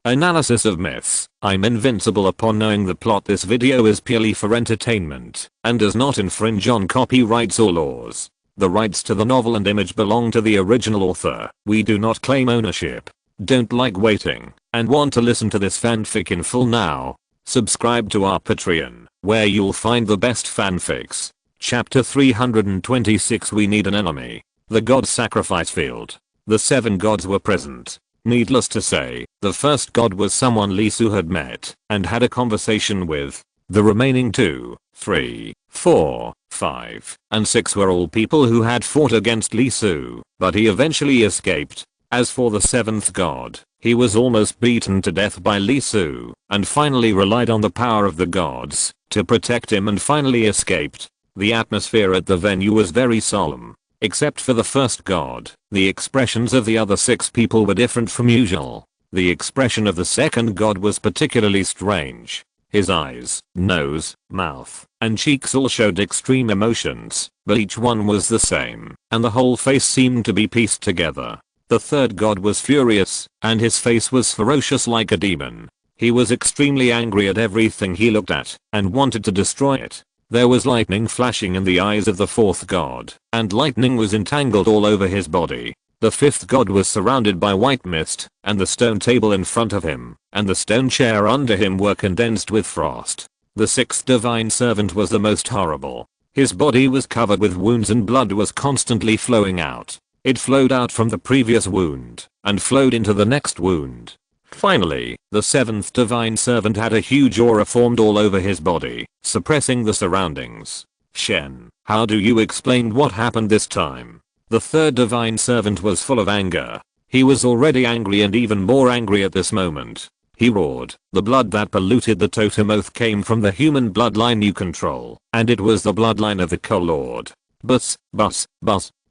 Analysis of myths. I'm invincible upon knowing the plot. This video is purely for entertainment and does not infringe on copyrights or laws. The rights to the novel and image belong to the original author. We do not claim ownership. Don't like waiting and want to listen to this fanfic in full now? Subscribe to our Patreon, where you'll find the best fanfics. Chapter 326. We need an enemy. The god's sacrifice field. The 7 gods were present. Needless to say, the first god was someone Lee Su had met and had a conversation with. The remaining 2, 3, 4, 5, and 6 were all people who had fought against Lee Su, but he eventually escaped. As for the 7th god, he was almost beaten to death by Lee Su, and finally relied on the power of the gods to protect him and finally escaped. The atmosphere at the venue was very solemn. Except for the first god, the expressions of the other 6 people were different from usual. The expression of the second god was particularly strange. His eyes, nose, mouth, and cheeks all showed extreme emotions, but each one was the same, and the whole face seemed to be pieced together. The third god was furious, and his face was ferocious like a demon. He was extremely angry at everything he looked at, and wanted to destroy it. There was lightning flashing in the eyes of the 4th god, and lightning was entangled all over his body. The 5th god was surrounded by white mist, and the stone table in front of him, and the stone chair under him were condensed with frost. The 6th divine servant was the most horrible. His body was covered with wounds and blood was constantly flowing out. It flowed out from the previous wound, and flowed into the next wound. Finally, the 7th divine servant had a huge aura formed all over his body, suppressing the surroundings. Shen, how do you explain what happened this time? The 3rd divine servant was full of anger. He was already angry and even more angry at this moment. He roared, the blood that polluted the totem oath came from the human bloodline you control, and it was the bloodline of the co-lord. Buzz.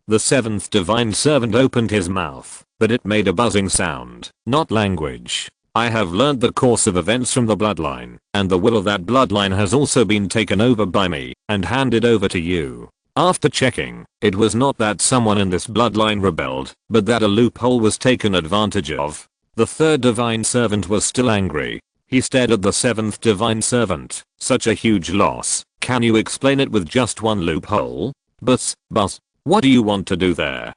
The 7th divine servant opened his mouth, but it made a buzzing sound, not language. I have learned the course of events from the bloodline, and the will of that bloodline has also been taken over by me, and handed over to you. After checking, it was not that someone in this bloodline rebelled, but that a loophole was taken advantage of. The 3rd divine servant was still angry. He stared at the 7th divine servant. Such a huge loss. Can you explain it with just one loophole? Buzz. What do you want to do there?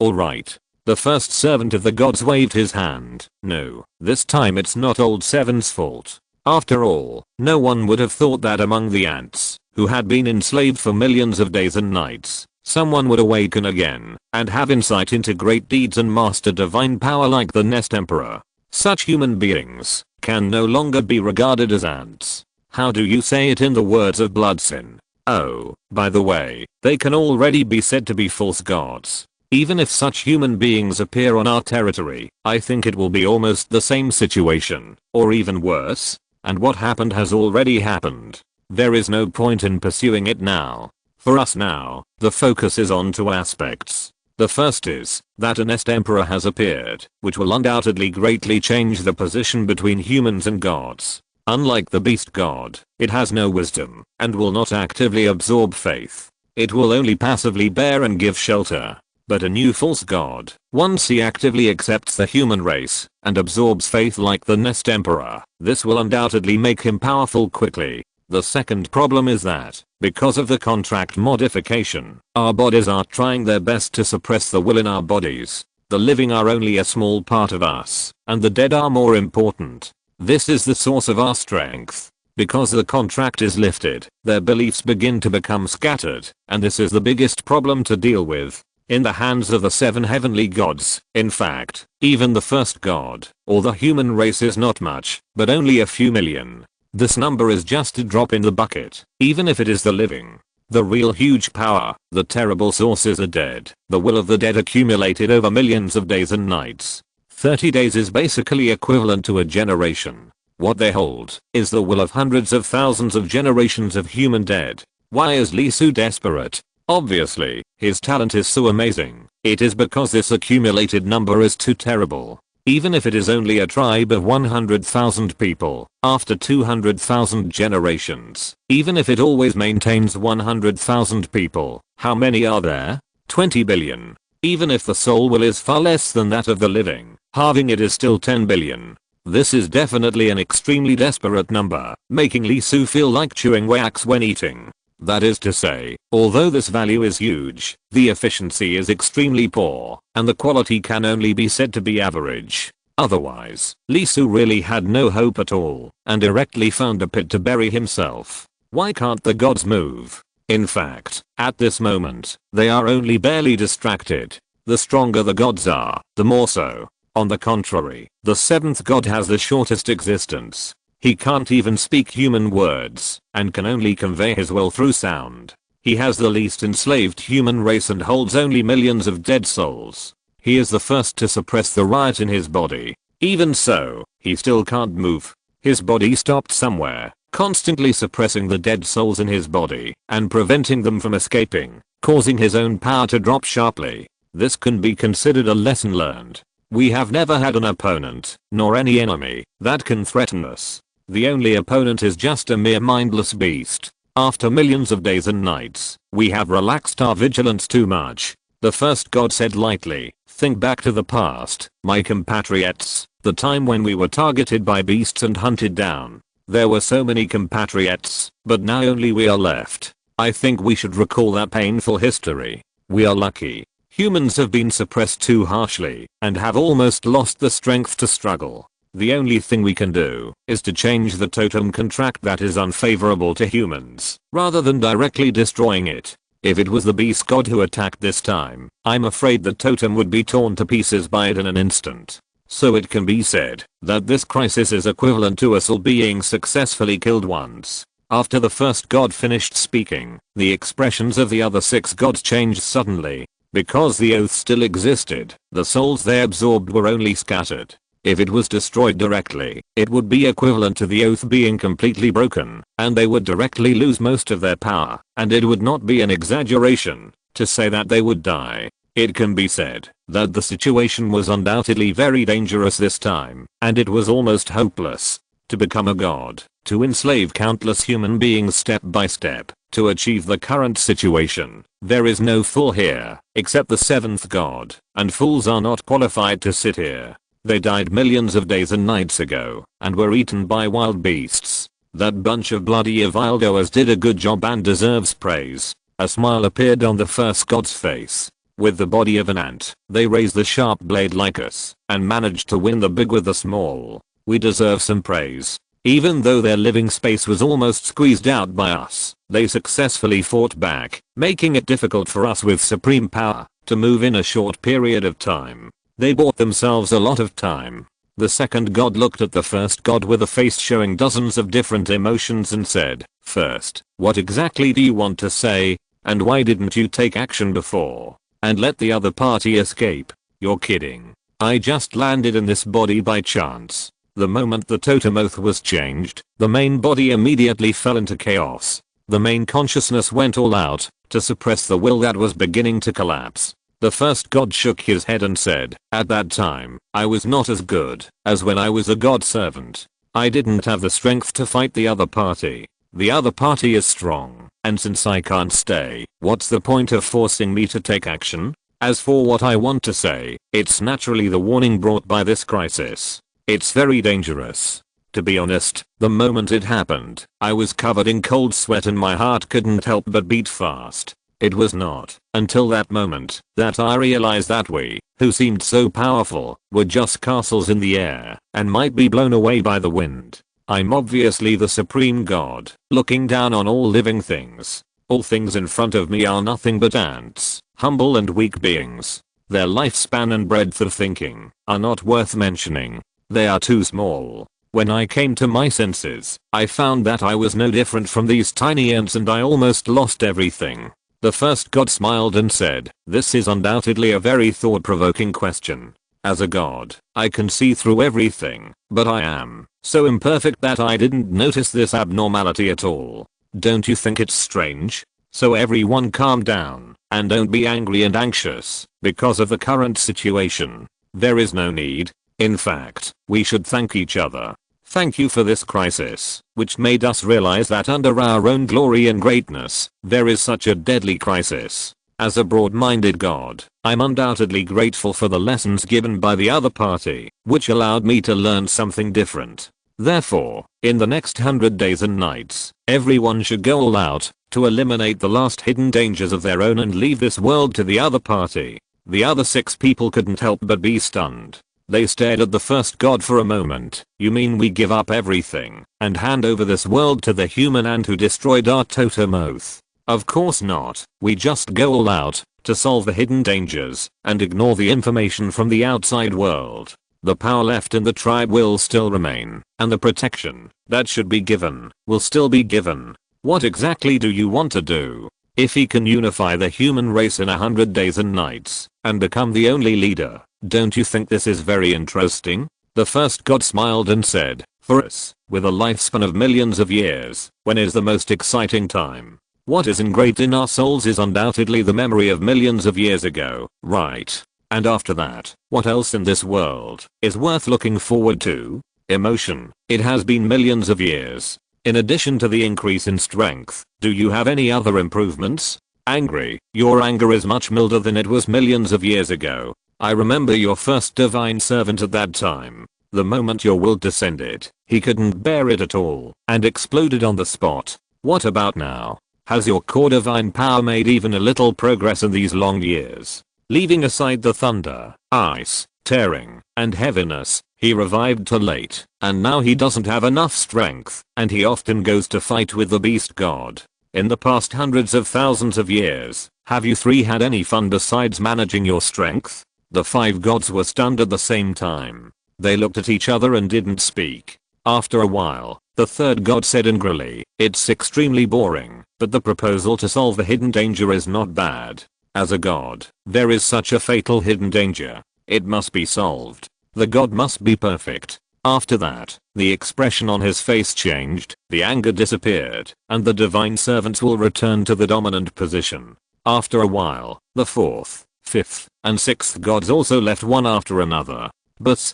Alright. The first servant of the gods waved his hand. No, this time it's not old Seven's fault. After all, no one would have thought that among the ants, who had been enslaved for millions of days and nights, someone would awaken again and have insight into great deeds and master divine power like the Nest Emperor. Such human beings can no longer be regarded as ants. How do you say it in the words of Bloodsin? Oh, by the way, they can already be said to be false gods. Even if such human beings appear on our territory, I think it will be almost the same situation, or even worse. And what happened has already happened. There is no point in pursuing it now. For us now, the focus is on 2 aspects. The first is that a Nest Emperor has appeared, which will undoubtedly greatly change the position between humans and gods. Unlike the beast god, it has no wisdom, and will not actively absorb faith. It will only passively bear and give shelter. But a new false god, once he actively accepts the human race, and absorbs faith like the Nest Emperor, this will undoubtedly make him powerful quickly. The second problem is that, because of the contract modification, our bodies are trying their best to suppress the will in our bodies. The living are only a small part of us, and the dead are more important. This is the source of our strength. Because the contract is lifted, their beliefs begin to become scattered, and this is the biggest problem to deal with. In the hands of the 7 heavenly gods, in fact, even the first god, or the human race is not much, but only a few million. This number is just a drop in the bucket, even if it is the living. The real huge power, the terrible sources are dead. The will of the dead accumulated over millions of days and nights. 30 days is basically equivalent to a generation. What they hold is the will of hundreds of thousands of generations of human dead. Why is Lee Su desperate? Obviously, his talent is so amazing. It is because this accumulated number is too terrible. Even if it is only a tribe of 100,000 people, after 200,000 generations, even if it always maintains 100,000 people, how many are there? 20 billion. Even if the soul will is far less than that of the living, halving it is still 10 billion. This is definitely an extremely desperate number, making Lee Soo feel like chewing wax when eating. That is to say, although this value is huge, the efficiency is extremely poor, and the quality can only be said to be average. Otherwise, Lee Soo really had no hope at all, and directly found a pit to bury himself. Why can't the gods move? In fact, at this moment, they are only barely distracted. The stronger the gods are, the more so. On the contrary, the seventh god has the shortest existence. He can't even speak human words, and can only convey his will through sound. He has the least enslaved human race and holds only millions of dead souls. He is the first to suppress the riot in his body. Even so, he still can't move. His body stopped somewhere, constantly suppressing the dead souls in his body, and preventing them from escaping, causing his own power to drop sharply. This can be considered a lesson learned. We have never had an opponent, nor any enemy, that can threaten us. The only opponent is just a mere mindless beast. After millions of days and nights, we have relaxed our vigilance too much. The first god said lightly, "Think back to the past, my compatriots, the time when we were targeted by beasts and hunted down. There were so many compatriots, but now only we are left. I think we should recall that painful history. We are lucky. Humans have been suppressed too harshly, and have almost lost the strength to struggle. The only thing we can do is to change the totem contract that is unfavorable to humans, rather than directly destroying it. If it was the beast god who attacked this time, I'm afraid the totem would be torn to pieces by it in an instant. So it can be said that this crisis is equivalent to us all being successfully killed once." After the first god finished speaking, the expressions of the other 6 gods changed suddenly. Because the oath still existed, the souls they absorbed were only scattered. If it was destroyed directly, it would be equivalent to the oath being completely broken, and they would directly lose most of their power, and it would not be an exaggeration to say that they would die. It can be said that the situation was undoubtedly very dangerous this time, and it was almost hopeless. To become a god, to enslave countless human beings step by step, to achieve the current situation, there is no fool here, except the 7th god, and fools are not qualified to sit here. They died millions of days and nights ago, and were eaten by wild beasts. That bunch of bloody evildoers did a good job and deserves praise. A smile appeared on the first god's face. With the body of an ant, they raised the sharp blade like us, and managed to win the big with the small. We deserve some praise. Even though their living space was almost squeezed out by us, they successfully fought back, making it difficult for us with supreme power to move in a short period of time. They bought themselves a lot of time. The second god looked at the first god with a face showing dozens of different emotions and said, "First, what exactly do you want to say? And why didn't you take action before and let the other party escape? You're kidding. I just landed in this body by chance." The moment the totem oath was changed, the main body immediately fell into chaos. The main consciousness went all out to suppress the will that was beginning to collapse. The first god shook his head and said, "At that time, I was not as good as when I was a god servant. I didn't have the strength to fight the other party. The other party is strong, and since I can't stay, what's the point of forcing me to take action? As for what I want to say, it's naturally the warning brought by this crisis. It's very dangerous. To be honest, the moment it happened, I was covered in cold sweat and my heart couldn't help but beat fast. It was not until that moment that I realized that we, who seemed so powerful, were just castles in the air and might be blown away by the wind. I'm obviously the supreme god, looking down on all living things. All things in front of me are nothing but ants, humble and weak beings. Their lifespan and breadth of thinking are not worth mentioning. They are too small. When I came to my senses, I found that I was no different from these tiny ants and I almost lost everything. The first god smiled and said, "This is undoubtedly a very thought-provoking question. As a god, I can see through everything, but I am so imperfect that I didn't notice this abnormality at all. Don't you think it's strange? So everyone calm down, and don't be angry and anxious because of the current situation. There is no need. In fact, we should thank each other. Thank you for this crisis, which made us realize that under our own glory and greatness, there is such a deadly crisis. As a broad-minded god, I'm undoubtedly grateful for the lessons given by the other party, which allowed me to learn something different. Therefore, in the next 100 days and nights, everyone should go all out to eliminate the last hidden dangers of their own and leave this world to the other party. The other 6 people couldn't help but be stunned. They stared at the first god for a moment. You mean we give up everything and hand over this world to the human ant who destroyed our totem oath? Of course not. We just go all out to solve the hidden dangers and ignore the information from the outside world. The power left in the tribe will still remain, and the protection that should be given will still be given. What exactly do you want to do? If he can unify the human race in 100 days and nights and become the only leader, don't you think this is very interesting? The first god smiled and said, for us, with a lifespan of millions of years, when is the most exciting time? What is engraved in our souls is undoubtedly the memory of millions of years ago, right? And after that, what else in this world is worth looking forward to? Emotion. It has been millions of years. In addition to the increase in strength, do you have any other improvements? Angry. Your anger is much milder than it was millions of years ago. I remember your first divine servant at that time. The moment your will descended, he couldn't bear it at all and exploded on the spot. What about now? Has your core divine power made even a little progress in these long years? Leaving aside the thunder, ice, tearing, and heaviness, he revived too late, and now he doesn't have enough strength, and he often goes to fight with the beast god. In the past hundreds of thousands of years, have you 3 had any fun besides managing your strength? The 5 gods were stunned at the same time. They looked at each other and didn't speak. After a while, the third god said angrily, it's extremely boring, but the proposal to solve the hidden danger is not bad. As a god, there is such a fatal hidden danger. It must be solved. The god must be perfect. After that, the expression on his face changed, the anger disappeared, and the divine servants will return to the dominant position. After a while, the 4th, 5th, and 6th gods also left one after another. But,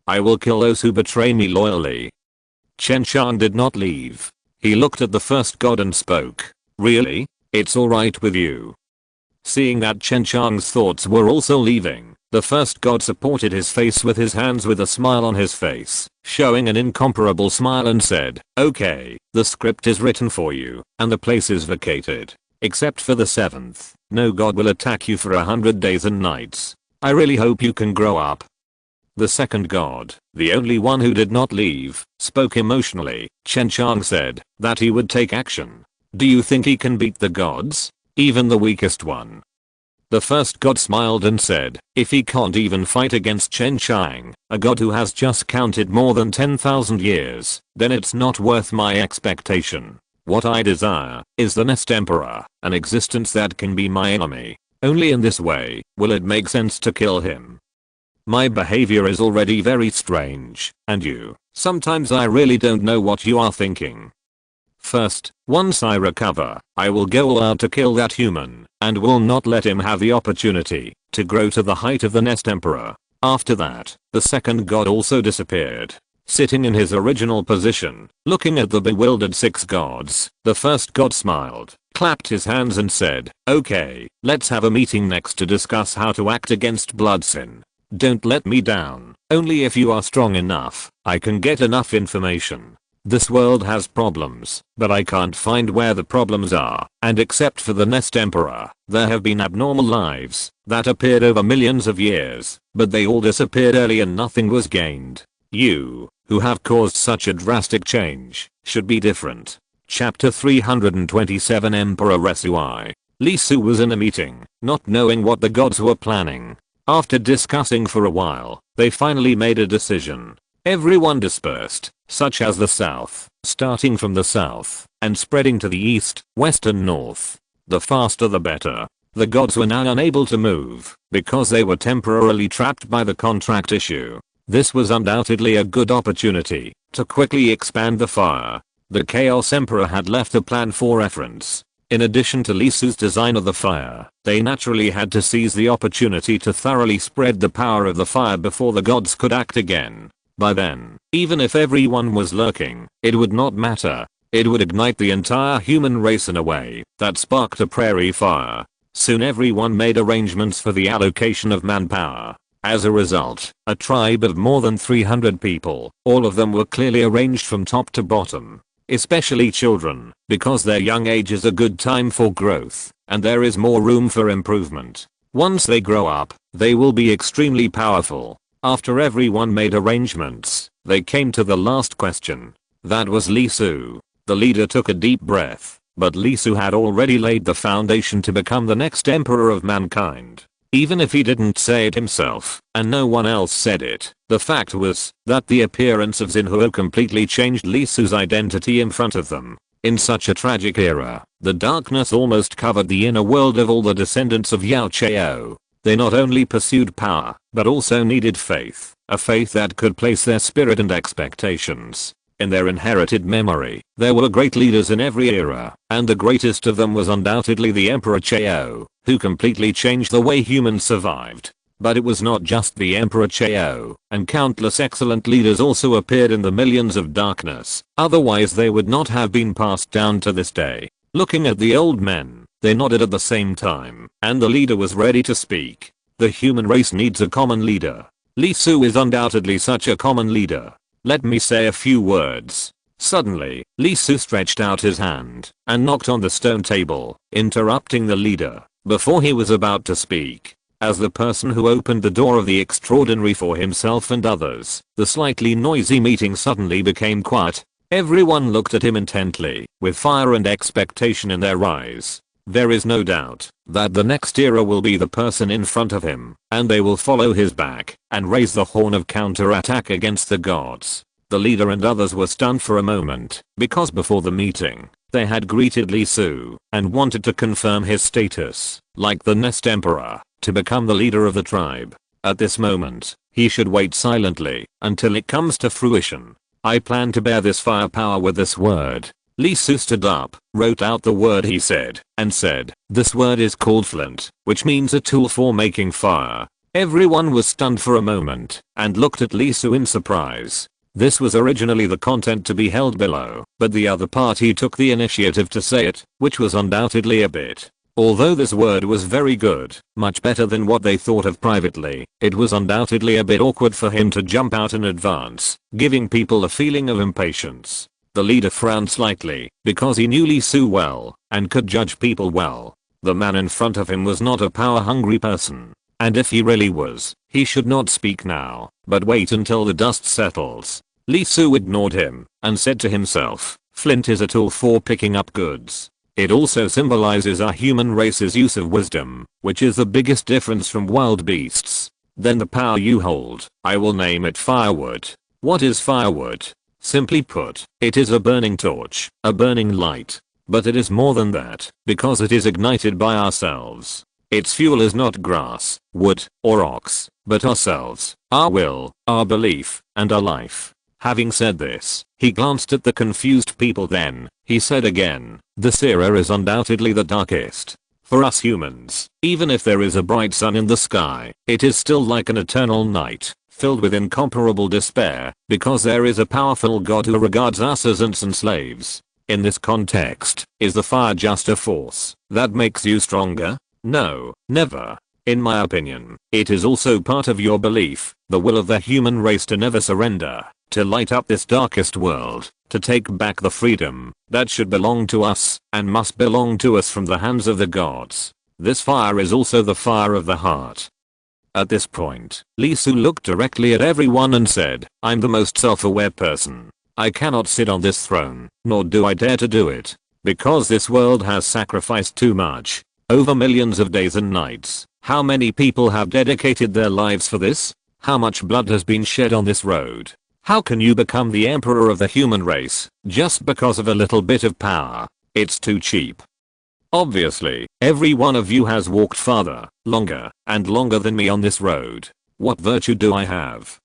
I will kill those who betray me loyally. Chen Shang did not leave. He looked at the first god and spoke. Really? It's alright with you? Seeing that Chen Shang's thoughts were also leaving, the first god supported his face with his hands with a smile on his face, showing an incomparable smile and said, okay, the script is written for you, and the place is vacated. Except for the 7th, no god will attack you for 100 days and nights. I really hope you can grow up. The second god, the only one who did not leave, spoke emotionally. Chen Shang said that he would take action. Do you think he can beat the gods? Even the weakest one? The first god smiled and said, if he can't even fight against Chen Shang, a god who has just counted more than 10,000 years, then it's not worth my expectation. What I desire is the Nest Emperor, an existence that can be my enemy. Only in this way will it make sense to kill him. My behavior is already very strange, and sometimes I really don't know what you are thinking. First, once I recover, I will go all out to kill that human, and will not let him have the opportunity to grow to the height of the Nest Emperor. After that, the second god also disappeared. Sitting in his original position, looking at the bewildered 6 gods, the first god smiled, clapped his hands and said, okay, let's have a meeting next to discuss how to act against Bloodsin. Don't let me down. Only if you are strong enough, I can get enough information. This world has problems, but I can't find where the problems are, and except for the Nest Emperor, there have been abnormal lives that appeared over millions of years, but they all disappeared early and nothing was gained. You, who have caused such a drastic change, should be different. Chapter 327 Emperor Resui. Li Su was in a meeting, not knowing what the gods were planning. After discussing for a while, they finally made a decision. Everyone dispersed, such as the south, starting from the south, and spreading to the east, west and north. The faster the better. The gods were now unable to move, because they were temporarily trapped by the contract issue. This was undoubtedly a good opportunity to quickly expand the fire. The Chaos Emperor had left a plan for reference. In addition to Li Su's design of the fire, they naturally had to seize the opportunity to thoroughly spread the power of the fire before the gods could act again. By then, even if everyone was lurking, it would not matter. it would ignite the entire human race in a way that sparked a prairie fire. Soon everyone made arrangements for the allocation of manpower. As a result, a tribe of more than 300 people, all of them were clearly arranged from top to bottom. Especially children, because their young age is a good time for growth, and there is more room for improvement. Once they grow up, they will be extremely powerful. After everyone made arrangements, they came to the last question. That was Li Su. The leader took a deep breath, but Li Su had already laid the foundation to become the next emperor of mankind. Even if he didn't say it himself, and no one else said it, the fact was that the appearance of Xinhuo completely changed Li Su's identity in front of them. In such a tragic era, the darkness almost covered the inner world of all the descendants of Yao Chao. They not only pursued power, but also needed faith, a faith that could place their spirit and expectations in their inherited memory. There were great leaders in every era, and the greatest of them was undoubtedly the Emperor Chao, who completely changed the way humans survived. But it was not just the Emperor Chao, and countless excellent leaders also appeared in the millions of darkness, otherwise they would not have been passed down to this day. Looking at the old men, they nodded at the same time, and the leader was ready to speak. The human race needs a common leader. Li Su is undoubtedly such a common leader. Let me say a few words. Suddenly, Li Su stretched out his hand and knocked on the stone table, interrupting the leader before he was about to speak. As the person who opened the door of the extraordinary for himself and others, the slightly noisy meeting suddenly became quiet. Everyone looked at him intently, with fire and expectation in their eyes. There is no doubt that the next era will be the person in front of him, and they will follow his back and raise the horn of counterattack against the gods. The leader and others were stunned for a moment, because before the meeting, they had greeted Li Su and wanted to confirm his status, like the next emperor, to become the leader of the tribe. At this moment, he should wait silently until it comes to fruition. I plan to bear this firepower with this word. Li Su stood up, wrote out the word he said, and said, "This word is called flint, which means a tool for making fire." Everyone was stunned for a moment, and looked at Li Su in surprise. This was originally the content to be held below, but the other party took the initiative to say it, which was undoubtedly a bit. Although this word was very good, much better than what they thought of privately, it was undoubtedly a bit awkward for him to jump out in advance, giving people a feeling of impatience. The leader frowned slightly, because he knew Li Su well, and could judge people well. The man in front of him was not a power-hungry person, and if he really was, he should not speak now, but wait until the dust settles. Li Su ignored him, and said to himself, "Flint is a tool for picking up goods. It also symbolizes our human race's use of wisdom, which is the biggest difference from wild beasts. Then the power you hold, I will name it firewood." What is firewood? Simply put, it is a burning torch, a burning light. But it is more than that, because it is ignited by ourselves. Its fuel is not grass, wood, or ox, but ourselves, our will, our belief, and our life. Having said this, he glanced at the confused people, then he said again, "This era is undoubtedly the darkest. For us humans, even if there is a bright sun in the sky, it is still like an eternal night, filled with incomparable despair, because there is a powerful God who regards us as ants and slaves." In this context, is the fire just a force that makes you stronger? No, never. In my opinion, it is also part of your belief, the will of the human race to never surrender, to light up this darkest world, to take back the freedom that should belong to us and must belong to us from the hands of the gods. This fire is also the fire of the heart. At this point, Li Su looked directly at everyone and said, "I'm the most self-aware person. I cannot sit on this throne, nor do I dare to do it. Because this world has sacrificed too much. Over millions of days and nights. How many people have dedicated their lives for this? How much blood has been shed on this road? How can you become the emperor of the human race, just because of a little bit of power? It's too cheap. Obviously, every one of you has walked farther, longer, and longer than me on this road. What virtue do I have?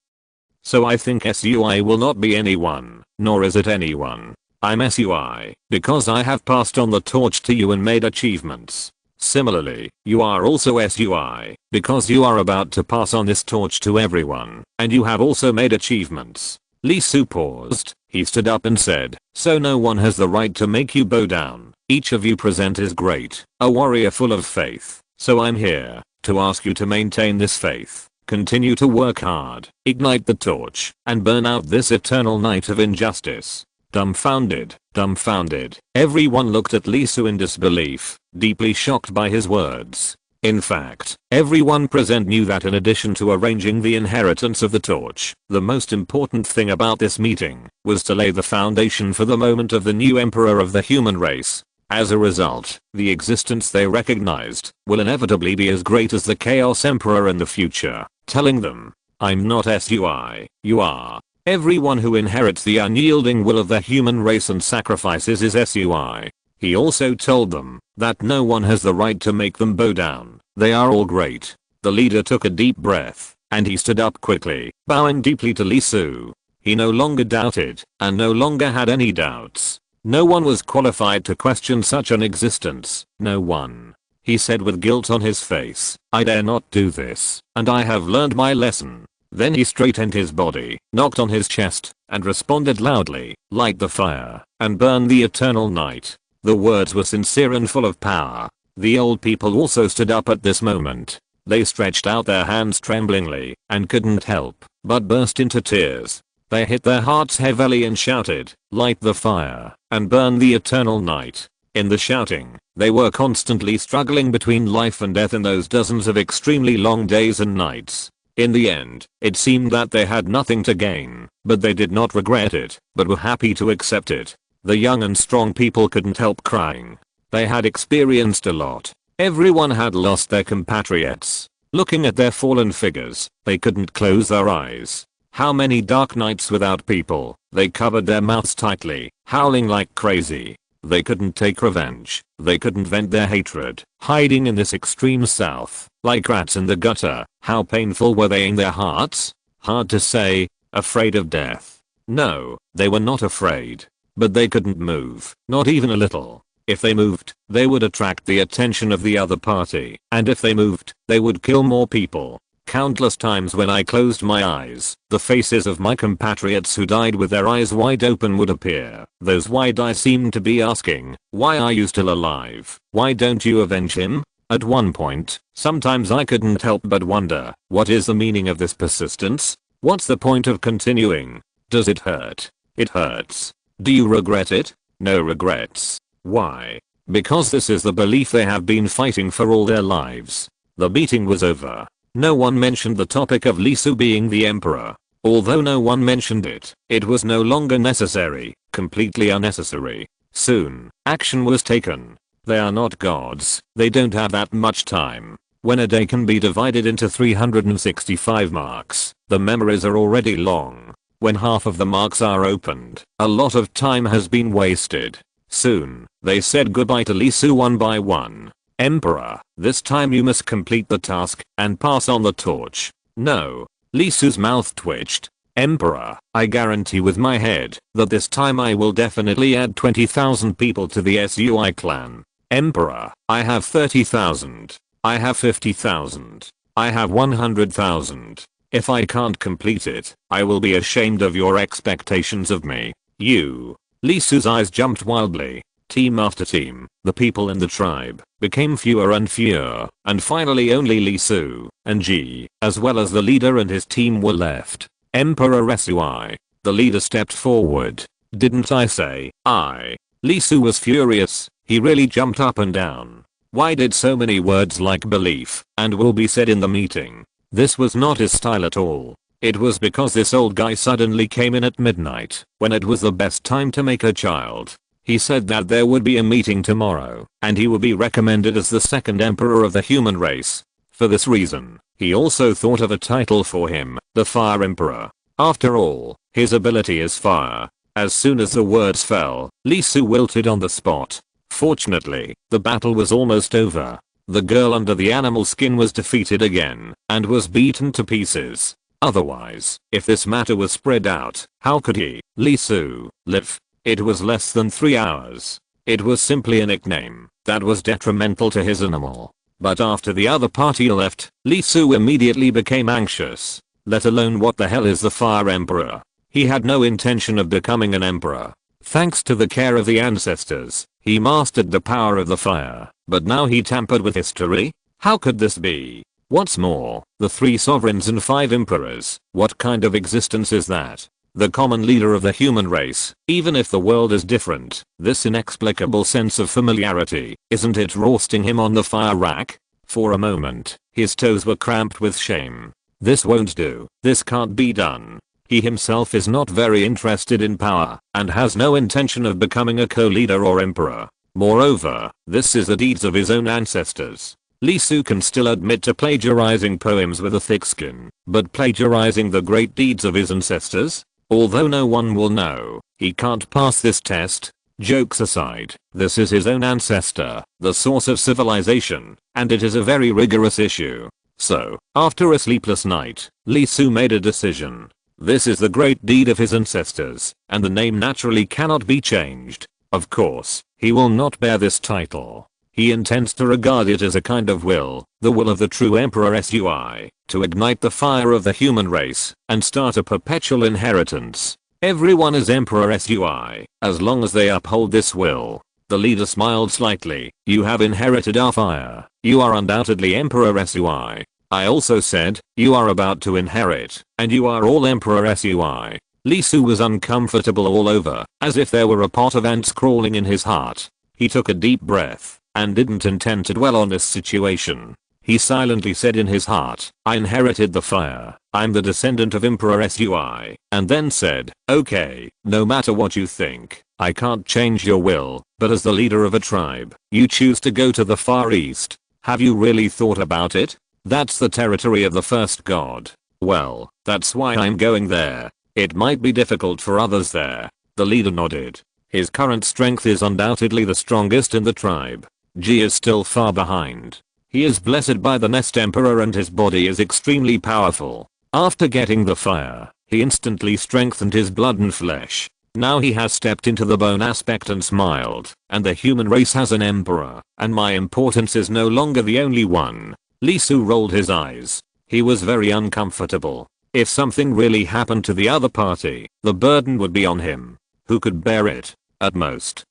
So I think SUI will not be anyone, nor is it anyone. I'm SUI, because I have passed on the torch to you and made achievements. Similarly, you are also SUI, because you are about to pass on this torch to everyone, and you have also made achievements. Li Su paused. He stood up and said, "So no one has the right to make you bow down. Each of you present is great, a warrior full of faith. So I'm here to ask you to maintain this faith. Continue to work hard, ignite the torch, and burn out this eternal night of injustice." Dumbfounded. Everyone looked at Li Su in disbelief, deeply shocked by his words. In fact, everyone present knew that in addition to arranging the inheritance of the torch, the most important thing about this meeting was to lay the foundation for the moment of the new emperor of the human race. As a result, the existence they recognized will inevitably be as great as the Chaos Emperor in the future, telling them, "I'm not SUI, you are. Everyone who inherits the unyielding will of the human race and sacrifices is SUI." He also told them that no one has the right to make them bow down. They are all great. The leader took a deep breath, and he stood up quickly, bowing deeply to Li Su. He no longer doubted, and no longer had any doubts. No one was qualified to question such an existence. No one. He said with guilt on his face, "I dare not do this, and I have learned my lesson." Then he straightened his body, knocked on his chest, and responded loudly, "Light the fire, and burn the eternal night." The words were sincere and full of power. The old people also stood up at this moment. They stretched out their hands tremblingly, and couldn't help but burst into tears. They hit their hearts heavily and shouted, "Light the fire, and burn the eternal night." In the shouting, they were constantly struggling between life and death in those dozens of extremely long days and nights. In the end, it seemed that they had nothing to gain, but they did not regret it, but were happy to accept it. The young and strong people couldn't help crying. They had experienced a lot. Everyone had lost their compatriots. Looking at their fallen figures, they couldn't close their eyes. How many dark nights without people. They covered their mouths tightly, howling like crazy. They couldn't take revenge. They couldn't vent their hatred, hiding in this extreme south, like rats in the gutter. How painful were they in their hearts? Hard to say. Afraid of death? No, they were not afraid. But they couldn't move, not even a little. If they moved, they would attract the attention of the other party, and if they moved, they would kill more people. Countless times when I closed my eyes, the faces of my compatriots who died with their eyes wide open would appear. Those wide eyes seemed to be asking, "Why are you still alive? Why don't you avenge him?" At one point, sometimes I couldn't help but wonder, what is the meaning of this persistence? What's the point of continuing? Does it hurt? It hurts. Do you regret it? No regrets. Why? Because this is the belief they have been fighting for all their lives. The meeting was over. No one mentioned the topic of Li Su being the emperor. Although no one mentioned it, it was no longer necessary, completely unnecessary. Soon, action was taken. They are not gods, they don't have that much time. When a day can be divided into 365 marks, the memories are already long. When half of the marks are opened, a lot of time has been wasted. Soon, they said goodbye to Li Su one by one. "Emperor, this time you must complete the task and pass on the torch." "No." Li Su's mouth twitched. "Emperor, I guarantee with my head that this time I will definitely add 20,000 people to the SUI clan." "Emperor, I have 30,000. I have 50,000. I have 100,000. If I can't complete it, I will be ashamed of your expectations of me. You." Li Su's eyes jumped wildly. Team after team, the people in the tribe, became fewer and fewer, and finally only Li Su and Ji, as well as the leader and his team were left. "Emperor SUI." The leader stepped forward. "Didn't I say I?" Li Su was furious. He really jumped up and down. Why did so many words like belief and will be said in the meeting? This was not his style at all. It was because this old guy suddenly came in at midnight, when it was the best time to make a child. He said that there would be a meeting tomorrow, and he would be recommended as the second emperor of the human race. For this reason, he also thought of a title for him, the Fire Emperor. After all, his ability is fire. As soon as the words fell, Li Su wilted on the spot. Fortunately, the battle was almost over. The girl under the animal skin was defeated again, and was beaten to pieces. Otherwise, if this matter was spread out, how could he, Li Su, live? It was less than 3 hours. It was simply a nickname that was detrimental to his animal. But after the other party left, Li Su immediately became anxious. Let alone what the hell is the Fire Emperor? He had no intention of becoming an emperor. Thanks to the care of the ancestors, he mastered the power of the fire, but now he tampered with history? How could this be? What's more, the 3 sovereigns and 5 emperors, what kind of existence is that? The common leader of the human race, even if the world is different, this inexplicable sense of familiarity, isn't it roasting him on the fire rack? For a moment, his toes were cramped with shame. This won't do, this can't be done. He himself is not very interested in power, and has no intention of becoming a co-leader or emperor. Moreover, this is the deeds of his own ancestors. Li Su can still admit to plagiarizing poems with a thick skin, but plagiarizing the great deeds of his ancestors? Although no one will know, he can't pass this test. Jokes aside, this is his own ancestor, the source of civilization, and it is a very rigorous issue. So, after a sleepless night, Li Su made a decision. This is the great deed of his ancestors, and the name naturally cannot be changed. Of course, he will not bear this title. He intends to regard it as a kind of will, the will of the true Emperor Sui, to ignite the fire of the human race, and start a perpetual inheritance. Everyone is Emperor Sui, as long as they uphold this will. The leader smiled slightly. You have inherited our fire. You are undoubtedly Emperor Sui. I also said, you are about to inherit, and you are all Emperor Sui. Li Su was uncomfortable all over, as if there were a pot of ants crawling in his heart. He took a deep breath, and didn't intend to dwell on this situation. He silently said in his heart, I inherited the fire, I'm the descendant of Emperor Sui, and then said, okay, no matter what you think, I can't change your will, but as the leader of a tribe, you choose to go to the Far East. Have you really thought about it? That's the territory of the first god. Well, that's why I'm going there. It might be difficult for others there. The leader nodded. His current strength is undoubtedly the strongest in the tribe. Ji is still far behind. He is blessed by the Nest Emperor and his body is extremely powerful. After getting the fire, he instantly strengthened his blood and flesh. Now he has stepped into the bone aspect and smiled, and the human race has an emperor, and my importance is no longer the only one. Li Su rolled his eyes. He was very uncomfortable. If something really happened to the other party, the burden would be on him. Who could bear it? At most,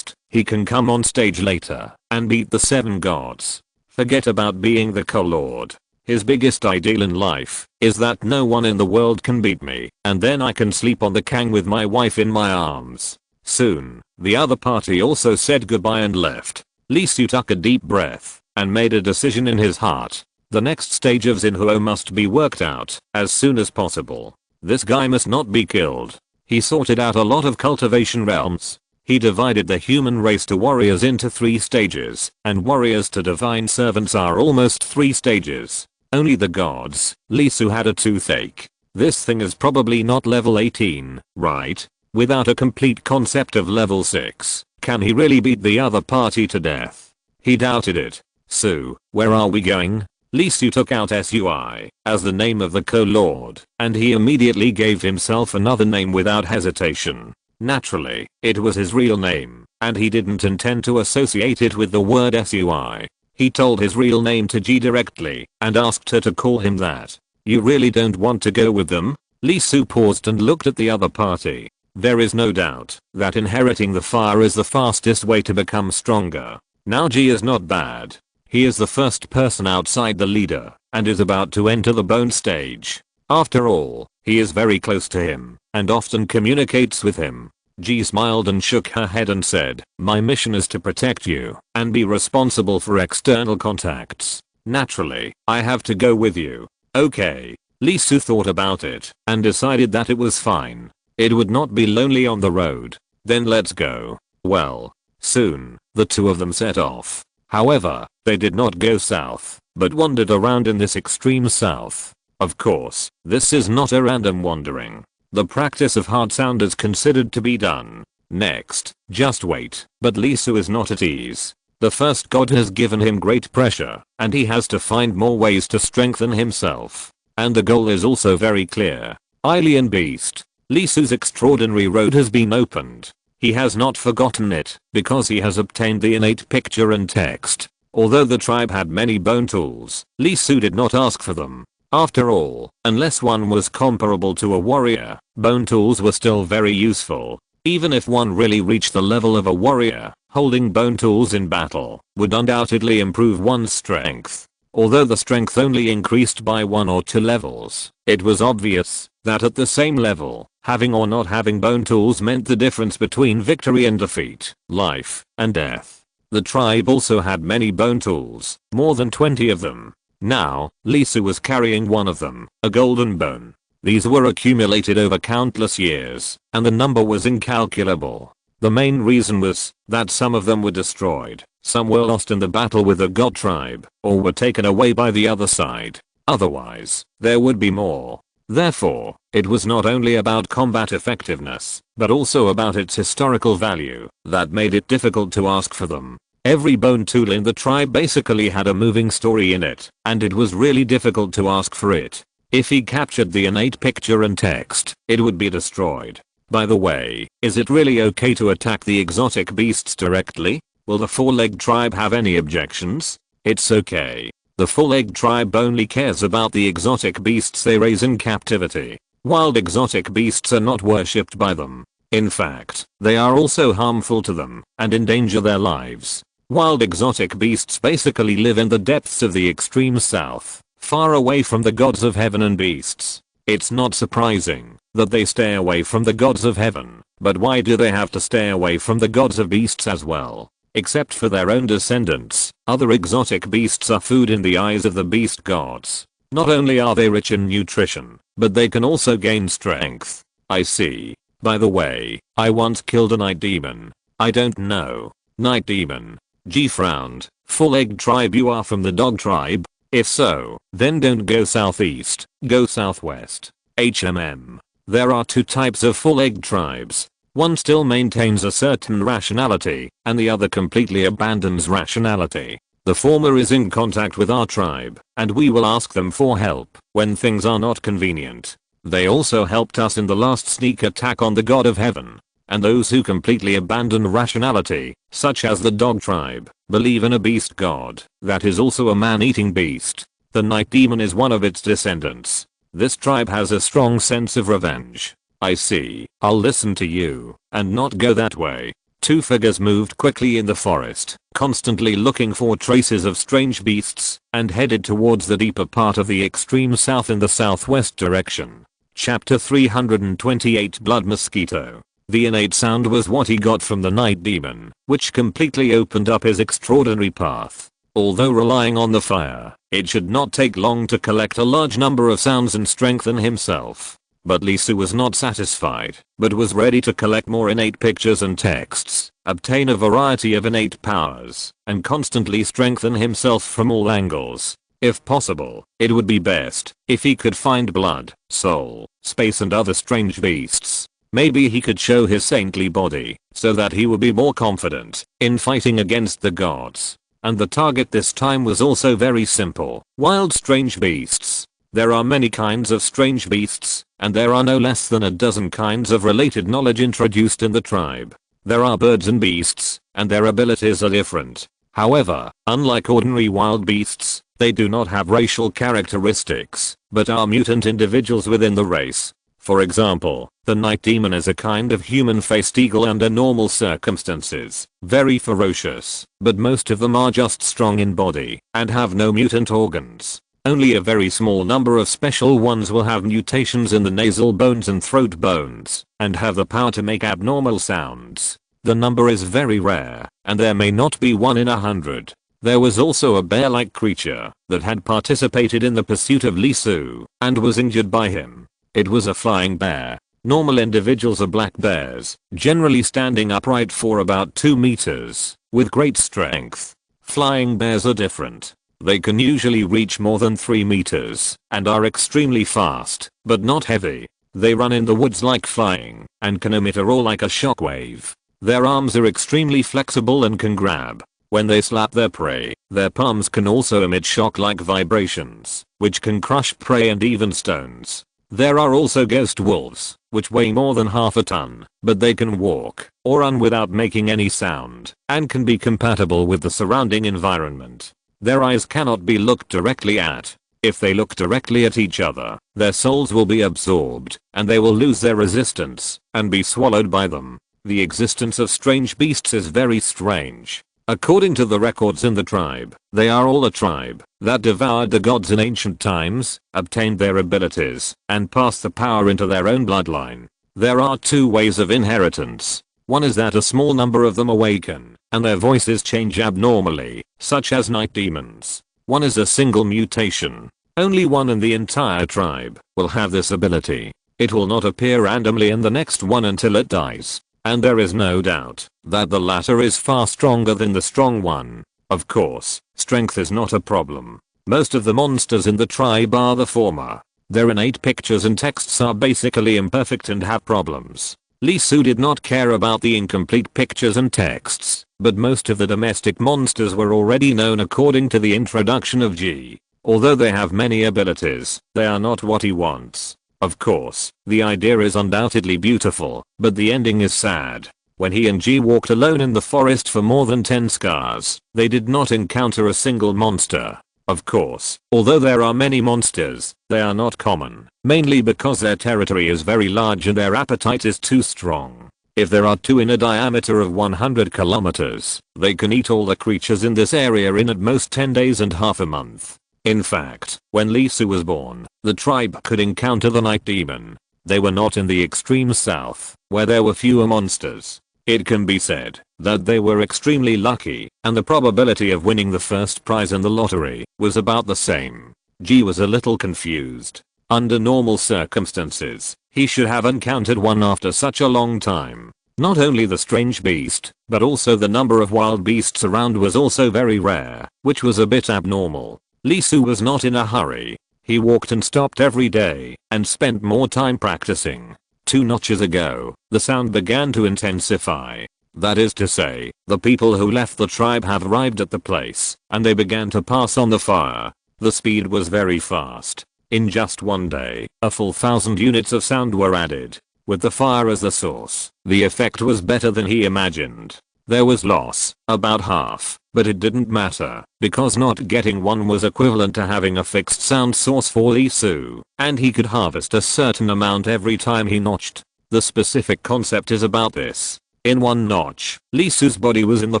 he can come on stage later and beat the 7 gods. Forget about being the co-lord. His biggest ideal in life is that no one in the world can beat me, and then I can sleep on the kang with my wife in my arms. Soon, the other party also said goodbye and left. Li Su took a deep breath and made a decision in his heart. The next stage of Xinhuo must be worked out as soon as possible. This guy must not be killed. He sorted out a lot of cultivation realms. He divided the human race to warriors into 3 stages, and warriors to divine servants are almost 3 stages. Only the gods. Li Su had a toothache. This thing is probably not level 18, right? Without a complete concept of level 6, can he really beat the other party to death? He doubted it. Su, where are we going? Li Su took out Sui as the name of the co-lord, and he immediately gave himself another name without hesitation. Naturally, it was his real name, and he didn't intend to associate it with the word Sui. He told his real name to Ji directly, and asked her to call him that. You really don't want to go with them? Li Su paused and looked at the other party. There is no doubt that inheriting the fire is the fastest way to become stronger. Now Ji is not bad. He is the first person outside the leader, and is about to enter the bone stage. After all, he is very close to him, and often communicates with him. Ji smiled and shook her head and said, my mission is to protect you, and be responsible for external contacts. Naturally, I have to go with you. Okay. Li Su thought about it, and decided that it was fine. It would not be lonely on the road. Then let's go. Well, soon, the 2 of them set off. However, they did not go south, but wandered around in this extreme south. Of course, this is not a random wandering. The practice of hard sound is considered to be done. Next, just wait. But Li Su is not at ease. The first god has given him great pressure, and he has to find more ways to strengthen himself. And the goal is also very clear. Alien Beast. Li Su's extraordinary road has been opened. He has not forgotten it, because he has obtained the innate picture and text. Although the tribe had many bone tools, Li Su did not ask for them. After all, unless one was comparable to a warrior, bone tools were still very useful. Even if one really reached the level of a warrior, holding bone tools in battle would undoubtedly improve one's strength. Although the strength only increased by 1 or 2 levels, it was obvious that at the same level, having or not having bone tools meant the difference between victory and defeat, life and death. The tribe also had many bone tools, more than 20 of them. Now, Lisu was carrying one of them, a golden bone. These were accumulated over countless years, and the number was incalculable. The main reason was that some of them were destroyed, some were lost in the battle with the god tribe, or were taken away by the other side. Otherwise, there would be more. Therefore, it was not only about combat effectiveness, but also about its historical value that made it difficult to ask for them. Every bone tool in the tribe basically had a moving story in it, and it was really difficult to ask for it. If he captured the innate picture and text, it would be destroyed. By the way, is it really okay to attack the exotic beasts directly? Will the four-legged tribe have any objections? It's okay. The four-legged tribe only cares about the exotic beasts they raise in captivity. Wild exotic beasts are not worshipped by them. In fact, they are also harmful to them and endanger their lives. Wild exotic beasts basically live in the depths of the extreme south, far away from the gods of heaven and beasts. It's not surprising that they stay away from the gods of heaven, but why do they have to stay away from the gods of beasts as well? Except for their own descendants, other exotic beasts are food in the eyes of the beast gods. Not only are they rich in nutrition, but they can also gain strength. I see. By the way, I once killed a night demon. I don't know. Night demon. G frowned. Four-legged tribe, you are from the dog tribe? If so, then don't go southeast, go southwest. There are 2 types of four-legged tribes. One still maintains a certain rationality, and the other completely abandons rationality. The former is in contact with our tribe, and we will ask them for help when things are not convenient. They also helped us in the last sneak attack on the god of heaven. And those who completely abandon rationality, such as the dog tribe, believe in a beast god that is also a man-eating beast. The night demon is one of its descendants. This tribe has a strong sense of revenge. I see. I'll listen to you and not go that way. 2 figures moved quickly in the forest, constantly looking for traces of strange beasts, and headed towards the deeper part of the extreme south in the southwest direction. Chapter 328 Blood Mosquito. The innate sound was what he got from the night demon, which completely opened up his extraordinary path. Although relying on the fire, it should not take long to collect a large number of sounds and strengthen himself. But Lisu was not satisfied, but was ready to collect more innate pictures and texts, obtain a variety of innate powers, and constantly strengthen himself from all angles. If possible, it would be best if he could find blood, soul, space and other strange beasts. Maybe he could show his saintly body, so that he would be more confident in fighting against the gods. And the target this time was also very simple. Wild strange beasts. There are many kinds of strange beasts, and there are no less than a dozen kinds of related knowledge introduced in the tribe. There are birds and beasts, and their abilities are different. However, unlike ordinary wild beasts, they do not have racial characteristics, but are mutant individuals within the race. For example, the night demon is a kind of human-faced eagle under normal circumstances, very ferocious, but most of them are just strong in body and have no mutant organs. Only a very small number of special ones will have mutations in the nasal bones and throat bones, and have the power to make abnormal sounds. The number is very rare, and there may not be 1 in 100. There was also a bear-like creature that had participated in the pursuit of Lisu, and was injured by him. It was a flying bear. Normal individuals are black bears, generally standing upright for about 2 meters, with great strength. Flying bears are different. They can usually reach more than 3 meters, and are extremely fast, but not heavy. They run in the woods like flying, and can emit a roar like a shockwave. Their arms are extremely flexible and can grab. When they slap their prey, their palms can also emit shock-like vibrations, which can crush prey and even stones. There are also ghost wolves, which weigh more than half a ton, but they can walk or run without making any sound, and can be compatible with the surrounding environment. Their eyes cannot be looked directly at. If they look directly at each other, their souls will be absorbed, and they will lose their resistance, and be swallowed by them. The existence of strange beasts is very strange. According to the records in the tribe, they are all a tribe that devoured the gods in ancient times, obtained their abilities, and passed the power into their own bloodline. There are two ways of inheritance. One is that a small number of them awaken, and their voices change abnormally, such as night demons. One is a single mutation. Only one in the entire tribe will have this ability. It will not appear randomly in the next one until it dies. And there is no doubt that the latter is far stronger than the strong one. Of course, strength is not a problem. Most of the monsters in the tribe are the former. Their innate pictures and texts are basically imperfect and have problems. Lee Su did not care about the incomplete pictures and texts, but most of the domestic monsters were already known according to the introduction of G. Although they have many abilities, they are not what he wants. Of course, the idea is undoubtedly beautiful, but the ending is sad. When he and G walked alone in the forest for more than 10 scars, they did not encounter a single monster. Of course, although there are many monsters, they are not common, mainly because their territory is very large and their appetite is too strong. If there are two in a diameter of 100 kilometers, they can eat all the creatures in this area in at most 10 days and half a month. In fact, when Lee Su was born, the tribe could encounter the night demon. They were not in the extreme south, where there were fewer monsters. It can be said that they were extremely lucky, and the probability of winning the first prize in the lottery was about the same. G was a little confused. Under normal circumstances, he should have encountered one after such a long time. Not only the strange beast, but also the number of wild beasts around was also very rare, which was a bit abnormal. Lee Su was not in a hurry. He walked and stopped every day, and spent more time practicing. 2 notches ago, the sound began to intensify. That is to say, the people who left the tribe have arrived at the place, and they began to pass on the fire. The speed was very fast. In just one day, a full 1,000 units of sound were added. With the fire as the source, the effect was better than he imagined. There was loss, about half, but it didn't matter, because not getting one was equivalent to having a fixed sound source for Lee Su, and he could harvest a certain amount every time he notched. The specific concept is about this. In one notch, Lee Su's body was in the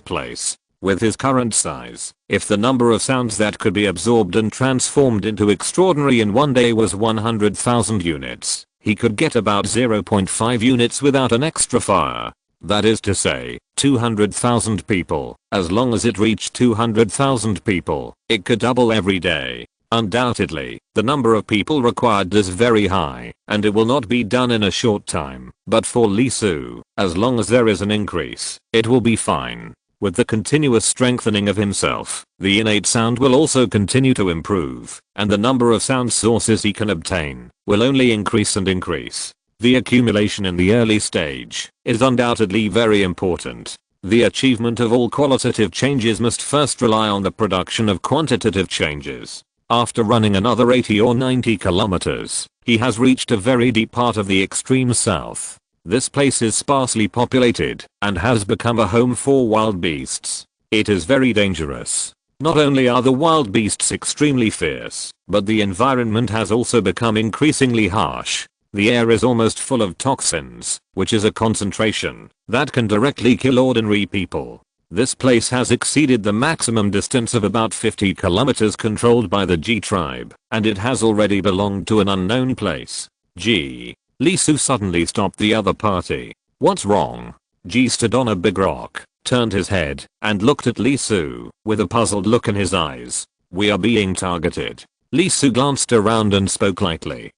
place. With his current size, if the number of sounds that could be absorbed and transformed into extraordinary in one day was 100,000 units, he could get about 0.5 units without an extra fire. That is to say, 200,000 people. As long as it reached 200,000 people, it could double every day. Undoubtedly, the number of people required is very high, and it will not be done in a short time. But for Lee Su, as long as there is an increase, it will be fine. With the continuous strengthening of himself, the innate sound will also continue to improve, and the number of sound sources he can obtain will only increase and increase. The accumulation in the early stage is undoubtedly very important. The achievement of all qualitative changes must first rely on the production of quantitative changes. After running another 80 or 90 kilometers, he has reached a very deep part of the extreme south. This place is sparsely populated and has become a home for wild beasts. It is very dangerous. Not only are the wild beasts extremely fierce, but the environment has also become increasingly harsh. The air is almost full of toxins, which is a concentration that can directly kill ordinary people. This place has exceeded the maximum distance of about 50 kilometers controlled by the G tribe, and it has already belonged to an unknown place. G. Lee Su suddenly stopped the other party. What's wrong? G stood on a big rock, turned his head, and looked at Lee Su with a puzzled look in his eyes. We are being targeted. Lee Su glanced around and spoke lightly.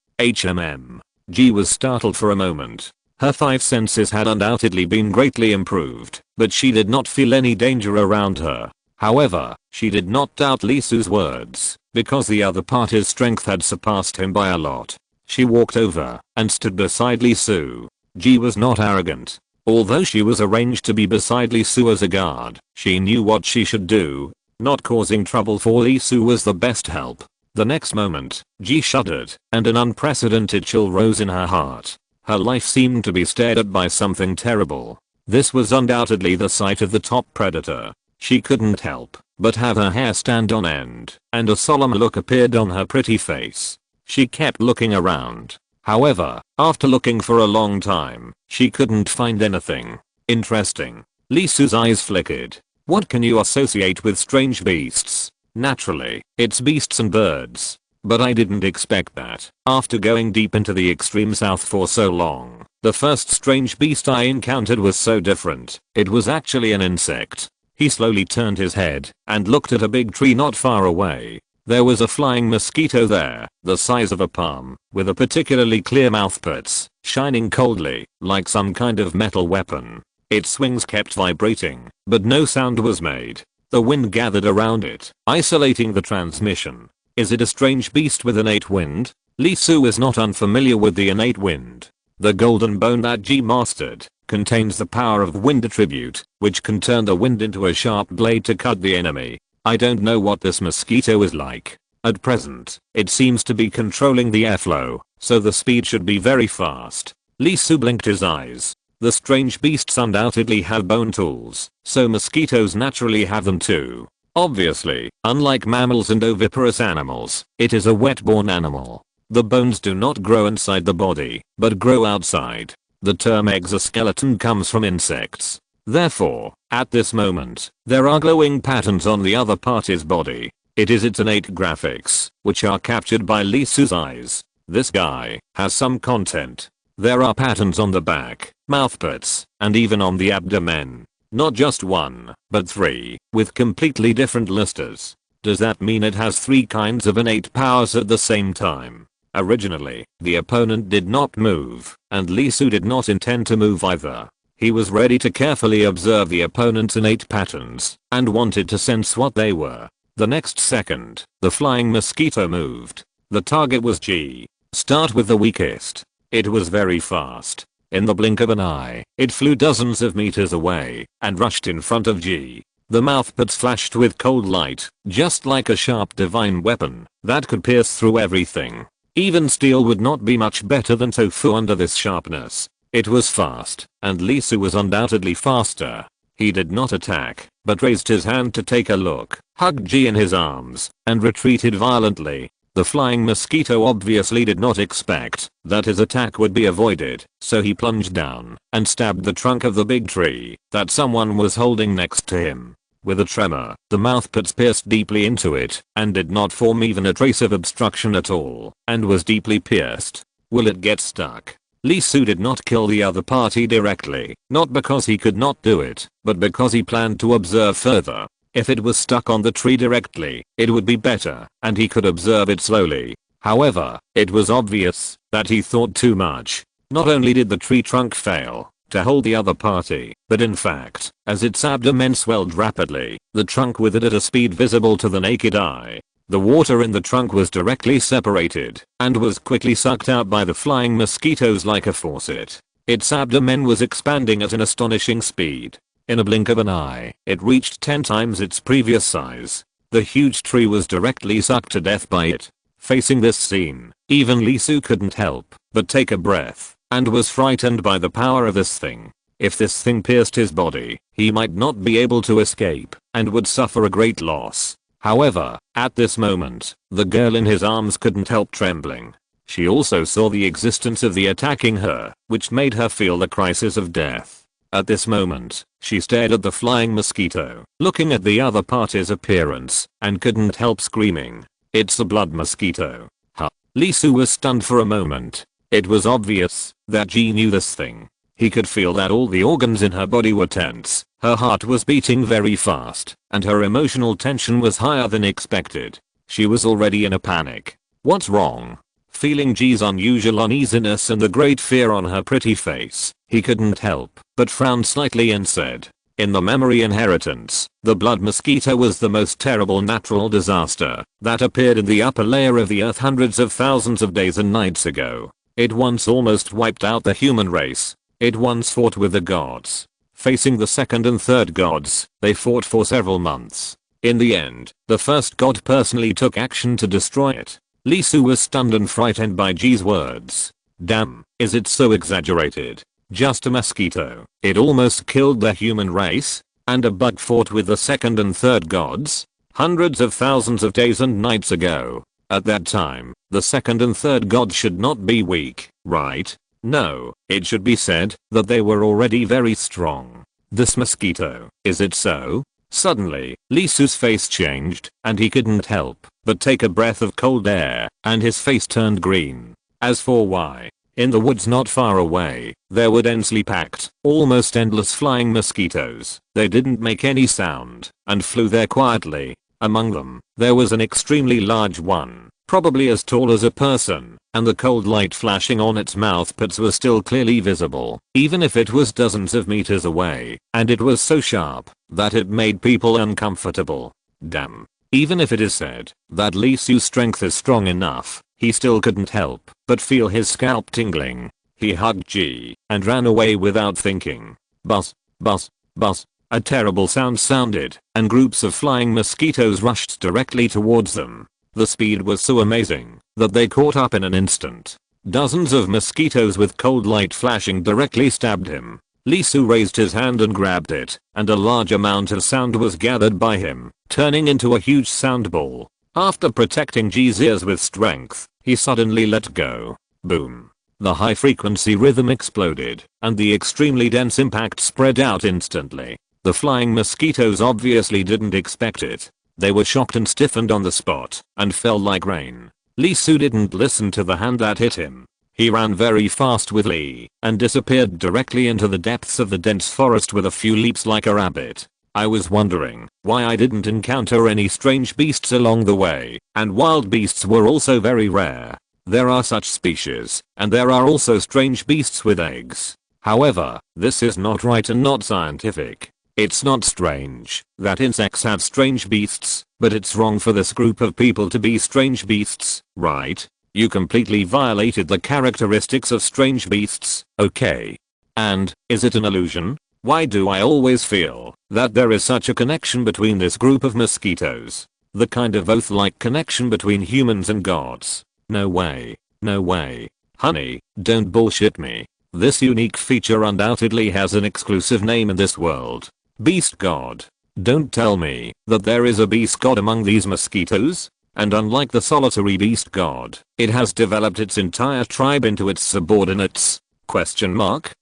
G was startled for a moment. Her 5 senses had undoubtedly been greatly improved, but she did not feel any danger around her. However, she did not doubt Lee Su's words, because the other party's strength had surpassed him by a lot. She walked over and stood beside Lee Su. G was not arrogant. Although she was arranged to be beside Lee Su as a guard, she knew what she should do. Not causing trouble for Lee Su was the best help. The next moment, G shuddered, and an unprecedented chill rose in her heart. Her life seemed to be stared at by something terrible. This was undoubtedly the sight of the top predator. She couldn't help but have her hair stand on end, and a solemn look appeared on her pretty face. She kept looking around. However, after looking for a long time, she couldn't find anything interesting. Lisu's eyes flickered. What can you associate with strange beasts? Naturally, it's beasts and birds. But I didn't expect that. After going deep into the extreme south for so long, the first strange beast I encountered was so different. It was actually an insect. He slowly turned his head and looked at a big tree not far away. There was a flying mosquito there, the size of a palm, with a particularly clear mouthpiece, shining coldly, like some kind of metal weapon. Its wings kept vibrating, but no sound was made. The wind gathered around it, isolating the transmission. Is it a strange beast with innate wind? Lisu is not unfamiliar with the innate wind. The golden bone that G mastered contains the power of wind attribute, which can turn the wind into a sharp blade to cut the enemy. I don't know what this mosquito is like. At present, it seems to be controlling the airflow, so the speed should be very fast. Lisu blinked his eyes. The strange beasts undoubtedly have bone tools, so mosquitoes naturally have them too. Obviously, unlike mammals and oviparous animals, it is a wet-born animal. The bones do not grow inside the body, but grow outside. The term exoskeleton comes from insects. Therefore, at this moment, there are glowing patterns on the other party's body. It is its innate graphics, which are captured by Lisu's eyes. This guy has some content. There are patterns on the back, mouthparts, and even on the abdomen. Not just one, but 3, with completely different listers. Does that mean it has 3 kinds of innate powers at the same time? Originally, the opponent did not move, and Lisu did not intend to move either. He was ready to carefully observe the opponent's innate patterns, and wanted to sense what they were. The next second, the flying mosquito moved. The target was G. Start with the weakest. It was very fast. In the blink of an eye, it flew dozens of meters away, and rushed in front of G. The mouthparts flashed with cold light, just like a sharp divine weapon, that could pierce through everything. Even steel would not be much better than tofu under this sharpness. It was fast, and Lisu was undoubtedly faster. He did not attack, but raised his hand to take a look, hugged G in his arms, and retreated violently. The flying mosquito obviously did not expect that his attack would be avoided, so he plunged down and stabbed the trunk of the big tree that someone was holding next to him. With a tremor, the mouthparts pierced deeply into it and did not form even a trace of obstruction at all, and was deeply pierced. Will it get stuck? Lisu did not kill the other party directly, not because he could not do it, but because he planned to observe further. If it was stuck on the tree directly, it would be better, and he could observe it slowly. However, it was obvious that he thought too much. Not only did the tree trunk fail to hold the other party, but in fact, as its abdomen swelled rapidly, the trunk withered at a speed visible to the naked eye. The water in the trunk was directly separated, and was quickly sucked out by the flying mosquitoes like a faucet. Its abdomen was expanding at an astonishing speed. In a blink of an eye, it reached 10 times its previous size. The huge tree was directly sucked to death by it. Facing this scene, even Lisu couldn't help but take a breath, and was frightened by the power of this thing. If this thing pierced his body, he might not be able to escape, and would suffer a great loss. However, at this moment, the girl in his arms couldn't help trembling. She also saw the existence of the attacking her, which made her feel the crisis of death. At this moment, she stared at the flying mosquito, looking at the other party's appearance, and couldn't help screaming. It's a blood mosquito. Huh. Lisu was stunned for a moment. It was obvious that G knew this thing. He could feel that all the organs in her body were tense, her heart was beating very fast, and her emotional tension was higher than expected. She was already in a panic. What's wrong? Feeling G's unusual uneasiness and the great fear on her pretty face, he couldn't help but frown slightly and said, "In the memory inheritance, the blood mosquito was the most terrible natural disaster that appeared in the upper layer of the earth hundreds of thousands of days and nights ago. It once almost wiped out the human race. It once fought with the gods. Facing the second and third gods, they fought for several months. In the end, the first god personally took action to destroy it." Lisu was stunned and frightened by G's words. Damn, is it so exaggerated? Just a mosquito. It almost killed the human race? And a bug fought with the second and third gods? hundreds of thousands of days and nights ago. At that time, the second and third gods should not be weak, right? No, it should be said that they were already very strong. This mosquito, is it so? Suddenly, Lee Su's face changed, and he couldn't help but take a breath of cold air, and his face turned green. As for why, in the woods not far away, there were densely packed, almost endless flying mosquitoes. They didn't make any sound, and flew there quietly. Among them, there was an extremely large one, probably as tall as a person, and the cold light flashing on its mouthparts was still clearly visible, even if it was dozens of meters away, and it was so sharp that it made people uncomfortable. Damn. Even if it is said that Lee Su's strength is strong enough, he still couldn't help but feel his scalp tingling. He hugged G and ran away without thinking. Buzz, buzz, buzz. A terrible sound sounded, and groups of flying mosquitoes rushed directly towards them. The speed was so amazing that they caught up in an instant. Dozens of mosquitoes with cold light flashing directly stabbed him. Lee Su raised his hand and grabbed it, and a large amount of sound was gathered by him, turning into a huge sound ball. After protecting G's ears with strength, he suddenly let go. Boom. The high frequency rhythm exploded, and the extremely dense impact spread out instantly. The flying mosquitoes obviously didn't expect it. They were shocked and stiffened on the spot, and fell like rain. Lee Su didn't listen to the hand that hit him. He ran very fast with Lee, and disappeared directly into the depths of the dense forest with a few leaps like a rabbit. I was wondering why I didn't encounter any strange beasts along the way, and wild beasts were also very rare. There are such species, and there are also strange beasts with eggs. However, this is not right and not scientific. It's not strange that insects have strange beasts, but it's wrong for this group of people to be strange beasts, right? You completely violated the characteristics of strange beasts, okay? And, is it an illusion? Why do I always feel that there is such a connection between this group of mosquitoes? The kind of oath-like connection between humans and gods. No way. No way. Honey, don't bullshit me. This unique feature undoubtedly has an exclusive name in this world. Beast God. Don't tell me that there is a beast god among these mosquitoes? And unlike the solitary beast god, it has developed its entire tribe into its subordinates? Question mark?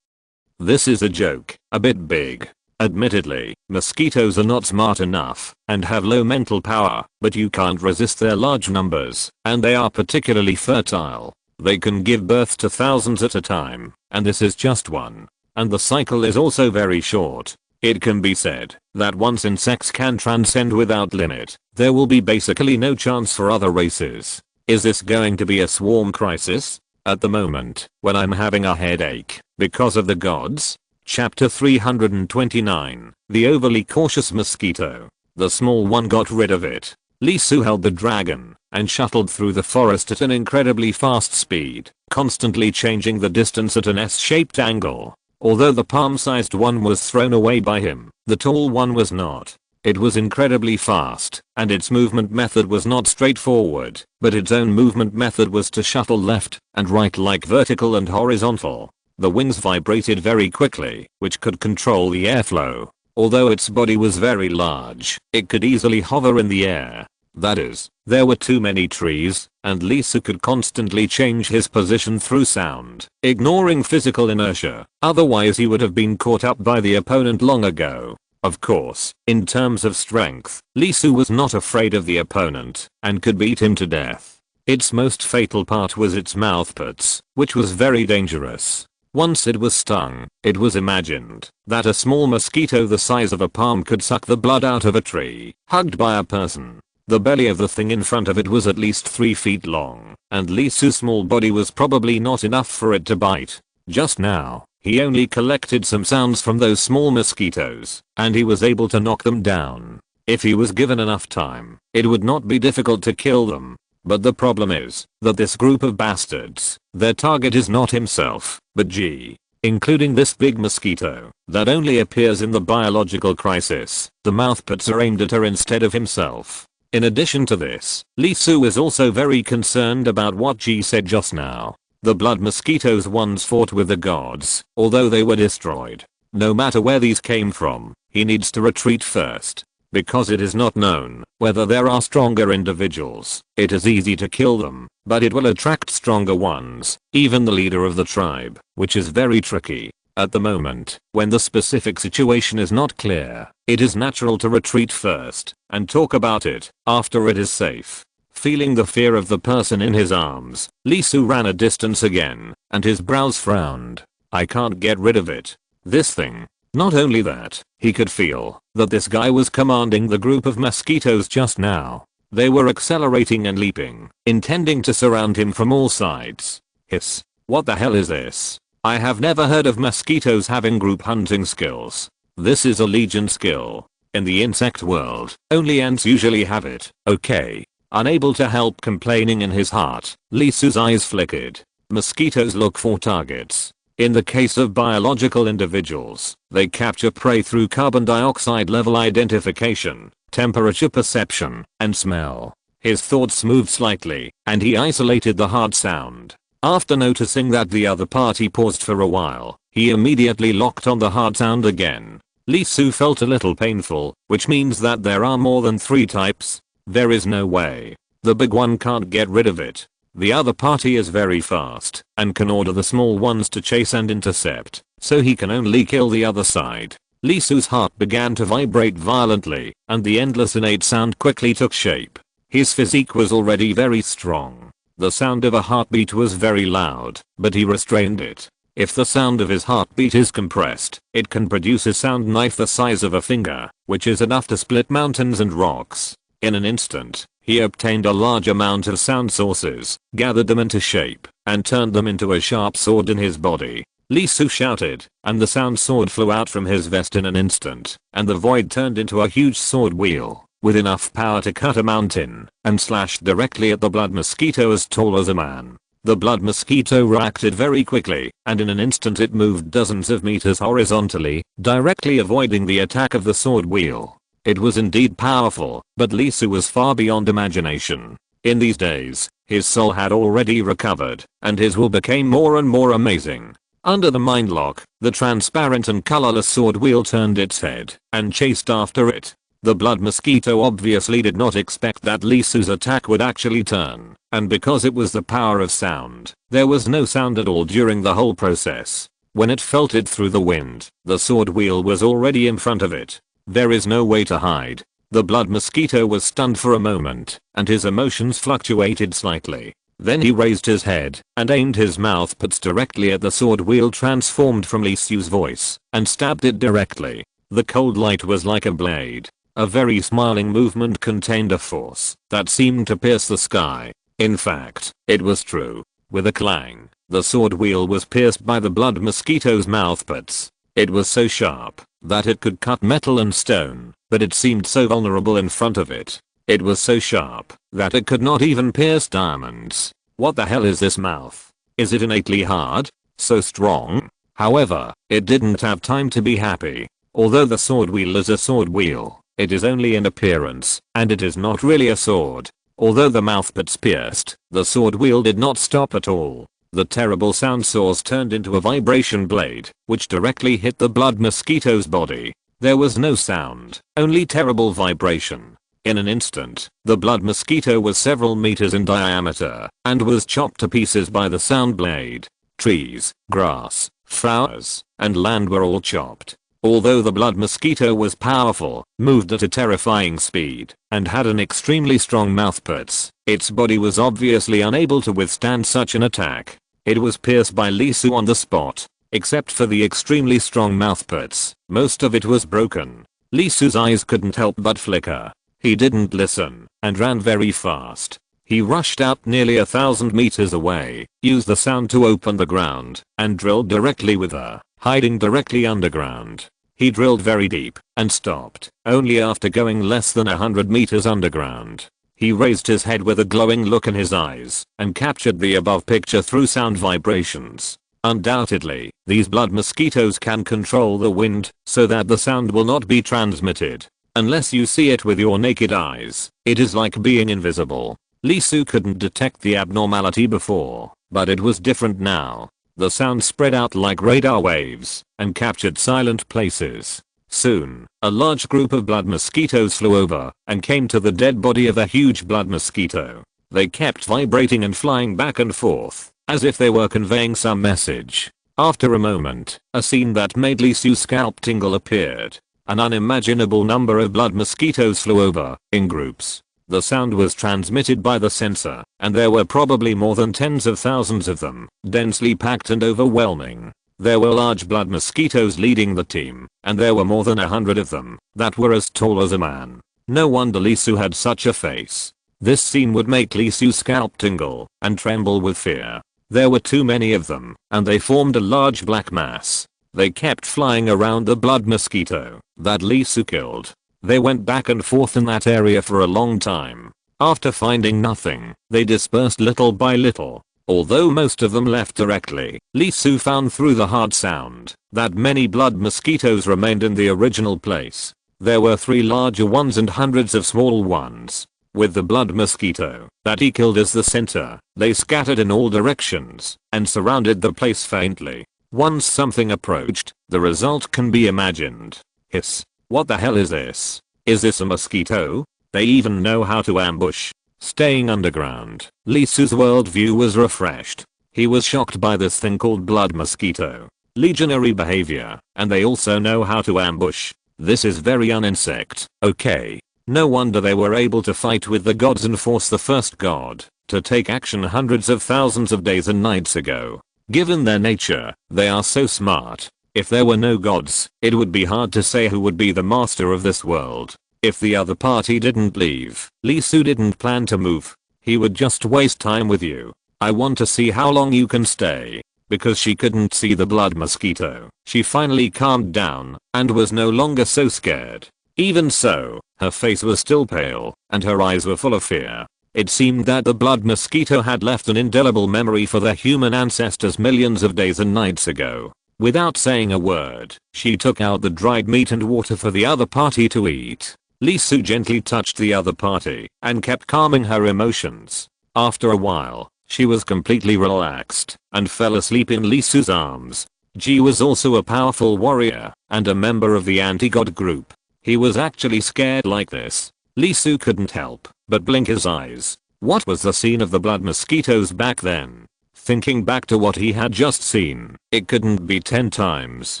This is a joke, a bit big. Admittedly, mosquitoes are not smart enough and have low mental power, but you can't resist their large numbers, and they are particularly fertile. They can give birth to thousands at a time, and this is just one. And the cycle is also very short. It can be said that once insects can transcend without limit, there will be basically no chance for other races. Is this going to be a swarm crisis? At the moment, when I'm having a headache because of the gods? Chapter 329, The Overly Cautious Mosquito. The small one got rid of it. Lee Su held the dragon and shuttled through the forest at an incredibly fast speed, constantly changing the distance at an S-shaped angle. Although the palm-sized one was thrown away by him, the tall one was not. It was incredibly fast, and its movement method was not straightforward, but its own movement method was to shuttle left and right like vertical and horizontal. The wings vibrated very quickly, which could control the airflow. Although its body was very large, it could easily hover in the air. That is, there were too many trees, and Lee Su could constantly change his position through sound, ignoring physical inertia. Otherwise he would have been caught up by the opponent long ago. Of course, in terms of strength, Lee Su was not afraid of the opponent, and could beat him to death. Its most fatal part was its mouthparts, which was very dangerous. Once it was stung, it was imagined that a small mosquito the size of a palm could suck the blood out of a tree, hugged by a person. The belly of the thing in front of it was at least 3 feet long, and Lee Su's small body was probably not enough for it to bite. Just now, he only collected some sounds from those small mosquitoes, and he was able to knock them down. If he was given enough time, it would not be difficult to kill them. But the problem is that this group of bastards, their target is not himself, but G. Including this big mosquito that only appears in the biological crisis. The mouthparts are aimed at her instead of himself. In addition to this, Lee Su is also very concerned about what G said just now. The blood mosquitoes once fought with the gods, although they were destroyed. No matter where these came from, he needs to retreat first. Because it is not known whether there are stronger individuals, it is easy to kill them, but it will attract stronger ones, even the leader of the tribe, which is very tricky. At the moment, when the specific situation is not clear, it is natural to retreat first and talk about it after it is safe. Feeling the fear of the person in his arms, Lee Su ran a distance again, and his brows frowned. I can't get rid of it. This thing. Not only that, he could feel that this guy was commanding the group of mosquitoes just now. They were accelerating and leaping, intending to surround him from all sides. Hiss. What the hell is this? I have never heard of mosquitoes having group hunting skills. This is a legion skill. In the insect world, only ants usually have it. Okay. Unable to help complaining in his heart, Lee Su's eyes flickered. Mosquitoes look for targets. In the case of biological individuals, they capture prey through carbon dioxide level identification, temperature perception, and smell. His thoughts moved slightly, and he isolated the hard sound. After noticing that the other party paused for a while, he immediately locked on the hard sound again. Lee Su felt a little painful, which means that there are more than 3 types. There is no way. The big one can't get rid of it. The other party is very fast and can order the small ones to chase and intercept, so he can only kill the other side. Lee Su's heart began to vibrate violently, and the endless innate sound quickly took shape. His physique was already very strong. The sound of a heartbeat was very loud, but he restrained it. If the sound of his heartbeat is compressed, it can produce a sound knife the size of a finger, which is enough to split mountains and rocks. In an instant, he obtained a large amount of sound sources, gathered them into shape, and turned them into a sharp sword in his body. Lee Su shouted, and the sound sword flew out from his vest in an instant, and the void turned into a huge sword wheel, with enough power to cut a mountain, and slashed directly at the blood mosquito as tall as a man. The blood mosquito reacted very quickly, and in an instant it moved dozens of meters horizontally, directly avoiding the attack of the sword wheel. It was indeed powerful, but Lee Su was far beyond imagination. In these days, his soul had already recovered, and his will became more and more amazing. Under the mind lock, the transparent and colorless sword wheel turned its head and chased after it. The blood mosquito obviously did not expect that Lee Su's attack would actually turn, and because it was the power of sound, there was no sound at all during the whole process. When it felt it through the wind, the sword wheel was already in front of it. There is no way to hide. The blood mosquito was stunned for a moment, and his emotions fluctuated slightly. Then he raised his head and aimed his mouthparts directly at the sword wheel transformed from Lee Su's voice, and stabbed it directly. The cold light was like a blade. A very smiling movement contained a force that seemed to pierce the sky. In fact, it was true. With a clang, the sword wheel was pierced by the blood mosquito's mouthparts. It was so sharp that it could cut metal and stone, but it seemed so vulnerable in front of it. It was so sharp that it could not even pierce diamonds. What the hell is this mouth? Is it innately hard? So strong? However, it didn't have time to be happy. Although the sword wheel is a sword wheel, it is only in appearance, and it is not really a sword. Although the mouthparts pierced, the sword wheel did not stop at all. The terrible sound source turned into a vibration blade, which directly hit the blood mosquito's body. There was no sound, only terrible vibration. In an instant, the blood mosquito was several meters in diameter, and was chopped to pieces by the sound blade. Trees, grass, flowers, and land were all chopped. Although the blood mosquito was powerful, moved at a terrifying speed, and had an extremely strong mouthparts, its body was obviously unable to withstand such an attack. It was pierced by Lee Su on the spot. Except for the extremely strong mouthparts, most of it was broken. Lee Su's eyes couldn't help but flicker. He didn't listen, and ran very fast. He rushed out nearly 1,000 meters away, used the sound to open the ground, and drilled directly with her, hiding directly underground. He drilled very deep, and stopped, only after going less than 100 meters underground. He raised his head with a glowing look in his eyes, and captured the above picture through sound vibrations. Undoubtedly, these blood mosquitoes can control the wind, so that the sound will not be transmitted. Unless you see it with your naked eyes, it is like being invisible. Lee Su couldn't detect the abnormality before, but it was different now. The sound spread out like radar waves, and captured silent places. Soon, a large group of blood mosquitoes flew over and came to the dead body of a huge blood mosquito. They kept vibrating and flying back and forth, as if they were conveying some message. After a moment, a scene that made Lee Su's scalp tingle appeared. An unimaginable number of blood mosquitoes flew over, in groups. The sound was transmitted by the sensor, and there were probably more than tens of thousands of them, densely packed and overwhelming. There were large blood mosquitoes leading the team, and there were more than 100 of them that were as tall as a man. No wonder Lee Su had such a face. This scene would make Lee Su's scalp tingle and tremble with fear. There were too many of them, and they formed a large black mass. They kept flying around the blood mosquito that Lee Su killed. They went back and forth in that area for a long time. After finding nothing, they dispersed little by little. Although most of them left directly, Lee Su found through the hard sound that many blood mosquitoes remained in the original place. There were 3 larger ones and hundreds of small ones. With the blood mosquito that he killed as the center, they scattered in all directions and surrounded the place faintly. Once something approached, the result can be imagined. Hiss. What the hell is this? Is this a mosquito? They even know how to ambush. Staying underground, Lee Su's worldview was refreshed. He was shocked by this thing called blood mosquito. Legionary behavior, and they also know how to ambush. This is very un-insect. Okay. No wonder they were able to fight with the gods and force the first god to take action hundreds of thousands of days and nights ago. Given their nature, they are so smart. If there were no gods, it would be hard to say who would be the master of this world. If the other party didn't leave, Lee Su didn't plan to move. He would just waste time with you. I want to see how long you can stay. Because she couldn't see the blood mosquito, she finally calmed down and was no longer so scared. Even so, her face was still pale and her eyes were full of fear. It seemed that the blood mosquito had left an indelible memory for their human ancestors millions of days and nights ago. Without saying a word, she took out the dried meat and water for the other party to eat. Lee Su gently touched the other party and kept calming her emotions. After a while, she was completely relaxed and fell asleep in Lee Su's arms. Ji was also a powerful warrior and a member of the anti-god group. He was actually scared like this. Lee Su couldn't help but blink his eyes. What was the scene of the blood mosquitoes back then? Thinking back to what he had just seen, it couldn't be 10 times.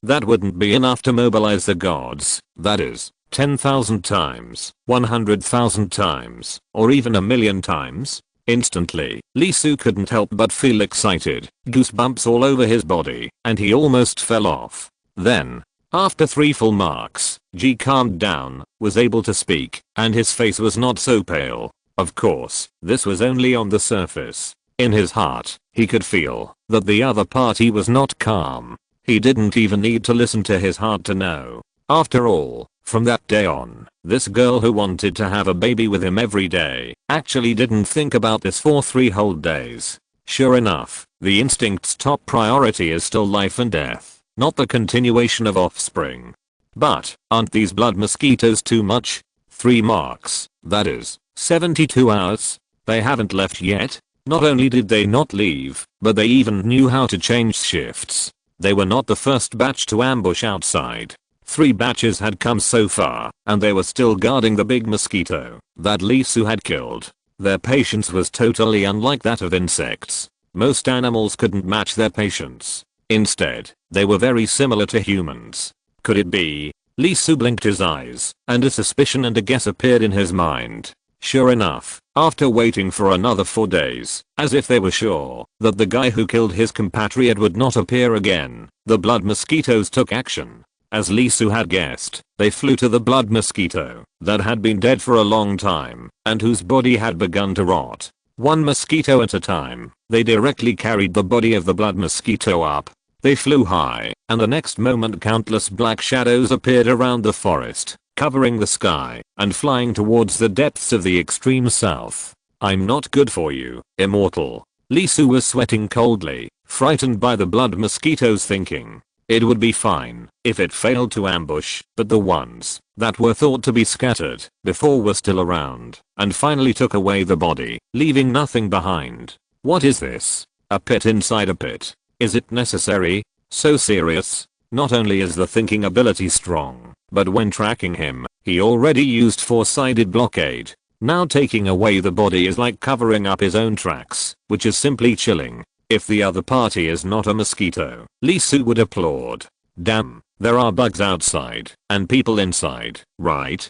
That wouldn't be enough to mobilize the gods. That is, 10,000 times, 100,000 times, or even 1,000,000 times. Instantly, Lee Su couldn't help but feel excited, goosebumps all over his body, and he almost fell off. Then, after 3 full marks, Ji calmed down, was able to speak, and his face was not so pale. Of course, this was only on the surface. In his heart, he could feel that the other party was not calm. He didn't even need to listen to his heart to know. After all, from that day on, this girl who wanted to have a baby with him every day actually didn't think about this for 3 whole days. Sure enough, the instinct's top priority is still life and death, not the continuation of offspring. But, aren't these blood mosquitoes too much? 3 marks, that is, 72 hours. They haven't left yet. Not only did they not leave, but they even knew how to change shifts. They were not the first batch to ambush outside. 3 batches had come so far, and they were still guarding the big mosquito that Lee Su had killed. Their patience was totally unlike that of insects. Most animals couldn't match their patience. Instead, they were very similar to humans. Could it be? Lee Su blinked his eyes, and a suspicion and a guess appeared in his mind. Sure enough, after waiting for another 4 days, as if they were sure that the guy who killed his compatriot would not appear again, the blood mosquitoes took action. As Lee Su had guessed, they flew to the blood mosquito that had been dead for a long time and whose body had begun to rot. 1 mosquito at a time, they directly carried the body of the blood mosquito up. They flew high, and the next moment countless black shadows appeared around the forest, covering the sky and flying towards the depths of the extreme south. I'm not good for you, immortal. Lee Su was sweating coldly, frightened by the blood mosquito's thinking. It would be fine if it failed to ambush, but the ones that were thought to be scattered before were still around and finally took away the body, leaving nothing behind. What is this? A pit inside a pit. Is it necessary? So serious? Not only is the thinking ability strong, but when tracking him, he already used four-sided blockade. Now taking away the body is like covering up his own tracks, which is simply chilling. If the other party is not a mosquito, Lee Su would applaud. Damn, there are bugs outside, and people inside, right?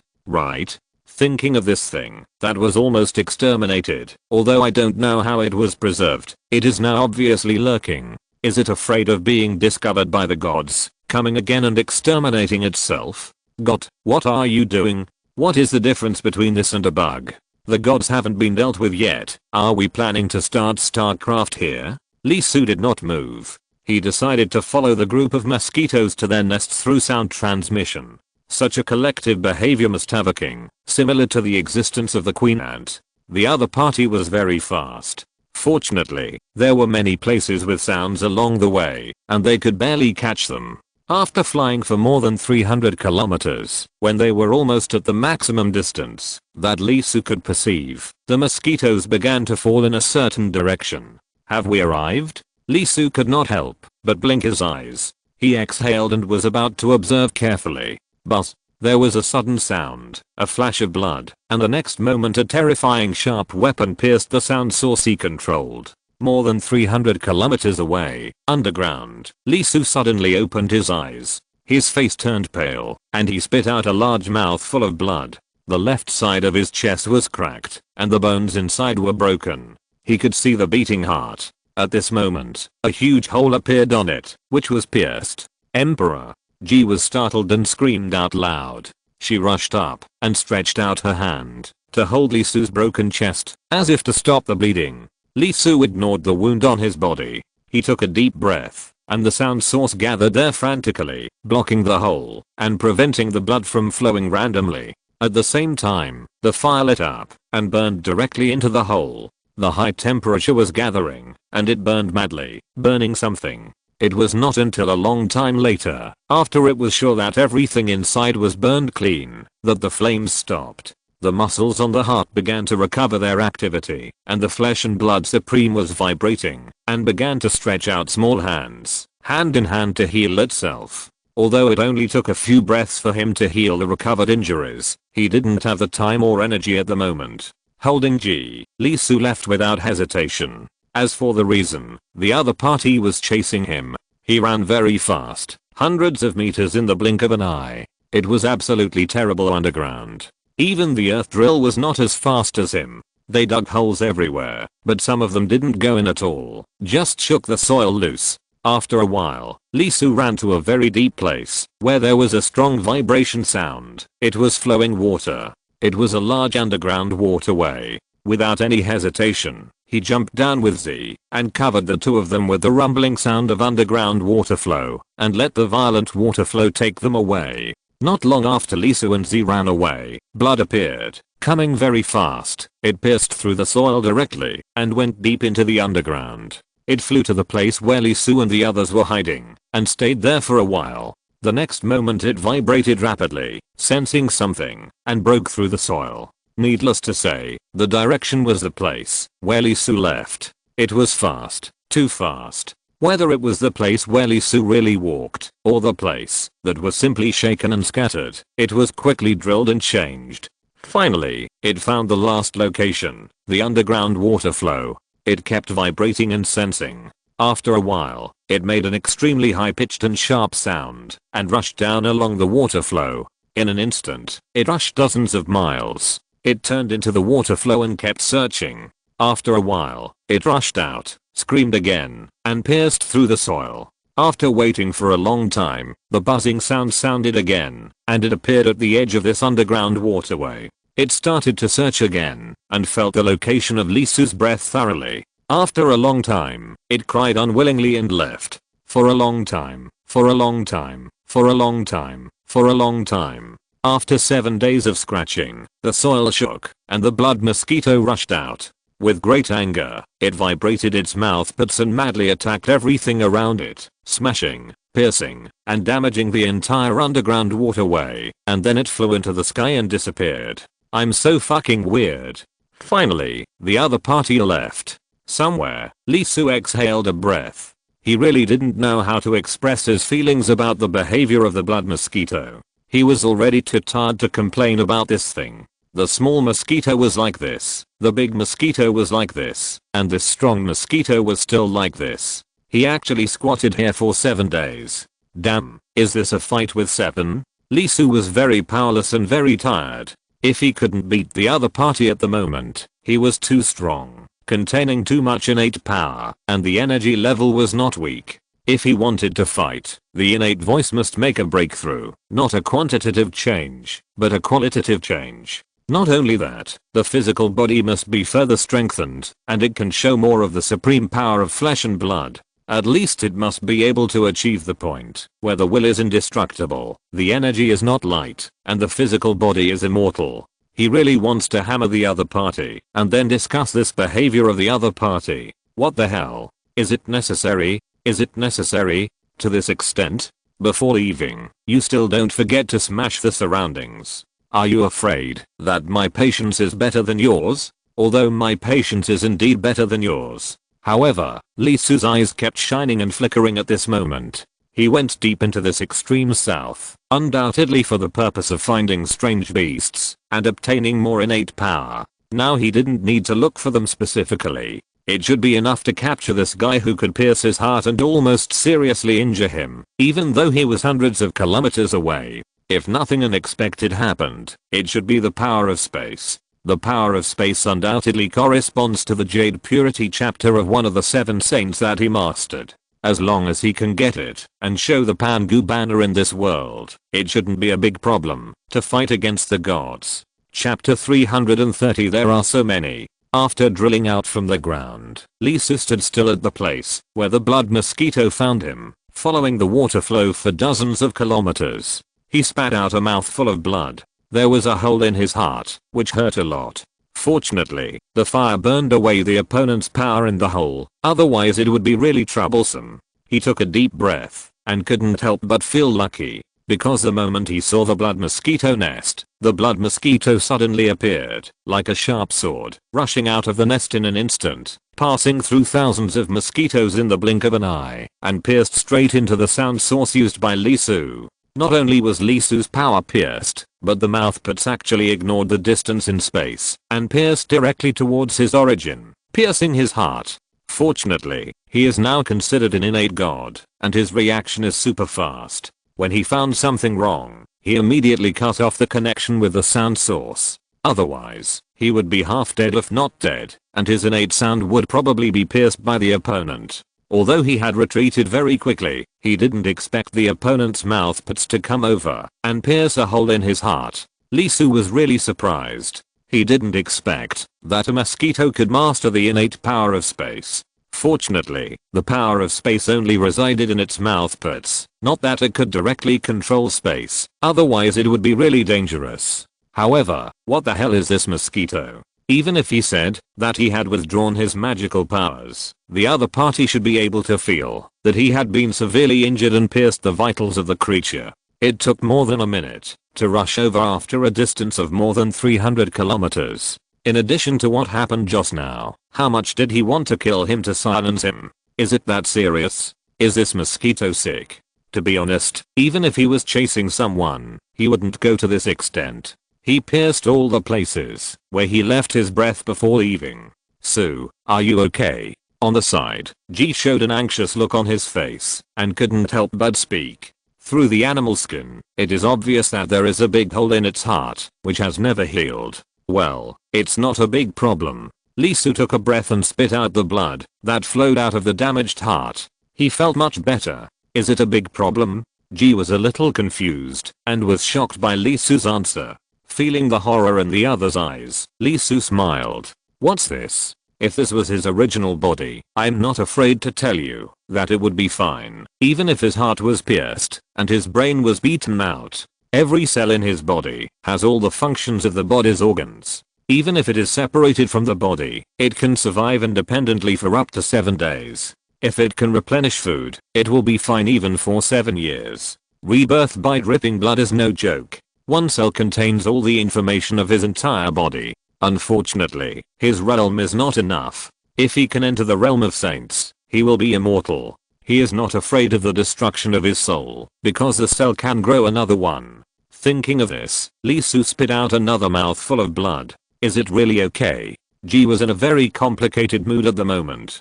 Thinking of this thing that was almost exterminated, although I don't know how it was preserved, it is now obviously lurking. Is it afraid of being discovered by the gods, coming again and exterminating itself? God, what are you doing? What is the difference between this and a bug? The gods haven't been dealt with yet. Are we planning to start StarCraft here? Lee Su did not move. He decided to follow the group of mosquitoes to their nests through sound transmission. Such a collective behavior must have a king, similar to the existence of the queen ant. The other party was very fast. Fortunately, there were many places with sounds along the way, and they could barely catch them. After flying for more than 300 kilometers, when they were almost at the maximum distance that Lee Su could perceive, the mosquitoes began to fall in a certain direction. Have we arrived? Lee Su could not help but blink his eyes. He exhaled and was about to observe carefully. But there was a sudden sound, a flash of blood, and the next moment a terrifying sharp weapon pierced the sound source he controlled. More than 300 kilometers away, underground, Lee Su suddenly opened his eyes. His face turned pale, and he spit out a large mouthful of blood. The left side of his chest was cracked, and the bones inside were broken. He could see the beating heart. At this moment, a huge hole appeared on it, which was pierced. Emperor Ji was startled and screamed out loud. She rushed up and stretched out her hand to hold Lee Su's broken chest, as if to stop the bleeding. Lee Su ignored the wound on his body. He took a deep breath, and the sound source gathered there frantically, blocking the hole and preventing the blood from flowing randomly. At the same time, the fire lit up and burned directly into the hole. The high temperature was gathering, and it burned madly, burning something. It was not until a long time later, after it was sure that everything inside was burned clean, that the flames stopped. The muscles on the heart began to recover their activity, and the flesh and blood supreme was vibrating, and began to stretch out small hands, hand in hand to heal itself. Although it only took a few breaths for him to heal the recovered injuries, he didn't have the time or energy at the moment. Holding Ji, Lee Su left without hesitation. As for the reason, the other party was chasing him. He ran very fast, hundreds of meters in the blink of an eye. It was absolutely terrible underground. Even the earth drill was not as fast as him. They dug holes everywhere, but some of them didn't go in at all, just shook the soil loose. After a while, Lee Su ran to a very deep place, where there was a strong vibration sound. It was flowing water. It was a large underground waterway. Without any hesitation, he jumped down with Z and covered the two of them with the rumbling sound of underground water flow and let the violent water flow take them away. Not long after Lee Su and Z ran away, blood appeared, coming very fast. It pierced through the soil directly and went deep into the underground. It flew to the place where Lee Su and the others were hiding and stayed there for a while. The next moment it vibrated rapidly, sensing something, and broke through the soil. Needless to say, the direction was the place where Lee Su left. It was fast, too fast. Whether it was the place where Lee Su really walked, or the place that was simply shaken and scattered, it was quickly drilled and changed. Finally, it found the last location, the underground water flow. It kept vibrating and sensing. After a while, it made an extremely high-pitched and sharp sound, and rushed down along the water flow. In an instant, it rushed dozens of miles. It turned into the water flow and kept searching. After a while, it rushed out, screamed again, and pierced through the soil. After waiting for a long time, the buzzing sound sounded again, and it appeared at the edge of this underground waterway. It started to search again, and felt the location of Lee Su's breath thoroughly. After a long time, it cried unwillingly and left. For a long time, for a long time, for a long time, for a long time. After 7 days of scratching, the soil shook, and the blood mosquito rushed out. With great anger, it vibrated its mouthparts and madly attacked everything around it, smashing, piercing, and damaging the entire underground waterway, and then it flew into the sky and disappeared. I'm so fucking weird. Finally, the other party left. Somewhere, Lee Su exhaled a breath. He really didn't know how to express his feelings about the behavior of the blood mosquito. He was already too tired to complain about this thing. The small mosquito was like this, the big mosquito was like this, and this strong mosquito was still like this. He actually squatted here for 7 days. Damn, is this a fight with 7? Lee Su was very powerless and very tired. If he couldn't beat the other party at the moment, he was too strong, containing too much innate power, and the energy level was not weak. If he wanted to fight, the innate voice must make a breakthrough, not a quantitative change, but a qualitative change. Not only that, the physical body must be further strengthened, and it can show more of the supreme power of flesh and blood. At least it must be able to achieve the point where the will is indestructible, the energy is not light, and the physical body is immortal. He really wants to hammer the other party, and then discuss this behavior of the other party. What the hell? Is it necessary? Is it necessary? To this extent? Before leaving, you still don't forget to smash the surroundings. Are you afraid that my patience is better than yours? Although my patience is indeed better than yours. However, Lee Su's eyes kept shining and flickering at this moment. He went deep into this extreme south, undoubtedly for the purpose of finding strange beasts and obtaining more innate power. Now he didn't need to look for them specifically. It should be enough to capture this guy who could pierce his heart and almost seriously injure him, even though he was hundreds of kilometers away. If nothing unexpected happened, it should be the power of space. The power of space undoubtedly corresponds to the Jade Purity chapter of one of the 7 saints that he mastered. As long as he can get it and show the Pangu banner in this world, it shouldn't be a big problem to fight against the gods. Chapter 330. There are so many. After drilling out from the ground, Lee Su stood still at the place where the blood mosquito found him, following the water flow for dozens of kilometers. He spat out a mouthful of blood. There was a hole in his heart, which hurt a lot. Fortunately, the fire burned away the opponent's power in the hole, otherwise it would be really troublesome. He took a deep breath, and couldn't help but feel lucky, because the moment he saw the blood mosquito nest, the blood mosquito suddenly appeared, like a sharp sword, rushing out of the nest in an instant, passing through thousands of mosquitoes in the blink of an eye, and pierced straight into the sound source used by Lee Su. Not only was Lee Su's power pierced, but the mouthparts actually ignored the distance in space and pierced directly towards his origin, piercing his heart. Fortunately, he is now considered an innate god, and his reaction is super fast. When he found something wrong, he immediately cut off the connection with the sound source. Otherwise, he would be half dead if not dead, and his innate sound would probably be pierced by the opponent. Although he had retreated very quickly, he didn't expect the opponent's mouthparts to come over and pierce a hole in his heart. Lee Su was really surprised. He didn't expect that a mosquito could master the innate power of space. Fortunately, the power of space only resided in its mouthparts, not that it could directly control space, otherwise it would be really dangerous. However, what the hell is this mosquito? Even if he said that he had withdrawn his magical powers, the other party should be able to feel that he had been severely injured and pierced the vitals of the creature. It took more than a minute to rush over after a distance of more than 300 kilometers. In addition to what happened just now, how much did he want to kill him to silence him? Is it that serious? Is this mosquito sick? To be honest, even if he was chasing someone, he wouldn't go to this extent. He pierced all the places where he left his breath before leaving. Su, are you okay? On the side, Ji showed an anxious look on his face and couldn't help but speak. Through the animal skin, it is obvious that there is a big hole in its heart, which has never healed. Well, it's not a big problem. Lee Su took a breath and spit out the blood that flowed out of the damaged heart. He felt much better. Is it a big problem? Ji was a little confused and was shocked by Lee Su's answer. Feeling the horror in the other's eyes, Lee Su smiled. What's this? If this was his original body, I'm not afraid to tell you that it would be fine, even if his heart was pierced and his brain was beaten out. Every cell in his body has all the functions of the body's organs. Even if it is separated from the body, it can survive independently for up to 7 days. If it can replenish food, it will be fine even for 7 years. Rebirth by dripping blood is no joke. One cell contains all the information of his entire body. Unfortunately, his realm is not enough. If he can enter the realm of saints, he will be immortal. He is not afraid of the destruction of his soul, because the cell can grow another one. Thinking of this, Lee Su spit out another mouthful of blood. Is it really okay? Ji was in a very complicated mood at the moment.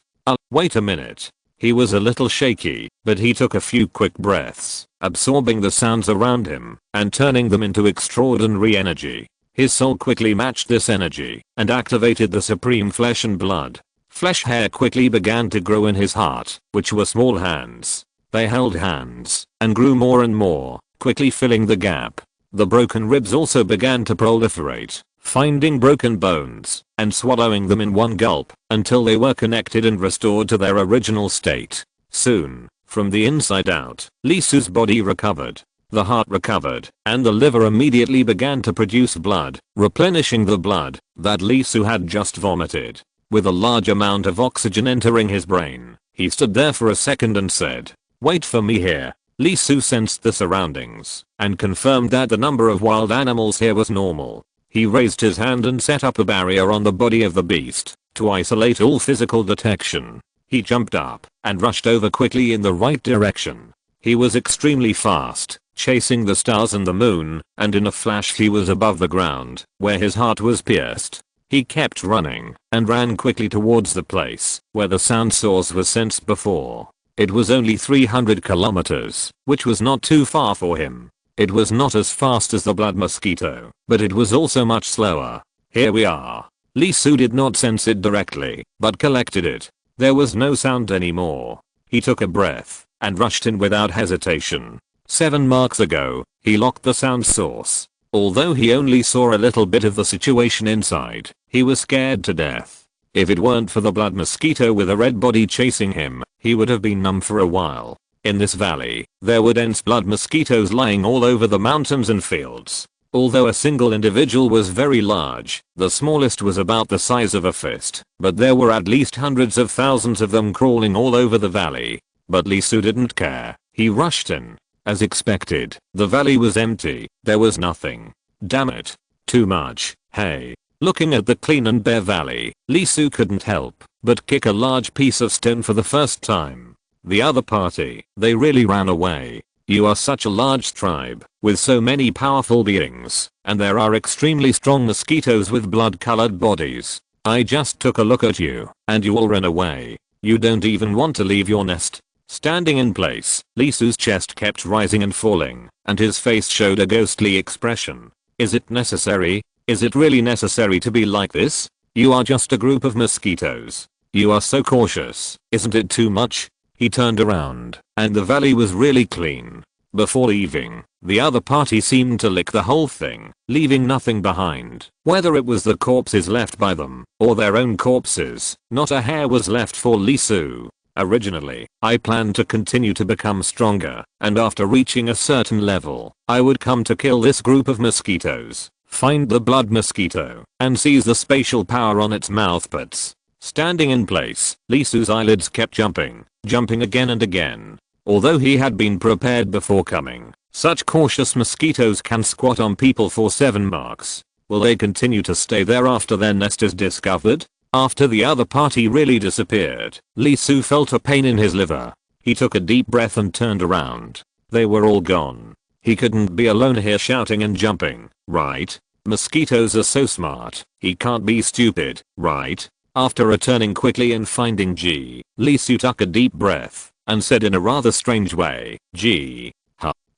Wait a minute. He was a little shaky, but he took a few quick breaths, absorbing the sounds around him, and turning them into extraordinary energy. His soul quickly matched this energy, and activated the supreme flesh and blood. Flesh hair quickly began to grow in his heart, which were small hands. They held hands, and grew more and more, quickly filling the gap. The broken ribs also began to proliferate, finding broken bones, and swallowing them in one gulp, until they were connected and restored to their original state. Soon, from the inside out, Lee Su's body recovered. The heart recovered, and the liver immediately began to produce blood, replenishing the blood that Lee Su had just vomited. With a large amount of oxygen entering his brain, he stood there for a second and said, "Wait for me here." Lee Su sensed the surroundings, and confirmed that the number of wild animals here was normal. He raised his hand and set up a barrier on the body of the beast, to isolate all physical detection. He jumped up, and rushed over quickly in the right direction. He was extremely fast, chasing the stars and the moon, and in a flash he was above the ground, where his heart was pierced. He kept running, and ran quickly towards the place, where the sound source was sensed before. It was only 300 kilometers, which was not too far for him. It was not as fast as the blood mosquito, but it was also much slower. Here we are. Lee Su did not sense it directly, but collected it. There was no sound anymore. He took a breath, and rushed in without hesitation. 7 marks ago, he locked the sound source. Although he only saw a little bit of the situation inside, he was scared to death. If it weren't for the blood mosquito with a red body chasing him, he would have been numb for a while. In this valley, there were dense blood mosquitoes lying all over the mountains and fields. Although a single individual was very large, the smallest was about the size of a fist, but there were at least hundreds of thousands of them crawling all over the valley. But Lee Su didn't care. He rushed in. As expected, the valley was empty. There was nothing. Damn it. Too much. Hey. Looking at the clean and bare valley, Lee Su couldn't help but kick a large piece of stone for the first time. The other party, they really ran away. You are such a large tribe, with so many powerful beings, and there are extremely strong mosquitoes with blood-colored bodies. I just took a look at you, and you all ran away. You don't even want to leave your nest. Standing in place, Lee Su's chest kept rising and falling, and his face showed a ghostly expression. Is it necessary? Is it really necessary to be like this? You are just a group of mosquitoes. You are so cautious. Isn't it too much? He turned around, and the valley was really clean. Before leaving, the other party seemed to lick the whole thing, leaving nothing behind. Whether it was the corpses left by them, or their own corpses, not a hair was left for Lee Su. Originally, I planned to continue to become stronger, and after reaching a certain level, I would come to kill this group of mosquitoes, find the blood mosquito, and seize the spatial power on its mouthparts. Standing in place, Lee Su's eyelids kept jumping again and again. Although he had been prepared before coming, such cautious mosquitoes can squat on people for 7 marks. Will they continue to stay there after their nest is discovered? After the other party really disappeared, Lee Su felt a pain in his liver. He took a deep breath and turned around. They were all gone. He couldn't be alone here shouting and jumping, right? Mosquitoes are so smart. He can't be stupid, right? After returning quickly and finding G, Lee Su took a deep breath and said in a rather strange way, G,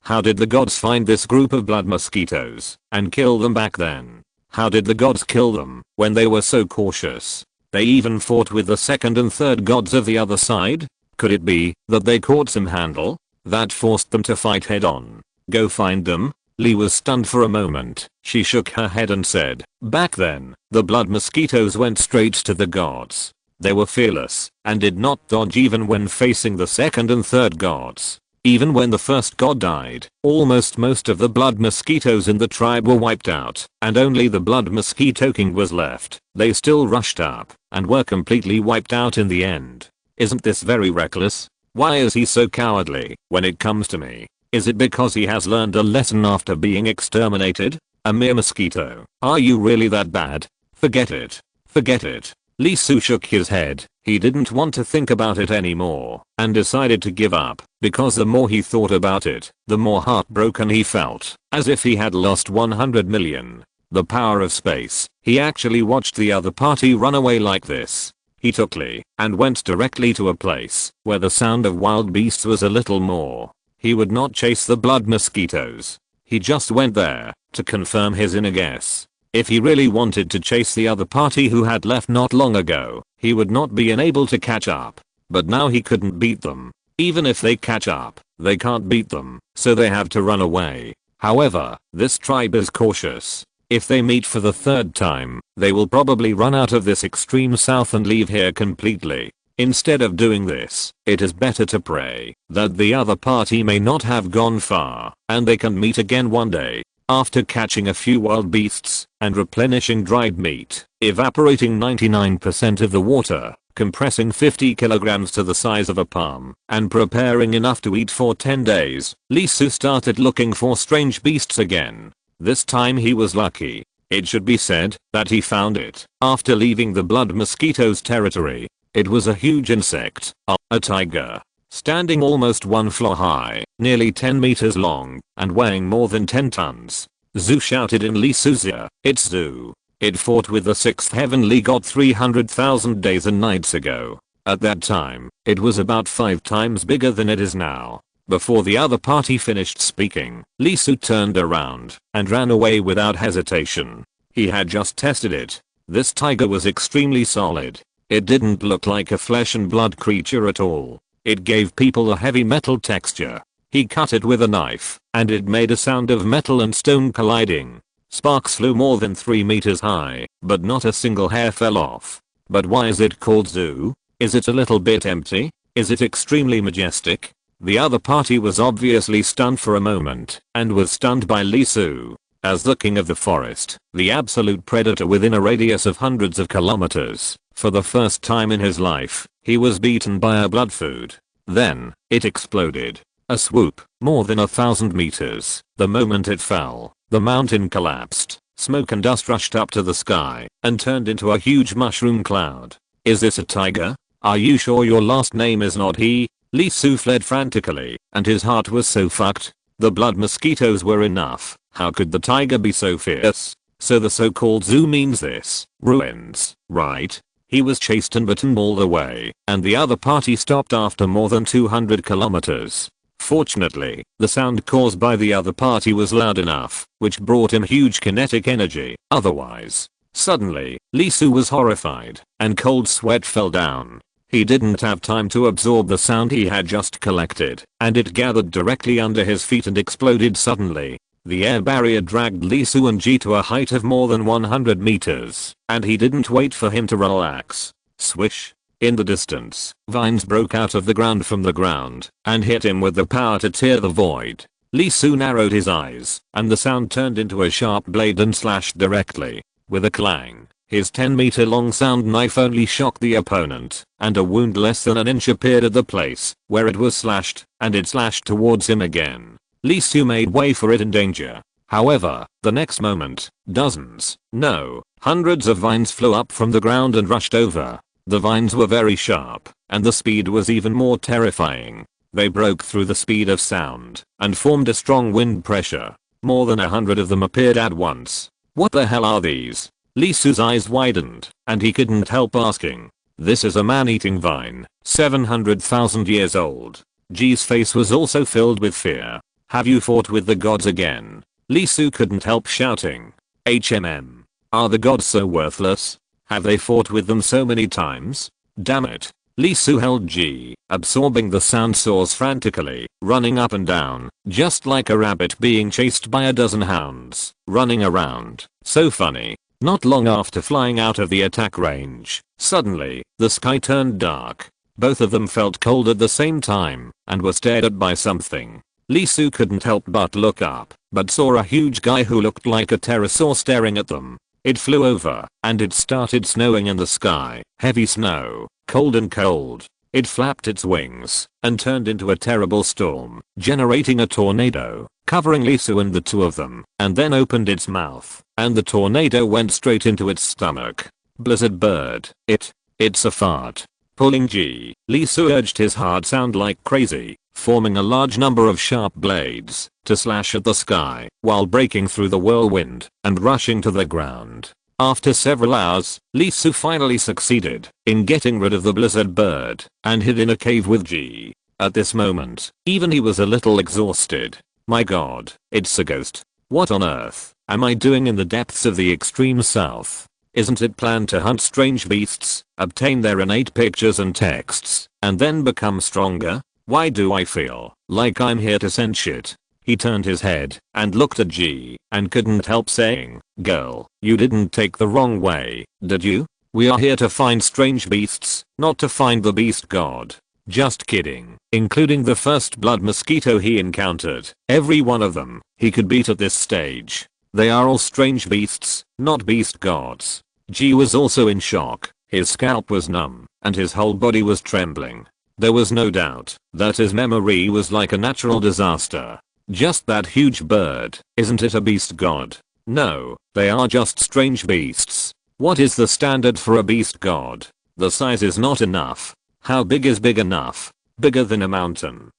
how did the gods find this group of blood mosquitoes and kill them back then? How did the gods kill them when they were so cautious? They even fought with the second and third gods of the other side? Could it be that they caught some handle that forced them to fight head on? Go find them? Lee was stunned for a moment. She shook her head and said, back then, the blood mosquitoes went straight to the gods. They were fearless and did not dodge even when facing the second and third gods. Even when the first god died, almost most of the blood mosquitoes in the tribe were wiped out, and only the blood mosquito king was left. They still rushed up, and were completely wiped out in the end. Isn't this very reckless? Why is he so cowardly when it comes to me? Is it because he has learned a lesson after being exterminated? A mere mosquito. Are you really that bad? Forget it. Forget it. Lee Su shook his head. He didn't want to think about it anymore and decided to give up, because the more he thought about it, the more heartbroken he felt, as if he had lost 100 million. The power of space. He actually watched the other party run away like this. He took Lee and went directly to a place where the sound of wild beasts was a little more. He would not chase the blood mosquitoes. He just went there to confirm his inner guess. If he really wanted to chase the other party who had left not long ago, he would not be unable to catch up. But now he couldn't beat them. Even if they catch up, they can't beat them, so they have to run away. However, this tribe is cautious. If they meet for the third time, they will probably run out of this extreme south and leave here completely. Instead of doing this, it is better to pray that the other party may not have gone far and they can meet again one day. After catching a few wild beasts and replenishing dried meat, evaporating 99% of the water, compressing 50 kilograms to the size of a palm, and preparing enough to eat for 10 days, Lee Su started looking for strange beasts again. This time he was lucky. It should be said that he found it after leaving the blood mosquito's territory. It was a huge insect, a tiger, standing almost 1 floor high, nearly 10 meters long, and weighing more than 10 tons. Zu shouted in Lee Su's ear, "It's Zu." It fought with the 6th heavenly god 300,000 days and nights ago. At that time, it was about 5 times bigger than it is now. Before the other party finished speaking, Lee Su turned around and ran away without hesitation. He had just tested it. This tiger was extremely solid. It didn't look like a flesh and blood creature at all. It gave people a heavy metal texture. He cut it with a knife, and it made a sound of metal and stone colliding. Sparks flew more than 3 meters high, but not a single hair fell off. But why is it called Zu? Is it a little bit empty? Is it extremely majestic? The other party was obviously stunned for a moment, and was stunned by Lee Su. As the king of the forest, the absolute predator within a radius of hundreds of kilometers, for the first time in his life, he was beaten by a blood food. Then, it exploded. A swoop, more than 1,000 meters. The moment it fell, the mountain collapsed. Smoke and dust rushed up to the sky and turned into a huge mushroom cloud. Is this a tiger? Are you sure your last name is not he? Lee Su fled frantically, and his heart was so fucked. The blood mosquitoes were enough. How could the tiger be so fierce? So the so-called Zu means this. Ruins, right? He was chased and bitten all the way, and the other party stopped after more than 200 kilometers. Fortunately, the sound caused by the other party was loud enough, which brought him huge kinetic energy. Otherwise, suddenly, Lee Su was horrified, and cold sweat fell down. He didn't have time to absorb the sound he had just collected, and it gathered directly under his feet and exploded suddenly. The air barrier dragged Lee Su and Ji to a height of more than 100 meters, and he didn't wait for him to relax. Swish. In the distance, vines broke out of the ground from the ground, and hit him with the power to tear the void. Lee Su narrowed his eyes, and the sound turned into a sharp blade and slashed directly. With a clang, his 10-meter long sound knife only shocked the opponent, and a wound less than an inch appeared at the place where it was slashed, and it slashed towards him again. Lee Su made way for it in danger. However, the next moment, dozens, no, hundreds of vines flew up from the ground and rushed over. The vines were very sharp, and the speed was even more terrifying. They broke through the speed of sound, and formed a strong wind pressure. More than 100 of them appeared at once. What the hell are these? Lee Su's eyes widened, and he couldn't help asking. This is a man-eating vine, 700,000 years old. Ji's face was also filled with fear. Have you fought with the gods again? Lee Su couldn't help shouting. Are the gods so worthless? Have they fought with them so many times? Damn it. Lee Su held Ji, absorbing the sound source frantically, running up and down, just like a rabbit being chased by a dozen hounds, running around. So funny. Not long after flying out of the attack range, suddenly, the sky turned dark. Both of them felt cold at the same time, and were stared at by something. Lee Su couldn't help but look up, but saw a huge guy who looked like a pterosaur staring at them. It flew over, and it started snowing in the sky. Heavy snow, cold and cold. It flapped its wings, and turned into a terrible storm, generating a tornado, covering Lee Su and the two of them, and then opened its mouth, and the tornado went straight into its stomach. Blizzard bird. It's a fart. Pulling G. Lee Soo urged his heart sound like crazy, forming a large number of sharp blades to slash at the sky while breaking through the whirlwind and rushing to the ground. After several hours, Lee Soo finally succeeded in getting rid of the blizzard bird and hid in a cave with G. At this moment, even he was a little exhausted. My god, it's a ghost. What on earth am I doing in the depths of the extreme south? Isn't it planned to hunt strange beasts, obtain their innate pictures and texts, and then become stronger? Why do I feel like I'm here to send shit? He turned his head and looked at G and couldn't help saying, girl, you didn't take the wrong way, did you? We are here to find strange beasts, not to find the beast god. Just kidding, including the first blood mosquito he encountered. Every one of them he could beat at this stage. They are all strange beasts, not beast gods. G was also in shock. His scalp was numb and his whole body was trembling. There was no doubt that his memory was like a natural disaster. Just that huge bird, isn't it a beast god? No, they are just strange beasts. What is the standard for a beast god? The size is not enough. How big is big enough? Bigger than a mountain.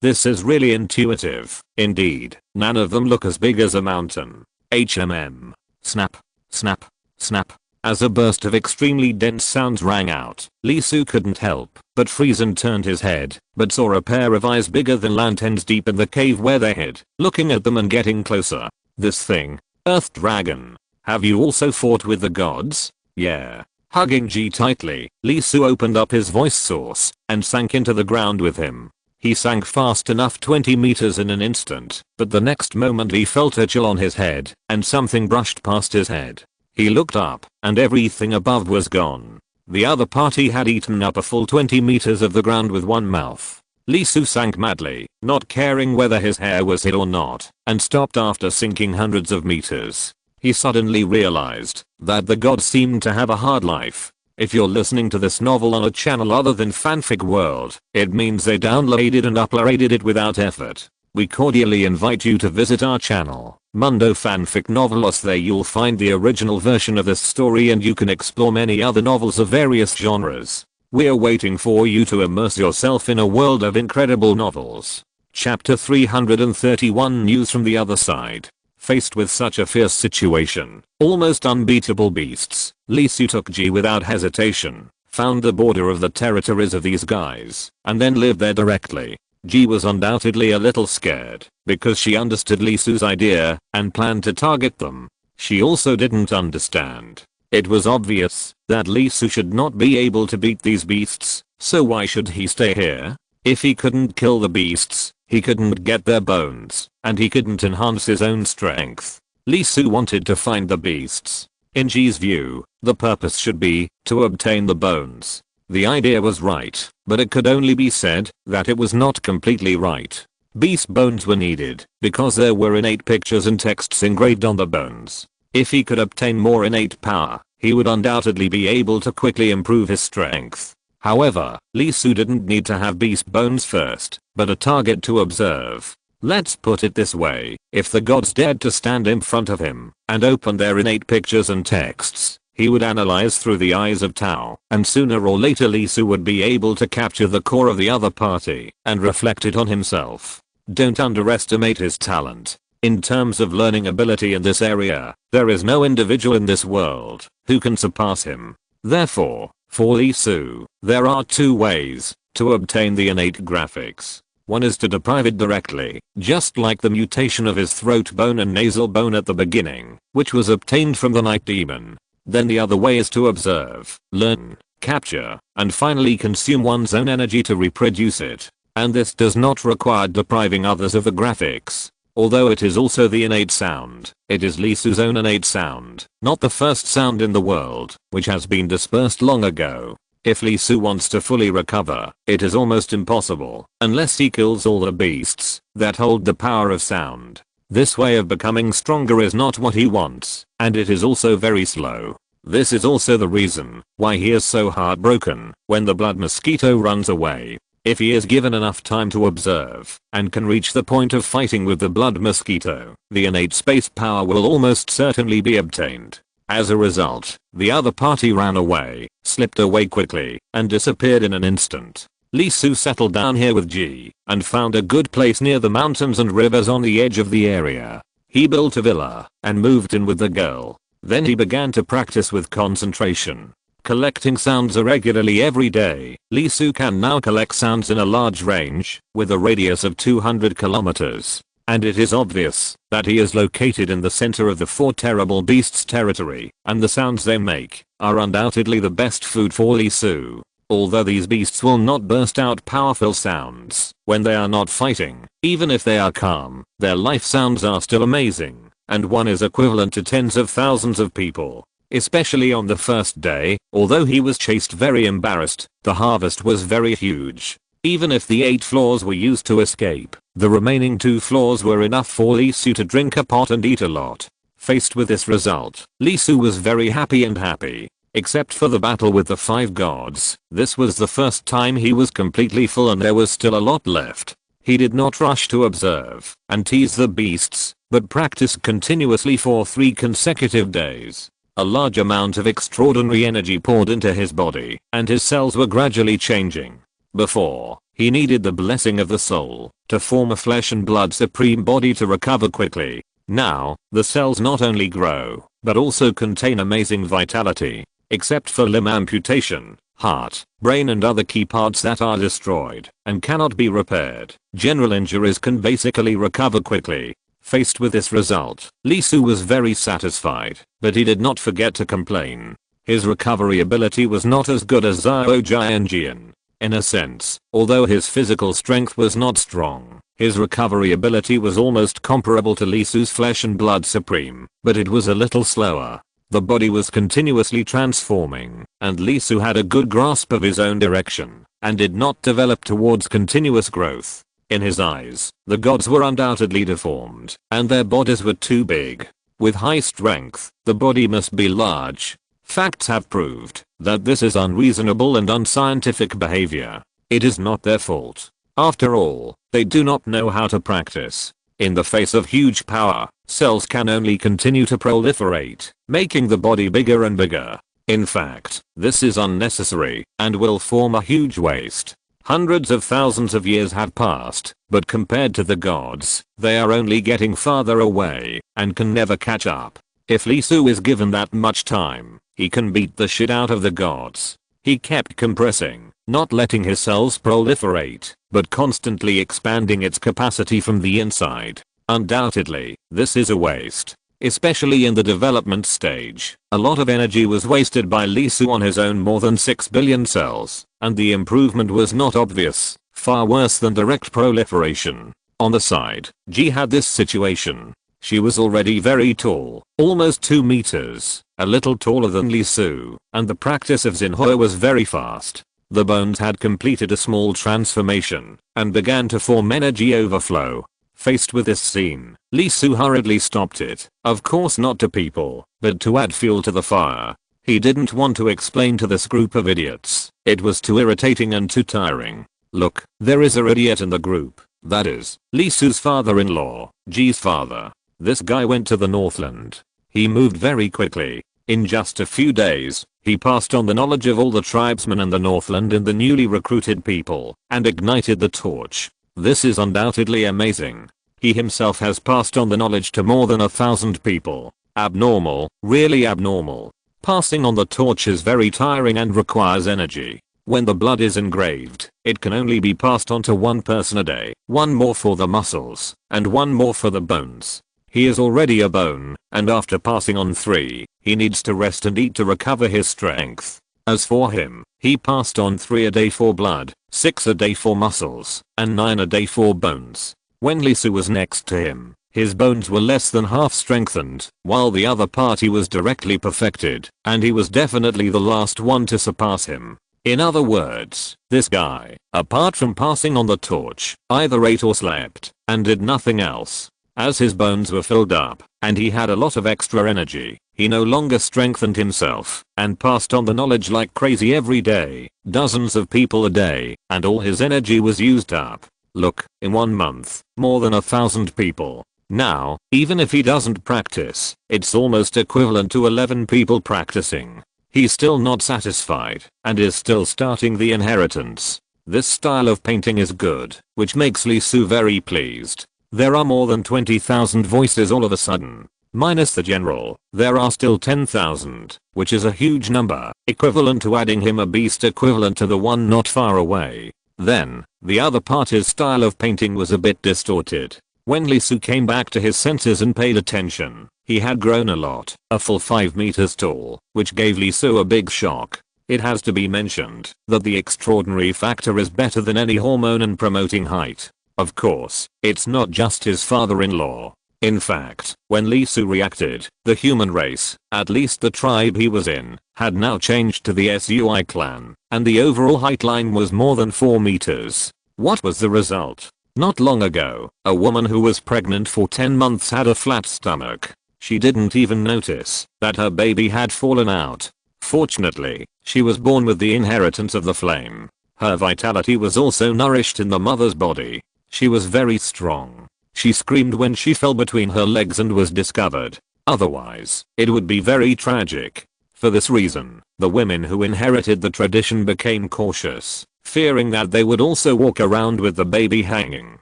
This is really intuitive. Indeed, none of them look as big as a mountain. HMM. Snap. Snap. Snap. As a burst of extremely dense sounds rang out, Lee Soo couldn't help but freeze and turned his head, but saw a pair of eyes bigger than lanterns deep in the cave where they hid, looking at them and getting closer. This thing. Earth Dragon. Have you also fought with the gods? Yeah. Hugging G tightly, Lee Soo opened up his voice source and sank into the ground with him. He sank fast enough 20 meters in an instant, but the next moment he felt a chill on his head and something brushed past his head. He looked up and everything above was gone. The other party had eaten up a full 20 meters of the ground with one mouth. Lee Soo sank madly, not caring whether his hair was hid or not, and stopped after sinking hundreds of meters. He suddenly realized that the gods seemed to have a hard life. If you're listening to this novel on a channel other than Fanfic World, it means they downloaded and uploaded it without effort. We cordially invite you to visit our channel, Mundo Fanfic Novelos. There you'll find the original version of this story and you can explore many other novels of various genres. We're waiting for you to immerse yourself in a world of incredible novels. Chapter 331 News from the Other Side. Faced with such a fierce situation, almost unbeatable beasts, Lee Soo took G without hesitation, found the border of the territories of these guys, and then lived there directly. G was undoubtedly a little scared, because she understood Lee Soo's idea and planned to target them. She also didn't understand. It was obvious that Lee Soo should not be able to beat these beasts, so why should he stay here? If he couldn't kill the beasts, he couldn't get their bones, and he couldn't enhance his own strength. Lee Soo wanted to find the beasts. In G's view, the purpose should be to obtain the bones. The idea was right, but it could only be said that it was not completely right. Beast bones were needed because there were innate pictures and texts engraved on the bones. If he could obtain more innate power, he would undoubtedly be able to quickly improve his strength. However, Lee Soo didn't need to have beast bones first, but a target to observe. Let's put it this way, if the gods dared to stand in front of him and open their innate pictures and texts, he would analyze through the eyes of Tao, and sooner or later Lee Soo would be able to capture the core of the other party and reflect it on himself. Don't underestimate his talent. In terms of learning ability in this area, there is no individual in this world who can surpass him. Therefore, for Lee Soo, there are two ways to obtain the innate graphics. One is to deprive it directly, just like the mutation of his throat bone and nasal bone at the beginning, which was obtained from the night demon. Then the other way is to observe, learn, capture, and finally consume one's own energy to reproduce it. And this does not require depriving others of the graphics. Although it is also the innate sound, it is Lee Soo's own innate sound, not the first sound in the world, which has been dispersed long ago. If Lee Soo wants to fully recover, it is almost impossible, unless he kills all the beasts that hold the power of sound. This way of becoming stronger is not what he wants, and it is also very slow. This is also the reason why he is so heartbroken when the blood mosquito runs away. If he is given enough time to observe and can reach the point of fighting with the blood mosquito, the innate space power will almost certainly be obtained. As a result, the other party ran away, slipped away quickly, and disappeared in an instant. Lee Su settled down here with Ji, and found a good place near the mountains and rivers on the edge of the area. He built a villa, and moved in with the girl. Then he began to practice with concentration, collecting sounds irregularly every day. Lee Su can now collect sounds in a large range, with a radius of 200 kilometers. And it is obvious that he is located in the center of the four terrible beasts territory, and the sounds they make are undoubtedly the best food for Lee Su. Although these beasts will not burst out powerful sounds when they are not fighting, even if they are calm, their life sounds are still amazing, and one is equivalent to tens of thousands of people. Especially on the first day, although he was chased very embarrassed, the harvest was very huge. Even if the 8 floors were used to escape, the remaining 2 floors were enough for Lee Su to drink a pot and eat a lot. Faced with this result, Lee Su was very happy. Except for the battle with the 5 gods, this was the first time he was completely full and there was still a lot left. He did not rush to observe and tease the beasts, but practiced continuously for 3 consecutive days. A large amount of extraordinary energy poured into his body, and his cells were gradually changing. Before, he needed the blessing of the soul to form a flesh and blood supreme body to recover quickly. Now, the cells not only grow, but also contain amazing vitality. Except for limb amputation, heart, brain and other key parts that are destroyed and cannot be repaired, general injuries can basically recover quickly. Faced with this result, Lee Su was very satisfied, but he did not forget to complain. His recovery ability was not as good as Zhao Jianjian. In a sense, although his physical strength was not strong, his recovery ability was almost comparable to Lee Su's flesh and blood supreme, but it was a little slower. The body was continuously transforming, and Lee Su had a good grasp of his own direction, and did not develop towards continuous growth. In his eyes, the gods were undoubtedly deformed, and their bodies were too big. With high strength, the body must be large. Facts have proved that this is unreasonable and unscientific behavior. It is not their fault. After all, they do not know how to practice. In the face of huge power, cells can only continue to proliferate, making the body bigger and bigger. In fact, this is unnecessary and will form a huge waste. Hundreds of thousands of years have passed, but compared to the gods, they are only getting farther away and can never catch up. If Lee Su is given that much time, he can beat the shit out of the gods. He kept compressing, not letting his cells proliferate, but constantly expanding its capacity from the inside. Undoubtedly, this is a waste. Especially in the development stage, a lot of energy was wasted by Lee Su on his own more than 6 billion cells, and the improvement was not obvious, far worse than direct proliferation. On the side, Ji had this situation. She was already very tall, almost 2 meters, a little taller than Lee Su, and the practice of Xinhua was very fast. The bones had completed a small transformation, and began to form energy overflow. Faced with this scene, Lee Su hurriedly stopped it, of course not to people, but to add fuel to the fire. He didn't want to explain to this group of idiots. It was too irritating and too tiring. Look, there is an idiot in the group. That is, Lee Su's father-in-law, Ji's father. This guy went to the Northland. He moved very quickly. In just a few days, he passed on the knowledge of all the tribesmen in the Northland and the newly recruited people, and ignited the torch. This is undoubtedly amazing. He himself has passed on the knowledge to more than 1,000 people. Abnormal, really abnormal. Passing on the torch is very tiring and requires energy. When the blood is engraved, it can only be passed on to 1 person a day, 1 more for the muscles, and 1 more for the bones. He is already a bone, and after passing on 3, he needs to rest and eat to recover his strength. As for him, he passed on 3 a day for blood, 6 a day for muscles, and 9 a day for bones. When Lee Su was next to him, his bones were less than half strengthened, while the other party was directly perfected, and he was definitely the last one to surpass him. In other words, this guy, apart from passing on the torch, either ate or slept, and did nothing else. As his bones were filled up, and he had a lot of extra energy, he no longer strengthened himself, and passed on the knowledge like crazy every day, dozens of people a day, and all his energy was used up. Look, in 1 month, more than 1,000 people. Now, even if he doesn't practice, it's almost equivalent to 11 people practicing. He's still not satisfied and is still starting the inheritance. This style of painting is good, which makes Lee Su very pleased. There are more than 20,000 voices all of a sudden. Minus the general, there are still 10,000, which is a huge number, equivalent to adding him a beast equivalent to the one not far away. Then, the other party's style of painting was a bit distorted. When Lee Su came back to his senses and paid attention, he had grown a lot, a full 5 meters tall, which gave Lee Su a big shock. It has to be mentioned that the extraordinary factor is better than any hormone in promoting height. Of course, it's not just his father-in-law. In fact, when Lee Su reacted, the human race, at least the tribe he was in, had now changed to the SUI clan, and the overall height line was more than 4 meters. What was the result? Not long ago, a woman who was pregnant for 10 months had a flat stomach. She didn't even notice that her baby had fallen out. Fortunately, she was born with the inheritance of the flame. Her vitality was also nourished in the mother's body. She was very strong. She screamed when she fell between her legs and was discovered. Otherwise, it would be very tragic. For this reason, the women who inherited the tradition became cautious, fearing that they would also walk around with the baby hanging.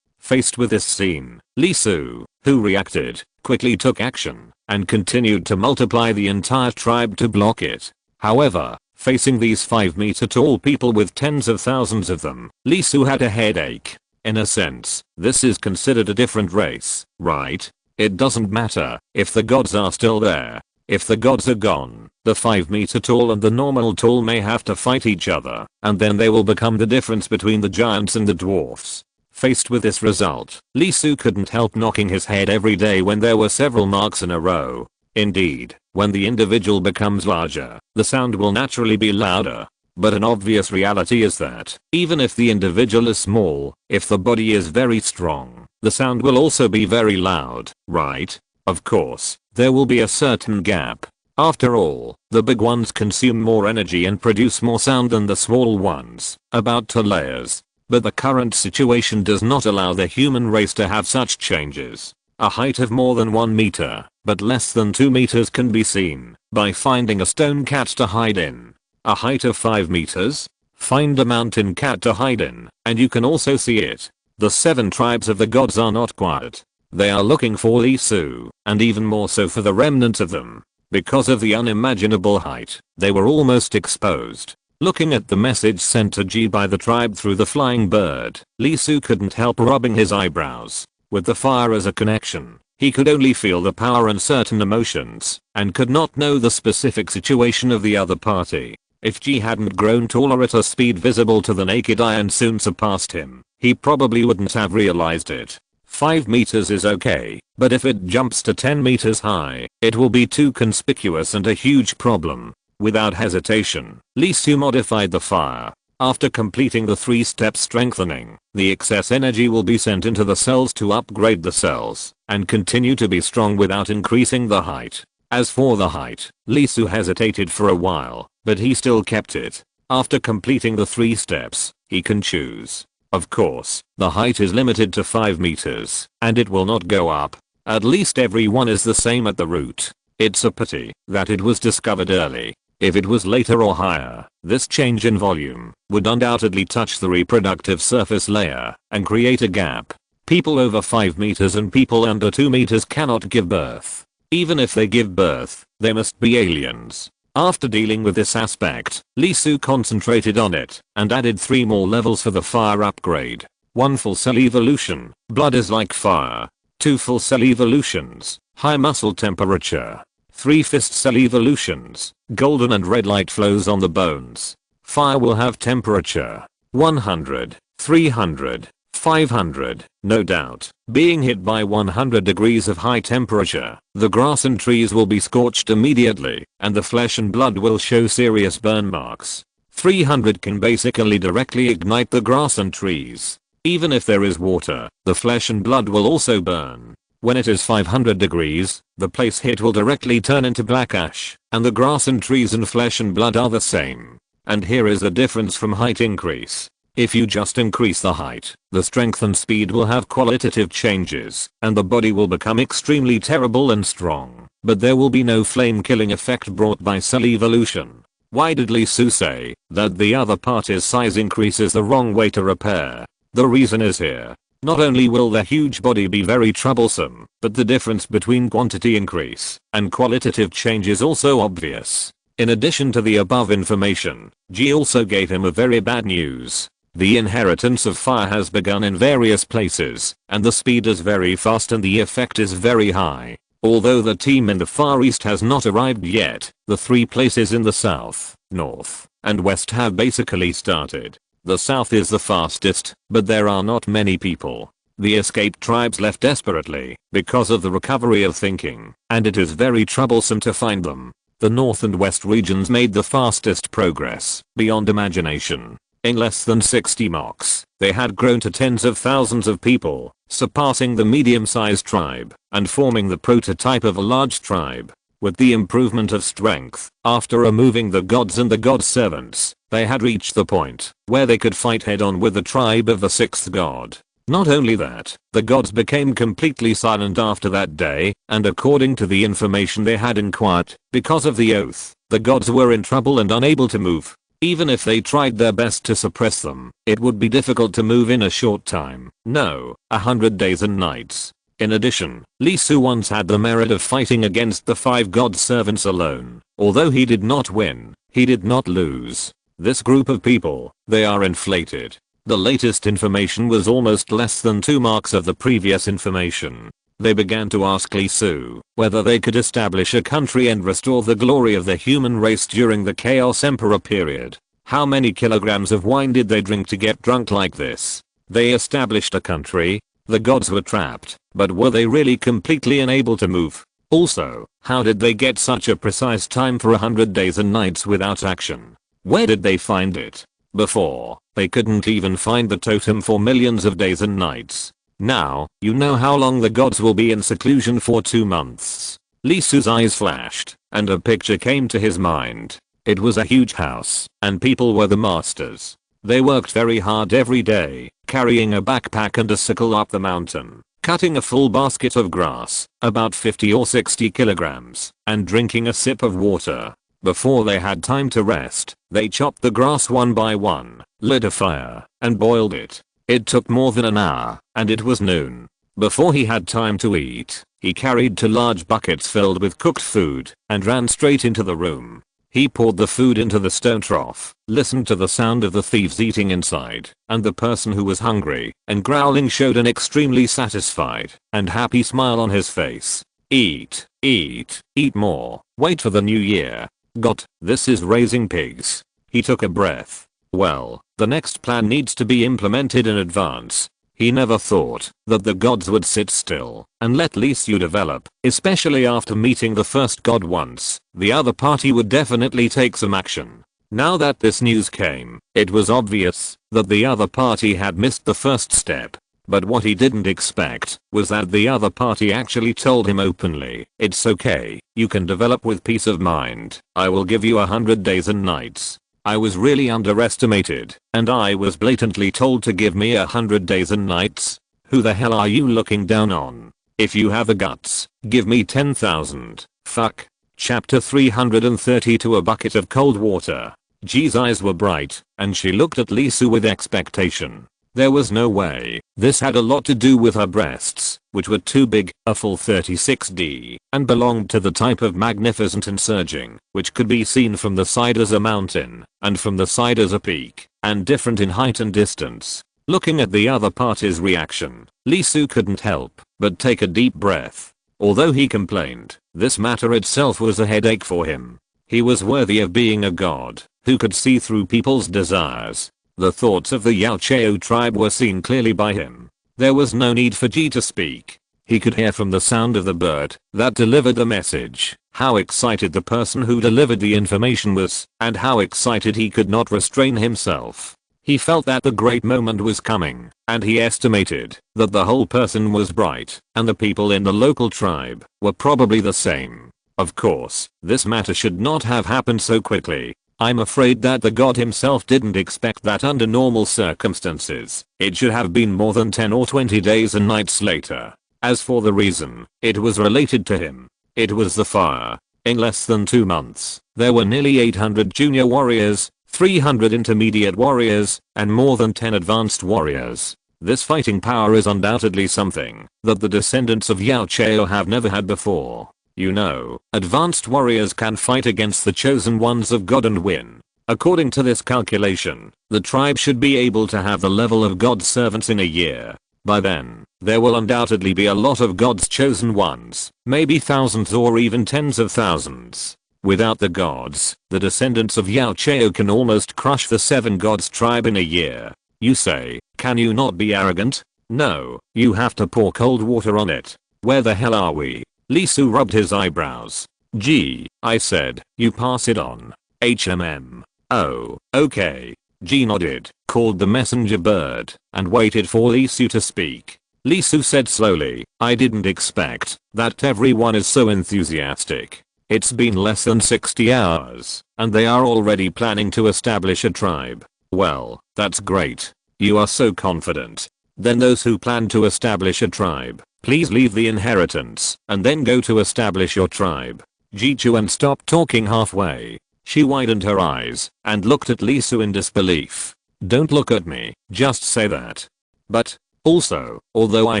Faced with this scene, Lee Su, who reacted, quickly took action and continued to multiply the entire tribe to block it. However, facing these 5-meter tall people with tens of thousands of them, Lee Su had a headache. In a sense, this is considered a different race, right? It doesn't matter if the gods are still there. If the gods are gone, the 5-meter tall and the normal tall may have to fight each other, and then they will become the difference between the giants and the dwarfs. Faced with this result, Lee Su couldn't help knocking his head every day when there were several marks in a row. Indeed, when the individual becomes larger, the sound will naturally be louder. But an obvious reality is that, even if the individual is small, if the body is very strong, the sound will also be very loud, right? Of course, there will be a certain gap. After all, the big ones consume more energy and produce more sound than the small ones, about 2 layers. But the current situation does not allow the human race to have such changes. A height of more than 1 meter, but less than 2 meters can be seen by finding a stone cat to hide in. A height of 5 meters? Find a mountain cat to hide in, and you can also see it. The 7 tribes of the gods are not quiet. They are looking for Lee Su, and even more so for the remnants of them. Because of the unimaginable height, they were almost exposed. Looking at the message sent to Ji by the tribe through the flying bird, Lee Su couldn't help rubbing his eyebrows. With the fire as a connection, he could only feel the power and certain emotions, and could not know the specific situation of the other party. If Ji hadn't grown taller at a speed visible to the naked eye and soon surpassed him, he probably wouldn't have realized it. 5 meters is okay, but if it jumps to 10 meters high, it will be too conspicuous and a huge problem. Without hesitation, Lee Su modified the fire. After completing the 3-step strengthening, the excess energy will be sent into the cells to upgrade the cells and continue to be strong without increasing the height. As for the height, Lee Su hesitated for a while, but he still kept it. After completing the 3 steps, he can choose. Of course, the height is limited to 5 meters, and it will not go up. At least everyone is the same at the root. It's a pity that it was discovered early. If it was later or higher, this change in volume would undoubtedly touch the reproductive surface layer and create a gap. People over 5 meters and people under 2 meters cannot give birth. Even if they give birth, they must be aliens. After dealing with this aspect, Lee Su concentrated on it and added 3 more levels for the fire upgrade. 1 full cell evolution, blood is like fire. 2 full cell evolutions, high muscle temperature. 3 fist cell evolutions, golden and red light flows on the bones. Fire will have temperature 100, 300, 500, no doubt. Being hit by 100 degrees of high temperature, the grass and trees will be scorched immediately, and the flesh and blood will show serious burn marks. 300 can basically directly ignite the grass and trees. Even if there is water, the flesh and blood will also burn. When it is 500 degrees, the place hit will directly turn into black ash, and the grass and trees and flesh and blood are the same. And here is the difference from height increase. If you just increase the height, the strength and speed will have qualitative changes, and the body will become extremely terrible and strong, but there will be no flame killing effect brought by cell evolution. Why did Lee Su say that the other party's size increase is the wrong way to repair? The reason is here. Not only will the huge body be very troublesome, but the difference between quantity increase and qualitative change is also obvious. In addition to the above information, G also gave him a very bad news. The inheritance of fire has begun in various places, and the speed is very fast and the effect is very high. Although the team in the Far East has not arrived yet, the 3 places in the South, North, and West have basically started. The South is the fastest, but there are not many people. The escaped tribes left desperately because of the recovery of thinking, and it is very troublesome to find them. The North and West regions made the fastest progress, beyond imagination. In less than 60 mocks, they had grown to tens of thousands of people, surpassing the medium-sized tribe, and forming the prototype of a large tribe. With the improvement of strength, after removing the gods and the god servants, they had reached the point where they could fight head-on with the tribe of the 6th god. Not only that, the gods became completely silent after that day, and according to the information they had inquired, because of the oath, the gods were in trouble and unable to move. Even if they tried their best to suppress them, it would be difficult to move in a short time. No, 100 days and nights. In addition, Lee Su once had the merit of fighting against the 5 god servants alone. Although he did not win, he did not lose. This group of people, they are inflated. The latest information was almost less than 2 marks of the previous information. They began to ask Lee Su whether they could establish a country and restore the glory of the human race during the Chaos Emperor period. How many kilograms of wine did they drink to get drunk like this? They established a country. The gods were trapped, but were they really completely unable to move? Also, how did they get such a precise time for 100 days and nights without action? Where did they find it? Before, they couldn't even find the totem for millions of days and nights. Now, you know how long the gods will be in seclusion for 2 months. Lee Su's eyes flashed, and a picture came to his mind. It was a huge house, and people were the masters. They worked very hard every day, carrying a backpack and a sickle up the mountain, cutting a full basket of grass, about 50 or 60 kilograms, and drinking a sip of water. Before they had time to rest, they chopped the grass one by one, lit a fire, and boiled it. It took more than an hour, and it was noon. Before he had time to eat, he carried 2 large buckets filled with cooked food, and ran straight into the room. He poured the food into the stone trough, listened to the sound of the thieves eating inside, and the person who was hungry and growling showed an extremely satisfied and happy smile on his face. Eat, eat, eat more, wait for the new year. God, this is raising pigs. He took a breath. Well, the next plan needs to be implemented in advance. He never thought that the gods would sit still and let Lee Su develop, especially after meeting the first god once. The other party would definitely take some action. Now that this news came, it was obvious that the other party had missed the first step. But what he didn't expect was that the other party actually told him openly, "It's okay, you can develop with peace of mind. I will give you 100 days and nights." I was really underestimated, and I was blatantly told to give me 100 days and nights. Who the hell are you looking down on? If you have the guts, give me 10,000. Fuck. Chapter 332. A bucket of cold water. Ji's eyes were bright, and she looked at Lee Su with expectation. There was no way. This had a lot to do with her breasts, which were too big, a full 36D, and belonged to the type of magnificent and surging, which could be seen from the side as a mountain, and from the side as a peak, and different in height and distance. Looking at the other party's reaction, Lee Su couldn't help but take a deep breath. Although he complained, this matter itself was a headache for him. He was worthy of being a god, who could see through people's desires. The thoughts of the Yao Chao tribe were seen clearly by him. There was no need for Ji to speak. He could hear from the sound of the bird that delivered the message how excited the person who delivered the information was, and how excited he could not restrain himself. He felt that the great moment was coming, and he estimated that the whole person was bright, and the people in the local tribe were probably the same. Of course, this matter should not have happened so quickly. I'm afraid that the god himself didn't expect that under normal circumstances. It should have been more than 10 or 20 days and nights later. As for the reason, it was related to him. It was the fire. In less than 2 months, there were nearly 800 junior warriors, 300 intermediate warriors, and more than 10 advanced warriors. This fighting power is undoubtedly something that the descendants of Yao Chao have never had before. You know, advanced warriors can fight against the chosen ones of God and win. According to this calculation, the tribe should be able to have the level of God's servants in a year. By then, there will undoubtedly be a lot of God's chosen ones, maybe thousands or even tens of thousands. Without the gods, the descendants of Yao Chao can almost crush the 7 gods tribe in a year. You say, can you not be arrogant? No, you have to pour cold water on it. Where the hell are we? Lee Su rubbed his eyebrows. Gee, I said, you pass it on. HMM. Oh, okay. G nodded, called the messenger bird, and waited for Lee Su to speak. Lee Su said slowly, I didn't expect that everyone is so enthusiastic. It's been less than 60 hours, and they are already planning to establish a tribe. Well, that's great. You are so confident. Then those who plan to establish a tribe, please leave the inheritance, and then go to establish your tribe. Ji Chuan stopped talking halfway. She widened her eyes, and looked at Lee Su in disbelief. Don't look at me, just say that. But, also, although I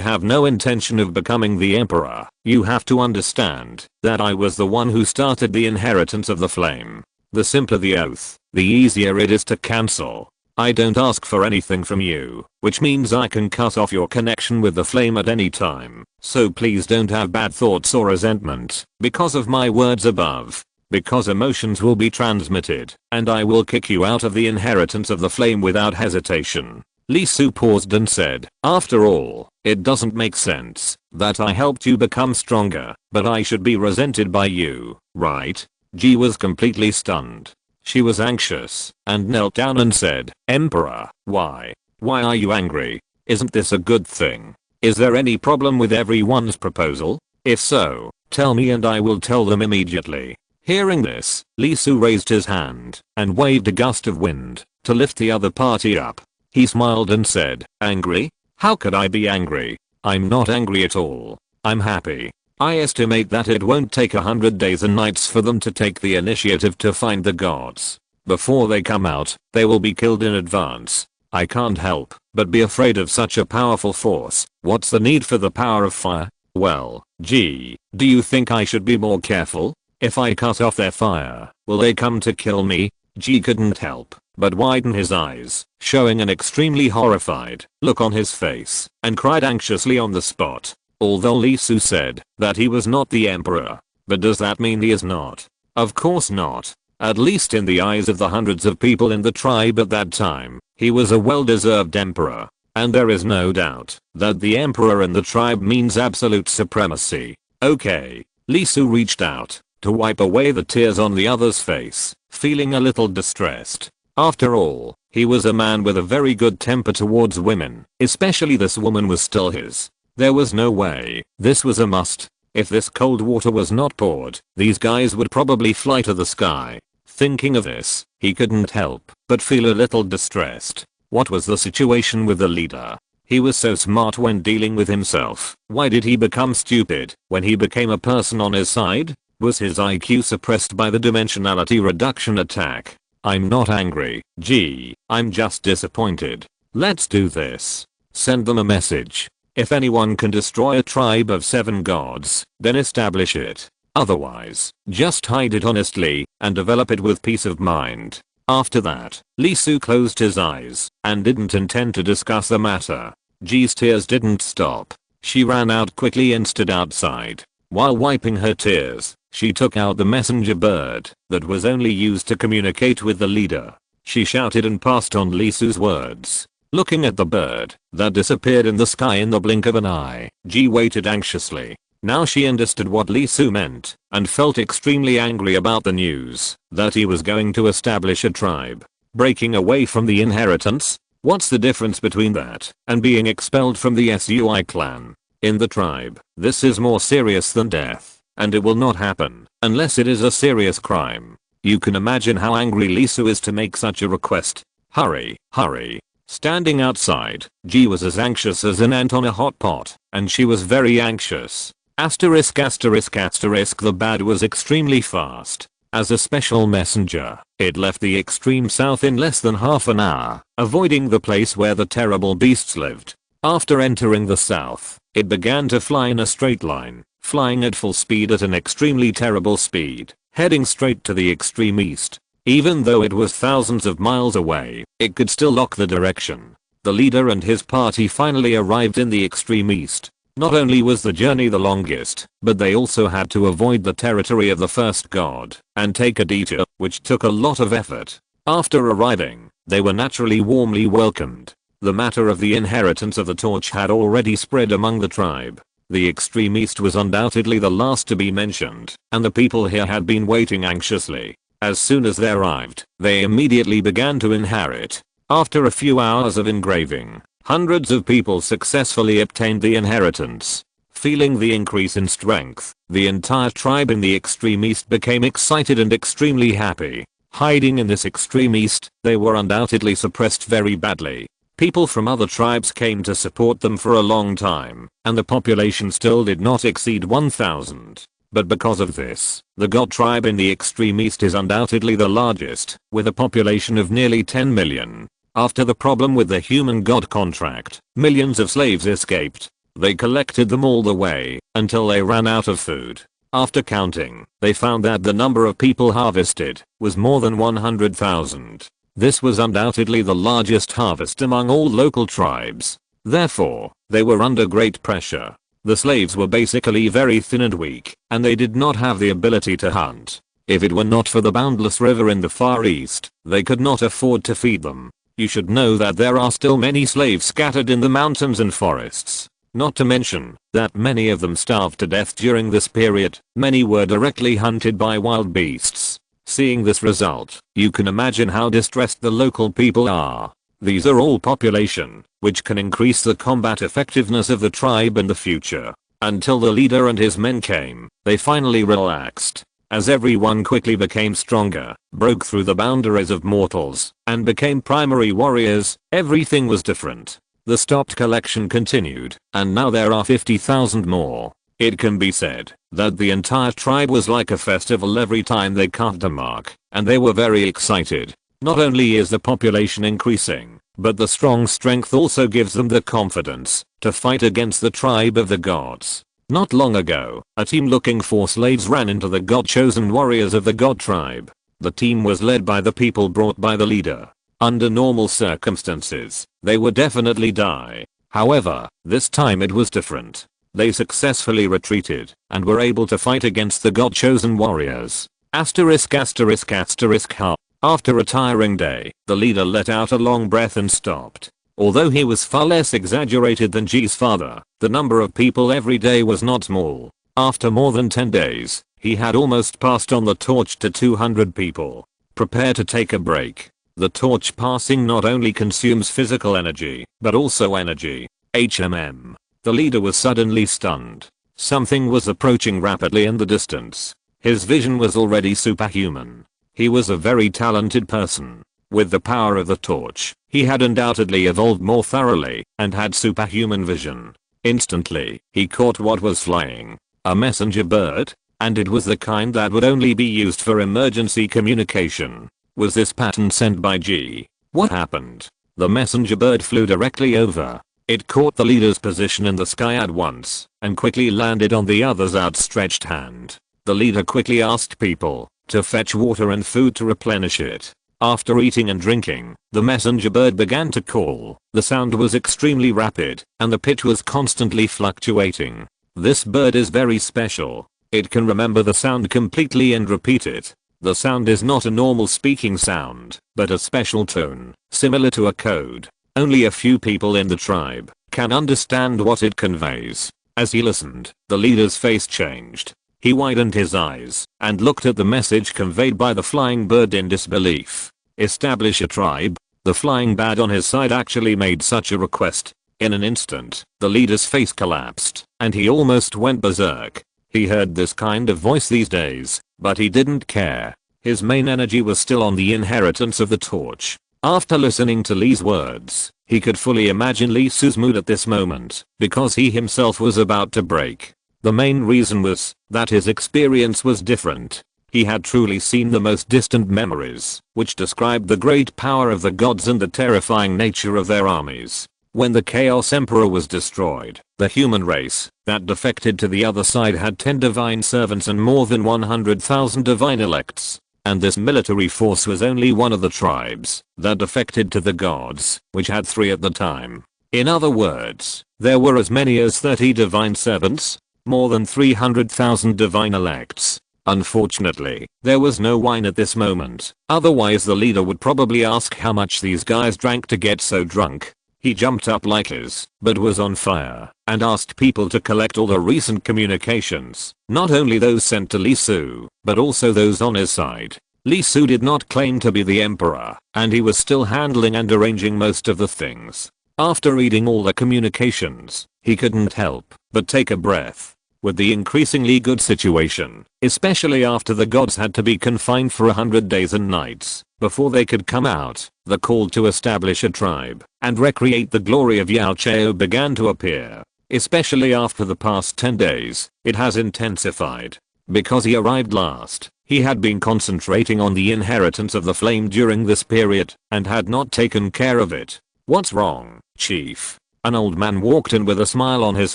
have no intention of becoming the emperor, you have to understand that I was the one who started the inheritance of the flame. The simpler the oath, the easier it is to cancel. I don't ask for anything from you, which means I can cut off your connection with the flame at any time. So please don't have bad thoughts or resentment because of my words above. Because emotions will be transmitted, and I will kick you out of the inheritance of the flame without hesitation. Lee Su paused and said, after all, it doesn't make sense that I helped you become stronger, but I should be resented by you, right? Ji was completely stunned. She was anxious, and knelt down and said, Emperor, why? Why are you angry? Isn't this a good thing? Is there any problem with everyone's proposal? If so, tell me and I will tell them immediately. Hearing this, Lee Su raised his hand and waved a gust of wind to lift the other party up. He smiled and said, angry? How could I be angry? I'm not angry at all. I'm happy. I estimate that it won't take 100 days and nights for them to take the initiative to find the gods. Before they come out, they will be killed in advance. I can't help but be afraid of such a powerful force. What's the need for the power of fire? Well, gee, do you think I should be more careful? If I cut off their fire, will they come to kill me? G couldn't help but widen his eyes, showing an extremely horrified look on his face, and cried anxiously on the spot. Although Lee Su said that he was not the emperor, but does that mean he is not? Of course not. At least in the eyes of the hundreds of people in the tribe at that time, he was a well-deserved emperor. And there is no doubt that the emperor in the tribe means absolute supremacy. Okay. Lee Su reached out to wipe away the tears on the other's face, feeling a little distressed. After all, he was a man with a very good temper towards women, especially this woman was still his. There was no way this was a must. If this cold water was not poured, these guys would probably fly to the sky. Thinking of this, he couldn't help but feel a little distressed. What was the situation with the leader? He was so smart when dealing with himself. Why did he become stupid when he became a person on his side? Was his IQ suppressed by the dimensionality reduction attack? I'm not angry, gee, I'm just disappointed. Let's do this. Send them a message. If anyone can destroy a tribe of 7 gods, then establish it. Otherwise, just hide it honestly and develop it with peace of mind. After that, Lee Su closed his eyes and didn't intend to discuss the matter. Ji's tears didn't stop. She ran out quickly and stood outside. While wiping her tears, she took out the messenger bird that was only used to communicate with the leader. She shouted and passed on Lee Su's words. Looking at the bird that disappeared in the sky in the blink of an eye, Ji waited anxiously. Now she understood what Lee Su meant and felt extremely angry about the news that he was going to establish a tribe. Breaking away from the inheritance? What's the difference between that and being expelled from the SUI clan? In the tribe, this is more serious than death, and it will not happen unless it is a serious crime. You can imagine how angry Lisa is to make such a request. Hurry, hurry. Standing outside, G was as anxious as an ant on a hot pot, and she was very anxious. Asterisk asterisk asterisk the bad was extremely fast. As a special messenger, it left the extreme south in less than half an hour, avoiding the place where the terrible beasts lived. After entering the south, it began to fly in a straight line, flying at full speed at an extremely terrible speed, heading straight to the extreme east. Even though it was thousands of miles away, it could still lock the direction. The leader and his party finally arrived in the extreme east. Not only was the journey the longest, but they also had to avoid the territory of the first god, and take a detour, which took a lot of effort. After arriving, they were naturally warmly welcomed. The matter of the inheritance of the torch had already spread among the tribe. The extreme east was undoubtedly the last to be mentioned, and the people here had been waiting anxiously. As soon as they arrived, they immediately began to inherit. After a few hours of engraving, hundreds of people successfully obtained the inheritance. Feeling the increase in strength, the entire tribe in the extreme east became excited and extremely happy. Hiding in this extreme east, they were undoubtedly suppressed very badly. People from other tribes came to support them for a long time, and the population still did not exceed 1,000. But because of this, the god tribe in the extreme east is undoubtedly the largest, with a population of nearly 10 million. After the problem with the human god contract, millions of slaves escaped. They collected them all the way, until they ran out of food. After counting, they found that the number of people harvested was more than 100,000. This was undoubtedly the largest harvest among all local tribes. Therefore, they were under great pressure. The slaves were basically very thin and weak, and they did not have the ability to hunt. If it were not for the boundless river in the Far East, they could not afford to feed them. You should know that there are still many slaves scattered in the mountains and forests. Not to mention that many of them starved to death during this period. Many were directly hunted by wild beasts. Seeing this result, you can imagine how distressed the local people are. These are all population, which can increase the combat effectiveness of the tribe in the future. Until the leader and his men came, they finally relaxed. As everyone quickly became stronger, broke through the boundaries of mortals, and became primary warriors, everything was different. The stopped collection continued, and now there are 50,000 more. It can be said that the entire tribe was like a festival every time they carved a mark, and they were very excited. Not only is the population increasing, but the strong strength also gives them the confidence to fight against the tribe of the gods. Not long ago, a team looking for slaves ran into the god-chosen warriors of the god tribe. The team was led by the people brought by the leader. Under normal circumstances, they would definitely die. However, this time it was different. They successfully retreated and were able to fight against the god-chosen warriors. Asterisk asterisk asterisk ha. After a tiring day, the leader let out a long breath and stopped. Although he was far less exaggerated than G's father, the number of people every day was not small. After more than 10 days, he had almost passed on the torch to 200 people. Prepare to take a break. The torch passing not only consumes physical energy, but also energy. HMM. The leader was suddenly stunned. Something was approaching rapidly in the distance. His vision was already superhuman. He was a very talented person. With the power of the torch, he had undoubtedly evolved more thoroughly and had superhuman vision. Instantly, he caught what was flying. A messenger bird? And it was the kind that would only be used for emergency communication. Was this pattern sent by G? What happened? The messenger bird flew directly over. It caught the leader's position in the sky at once and quickly landed on the other's outstretched hand. The leader quickly asked people to fetch water and food to replenish it. After eating and drinking, the messenger bird began to call. The sound was extremely rapid, and the pitch was constantly fluctuating. This bird is very special. It can remember the sound completely and repeat it. The sound is not a normal speaking sound, but a special tone, similar to a code. Only a few people in the tribe can understand what it conveys. As he listened, the leader's face changed. He widened his eyes and looked at the message conveyed by the flying bird in disbelief. Establish a tribe? The flying bird on his side actually made such a request. In an instant, the leader's face collapsed, and he almost went berserk. He heard this kind of voice these days, but he didn't care. His main energy was still on the inheritance of the torch. After listening to Lee's words, he could fully imagine Lee Su's mood at this moment, because he himself was about to break. The main reason was that his experience was different. He had truly seen the most distant memories, which described the great power of the gods and the terrifying nature of their armies. When the Chaos Emperor was destroyed, the human race that defected to the other side had 10 divine servants and more than 100,000 divine elects. And this military force was only one of the tribes that defected to the gods, which had 3 at the time. In other words, there were as many as 30 divine servants, more than 300,000 divine elects. Unfortunately, there was no wine at this moment, otherwise the leader would probably ask how much these guys drank to get so drunk. He jumped up like his, but was on fire, and asked people to collect all the recent communications, not only those sent to Lee Su, but also those on his side. Lee Su did not claim to be the emperor, and he was still handling and arranging most of the things. After reading all the communications, he couldn't help but take a breath. With the increasingly good situation, especially after the gods had to be confined for 100 days and nights before they could come out, the call to establish a tribe and recreate the glory of Yao Chao began to appear. Especially after the past 10 days, it has intensified. Because he arrived last, he had been concentrating on the inheritance of the flame during this period and had not taken care of it. "What's wrong, Chief?" An old man walked in with a smile on his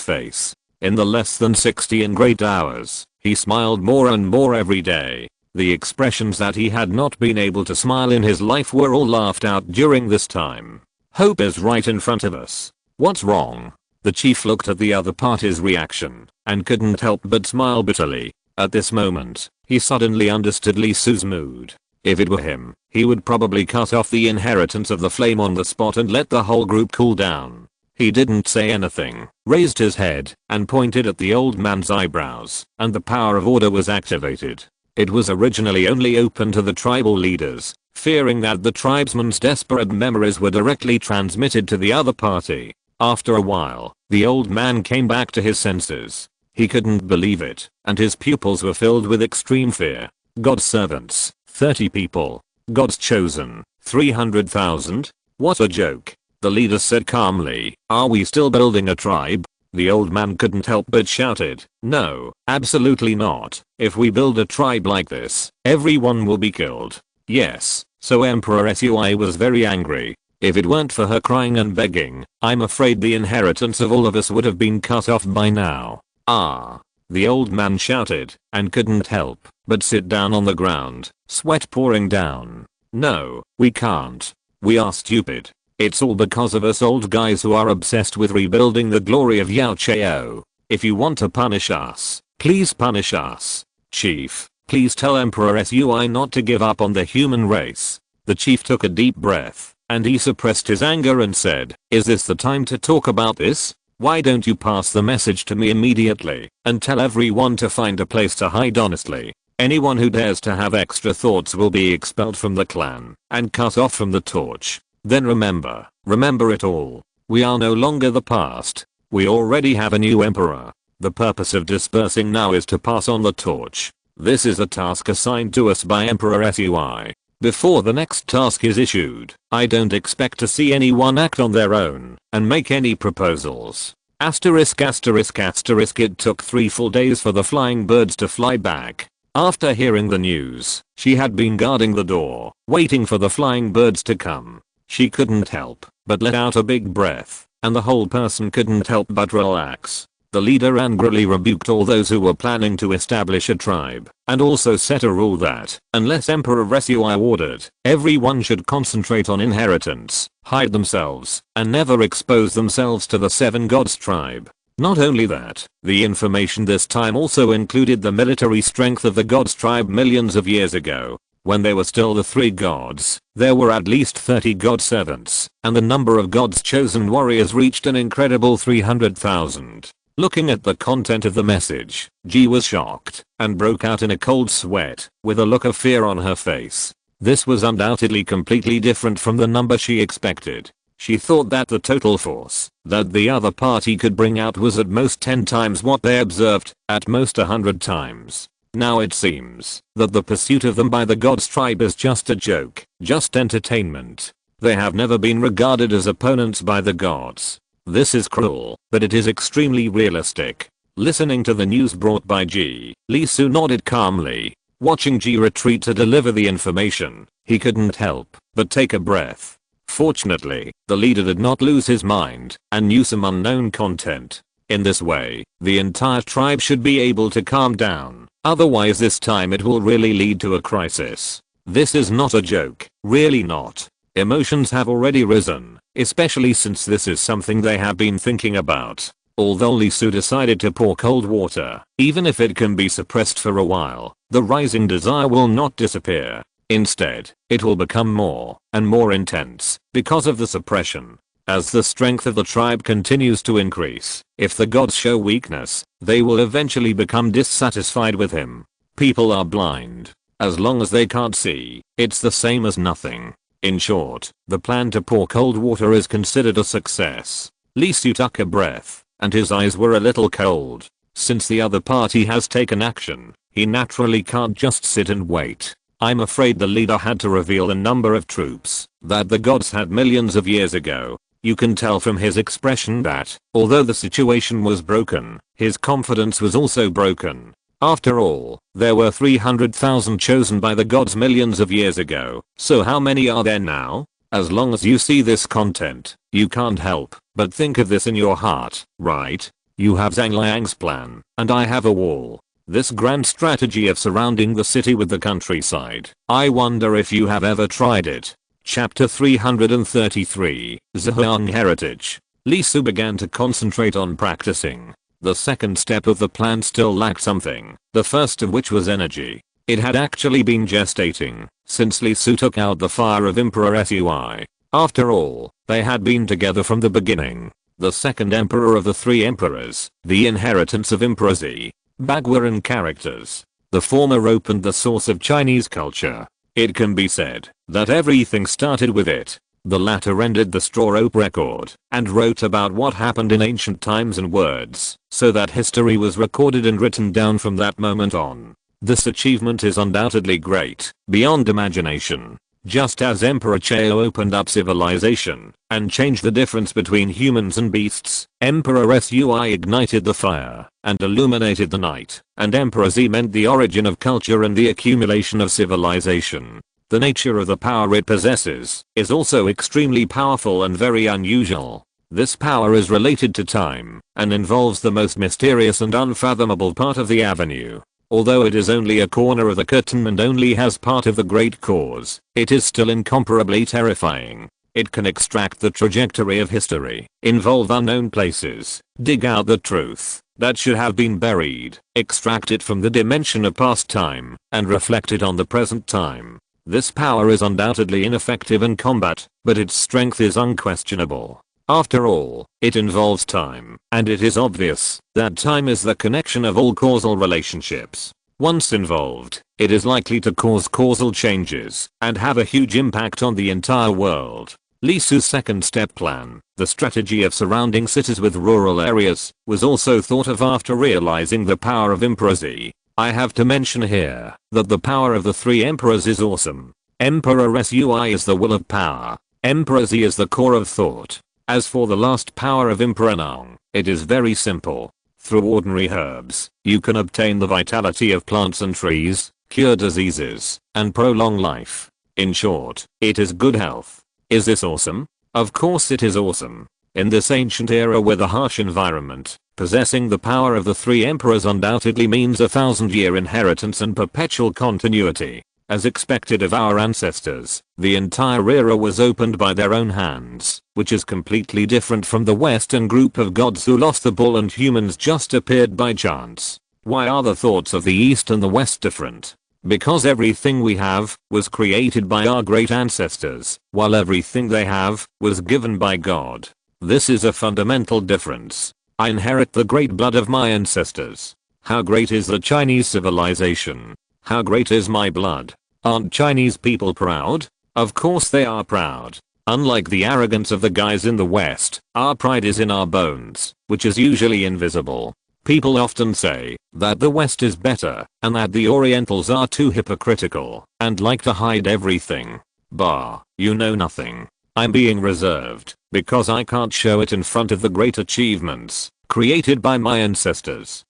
face. In the less than 60 great hours, he smiled more and more every day. The expressions that he had not been able to smile in his life were all laughed out during this time. "Hope is right in front of us. What's wrong?" The chief looked at the other party's reaction and couldn't help but smile bitterly. At this moment, he suddenly understood Lee Su's mood. If it were him, he would probably cut off the inheritance of the flame on the spot and let the whole group cool down. He didn't say anything, raised his head, and pointed at the old man's eyebrows, and the power of order was activated. It was originally only open to the tribal leaders, fearing that the tribesmen's desperate memories were directly transmitted to the other party. After a while, the old man came back to his senses. He couldn't believe it, and his pupils were filled with extreme fear. God's servants, 30 people. God's chosen, 300,000? What a joke. The leader said calmly, "Are we still building a tribe?" The old man couldn't help but shouted, "No, absolutely not. If we build a tribe like this, everyone will be killed." Yes, so Emperor Sui was very angry. If it weren't for her crying and begging, I'm afraid the inheritance of all of us would have been cut off by now. "Ah!" the old man shouted, and couldn't help but sit down on the ground, sweat pouring down. "No, we can't. We are stupid. It's all because of us old guys who are obsessed with rebuilding the glory of Yao Chao. If you want to punish us, please punish us. Chief, please tell Emperor Sui not to give up on the human race." The chief took a deep breath, and he suppressed his anger and said, "Is this the time to talk about this? Why don't you pass the message to me immediately and tell everyone to find a place to hide honestly? Anyone who dares to have extra thoughts will be expelled from the clan and cut off from the torch. Then remember it all. We are no longer the past. We already have a new emperor. The purpose of dispersing now is to pass on the torch. This is a task assigned to us by Emperor Sui. Before the next task is issued, I don't expect to see anyone act on their own and make any proposals. Asterisk asterisk asterisk. It took 3 full days for the flying birds to fly back. After hearing the news, she had been guarding the door, waiting for the flying birds to come. She couldn't help but let out a big breath, and the whole person couldn't help but relax. The leader angrily rebuked all those who were planning to establish a tribe, and also set a rule that, unless Emperor Sui ordered, everyone should concentrate on inheritance, hide themselves, and never expose themselves to the 7 gods tribe. Not only that, the information this time also included the military strength of the gods tribe millions of years ago. When they were still the 3 gods, there were at least 30 god servants, and the number of God's chosen warriors reached an incredible 300,000. Looking at the content of the message, Ji was shocked and broke out in a cold sweat, with a look of fear on her face. This was undoubtedly completely different from the number she expected. She thought that the total force that the other party could bring out was at most 10 times what they observed, at most 100 times. Now it seems that the pursuit of them by the gods tribe is just a joke, just entertainment. They have never been regarded as opponents by the gods. This is cruel, but it is extremely realistic. Listening to the news brought by Ji, Lee Su nodded calmly. Watching Ji retreat to deliver the information, he couldn't help but take a breath. Fortunately, the leader did not lose his mind and knew some unknown content. In this way, the entire tribe should be able to calm down, otherwise this time it will really lead to a crisis. This is not a joke, really not. Emotions have already risen, especially since this is something they have been thinking about. Although Lee Su decided to pour cold water, even if it can be suppressed for a while, the rising desire will not disappear. Instead, it will become more and more intense because of the suppression. As the strength of the tribe continues to increase, if the gods show weakness, they will eventually become dissatisfied with him. People are blind. As long as they can't see, it's the same as nothing. In short, the plan to pour cold water is considered a success. Lee Su took a breath, and his eyes were a little cold. Since the other party has taken action, he naturally can't just sit and wait. I'm afraid the leader had to reveal the number of troops that the gods had millions of years ago. You can tell from his expression that, although the situation was broken, his confidence was also broken. After all, there were 300,000 chosen by the gods millions of years ago, so how many are there now? As long as you see this content, you can't help but think of this in your heart, right? You have Zhang Liang's plan, and I have a wall. This grand strategy of surrounding the city with the countryside. I wonder if you have ever tried it. Chapter 333, Zhejiang Heritage. Lee Su began to concentrate on practicing. The second step of the plan still lacked something, the first of which was energy. It had actually been gestating since Lee Su took out the fire of Emperor Sui. After all, they had been together from the beginning. The second emperor of the three emperors, the inheritance of Emperor Z. Bagwaran characters. The former opened the source of Chinese culture. It can be said that everything started with it. The latter ended the straw rope record and wrote about what happened in ancient times in words, so that history was recorded and written down from that moment on. This achievement is undoubtedly great, beyond imagination. Just as Emperor Chao opened up civilization and changed the difference between humans and beasts, Emperor Sui ignited the fire and illuminated the night, and Emperor Z meant the origin of culture and the accumulation of civilization. The nature of the power it possesses is also extremely powerful and very unusual. This power is related to time and involves the most mysterious and unfathomable part of the avenue. Although it is only a corner of the curtain and only has part of the great cause, it is still incomparably terrifying. It can extract the trajectory of history, involve unknown places, dig out the truth that should have been buried, extract it from the dimension of past time, and reflect it on the present time. This power is undoubtedly ineffective in combat, but its strength is unquestionable. After all, it involves time, and it is obvious that time is the connection of all causal relationships. Once involved, it is likely to cause causal changes and have a huge impact on the entire world. Lee Su's second step plan, the strategy of surrounding cities with rural areas, was also thought of after realizing the power of Emperor Z. I have to mention here that the power of the three emperors is awesome. Emperor Sui is the will of power. Emperor Z is the core of thought. As for the last power of Emperor Nong, it is very simple. Through ordinary herbs, you can obtain the vitality of plants and trees, cure diseases, and prolong life. In short, it is good health. Is this awesome? Of course it is awesome. In this ancient era with a harsh environment, possessing the power of the three emperors undoubtedly means a 1000-year inheritance and perpetual continuity. As expected of our ancestors, the entire era was opened by their own hands, which is completely different from the Western group of gods who lost the ball and humans just appeared by chance. Why are the thoughts of the East and the West different? Because everything we have was created by our great ancestors, while everything they have was given by God. This is a fundamental difference. I inherit the great blood of my ancestors. How great is the Chinese civilization? How great is my blood? Aren't Chinese people proud? Of course they are proud. Unlike the arrogance of the guys in the West, our pride is in our bones, which is usually invisible. People often say that the West is better and that the Orientals are too hypocritical and like to hide everything. Bah, you know nothing. I'm being reserved because I can't show it in front of the great achievements created by my ancestors.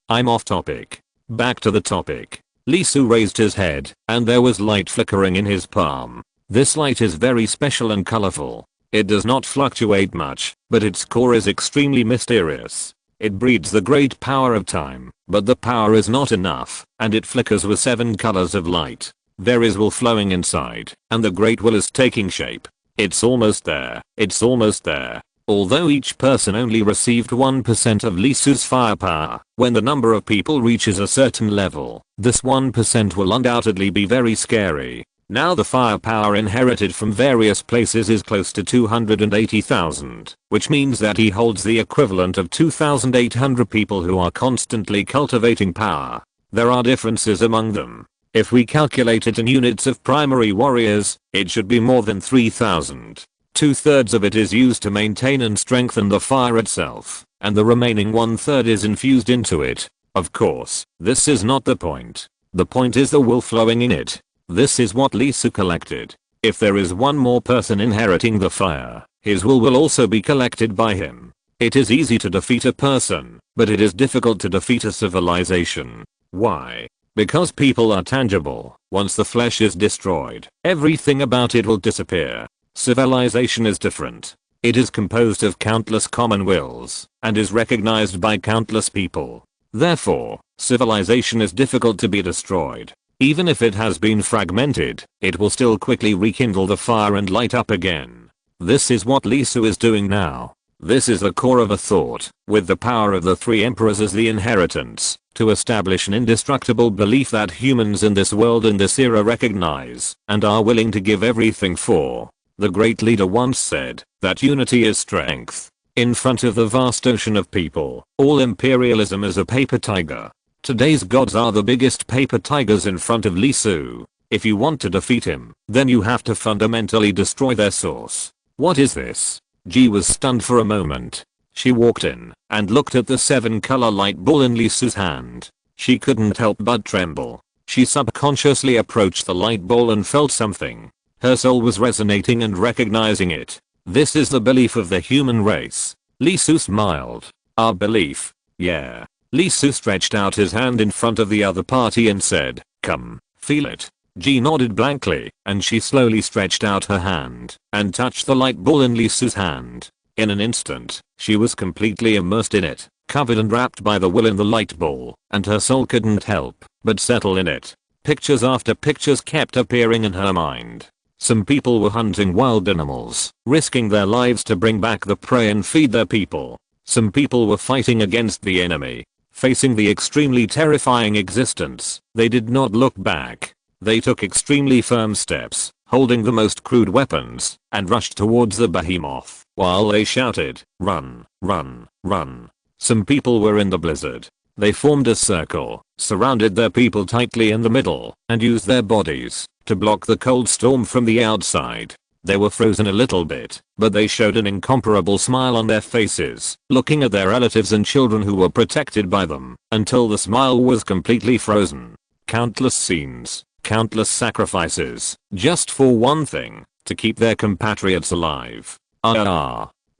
I'm off topic. Back to the topic. Lee Su raised his head and there was light flickering in his palm. This light is very special and colorful. It does not fluctuate much, but its core is extremely mysterious. It breeds the great power of time, but the power is not enough, and it flickers with 7 colors of light. There is will flowing inside, and the great will is taking shape. It's almost there, it's almost there. Although each person only received 1% of Lee Su's firepower, when the number of people reaches a certain level, this 1% will undoubtedly be very scary. Now the firepower inherited from various places is close to 280,000, which means that he holds the equivalent of 2,800 people who are constantly cultivating power. There are differences among them. If we calculate it in units of primary warriors, it should be more than 3,000. 2/3 of it is used to maintain and strengthen the fire itself, and the remaining 1/3 is infused into it. Of course, this is not the point. The point is the will flowing in it. This is what Lee Su collected. If there is one more person inheriting the fire, his will also be collected by him. It is easy to defeat a person, but it is difficult to defeat a civilization. Why? Because people are tangible. Once the flesh is destroyed, everything about it will disappear. Civilization is different. It is composed of countless common wills, and is recognized by countless people. Therefore, civilization is difficult to be destroyed. Even if it has been fragmented, it will still quickly rekindle the fire and light up again. This is what Lee Su is doing now. This is the core of a thought, with the power of the 3 emperors as the inheritance, to establish an indestructible belief that humans in this world in this era recognize, and are willing to give everything for. The great leader once said, that unity is strength. In front of the vast ocean of people, all imperialism is a paper tiger. Today's gods are the biggest paper tigers in front of Lee Su. If you want to defeat him, then you have to fundamentally destroy their source. What is this? Ji was stunned for a moment. She walked in and looked at the 7-color light ball in Lee Su's hand. She couldn't help but tremble. She subconsciously approached the light ball and felt something. Her soul was resonating and recognizing it. This is the belief of the human race. Lee Su smiled. Our belief? Yeah. Lee Su stretched out his hand in front of the other party and said, come, feel it. Ji nodded blankly, and she slowly stretched out her hand and touched the light ball in Lee Su's hand. In an instant, she was completely immersed in it, covered and wrapped by the will in the light ball, and her soul couldn't help but settle in it. Pictures after pictures kept appearing in her mind. Some people were hunting wild animals, risking their lives to bring back the prey and feed their people. Some people were fighting against the enemy. Facing the extremely terrifying existence, they did not look back. They took extremely firm steps, holding the most crude weapons, and rushed towards the behemoth, while they shouted, run, run, run. Some people were in the blizzard. They formed a circle, surrounded their people tightly in the middle, and used their bodies to block the cold storm from the outside. They were frozen a little bit, but they showed an incomparable smile on their faces, looking at their relatives and children who were protected by them, until the smile was completely frozen. Countless scenes, countless sacrifices, just for one thing, to keep their compatriots alive.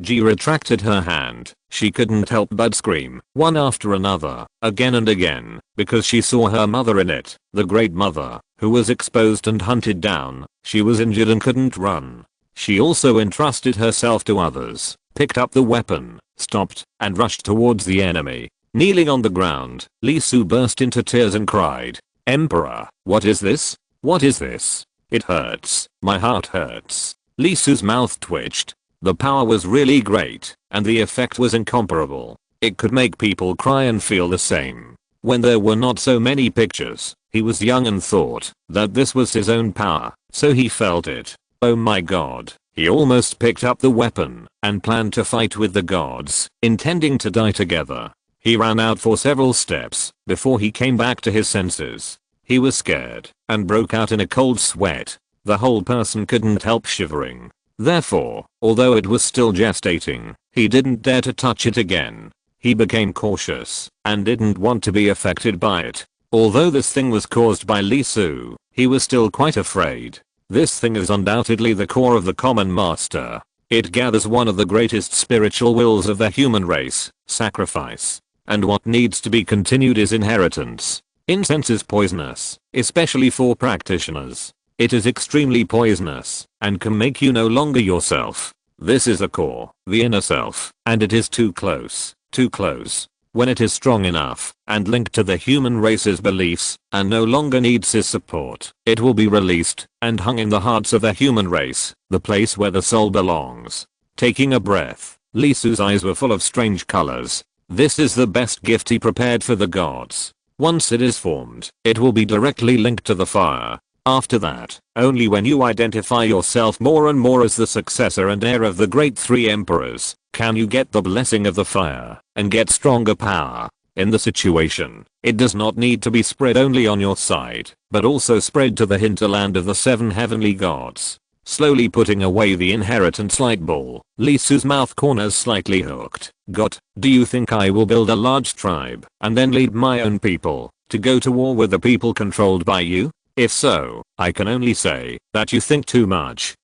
Ji retracted her hand. She couldn't help but scream, one after another, again and again, because she saw her mother in it, the great mother, who was exposed and hunted down. She was injured and couldn't run. She also entrusted herself to others, picked up the weapon, stopped, and rushed towards the enemy. Kneeling on the ground, Lee Su burst into tears and cried, Emperor, what is this? What is this? It hurts. My heart hurts. Lee Su's mouth twitched. The power was really great, and the effect was incomparable. It could make people cry and feel the same. When there were not so many pictures, he was young and thought that this was his own power, so he felt it. Oh my god. He almost picked up the weapon and planned to fight with the gods, intending to die together. He ran out for several steps before he came back to his senses. He was scared and broke out in a cold sweat. The whole person couldn't help shivering. Therefore, although it was still gestating, he didn't dare to touch it again. He became cautious and didn't want to be affected by it. Although this thing was caused by Lee Su, he was still quite afraid. This thing is undoubtedly the core of the common master. It gathers one of the greatest spiritual wills of the human race, sacrifice. And what needs to be continued is inheritance. Incense is poisonous, especially for practitioners. It is extremely poisonous and can make you no longer yourself. This is a core, the inner self, and it is too close, too close. When it is strong enough and linked to the human race's beliefs and no longer needs his support, it will be released and hung in the hearts of the human race, the place where the soul belongs. Taking a breath, Lee Su's eyes were full of strange colors. This is the best gift he prepared for the gods. Once it is formed, it will be directly linked to the fire. After that, only when you identify yourself more and more as the successor and heir of the great three emperors, can you get the blessing of the fire and get stronger power. In the situation, it does not need to be spread only on your side, but also spread to the hinterland of the seven heavenly gods. Slowly putting away the inheritance light ball, Lee Su's mouth corners slightly hooked. God, do you think I will build a large tribe and then lead my own people to go to war with the people controlled by you? If so, I can only say that you think too much,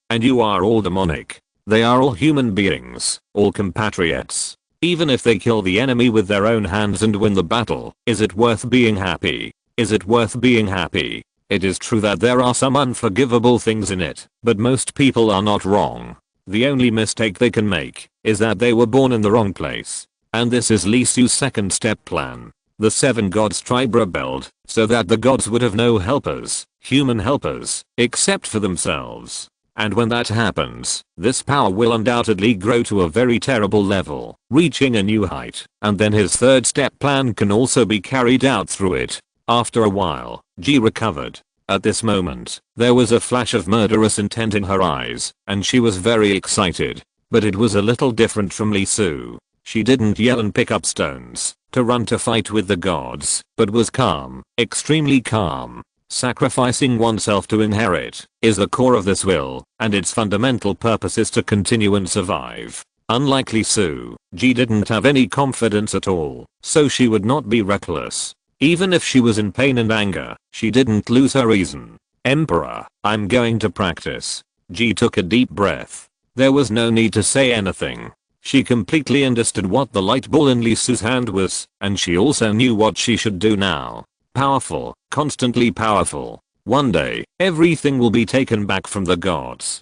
and you are all demonic. They are all human beings, all compatriots. Even if they kill the enemy with their own hands and win the battle, is it worth being happy? Is it worth being happy? It is true that there are some unforgivable things in it, but most people are not wrong. The only mistake they can make is that they were born in the wrong place. And this is Lee Su's second step plan. The seven gods tribe rebelled, so that the gods would have no helpers, human helpers, except for themselves. And when that happens, this power will undoubtedly grow to a very terrible level, reaching a new height, and then his third step plan can also be carried out through it. After a while, Ji recovered. At this moment, there was a flash of murderous intent in her eyes, and she was very excited. But it was a little different from Lee Su. She didn't yell and pick up stones to run to fight with the gods, but was calm, extremely calm. Sacrificing oneself to inherit is the core of this will, and its fundamental purpose is to continue and survive. Unlike Lee Su, Ji didn't have any confidence at all, so she would not be reckless. Even if she was in pain and anger, she didn't lose her reason. Emperor, I'm going to practice. Ji took a deep breath. There was no need to say anything. She completely understood what the light ball in Lee Su's hand was, and she also knew what she should do now. Powerful, constantly powerful. One day, everything will be taken back from the gods.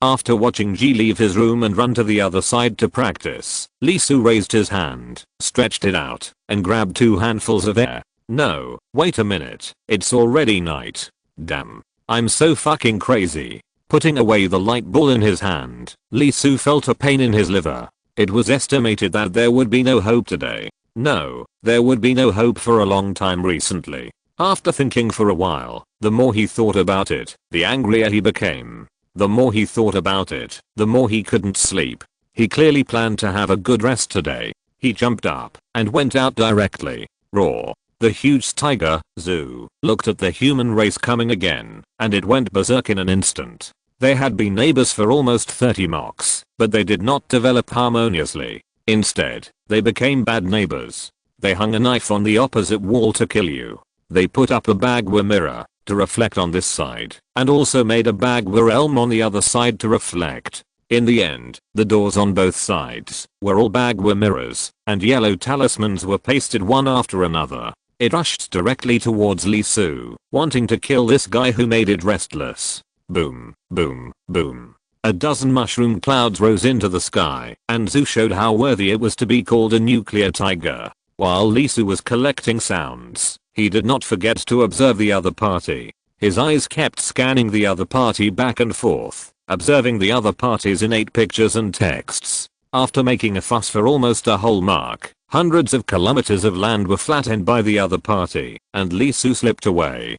After watching Ji leave his room and run to the other side to practice, Lee Su raised his hand, stretched it out, and grabbed 2 handfuls of air. No, wait a minute, it's already night. Damn. I'm so fucking crazy. Putting away the light ball in his hand, Lee Su felt a pain in his liver. It was estimated that there would be no hope today. No, there would be no hope for a long time recently. After thinking for a while, the more he thought about it, the angrier he became. The more he thought about it, the more he couldn't sleep. He clearly planned to have a good rest today. He jumped up and went out directly. Roar. The huge tiger, Zoo, looked at the human race coming again, and it went berserk in an instant. They had been neighbors for almost 30 mocks, but they did not develop harmoniously. Instead, they became bad neighbors. They hung a knife on the opposite wall to kill you. They put up a Bagua mirror to reflect on this side, and also made a Bagua elm on the other side to reflect. In the end, the doors on both sides were all Bagua mirrors, and yellow talismans were pasted one after another. It rushed directly towards Lee Su, wanting to kill this guy who made it restless. Boom, boom, boom. A dozen mushroom clouds rose into the sky, and Zu showed how worthy it was to be called a nuclear tiger. While Lee Su was collecting sounds, he did not forget to observe the other party. His eyes kept scanning the other party back and forth, observing the other party's innate pictures and texts. After making a fuss for almost a whole mark, hundreds of kilometers of land were flattened by the other party, and Lee Su slipped away.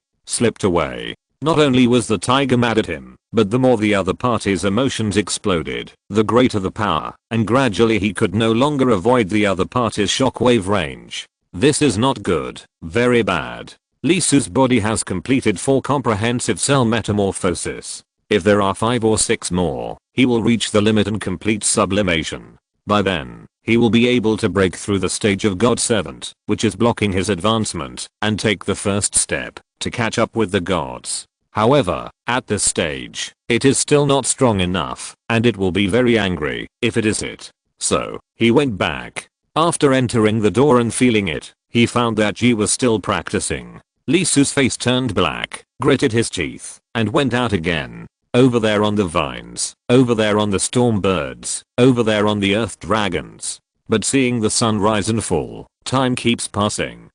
Not only was the tiger mad at him, but the more the other party's emotions exploded, the greater the power, and gradually he could no longer avoid the other party's shockwave range. This is not good, very bad. Lee Su's body has completed 4 comprehensive cell metamorphosis. If there are 5 or 6 more, he will reach the limit and complete sublimation. By then, he will be able to break through the stage of God Servant, which is blocking his advancement, and take the first step to catch up with the gods. However, at this stage, it is still not strong enough, and it will be very angry if it is it. So, he went back. After entering the door and feeling it, he found that Ji was still practicing. Lee Su's face turned black, gritted his teeth, and went out again. Over there on the vines, over there on the storm birds, over there on the earth dragons. But seeing the sun rise and fall, time keeps passing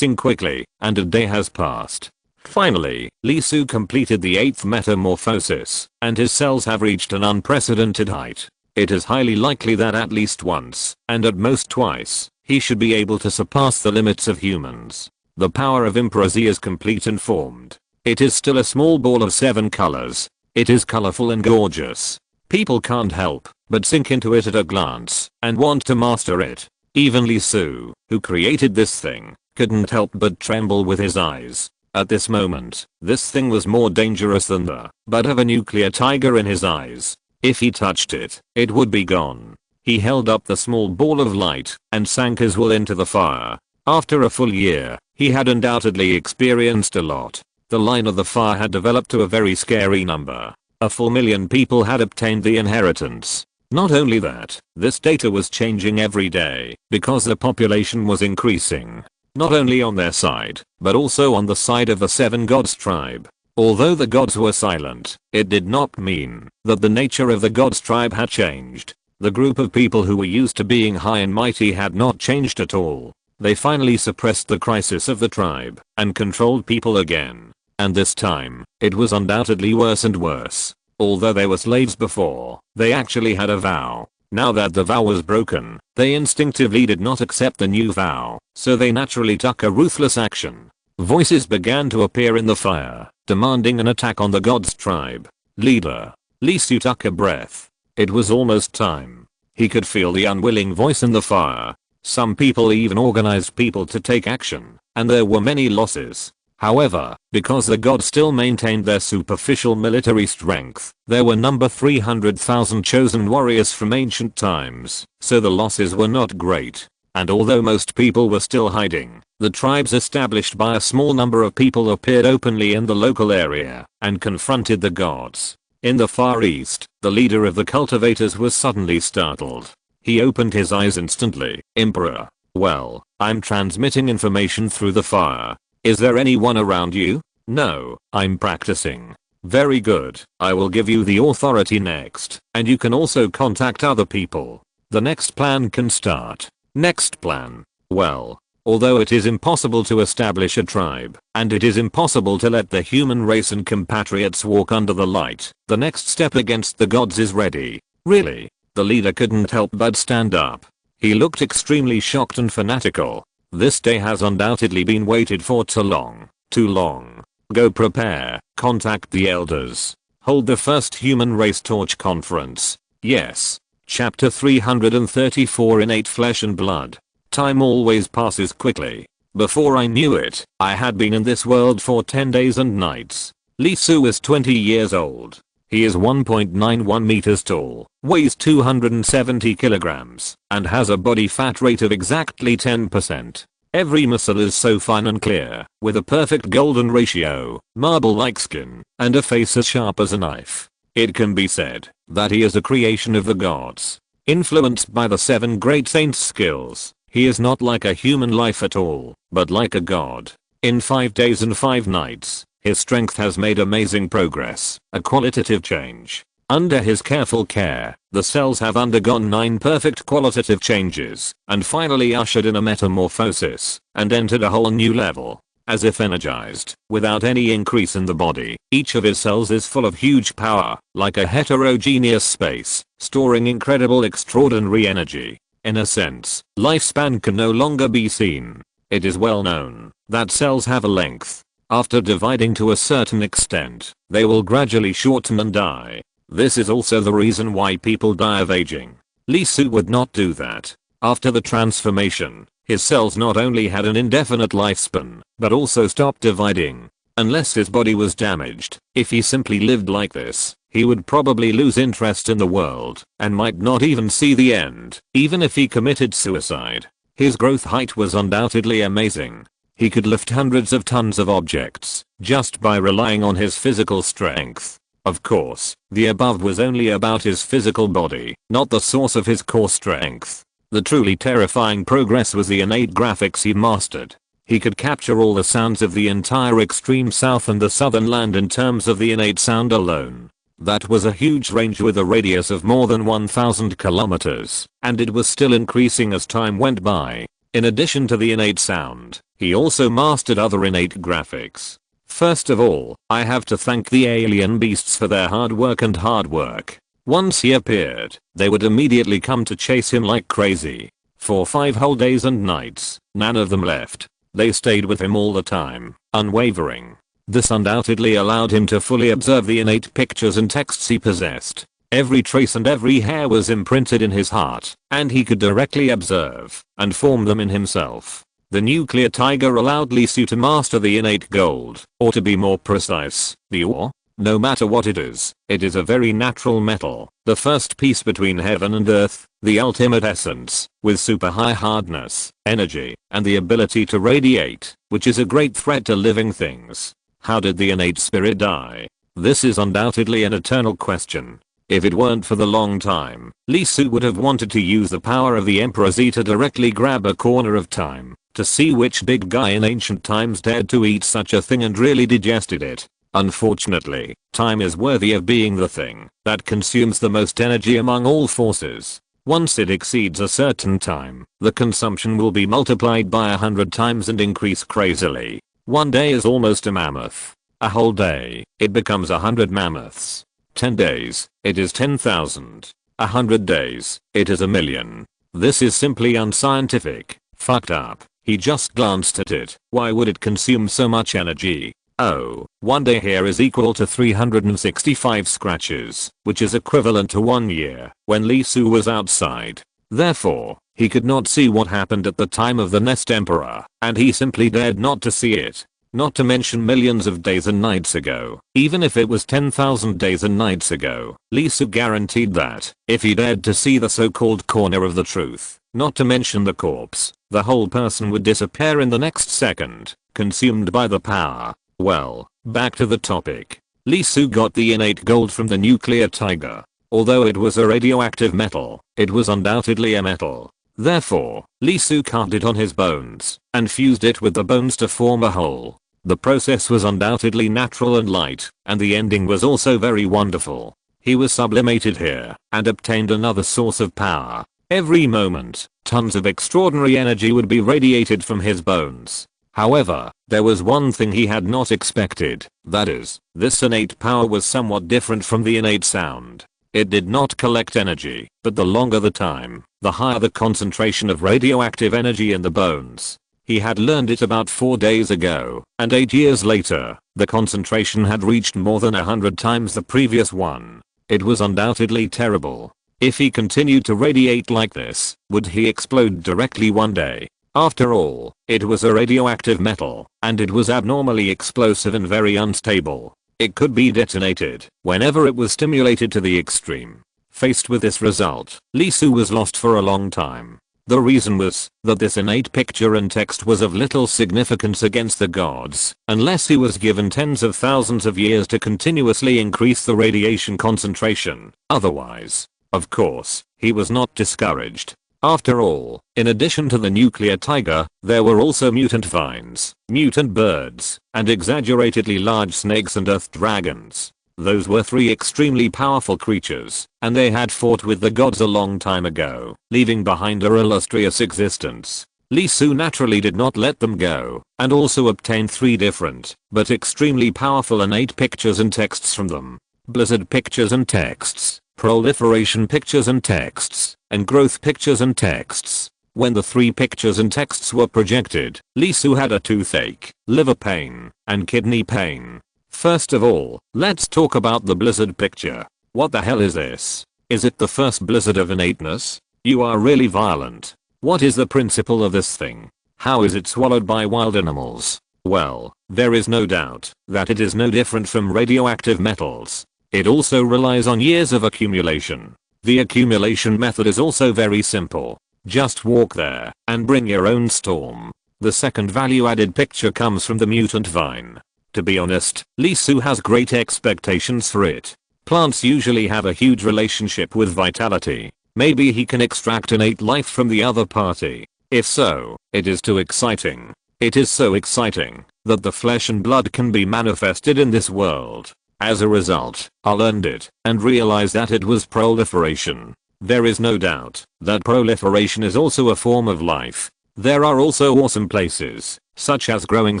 quickly, and a day has passed. Finally, Lee Su completed the 8th metamorphosis, and his cells have reached an unprecedented height. It is highly likely that at least once, and at most twice, he should be able to surpass the limits of humans. The power of Emperor Z is complete and formed. It is still a small ball of 7 colors. It is colorful and gorgeous. People can't help but sink into it at a glance and want to master it. Even Lee Su, who created this thing, couldn't help but tremble with his eyes. At this moment, this thing was more dangerous than the butt of a nuclear tiger in his eyes. If he touched it, it would be gone. He held up the small ball of light and sank his will into the fire. After a full year, he had undoubtedly experienced a lot. The line of the fire had developed to a very scary number. A full million people had obtained the inheritance. Not only that, this data was changing every day because the population was increasing. Not only on their side, but also on the side of the 7 gods tribe. Although the gods were silent, it did not mean that the nature of the gods tribe had changed. The group of people who were used to being high and mighty had not changed at all. They finally suppressed the crisis of the tribe and controlled people again. And this time, it was undoubtedly worse and worse. Although they were slaves before, they actually had a vow. Now that the vow was broken, they instinctively did not accept the new vow, so they naturally took a ruthless action. Voices began to appear in the fire, demanding an attack on the gods tribe. Leader. Lee Su took a breath. It was almost time. He could feel the unwilling voice in the fire. Some people even organized people to take action, and there were many losses. However, because the gods still maintained their superficial military strength, there were number 300,000 chosen warriors from ancient times, so the losses were not great. And although most people were still hiding, the tribes established by a small number of people appeared openly in the local area and confronted the gods. In the Far East, the leader of the cultivators was suddenly startled. He opened his eyes instantly. Emperor. Well, I'm transmitting information through the fire. Is there anyone around you? No, I'm practicing. Very good. I will give you the authority next, and you can also contact other people. The next plan can start. Next plan. Well, although it is impossible to establish a tribe, and it is impossible to let the human race and compatriots walk under the light, the next step against the gods is ready. Really? The leader couldn't help but stand up. He looked extremely shocked and fanatical. This day has undoubtedly been waited for too long. Too long. Go prepare. Contact the elders. Hold the first human race torch conference. Yes. Chapter 334 Innate Flesh and Blood. Time always passes quickly. Before I knew it, I had been in this world for 10 days and nights. Lee Su is 20 years old. He is 1.91 meters tall, weighs 270 kilograms, and has a body fat rate of exactly 10%. Every muscle is so fine and clear, with a perfect golden ratio, marble-like skin, and a face as sharp as a knife. It can be said that he is a creation of the gods. Influenced by the 7 great saints' skills, he is not like a human life at all, but like a god. In 5 days and 5 nights, his strength has made amazing progress, a qualitative change. Under his careful care, the cells have undergone 9 perfect qualitative changes, and finally ushered in a metamorphosis, and entered a whole new level. As if energized, without any increase in the body, each of his cells is full of huge power, like a heterogeneous space, storing incredible extraordinary energy. In a sense, lifespan can no longer be seen. It is well known that cells have a length. After dividing to a certain extent, they will gradually shorten and die. This is also the reason why people die of aging. Lee Su would not do that. After the transformation, his cells not only had an indefinite lifespan, but also stopped dividing. Unless his body was damaged, if he simply lived like this, he would probably lose interest in the world and might not even see the end, even if he committed suicide. His growth height was undoubtedly amazing. He could lift hundreds of tons of objects just by relying on his physical strength. Of course, the above was only about his physical body, not the source of his core strength. The truly terrifying progress was the innate graphics he mastered. He could capture all the sounds of the entire extreme south and the southern land in terms of the innate sound alone. That was a huge range with a radius of more than 1,000 kilometers, and it was still increasing as time went by. In addition to the innate sound, he also mastered other innate graphics. First of all, I have to thank the alien beasts for their hard work. Once he appeared, they would immediately come to chase him like crazy. For 5 whole days and nights, none of them left. They stayed with him all the time, unwavering. This undoubtedly allowed him to fully observe the innate pictures and texts he possessed. Every trace and every hair was imprinted in his heart, and he could directly observe and form them in himself. The nuclear tiger allowed Li Su to master the innate gold, or to be more precise, the ore. No matter what it is a very natural metal, the first piece between heaven and earth, the ultimate essence, with super high hardness, energy, and the ability to radiate, which is a great threat to living things. How did the innate spirit die? This is undoubtedly an eternal question. If it weren't for the long time, Li Su would have wanted to use the power of the Emperor Z to directly grab a corner of time, to see which big guy in ancient times dared to eat such a thing and really digested it. Unfortunately, time is worthy of being the thing that consumes the most energy among all forces. Once it exceeds a certain time, the consumption will be multiplied by 100 times and increase crazily. 1 day is almost a mammoth. A whole day, it becomes 100 mammoths. 10 days, it is 10,000. 100 days, it is 1,000,000. This is simply unscientific. Fucked up. He just glanced at it. Why would it consume so much energy? Oh, 1 day here is equal to 365 scratches, which is equivalent to 1 year when Li Su was outside. Therefore, he could not see what happened at the time of the Nest Emperor, and he simply dared not to see it. Not to mention millions of days and nights ago. Even if it was 10,000 days and nights ago, Li Su guaranteed that, if he dared to see the so-called corner of the truth, not to mention the corpse, the whole person would disappear in the next second, consumed by the power. Well, back to the topic. Li Su got the innate gold from the nuclear tiger. Although it was a radioactive metal, it was undoubtedly a metal. Therefore, Li Su carved it on his bones and fused it with the bones to form a whole. The process was undoubtedly natural and light, and the ending was also very wonderful. He was sublimated here and obtained another source of power. Every moment, tons of extraordinary energy would be radiated from his bones. However, there was one thing he had not expected, that is, this innate power was somewhat different from the innate sound. It did not collect energy, but the longer the time, the higher the concentration of radioactive energy in the bones. He had learned it about 4 days ago, and 8 years later, the concentration had reached more than 100 times the previous one. It was undoubtedly terrible. If he continued to radiate like this, would he explode directly one day? After all, it was a radioactive metal, and it was abnormally explosive and very unstable. It could be detonated whenever it was stimulated to the extreme. Faced with this result, Li Su was lost for a long time. The reason was that this innate picture and text was of little significance against the gods, unless he was given tens of thousands of years to continuously increase the radiation concentration. Otherwise, of course, he was not discouraged. After all, in addition to the nuclear tiger, there were also mutant vines, mutant birds, and exaggeratedly large snakes and earth dragons. Those were 3 extremely powerful creatures, and they had fought with the gods a long time ago, leaving behind a illustrious existence. Li Su naturally did not let them go, and also obtained 3 different, but extremely powerful innate pictures and texts from them. Blizzard pictures and texts, proliferation pictures and texts, and growth pictures and texts. When the 3 pictures and texts were projected, Li Su had a toothache, liver pain, and kidney pain. First of all, let's talk about the blizzard picture. What the hell is this? Is it the first blizzard of innateness? You are really violent. What is the principle of this thing? How is it swallowed by wild animals? Well, there is no doubt that it is no different from radioactive metals. It also relies on years of accumulation. The accumulation method is also very simple. Just walk there and bring your own storm. The second value added picture comes from the mutant vine. To be honest, Lee Su has great expectations for it. Plants usually have a huge relationship with vitality. Maybe he can extract innate life from the other party. If so, it is too exciting. It is so exciting that the flesh and blood can be manifested in this world. As a result, I learned it and realized that it was proliferation. There is no doubt that proliferation is also a form of life. There are also awesome places, such as growing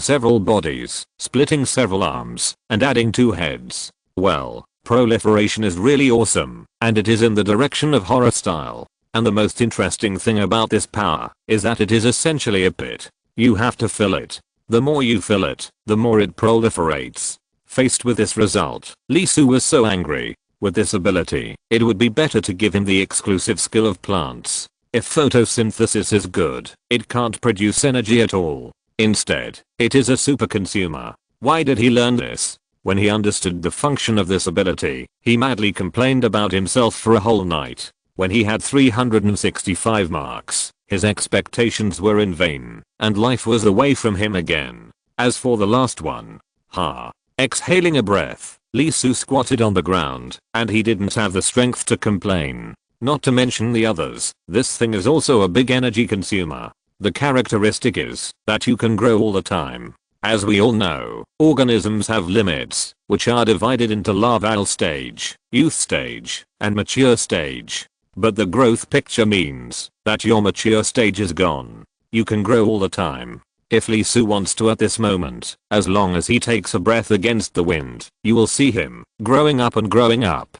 several bodies, splitting several arms, and adding 2 heads. Well, proliferation is really awesome, and it is in the direction of horror style. And the most interesting thing about this power is that it is essentially a pit. You have to fill it. The more you fill it, the more it proliferates. Faced with this result, Lee Su was so angry. With this ability, it would be better to give him the exclusive skill of plants. If photosynthesis is good, it can't produce energy at all. Instead, it is a super consumer. Why did he learn this? When he understood the function of this ability, he madly complained about himself for a whole night. When he had 365 marks, his expectations were in vain, and life was away from him again. As for the last one, exhaling a breath, Lee Su squatted on the ground, and he didn't have the strength to complain. Not to mention the others, this thing is also a big energy consumer. The characteristic is that you can grow all the time. As we all know, organisms have limits, which are divided into larval stage, youth stage, and mature stage. But the growth picture means that your mature stage is gone. You can grow all the time. If Lee Su wants to at this moment, as long as he takes a breath against the wind, you will see him growing up and growing up.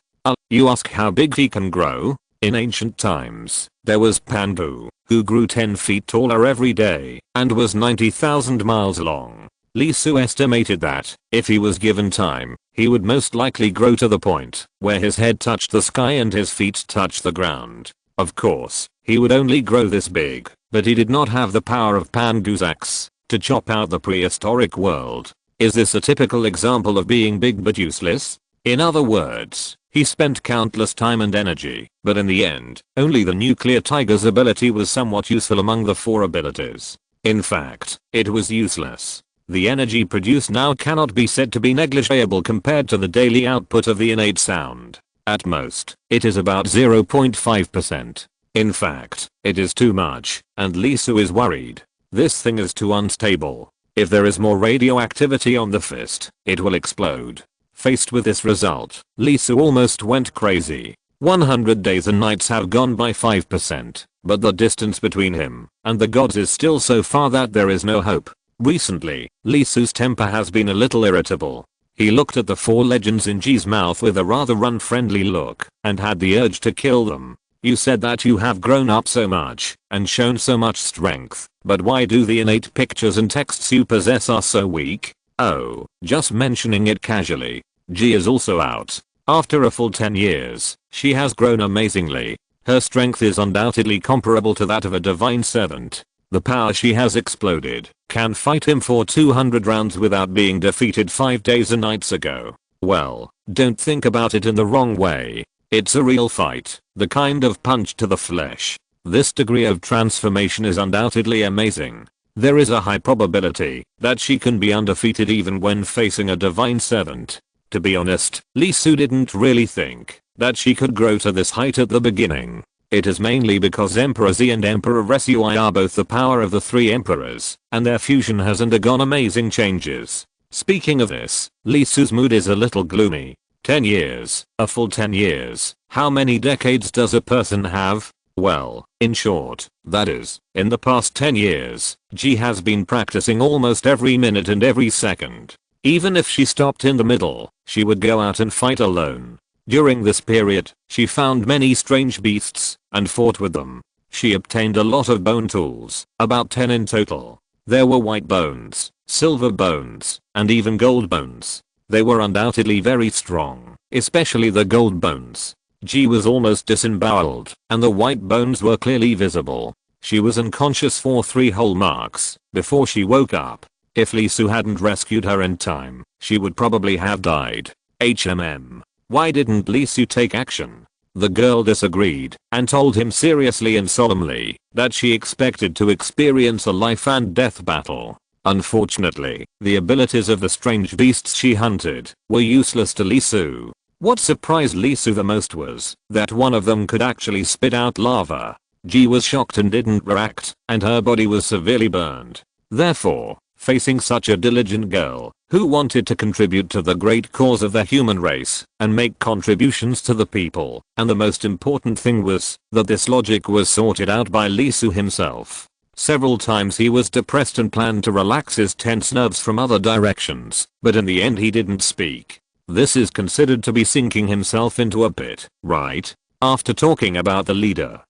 You ask how big he can grow? In ancient times, there was Pandu, who grew 10 feet taller every day and was 90,000 miles long. Lee Su estimated that, if he was given time, he would most likely grow to the point where his head touched the sky and his feet touched the ground. Of course, he would only grow this big, but he did not have the power of Pandu's axe to chop out the prehistoric world. Is this a typical example of being big but useless? In other words, he spent countless time and energy, but in the end, only the nuclear tiger's ability was somewhat useful among the 4 abilities. In fact, it was useless. The energy produced now cannot be said to be negligible compared to the daily output of the innate sound. At most, it is about 0.5%. In fact, it is too much, and Lee Su is worried. This thing is too unstable. If there is more radioactivity on the fist, it will explode. Faced with this result, Lee Su almost went crazy. 100 days and nights have gone by 5%, but the distance between him and the gods is still so far that there is no hope. Recently, Lee Su's temper has been a little irritable. He looked at the 4 legends in G's mouth with a rather unfriendly look and had the urge to kill them. You said that you have grown up so much and shown so much strength, but why do the innate pictures and texts you possess are so weak? Oh, just mentioning it casually. G is also out. After a full 10 years, she has grown amazingly. Her strength is undoubtedly comparable to that of a divine servant. The power she has exploded can fight him for 200 rounds without being defeated 5 days and nights ago. Well, don't think about it in the wrong way. It's a real fight, the kind of punch to the flesh. This degree of transformation is undoubtedly amazing. There is a high probability that she can be undefeated even when facing a divine servant. To be honest, Lee Su didn't really think that she could grow to this height at the beginning. It is mainly because Emperor Z and Emperor Sui are both the power of the 3 emperors, and their fusion has undergone amazing changes. Speaking of this, Lee Su's mood is a little gloomy. 10 years, a full 10 years. How many decades does a person have? Well, in short, that is, in the past 10 years, G has been practicing almost every minute and every second. Even if she stopped in the middle, she would go out and fight alone. During this period, she found many strange beasts and fought with them. She obtained a lot of bone tools, about 10 in total. There were white bones, silver bones, and even gold bones. They were undoubtedly very strong, especially the gold bones. G was almost disemboweled, and the white bones were clearly visible. She was unconscious for 3 whole marks before she woke up. If Lee Su hadn't rescued her in time, she would probably have died. HMM. Why didn't Lee Su take action? The girl disagreed and told him seriously and solemnly that she expected to experience a life and death battle. Unfortunately, the abilities of the strange beasts she hunted were useless to Lee Su. What surprised Lee Su the most was that one of them could actually spit out lava. Ji was shocked and didn't react, and her body was severely burned. Therefore, facing such a diligent girl who wanted to contribute to the great cause of the human race and make contributions to the people, and the most important thing was that this logic was sorted out by Lee Su himself. Several times he was depressed and planned to relax his tense nerves from other directions, but in the end he didn't speak. This is considered to be sinking himself into a pit, right? After talking about the leader,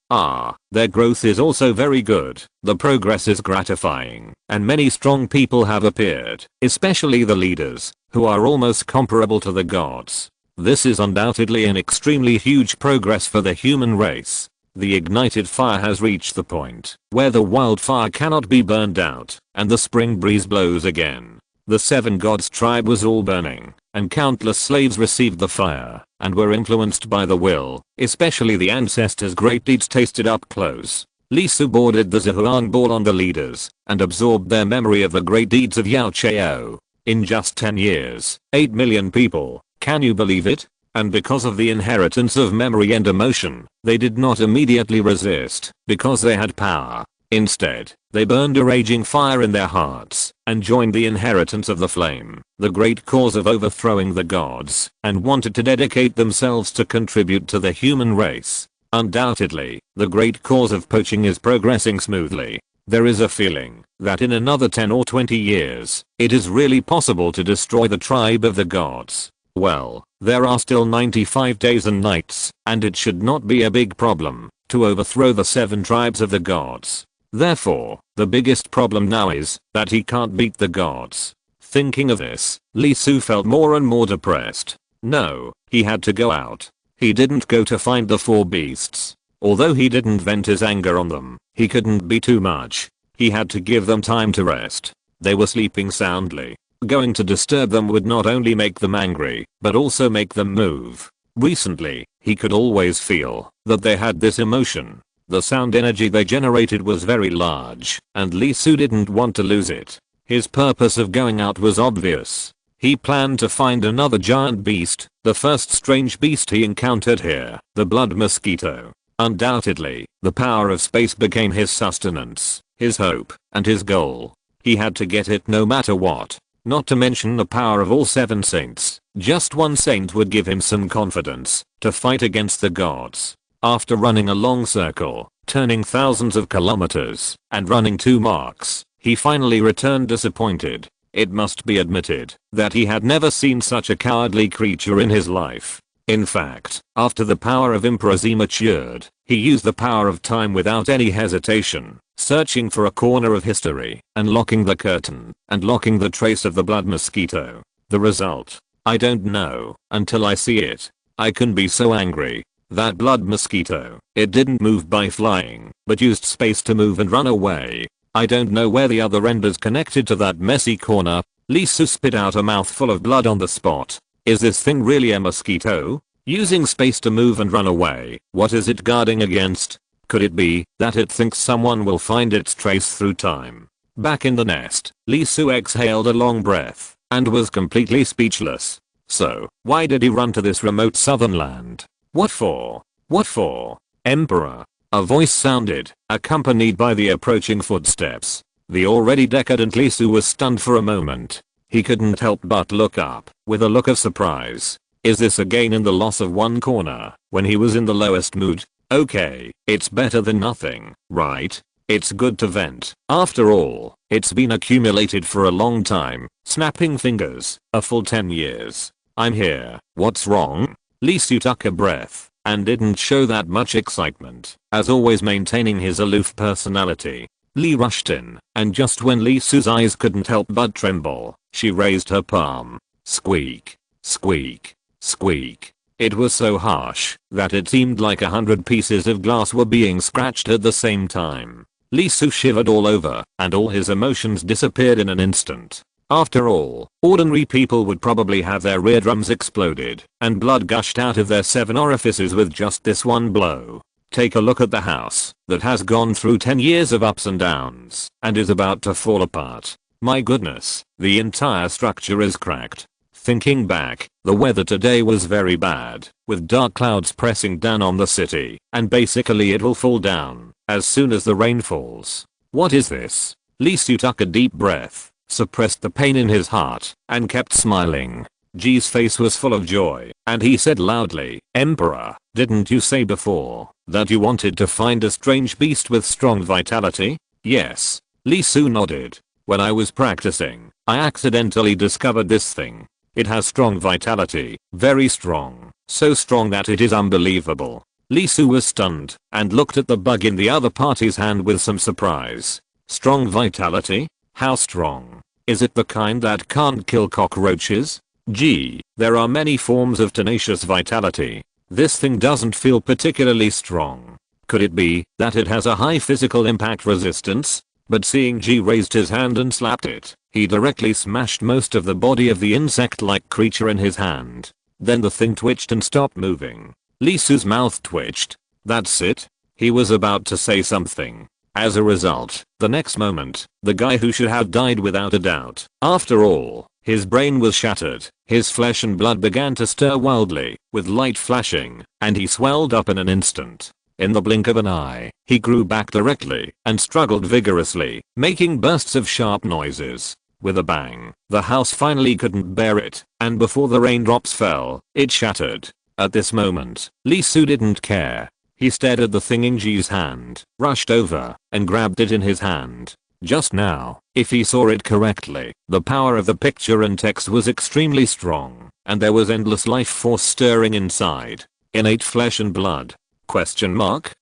their growth is also very good, the progress is gratifying, and many strong people have appeared, especially the leaders, who are almost comparable to the gods. This is undoubtedly an extremely huge progress for the human race. The ignited fire has reached the point where the wildfire cannot be burned out, and the spring breeze blows again. The 7 gods tribe was all burning, and countless slaves received the fire, and were influenced by the will, especially the ancestors' great deeds tasted up close. Lee Su boarded the Zhuang ball on the leaders, and absorbed their memory of the great deeds of Yao Chao. In just 10 years, 8 million people, can you believe it? And because of the inheritance of memory and emotion, they did not immediately resist, because they had power. Instead, they burned a raging fire in their hearts, and joined the inheritance of the flame, the great cause of overthrowing the gods, and wanted to dedicate themselves to contribute to the human race. Undoubtedly, the great cause of poaching is progressing smoothly. There is a feeling that in another 10 or 20 years, it is really possible to destroy the tribe of the gods. Well, there are still 95 days and nights, and it should not be a big problem to overthrow the 7 tribes of the gods. Therefore, the biggest problem now is that he can't beat the gods. Thinking of this, Lee Su felt more and more depressed. No, he had to go out. He didn't go to find the 4 beasts. Although he didn't vent his anger on them, he couldn't be too much. He had to give them time to rest. They were sleeping soundly. Going to disturb them would not only make them angry, but also make them move. Recently, he could always feel that they had this emotion. The sound energy they generated was very large, and Lee Su didn't want to lose it. His purpose of going out was obvious. He planned to find another giant beast, the first strange beast he encountered here, the blood mosquito. Undoubtedly, the power of space became his sustenance, his hope, and his goal. He had to get it no matter what. Not to mention the power of all 7 saints. Just one saint would give him some confidence to fight against the gods. After running a long circle, turning thousands of kilometers, and running 2 marks, he finally returned disappointed. It must be admitted that he had never seen such a cowardly creature in his life. In fact, after the power of Emperor Z matured, he used the power of time without any hesitation, searching for a corner of history, unlocking the curtain, and locking the trace of the blood mosquito. The result? I don't know until I see it. I can be so angry. That blood mosquito, it didn't move by flying, but used space to move and run away. I don't know where the other end is connected to that messy corner. Lee Su spit out a mouthful of blood on the spot. Is this thing really a mosquito? Using space to move and run away, what is it guarding against? Could it be that it thinks someone will find its trace through time? Back in the nest, Lee Su exhaled a long breath, and was completely speechless. So, why did he run to this remote southern land? What for? What for? Emperor? A voice sounded, accompanied by the approaching footsteps. The already decadent Lee Su was stunned for a moment. He couldn't help but look up, with a look of surprise. Is this a gain in the loss of 1 corner, when he was in the lowest mood? Okay, it's better than nothing, right? It's good to vent. After all, it's been accumulated for a long time. Snapping fingers, a full 10 years. I'm here, what's wrong? Lee Su took a breath, and didn't show that much excitement, as always maintaining his aloof personality. Lee rushed in, and just when Lee Su's eyes couldn't help but tremble, she raised her palm. Squeak. Squeak. Squeak. It was so harsh that it seemed like 100 pieces of glass were being scratched at the same time. Lee Su shivered all over, and all his emotions disappeared in an instant. After all, ordinary people would probably have their eardrums exploded and blood gushed out of their 7 orifices with just this one blow. Take a look at the house that has gone through 10 years of ups and downs and is about to fall apart. My goodness, the entire structure is cracked. Thinking back, the weather today was very bad, with dark clouds pressing down on the city, and basically it will fall down as soon as the rain falls. What is this? Lee Soo took a deep breath, suppressed the pain in his heart, and kept smiling. Ji's face was full of joy, and he said loudly, "Emperor, didn't you say before that you wanted to find a strange beast with strong vitality?" "Yes." Lee Soo nodded. "When I was practicing, I accidentally discovered this thing. It has strong vitality, very strong, so strong that it is unbelievable." Lee Soo was stunned and looked at the bug in the other party's hand with some surprise. "Strong vitality? How strong? Is it the kind that can't kill cockroaches?" "Gee, there are many forms of tenacious vitality. This thing doesn't feel particularly strong. Could it be that it has a high physical impact resistance?" But seeing G raised his hand and slapped it, he directly smashed most of the body of the insect-like creature in his hand. Then the thing twitched and stopped moving. Lee Soo's mouth twitched. "That's it?" He was about to say something. As a result, the next moment, the guy who should have died without a doubt. After all, his brain was shattered, his flesh and blood began to stir wildly, with light flashing, and he swelled up in an instant. In the blink of an eye, he grew back directly and struggled vigorously, making bursts of sharp noises. With a bang, the house finally couldn't bear it, and before the raindrops fell, it shattered. At this moment, Lee Soo didn't care. He stared at the thing in Ji's hand, rushed over, and grabbed it in his hand. Just now, if he saw it correctly, the power of the picture and text was extremely strong, and there was endless life force stirring inside. Innate flesh and blood. Question mark?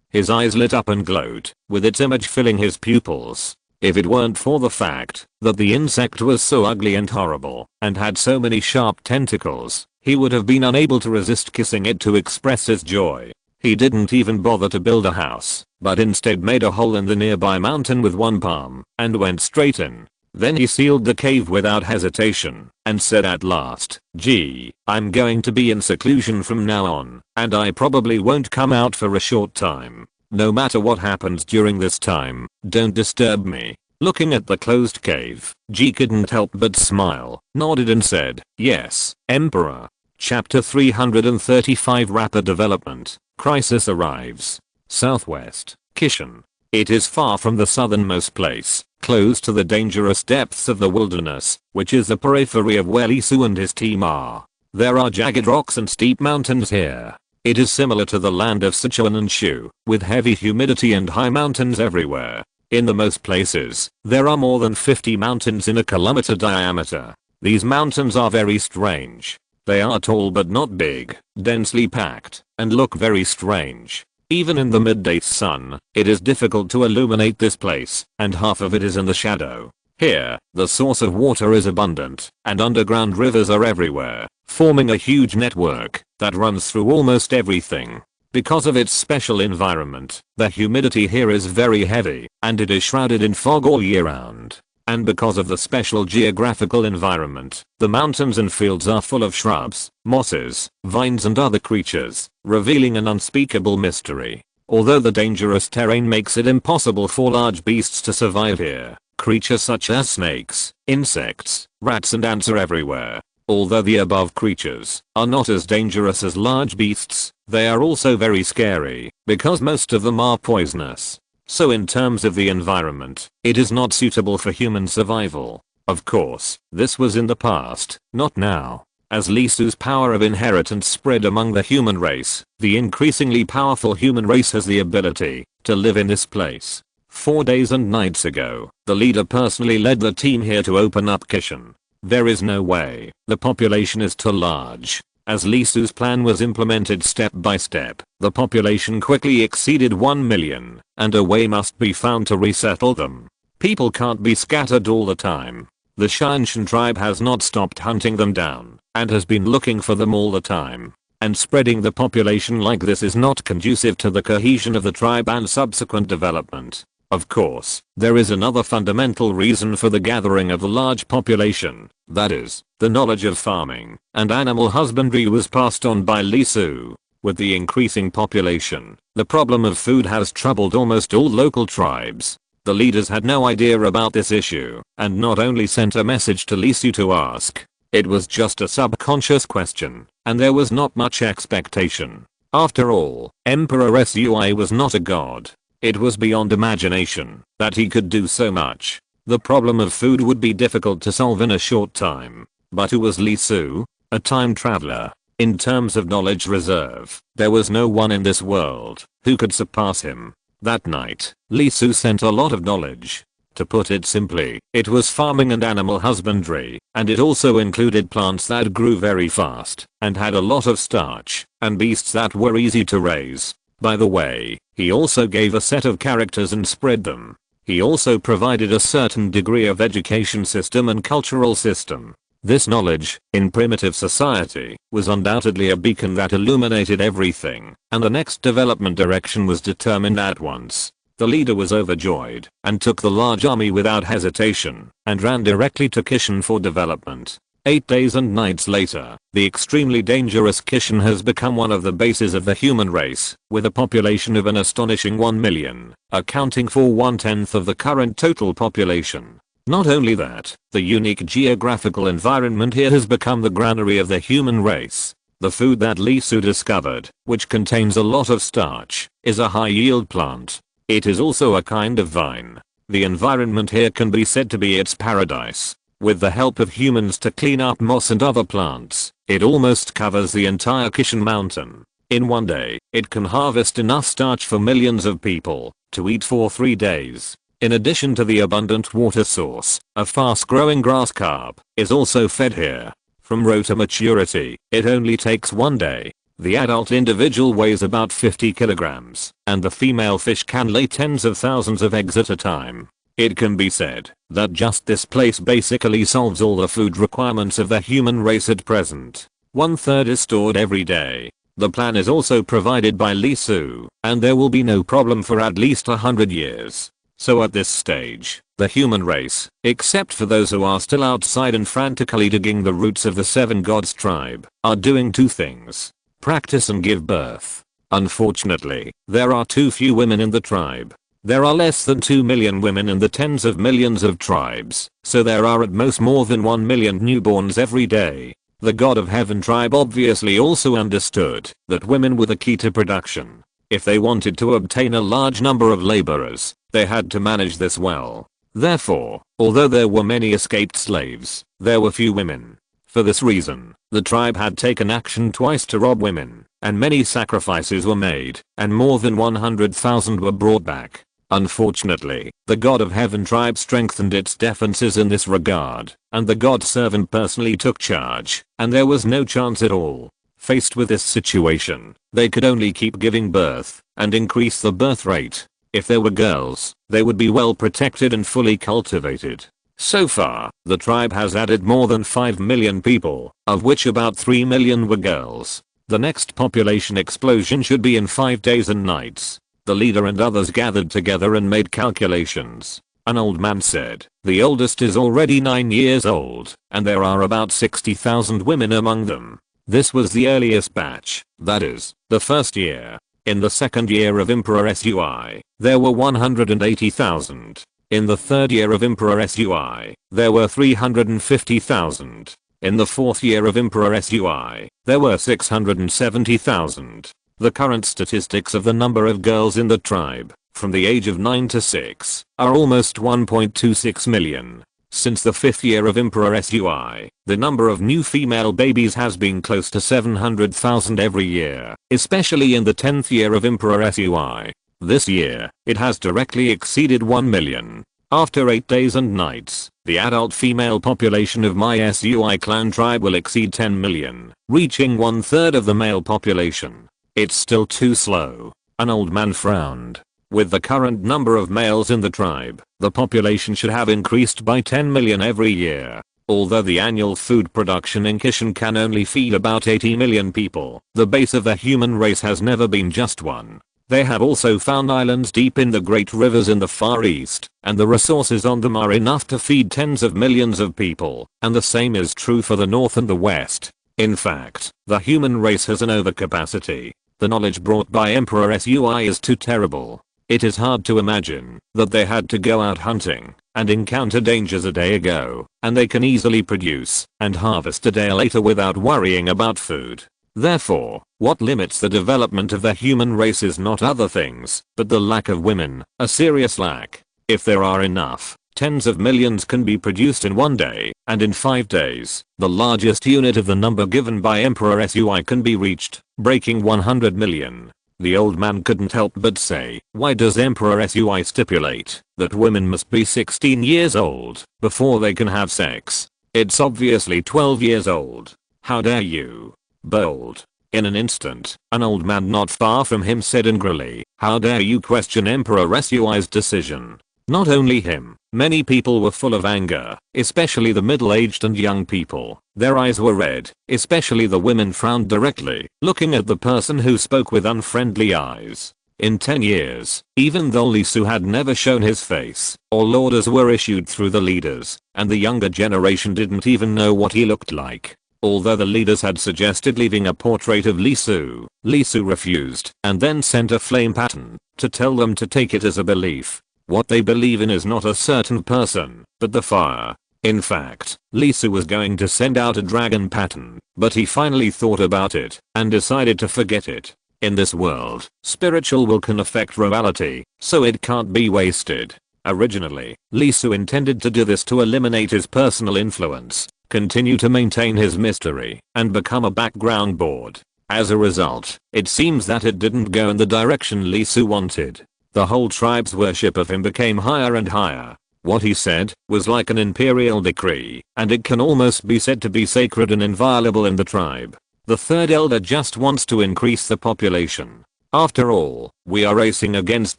His eyes lit up and glowed, with its image filling his pupils. If it weren't for the fact that the insect was so ugly and horrible, and had so many sharp tentacles, he would have been unable to resist kissing it to express his joy. He didn't even bother to build a house, but instead made a hole in the nearby mountain with one palm, and went straight in. Then he sealed the cave without hesitation, and said at last, "Gee, I'm going to be in seclusion from now on, and I probably won't come out for a short time. No matter what happens during this time, don't disturb me." Looking at the closed cave, G couldn't help but smile, nodded and said, "Yes, Emperor." Chapter 335 Rapid Development. Crisis arrives. Southwest, Kishan. It is far from the southernmost place, close to the dangerous depths of the wilderness, which is the periphery of where Lee Soo and his team are. There are jagged rocks and steep mountains here. It is similar to the land of Sichuan and Shu, with heavy humidity and high mountains everywhere. In the most places, there are more than 50 mountains in a kilometer diameter. These mountains are very strange. They are tall but not big, densely packed, and look very strange. Even in the midday sun, it is difficult to illuminate this place, and half of it is in the shadow. Here, the source of water is abundant, and underground rivers are everywhere, forming a huge network that runs through almost everything. Because of its special environment, the humidity here is very heavy, and it is shrouded in fog all year round. And because of the special geographical environment, the mountains and fields are full of shrubs, mosses, vines and other creatures, revealing an unspeakable mystery. Although the dangerous terrain makes it impossible for large beasts to survive here, creatures such as snakes, insects, rats and ants are everywhere. Although the above creatures are not as dangerous as large beasts, they are also very scary, because most of them are poisonous. So in terms of the environment, it is not suitable for human survival. Of course, this was in the past, not now. As Lee Soo's power of inheritance spread among the human race, the increasingly powerful human race has the ability to live in this place. 4 days and nights ago, the leader personally led the team here to open up Kishan. There is no way, the population is too large. As Lee Soo's plan was implemented step by step, the population quickly exceeded 1 million, and a way must be found to resettle them. People can't be scattered all the time. The Shanshan tribe has not stopped hunting them down, and has been looking for them all the time. And spreading the population like this is not conducive to the cohesion of the tribe and subsequent development. Of course, there is another fundamental reason for the gathering of the large population, that is, the knowledge of farming and animal husbandry was passed on by Li Su. With the increasing population, the problem of food has troubled almost all local tribes. The leaders had no idea about this issue, and not only sent a message to Li Su to ask. It was just a subconscious question, and there was not much expectation. After all, Emperor Sui was not a god. It was beyond imagination that he could do so much. The problem of food would be difficult to solve in a short time. But who was Li Su? A time traveler. In terms of knowledge reserve, there was no one in this world who could surpass him. That night, Li Su sent a lot of knowledge. To put it simply, it was farming and animal husbandry, and it also included plants that grew very fast and had a lot of starch, and beasts that were easy to raise. By the way, he also gave a set of characters and spread them. He also provided a certain degree of education system and cultural system. This knowledge, in primitive society, was undoubtedly a beacon that illuminated everything, and the next development direction was determined at once. The leader was overjoyed, and took the large army without hesitation, and ran directly to Kishan for development. 8 days and nights later, the extremely dangerous Kishan has become one of the bases of the human race, with a population of an astonishing 1 million, accounting for 1/10 of the current total population. Not only that, the unique geographical environment here has become the granary of the human race. The food that Li Su discovered, which contains a lot of starch, is a high-yield plant. It is also a kind of vine. The environment here can be said to be its paradise. With the help of humans to clean up moss and other plants, it almost covers the entire Kishan mountain. In one day, it can harvest enough starch for millions of people to eat for 3 days. In addition to the abundant water source, a fast-growing grass carp is also fed here. From roe to maturity, it only takes 1 day. The adult individual weighs about 50 kilograms, and the female fish can lay tens of thousands of eggs at a time. It can be said that just this place basically solves all the food requirements of the human race at present. 1/3 is stored every day. The plan is also provided by Li Su, and there will be no problem for at least 100 years. So at this stage, the human race, except for those who are still outside and frantically digging the roots of the 7 gods tribe, are doing 2 things. Practice and give birth. Unfortunately, there are too few women in the tribe. There are less than 2 million women in the tens of millions of tribes, so there are at most more than 1 million newborns every day. The god of heaven tribe obviously also understood that women were the key to production. If they wanted to obtain a large number of laborers, they had to manage this well. Therefore, although there were many escaped slaves, there were few women. For this reason, the tribe had taken action twice to rob women, and many sacrifices were made, and more than 100,000 were brought back. Unfortunately, the god of heaven tribe strengthened its defenses in this regard, and the god servant personally took charge, and there was no chance at all. Faced with this situation, they could only keep giving birth, and increase the birth rate. If there were girls, they would be well protected and fully cultivated. So far, the tribe has added more than 5 million people, of which about 3 million were girls. The next population explosion should be in 5 days and nights. The leader and others gathered together and made calculations. An old man said, the oldest is already 9 years old, and there are about 60,000 women among them. This was the earliest batch, that is, the first year. In the second year of Emperor Sui, there were 180,000. In the third year of Emperor Sui, there were 350,000. In the fourth year of Emperor Sui, there were 670,000. The current statistics of the number of girls in the tribe, from the age of 9 to 6, are almost 1.26 million. Since the 5th year of Emperor Sui, the number of new female babies has been close to 700,000 every year, especially in the 10th year of Emperor Sui. This year, it has directly exceeded 1 million. After 8 days and nights, the adult female population of my Sui clan tribe will exceed 10 million, reaching 1/3 of the male population. It's still too slow. An old man frowned. With the current number of males in the tribe, the population should have increased by 10 million every year. Although the annual food production in Kishan can only feed about 80 million people, the base of the human race has never been just one. They have also found islands deep in the great rivers in the Far East, and the resources on them are enough to feed tens of millions of people, and the same is true for the North and the West. In fact, the human race has an overcapacity. The knowledge brought by Emperor Sui is too terrible. It is hard to imagine that they had to go out hunting and encounter dangers a day ago, and they can easily produce and harvest a day later without worrying about food. Therefore, what limits the development of the human race is not other things, but the lack of women, a serious lack. If there are enough, tens of millions can be produced in one day, and in 5 days, the largest unit of the number given by Emperor Sui can be reached, breaking 100 million. The old man couldn't help but say, why does Emperor Sui stipulate that women must be 16 years old before they can have sex? It's obviously 12 years old. How dare you? Bold. In an instant, an old man not far from him said angrily, how dare you question Emperor Sui's decision? Not only him, many people were full of anger, especially the middle-aged and young people. Their eyes were red, especially the women frowned directly, looking at the person who spoke with unfriendly eyes. In 10 years, even though Li Su had never shown his face, all orders were issued through the leaders, and the younger generation didn't even know what he looked like. Although the leaders had suggested leaving a portrait of Li Su refused and then sent a flame pattern to tell them to take it as a belief. What they believe in is not a certain person, but the fire. In fact, Li Su was going to send out a dragon pattern, but he finally thought about it and decided to forget it. In this world, spiritual will can affect reality, so it can't be wasted. Originally, Li Su intended to do this to eliminate his personal influence, continue to maintain his mystery, and become a background board. As a result, it seems that it didn't go in the direction Li Su wanted. The whole tribe's worship of him became higher and higher. What he said was like an imperial decree, and it can almost be said to be sacred and inviolable in the tribe. The third elder just wants to increase the population. After all, we are racing against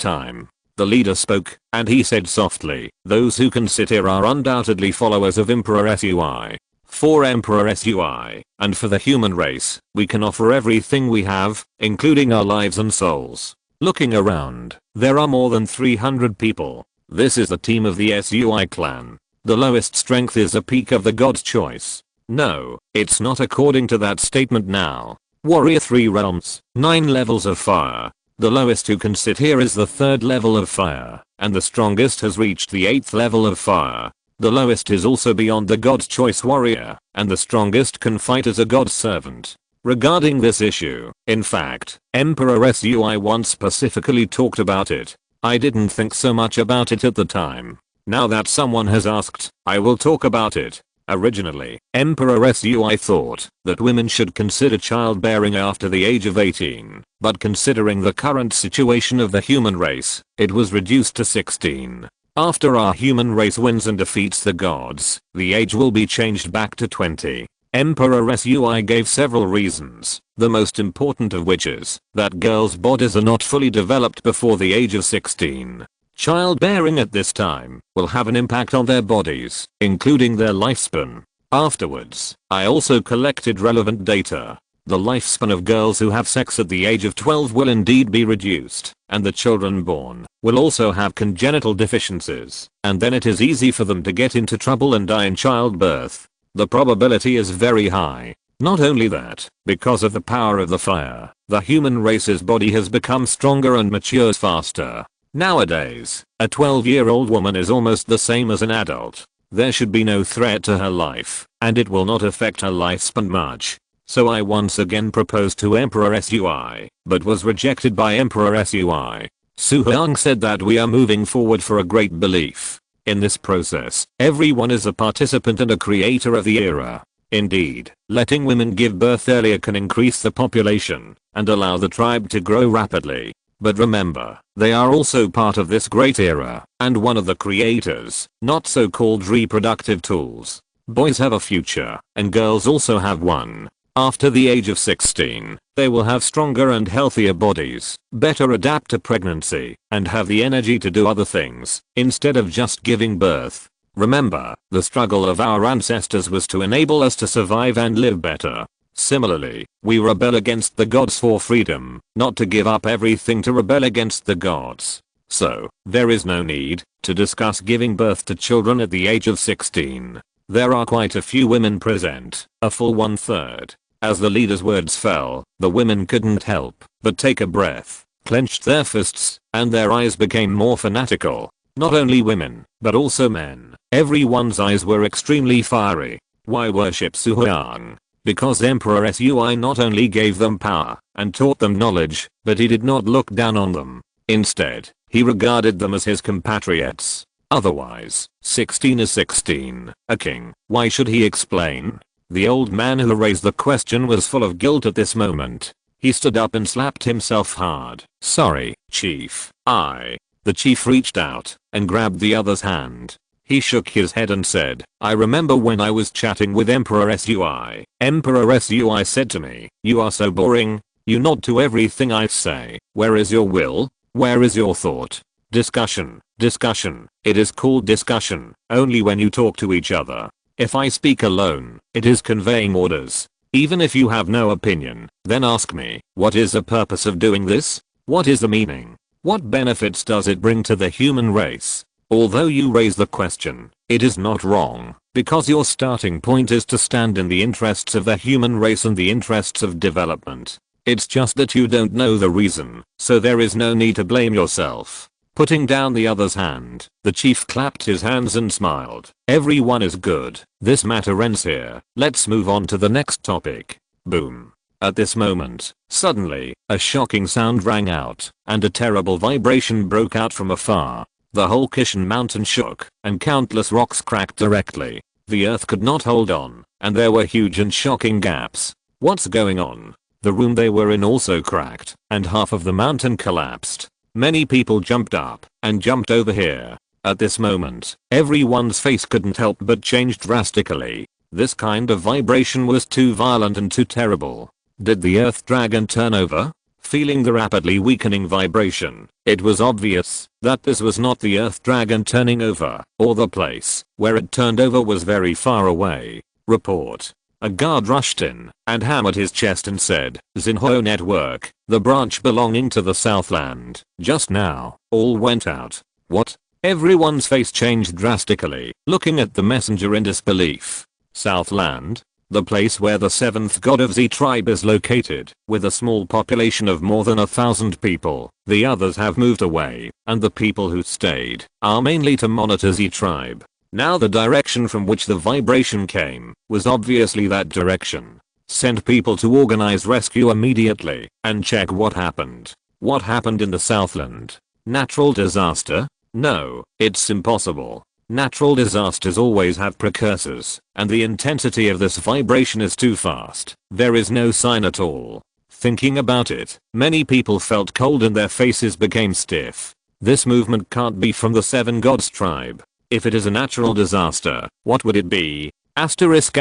time. The leader spoke, and he said softly, those who can sit here are undoubtedly followers of Emperor Sui. For Emperor Sui, and for the human race, we can offer everything we have, including our lives and souls. Looking around, there are more than 300 people. This is the team of the Sui clan. The lowest strength is a peak of the god's choice. No, it's not according to that statement now. Warrior 3 realms, 9 levels of fire. The lowest who can sit here is the 3rd level of fire, and the strongest has reached the 8th level of fire. The lowest is also beyond the god's choice warrior, and the strongest can fight as a god's servant. Regarding this issue, in fact, Emperor Sui once specifically talked about it. I didn't think so much about it at the time. Now that someone has asked, I will talk about it. Originally, Emperor Sui thought that women should consider childbearing after the age of 18, but considering the current situation of the human race, it was reduced to 16. After our human race wins and defeats the gods, the age will be changed back to 20. Emperor Sui gave several reasons, the most important of which is that girls' bodies are not fully developed before the age of 16. Childbearing at this time will have an impact on their bodies, including their lifespan. Afterwards, I also collected relevant data. The lifespan of girls who have sex at the age of 12 will indeed be reduced, and the children born will also have congenital deficiencies, and then it is easy for them to get into trouble and die in childbirth. The probability is very high. Not only that, because of the power of the fire, the human race's body has become stronger and matures faster. Nowadays, a 12-year-old woman is almost the same as an adult. There should be no threat to her life, and it will not affect her lifespan much. So I once again proposed to Emperor Sui, but was rejected by Emperor Sui. Su Huang said that we are moving forward for a great belief. In this process, everyone is a participant and a creator of the era. Indeed, letting women give birth earlier can increase the population and allow the tribe to grow rapidly. But remember, they are also part of this great era and one of the creators, not so-called reproductive tools. Boys have a future, and girls also have one. After the age of 16, they will have stronger and healthier bodies, better adapt to pregnancy, and have the energy to do other things, instead of just giving birth. Remember, the struggle of our ancestors was to enable us to survive and live better. Similarly, we rebel against the gods for freedom, not to give up everything to rebel against the gods. So, there is no need to discuss giving birth to children at the age of 16. There are quite a few women present, a full 1/3. As the leader's words fell, the women couldn't help but take a breath, clenched their fists, and their eyes became more fanatical. Not only women, but also men. Everyone's eyes were extremely fiery. Why worship Suhoang? Because Emperor Sui not only gave them power and taught them knowledge, but he did not look down on them. Instead, he regarded them as his compatriots. Otherwise, 16 is 16, a king. Why should he explain? The old man who raised the question was full of guilt at this moment. He stood up and slapped himself hard. Sorry, chief. The chief reached out and grabbed the other's hand. He shook his head and said, I remember when I was chatting with Emperor Sui. Emperor Sui said to me, you are so boring. You nod to everything I say. Where is your will? Where is your thought? Discussion. It is called discussion only when you talk to each other. If I speak alone, it is conveying orders. Even if you have no opinion, then ask me, what is the purpose of doing this? What is the meaning? What benefits does it bring to the human race? Although you raise the question, it is not wrong, because your starting point is to stand in the interests of the human race and the interests of development. It's just that you don't know the reason, so there is no need to blame yourself. Putting down the other's hand, the chief clapped his hands and smiled. Everyone is good. This matter ends here. Let's move on to the next topic. Boom. At this moment, suddenly, a shocking sound rang out, and a terrible vibration broke out from afar. The whole Kishan mountain shook, and countless rocks cracked directly. The earth could not hold on, and there were huge and shocking gaps. What's going on? The room they were in also cracked, and half of the mountain collapsed. Many people jumped up and jumped over here. At this moment, everyone's face couldn't help but change drastically. This kind of vibration was too violent and too terrible. Did the earth dragon turn over? Feeling the rapidly weakening vibration, it was obvious that this was not the earth dragon turning over, or the place where it turned over was very far away. Report. A guard rushed in and hammered his chest and said, Xinhua Network, the branch belonging to the Southland. Just now, all went out. What? Everyone's face changed drastically, looking at the messenger in disbelief. Southland? The place where the 7th god of Z tribe is located, with a small population of more than 1,000 people. The others have moved away, and the people who stayed are mainly to monitor Z tribe. Now the direction from which the vibration came was obviously that direction. Send people to organize rescue immediately and check what happened. What happened in the Southland? Natural disaster? No, it's impossible. Natural disasters always have precursors, and the intensity of this vibration is too fast. There is no sign at all. Thinking about it, many people felt cold and their faces became stiff. This movement can't be from the 7 gods tribe. If it is a natural disaster, what would it be? Asterisk.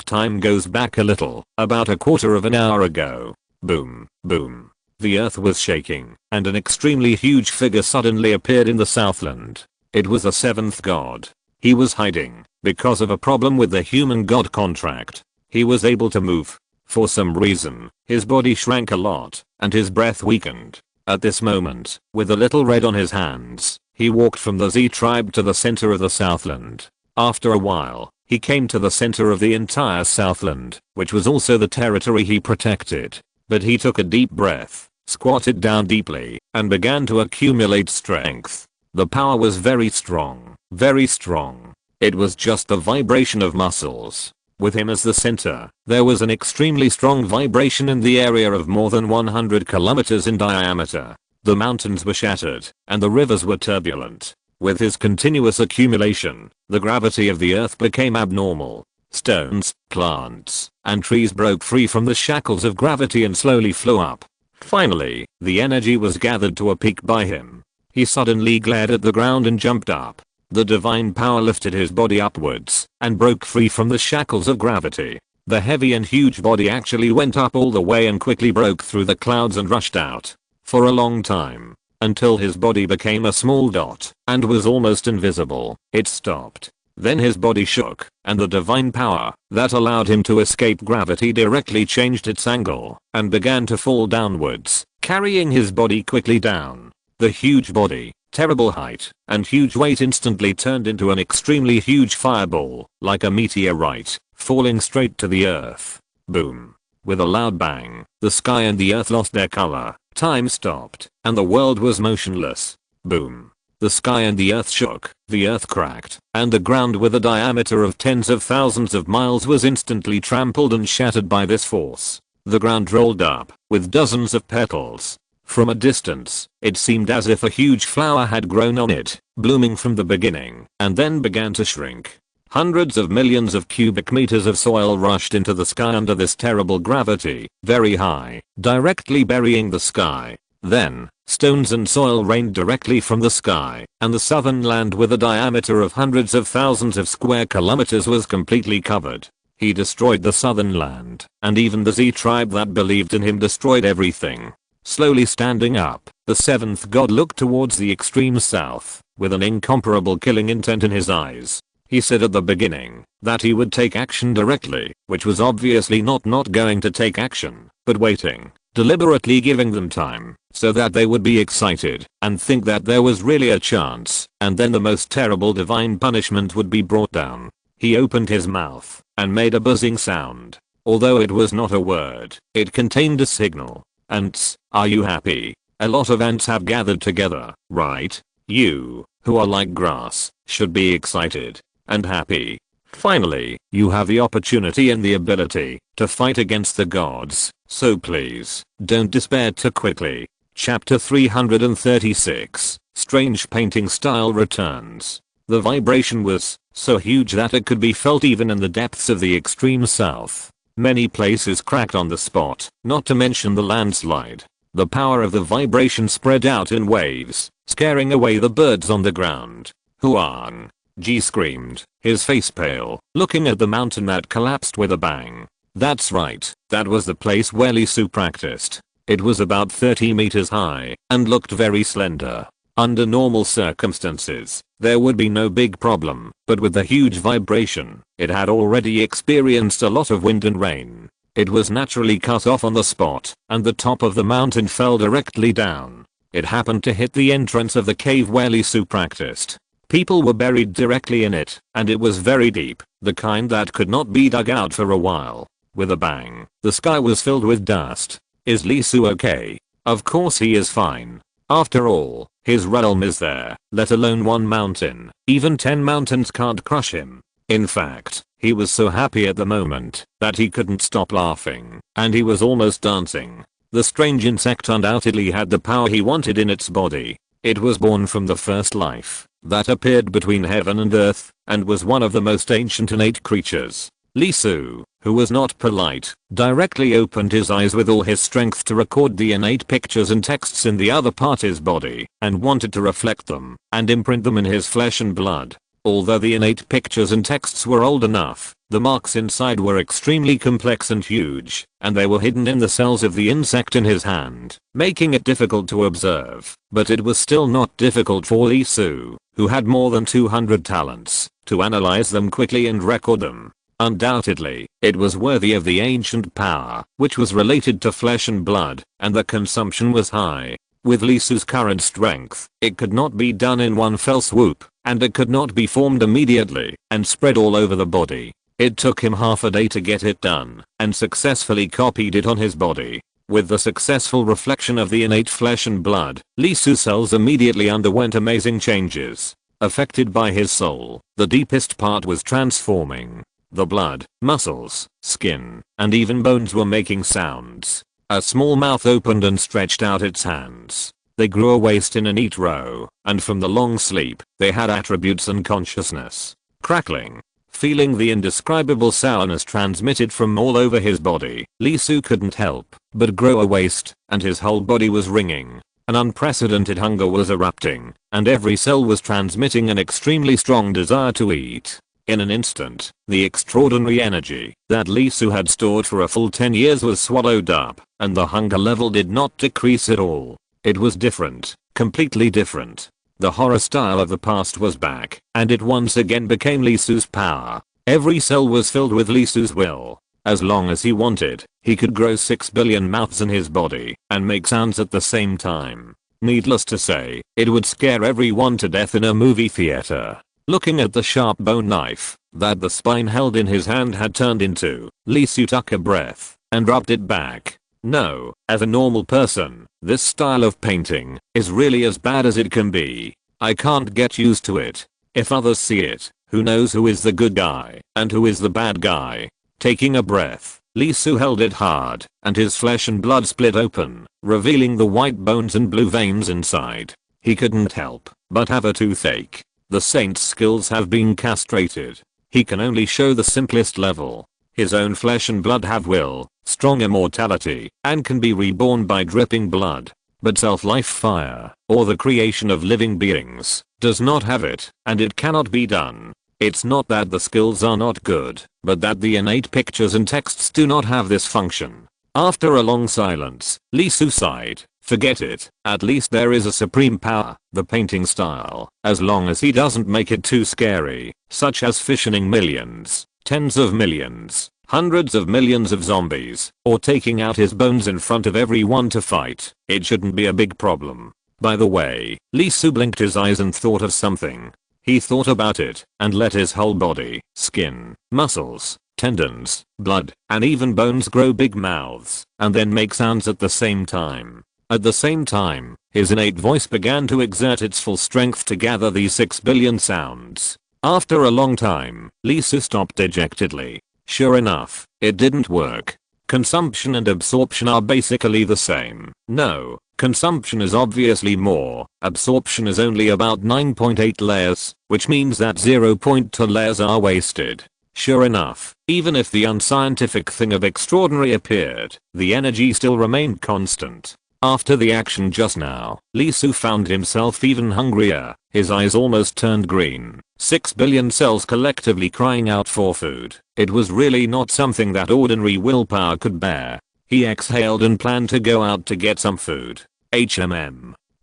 Time goes back a little, about a quarter of an hour ago. Boom, boom. The earth was shaking, and an extremely huge figure suddenly appeared in the Southland. It was the 7th god. He was hiding, because of a problem with the human god contract. He was able to move. For some reason, his body shrank a lot, and his breath weakened. At this moment, with a little red on his hands, he walked from the Z tribe to the center of the Southland. After a while, he came to the center of the entire Southland, which was also the territory he protected. But he took a deep breath, squatted down deeply, and began to accumulate strength. The power was very strong, very strong. It was just the vibration of muscles. With him as the center, there was an extremely strong vibration in the area of more than 100 kilometers in diameter. The mountains were shattered, and the rivers were turbulent. With his continuous accumulation, the gravity of the earth became abnormal. Stones, plants, and trees broke free from the shackles of gravity and slowly flew up. Finally, the energy was gathered to a peak by him. He suddenly glared at the ground and jumped up. The divine power lifted his body upwards and broke free from the shackles of gravity. The heavy and huge body actually went up all the way and quickly broke through the clouds and rushed out. For a long time, until his body became a small dot and was almost invisible, it stopped. Then his body shook, and the divine power that allowed him to escape gravity directly changed its angle and began to fall downwards, carrying his body quickly down. The huge body, terrible height, and huge weight instantly turned into an extremely huge fireball, like a meteorite, falling straight to the earth. Boom. With a loud bang, the sky and the earth lost their color, time stopped, and the world was motionless. Boom. The sky and the earth shook, the earth cracked, and the ground with a diameter of tens of thousands of miles was instantly trampled and shattered by this force. The ground rolled up, with dozens of petals. From a distance, it seemed as if a huge flower had grown on it, blooming from the beginning, and then began to shrink. Hundreds of millions of cubic meters of soil rushed into the sky under this terrible gravity, very high, directly burying the sky. Then, stones and soil rained directly from the sky, and the southern land with a diameter of hundreds of thousands of square kilometers was completely covered. He destroyed the southern land, and even the Z tribe that believed in him destroyed everything. Slowly standing up, the seventh god looked towards the extreme south, with an incomparable killing intent in his eyes. He said at the beginning that he would take action directly, which was obviously not going to take action, but waiting, deliberately giving them time, so that they would be excited and think that there was really a chance, and then the most terrible divine punishment would be brought down. He opened his mouth and made a buzzing sound. Although it was not a word, it contained a signal. Ants, are you happy? A lot of ants have gathered together, right? You, who are like grass, should be excited and happy. Finally, you have the opportunity and the ability to fight against the gods, so please, don't despair too quickly. Chapter 336, Strange Painting Style Returns. The vibration was so huge that it could be felt even in the depths of the extreme south. Many places cracked on the spot, not to mention the landslide. The power of the vibration spread out in waves, scaring away the birds on the ground. Huang! G screamed, his face pale, looking at the mountain that collapsed with a bang. That's right, that was the place where Li Su practiced. It was about 30 meters high, and looked very slender. Under normal circumstances, there would be no big problem, but with the huge vibration, it had already experienced a lot of wind and rain. It was naturally cut off on the spot, and the top of the mountain fell directly down. It happened to hit the entrance of the cave where Li Su practiced. People were buried directly in it, and it was very deep, the kind that could not be dug out for a while. With a bang, the sky was filled with dust. Is Li Su okay? Of course he is fine. After all, his realm is there, let alone one mountain. Even 10 mountains can't crush him. In fact, he was so happy at the moment that he couldn't stop laughing, and he was almost dancing. The strange insect undoubtedly had the power he wanted in its body. It was born from the first life that appeared between heaven and earth, and was one of the most ancient innate creatures. Li Su, who was not polite, directly opened his eyes with all his strength to record the innate pictures and texts in the other part of his body, and wanted to reflect them and imprint them in his flesh and blood. Although the innate pictures and texts were old enough, the marks inside were extremely complex and huge, and they were hidden in the cells of the insect in his hand, making it difficult to observe. But it was still not difficult for Li Su, who had more than 200 talents, to analyze them quickly and record them. Undoubtedly, it was worthy of the ancient power, which was related to flesh and blood, and the consumption was high. With Li Su's current strength, it could not be done in one fell swoop, and it could not be formed immediately and spread all over the body. It took him half a day to get it done, and successfully copied it on his body. With the successful reflection of the innate flesh and blood, Li Su's cells immediately underwent amazing changes. Affected by his soul, the deepest part was transforming. The blood, muscles, skin, and even bones were making sounds. A small mouth opened and stretched out its hands. They grew a waist in a neat row, and from the long sleep, they had attributes and consciousness. Crackling. Feeling the indescribable sourness transmitted from all over his body, Li Su couldn't help but grow a waist, and his whole body was ringing. An unprecedented hunger was erupting, and every cell was transmitting an extremely strong desire to eat. In an instant, the extraordinary energy that Li Su had stored for a full 10 years was swallowed up, and the hunger level did not decrease at all. It was different, completely different. The horror style of the past was back, and it once again became Lee Su's power. Every cell was filled with Lee Su's will. As long as he wanted, he could grow 6 billion mouths in his body and make sounds at the same time. Needless to say, it would scare everyone to death in a movie theater. Looking at the sharp bone knife that the spine held in his hand had turned into, Lee Su took a breath and rubbed it back. No, as a normal person, this style of painting is really as bad as it can be. I can't get used to it. If others see it, who knows who is the good guy and who is the bad guy? Taking a breath, Lee Su held it hard, and his flesh and blood split open, revealing the white bones and blue veins inside. He couldn't help but have a toothache. The saint's skills have been castrated. He can only show the simplest level. His own flesh and blood have will, strong immortality, and can be reborn by dripping blood. But self-life fire, or the creation of living beings, does not have it, and it cannot be done. It's not that the skills are not good, but that the innate pictures and texts do not have this function. After a long silence, Lee Su sighed. Forget it, at least there is a supreme power, the painting style, as long as he doesn't make it too scary, such as fissioning millions, tens of millions, hundreds of millions of zombies, or taking out his bones in front of everyone to fight. It shouldn't be a big problem. By the way, Lee Su blinked his eyes and thought of something. He thought about it and let his whole body, skin, muscles, tendons, blood, and even bones grow big mouths and then make sounds at the same time. At the same time, his innate voice began to exert its full strength to gather these 6 billion sounds. After a long time, Lee Su stopped dejectedly. Sure enough, it didn't work. Consumption and absorption are basically the same. No, consumption is obviously more. Absorption is only about 9.8 layers, which means that 0.2 layers are wasted. Sure enough, even if the unscientific thing of extraordinary appeared, the energy still remained constant. After the action just now, Lee Su found himself even hungrier. His eyes almost turned green. 6 billion cells collectively crying out for food. It was really not something that ordinary willpower could bear. He exhaled and planned to go out to get some food.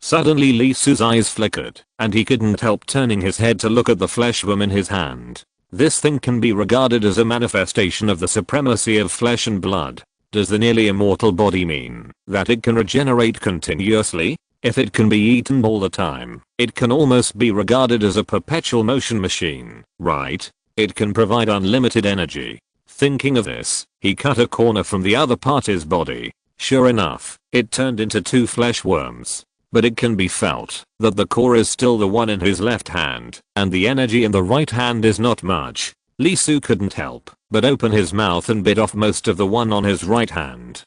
Suddenly Lee Su's eyes flickered, and he couldn't help turning his head to look at the flesh worm in his hand. This thing can be regarded as a manifestation of the supremacy of flesh and blood. Does the nearly immortal body mean that it can regenerate continuously? If it can be eaten all the time, it can almost be regarded as a perpetual motion machine, right? It can provide unlimited energy. Thinking of this, he cut a corner from the other part of his body. Sure enough, it turned into 2 flesh worms. But it can be felt that the core is still the one in his left hand, and the energy in the right hand is not much. Lee Su couldn't help but open his mouth and bit off most of the one on his right hand.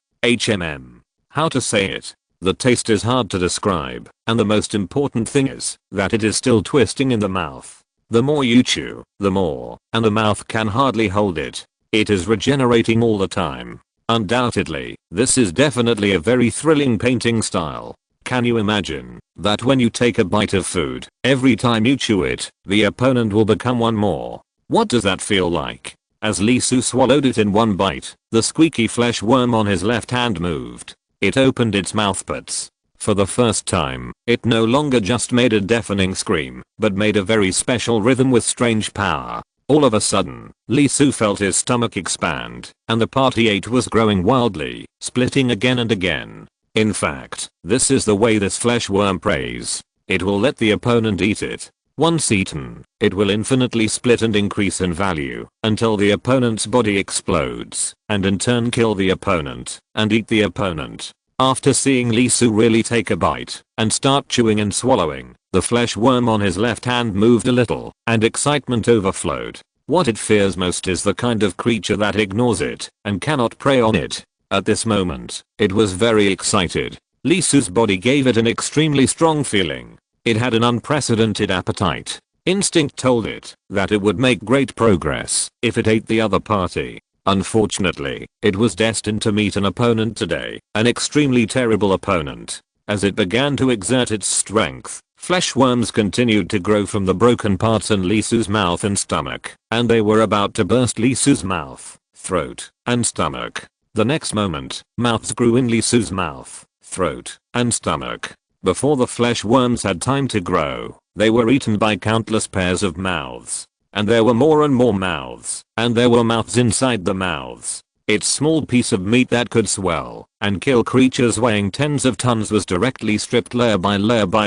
How to say it? The taste is hard to describe, and the most important thing is that it is still twisting in the mouth. The more you chew, the more, and the mouth can hardly hold it. It is regenerating all the time. Undoubtedly, this is definitely a very thrilling painting style. Can you imagine that when you take a bite of food, every time you chew it, the opponent will become one more? What does that feel like? As Lee Su swallowed it in one bite, the squeaky flesh worm on his left hand moved. It opened its mouthparts. For the first time, it no longer just made a deafening scream, but made a very special rhythm with strange power. All of a sudden, Lee Su felt his stomach expand, and the part he ate was growing wildly, splitting again and again. In fact, this is the way this flesh worm preys. It will let the opponent eat it. Once eaten, it will infinitely split and increase in value until the opponent's body explodes, and in turn kill the opponent and eat the opponent. After seeing Lee Su really take a bite and start chewing and swallowing, the flesh worm on his left hand moved a little, and excitement overflowed. What it fears most is the kind of creature that ignores it and cannot prey on it. At this moment, it was very excited. Lee Su's body gave it an extremely strong feeling. It had an unprecedented appetite. Instinct told it that it would make great progress if it ate the other party. Unfortunately, it was destined to meet an opponent today, an extremely terrible opponent. As it began to exert its strength, flesh worms continued to grow from the broken parts in Lee Su's mouth and stomach, and they were about to burst Lee Su's mouth, throat, and stomach. The next moment, mouths grew in Lee Su's mouth, throat, and stomach. Before the flesh worms had time to grow, they were eaten by countless pairs of mouths. And there were more and more mouths, and there were mouths inside the mouths. Its small piece of meat that could swell and kill creatures weighing tens of tons was directly stripped layer by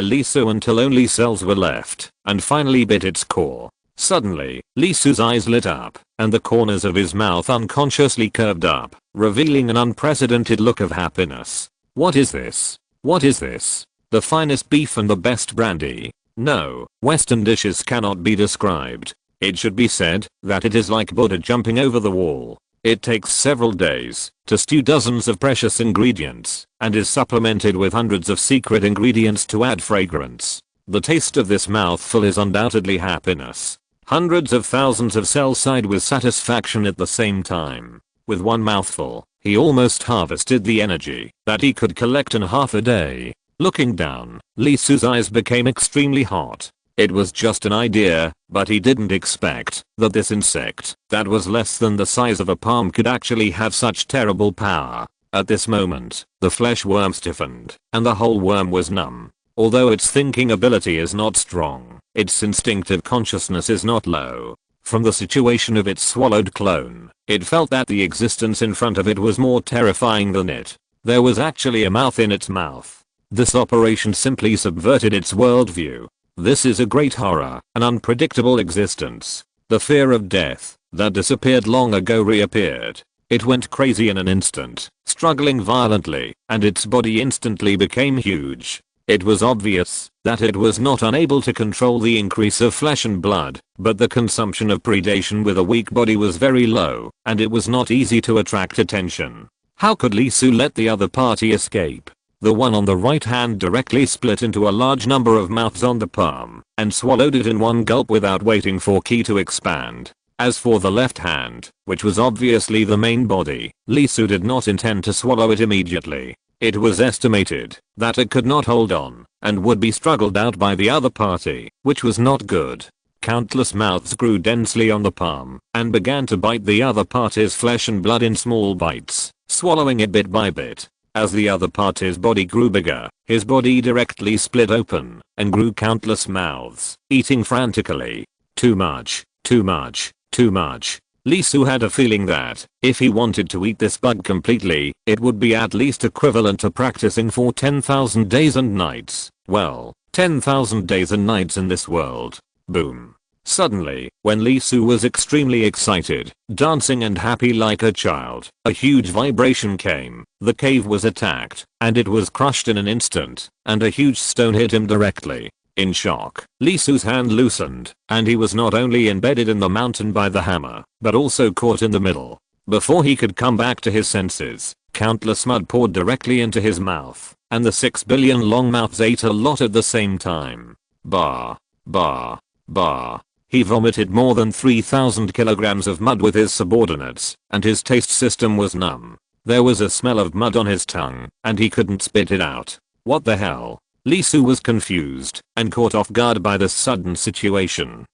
Lee Su until only cells were left, and finally bit its core. Suddenly, Lee Su's eyes lit up, and the corners of his mouth unconsciously curved up, revealing an unprecedented look of happiness. What is this? What is this? The finest beef and the best brandy? No, Western dishes cannot be described. It should be said that it is like Buddha jumping over the wall. It takes several days to stew dozens of precious ingredients and is supplemented with hundreds of secret ingredients to add fragrance. The taste of this mouthful is undoubtedly happiness. Hundreds of thousands of cells sighed with satisfaction at the same time. With one mouthful, he almost harvested the energy that he could collect in half a day. Looking down, Lee Su's eyes became extremely hot. It was just an idea, but he didn't expect that this insect that was less than the size of a palm could actually have such terrible power. At this moment, the flesh worm stiffened, and the whole worm was numb. Although its thinking ability is not strong, its instinctive consciousness is not low. From the situation of its swallowed clone, it felt that the existence in front of it was more terrifying than it. There was actually a mouth in its mouth. This operation simply subverted its worldview. This is a great horror, an unpredictable existence. The fear of death that disappeared long ago reappeared. It went crazy in an instant, struggling violently, and its body instantly became huge. It was obvious that it was not unable to control the increase of flesh and blood, but the consumption of predation with a weak body was very low, and it was not easy to attract attention. How could Lee Su let the other party escape? The one on the right hand directly split into a large number of mouths on the palm and swallowed it in one gulp without waiting for Ki to expand. As for the left hand, which was obviously the main body, Lee Su did not intend to swallow it immediately. It was estimated that it could not hold on and would be struggled out by the other party, which was not good. Countless mouths grew densely on the palm and began to bite the other party's flesh and blood in small bites, swallowing it bit by bit. As the other party's body grew bigger, his body directly split open and grew countless mouths, eating frantically. Too much, too much, too much. Lee Su had a feeling that if he wanted to eat this bug completely, it would be at least equivalent to practicing for 10,000 days and nights. Well, 10,000 days and nights in this world. Boom. Suddenly, when Lee Su was extremely excited, dancing and happy like a child, a huge vibration came. The cave was attacked, and it was crushed in an instant, and a huge stone hit him directly. In shock, Lee Su's hand loosened, and he was not only embedded in the mountain by the hammer, but also caught in the middle. Before he could come back to his senses, countless mud poured directly into his mouth, and the 6 billion long mouths ate a lot at the same time. Bah. Bah. Bah. He vomited more than 3,000 kilograms of mud with his subordinates, and his taste system was numb. There was a smell of mud on his tongue, and he couldn't spit it out. What the hell? Lee Su was confused and caught off guard by this sudden situation.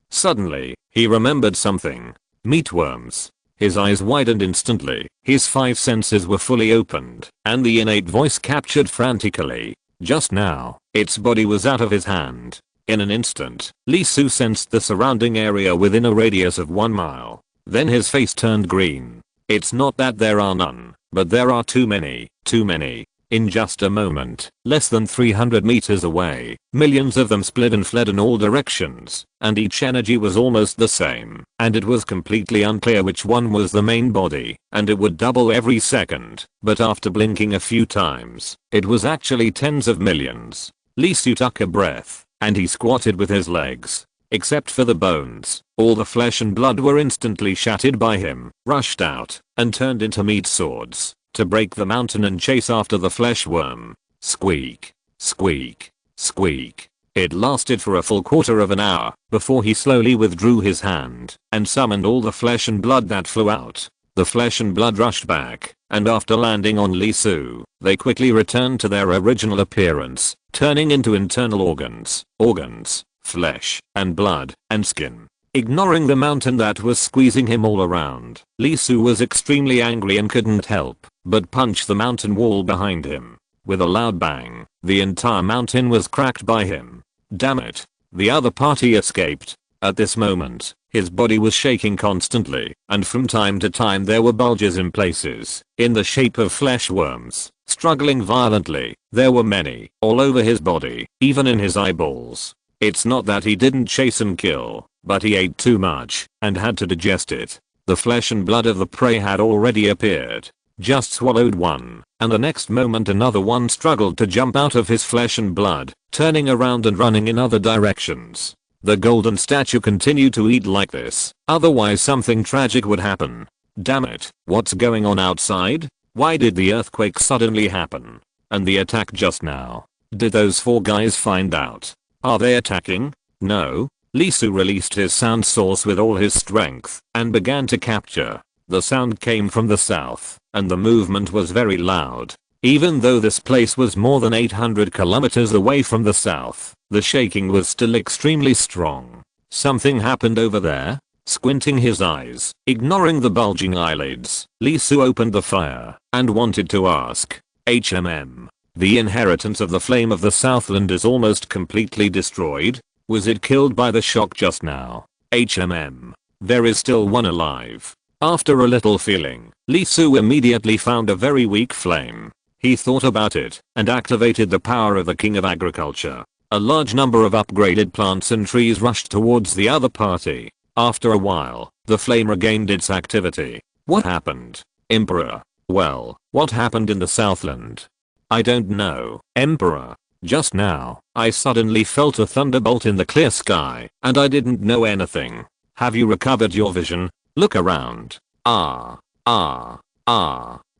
Suddenly, he remembered something. Meatworms. His eyes widened instantly, his 5 senses were fully opened, and the innate voice captured frantically. Just now, its body was out of his hand. In an instant, Lee Su sensed the surrounding area within a radius of 1 mile. Then his face turned green. It's not that there are none, but there are too many, too many. In just a moment, less than 300 meters away, millions of them split and fled in all directions, and each energy was almost the same, and it was completely unclear which one was the main body, and it would double every second, but after blinking a few times, it was actually tens of millions. Lee Su took a breath, and he squatted with his legs. Except for the bones, all the flesh and blood were instantly shattered by him, rushed out, and turned into meat swords to break the mountain and chase after the flesh worm. Squeak. Squeak. Squeak. It lasted for a full quarter of an hour before he slowly withdrew his hand and summoned all the flesh and blood that flew out. The flesh and blood rushed back, and after landing on Lee Su, they quickly returned to their original appearance, turning into internal organs, flesh, and blood, and skin. Ignoring the mountain that was squeezing him all around, Lee Su was extremely angry and couldn't help but punch the mountain wall behind him. With a loud bang, the entire mountain was cracked by him. Damn it. The other party escaped. At this moment, his body was shaking constantly, and from time to time there were bulges in places, in the shape of flesh worms, struggling violently. There were many, all over his body, even in his eyeballs. It's not that he didn't chase and kill, but he ate too much, and had to digest it. The flesh and blood of the prey had already appeared. Just swallowed one, and the next moment another one struggled to jump out of his flesh and blood, turning around and running in other directions. The golden statue continued to eat like this, otherwise something tragic would happen. Damn it, what's going on outside? Why did the earthquake suddenly happen? And the attack just now? Did those 4 guys find out? Are they attacking? No. Lee Su released his sound source with all his strength and began to capture. The sound came from the south, and the movement was very loud. Even though this place was more than 800 kilometers away from the south, the shaking was still extremely strong. Something happened over there? Squinting his eyes, ignoring the bulging eyelids, Lee Su opened the fire and wanted to ask. The inheritance of the flame of the Southland is almost completely destroyed? Was it killed by the shock just now? There is still one alive. After a little feeling, Lee Su immediately found a very weak flame. He thought about it and activated the power of the King of Agriculture. A large number of upgraded plants and trees rushed towards the other party. After a while, the flame regained its activity. What happened? Emperor. Well, what happened in the Southland? I don't know, Emperor. Just now, I suddenly felt a thunderbolt in the clear sky, and I didn't know anything. Have you recovered your vision? Look around. Ah.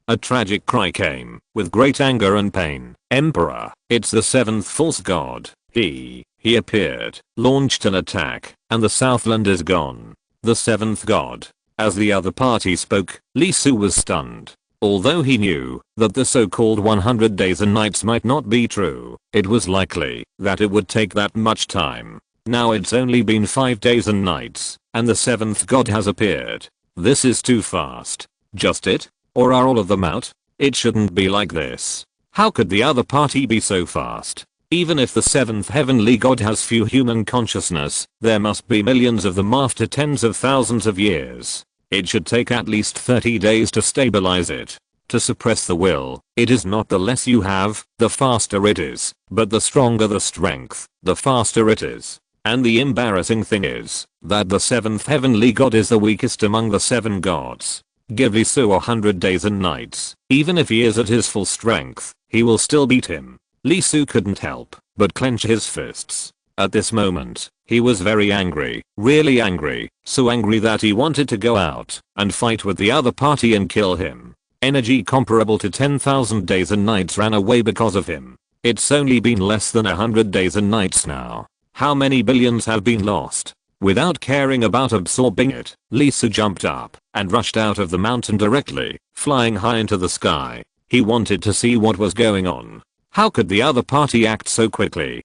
A tragic cry came, with great anger and pain. Emperor, it's the 7th false god. He appeared, launched an attack, and the Southland is gone. The 7th god. As the other party spoke, Lee Su was stunned. Although he knew that the so-called 100 days and nights might not be true, it was likely that it would take that much time. Now it's only been 5 days and nights, and the 7th god has appeared. This is too fast. Just it? Or are all of them out? It shouldn't be like this. How could the other party be so fast? Even if the 7th heavenly god has few human consciousness, there must be millions of them after tens of thousands of years. It should take at least 30 days to stabilize it. To suppress the will, it is not the less you have, the faster it is, but the stronger the strength, the faster it is. And the embarrassing thing is that the 7th heavenly god is the weakest among the 7 gods. Give Lee Su 100 days and nights, even if he is at his full strength, he will still beat him. Lee Su couldn't help but clench his fists. At this moment, he was very angry, really angry, so angry that he wanted to go out and fight with the other party and kill him. Energy comparable to 10,000 days and nights ran away because of him. It's only been less than 100 days and nights now. How many billions have been lost? Without caring about absorbing it, Lee Su jumped up and rushed out of the mountain directly, flying high into the sky. He wanted to see what was going on. How could the other party act so quickly?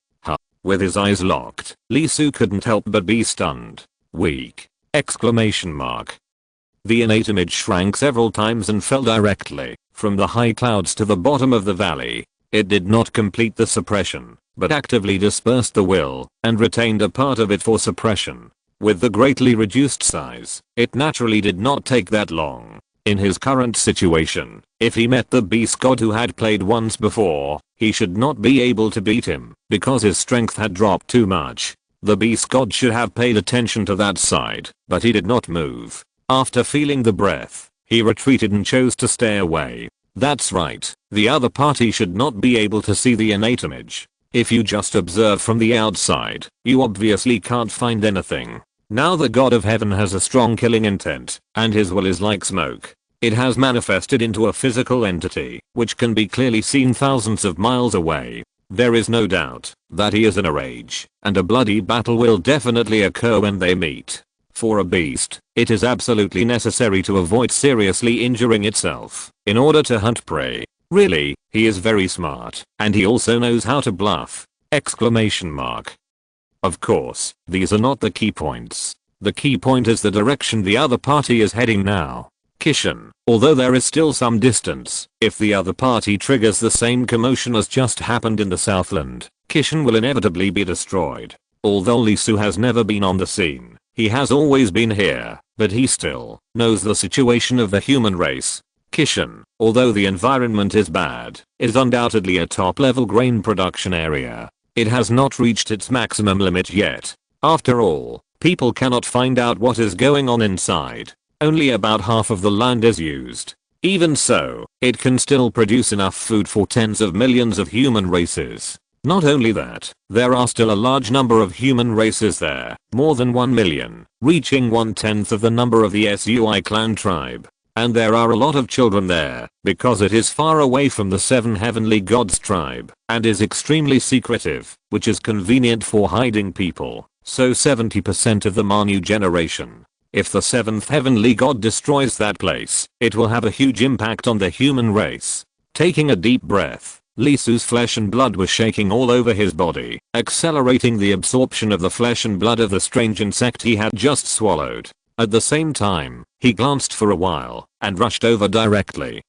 With his eyes locked, Lee Su couldn't help but be stunned. Weak! Exclamation mark. The innate image shrank several times and fell directly from the high clouds to the bottom of the valley. It did not complete the suppression, but actively dispersed the will and retained a part of it for suppression. With the greatly reduced size, it naturally did not take that long. In his current situation, if he met the beast god who had played once before, he should not be able to beat him because his strength had dropped too much. The beast god should have paid attention to that side, but he did not move. After feeling the breath, he retreated and chose to stay away. That's right, the other party should not be able to see the innate image. If you just observe from the outside, you obviously can't find anything. Now the god of heaven has a strong killing intent, and his will is like smoke. It has manifested into a physical entity, which can be clearly seen thousands of miles away. There is no doubt that he is in a rage, and a bloody battle will definitely occur when they meet. For a beast, it is absolutely necessary to avoid seriously injuring itself in order to hunt prey. Really, he is very smart, and he also knows how to bluff! Exclamation mark. Of course, these are not the key points. The key point is the direction the other party is heading now. Kishan, although there is still some distance, if the other party triggers the same commotion as just happened in the Southland, Kishan will inevitably be destroyed. Although Lee Su has never been on the scene, he has always been here, but he still knows the situation of the human race. Kishan, although the environment is bad, is undoubtedly a top-level grain production area. It has not reached its maximum limit yet. After all, people cannot find out what is going on inside. Only about half of the land is used. Even so, it can still produce enough food for tens of millions of human races. Not only that, there are still a large number of human races there, more than 1 million, reaching 1/10 of the number of the SUI clan tribe. And there are a lot of children there, because it is far away from the 7 heavenly gods tribe, and is extremely secretive, which is convenient for hiding people, so 70% of the Manu generation. If the 7th heavenly god destroys that place, it will have a huge impact on the human race. Taking a deep breath, Lee Su's flesh and blood was shaking all over his body, accelerating the absorption of the flesh and blood of the strange insect he had just swallowed. At the same time, he glanced for a while, and rushed over directly.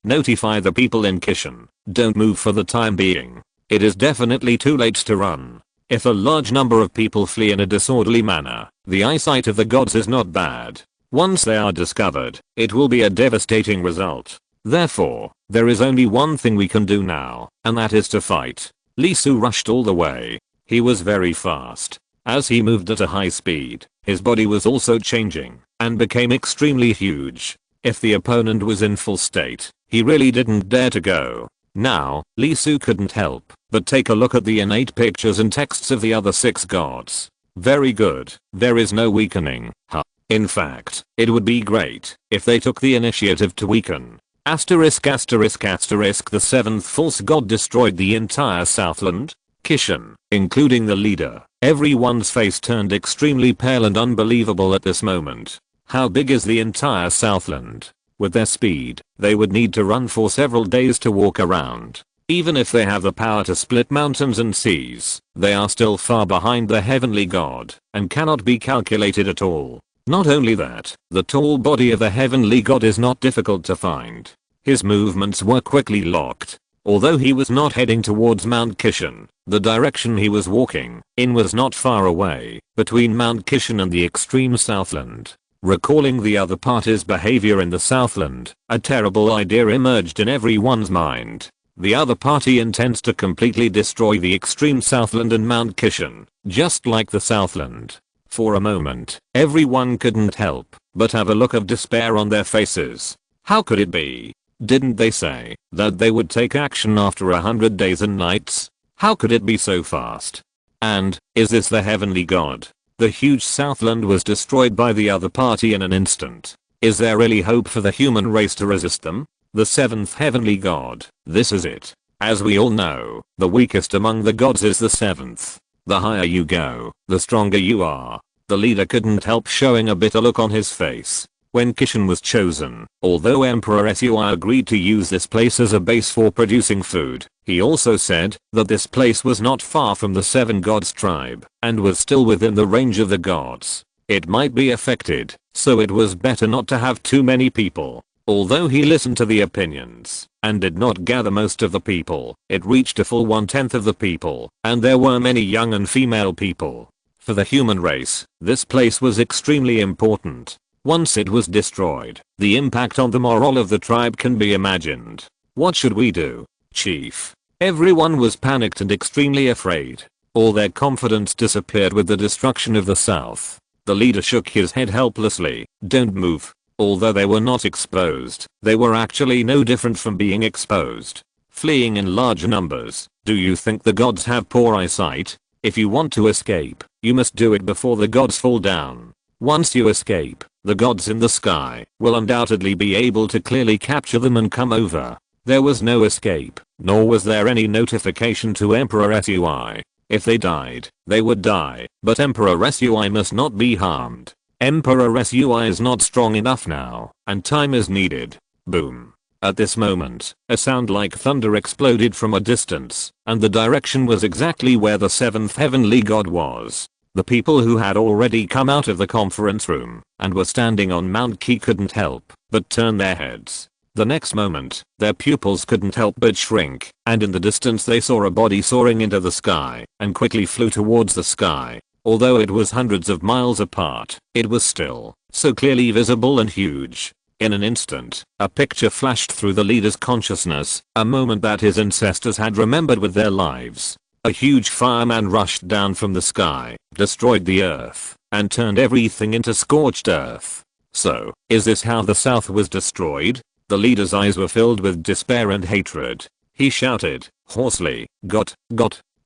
Notify the people in Kishan. Don't move for the time being. It is definitely too late to run. If a large number of people flee in a disorderly manner, the eyesight of the gods is not bad. Once they are discovered, it will be a devastating result. Therefore, there is only one thing we can do now, and that is to fight. Lee Su rushed all the way. He was very fast. As he moved at a high speed, his body was also changing, and became extremely huge. If the opponent was in full state, he really didn't dare to go. Now, Lee Su couldn't help but take a look at the innate pictures and texts of the other 6 gods. Very good, there is no weakening, huh? In fact, it would be great if they took the initiative to weaken. Asterisk asterisk asterisk the 7th false god destroyed the entire Southland. Kishan, including the leader, everyone's face turned extremely pale and unbelievable at this moment. How big is the entire Southland? With their speed, they would need to run for several days to walk around. Even if they have the power to split mountains and seas, they are still far behind the heavenly god, and cannot be calculated at all. Not only that, the tall body of the heavenly god is not difficult to find. His movements were quickly locked. Although he was not heading towards Mount Kishan, the direction he was walking in was not far away, between Mount Kishan and the extreme Southland. Recalling the other party's behavior in the Southland, a terrible idea emerged in everyone's mind. The other party intends to completely destroy the extreme Southland and Mount Kishan, just like the Southland. For a moment, everyone couldn't help but have a look of despair on their faces. How could it be? Didn't they say that they would take action after 100 days and nights? How could it be so fast? And, is this the heavenly god? The huge Southland was destroyed by the other party in an instant. Is there really hope for the human race to resist them? The 7th heavenly god, this is it. As we all know, the weakest among the gods is the 7th. The higher you go, the stronger you are. The leader couldn't help showing a bitter look on his face. When Kishan was chosen, although Emperor Sui agreed to use this place as a base for producing food, he also said that this place was not far from the 7 gods tribe, and was still within the range of the gods. It might be affected, so it was better not to have too many people. Although he listened to the opinions, and did not gather most of the people, it reached a full 1/10 of the people, and there were many young and female people. For the human race, this place was extremely important. Once it was destroyed, the impact on the morale of the tribe can be imagined. What should we do, chief? Everyone was panicked and extremely afraid. All their confidence disappeared with the destruction of the South. The leader shook his head helplessly. Don't move. Although they were not exposed, they were actually no different from being exposed. Fleeing in large numbers. Do you think the gods have poor eyesight? If you want to escape, you must do it before the gods fall down. Once you escape, the gods in the sky will undoubtedly be able to clearly capture them and come over. There was no escape, nor was there any notification to Emperor Sui. If they died, they would die, but Emperor Sui must not be harmed. Emperor Sui is not strong enough now, and time is needed. Boom. At this moment, a sound like thunder exploded from a distance, and the direction was exactly where the 7th heavenly god was. The people who had already come out of the conference room and were standing on Mount Key couldn't help but turn their heads. The next moment, their pupils couldn't help but shrink, and in the distance they saw a body soaring into the sky and quickly flew towards the sky. Although it was hundreds of miles apart, it was still so clearly visible and huge. In an instant, a picture flashed through the leader's consciousness, a moment that his ancestors had remembered with their lives. A huge fireman rushed down from the sky, destroyed the earth, and turned everything into scorched earth. So, is this how the South was destroyed? The leader's eyes were filled with despair and hatred. He shouted, hoarsely, Got,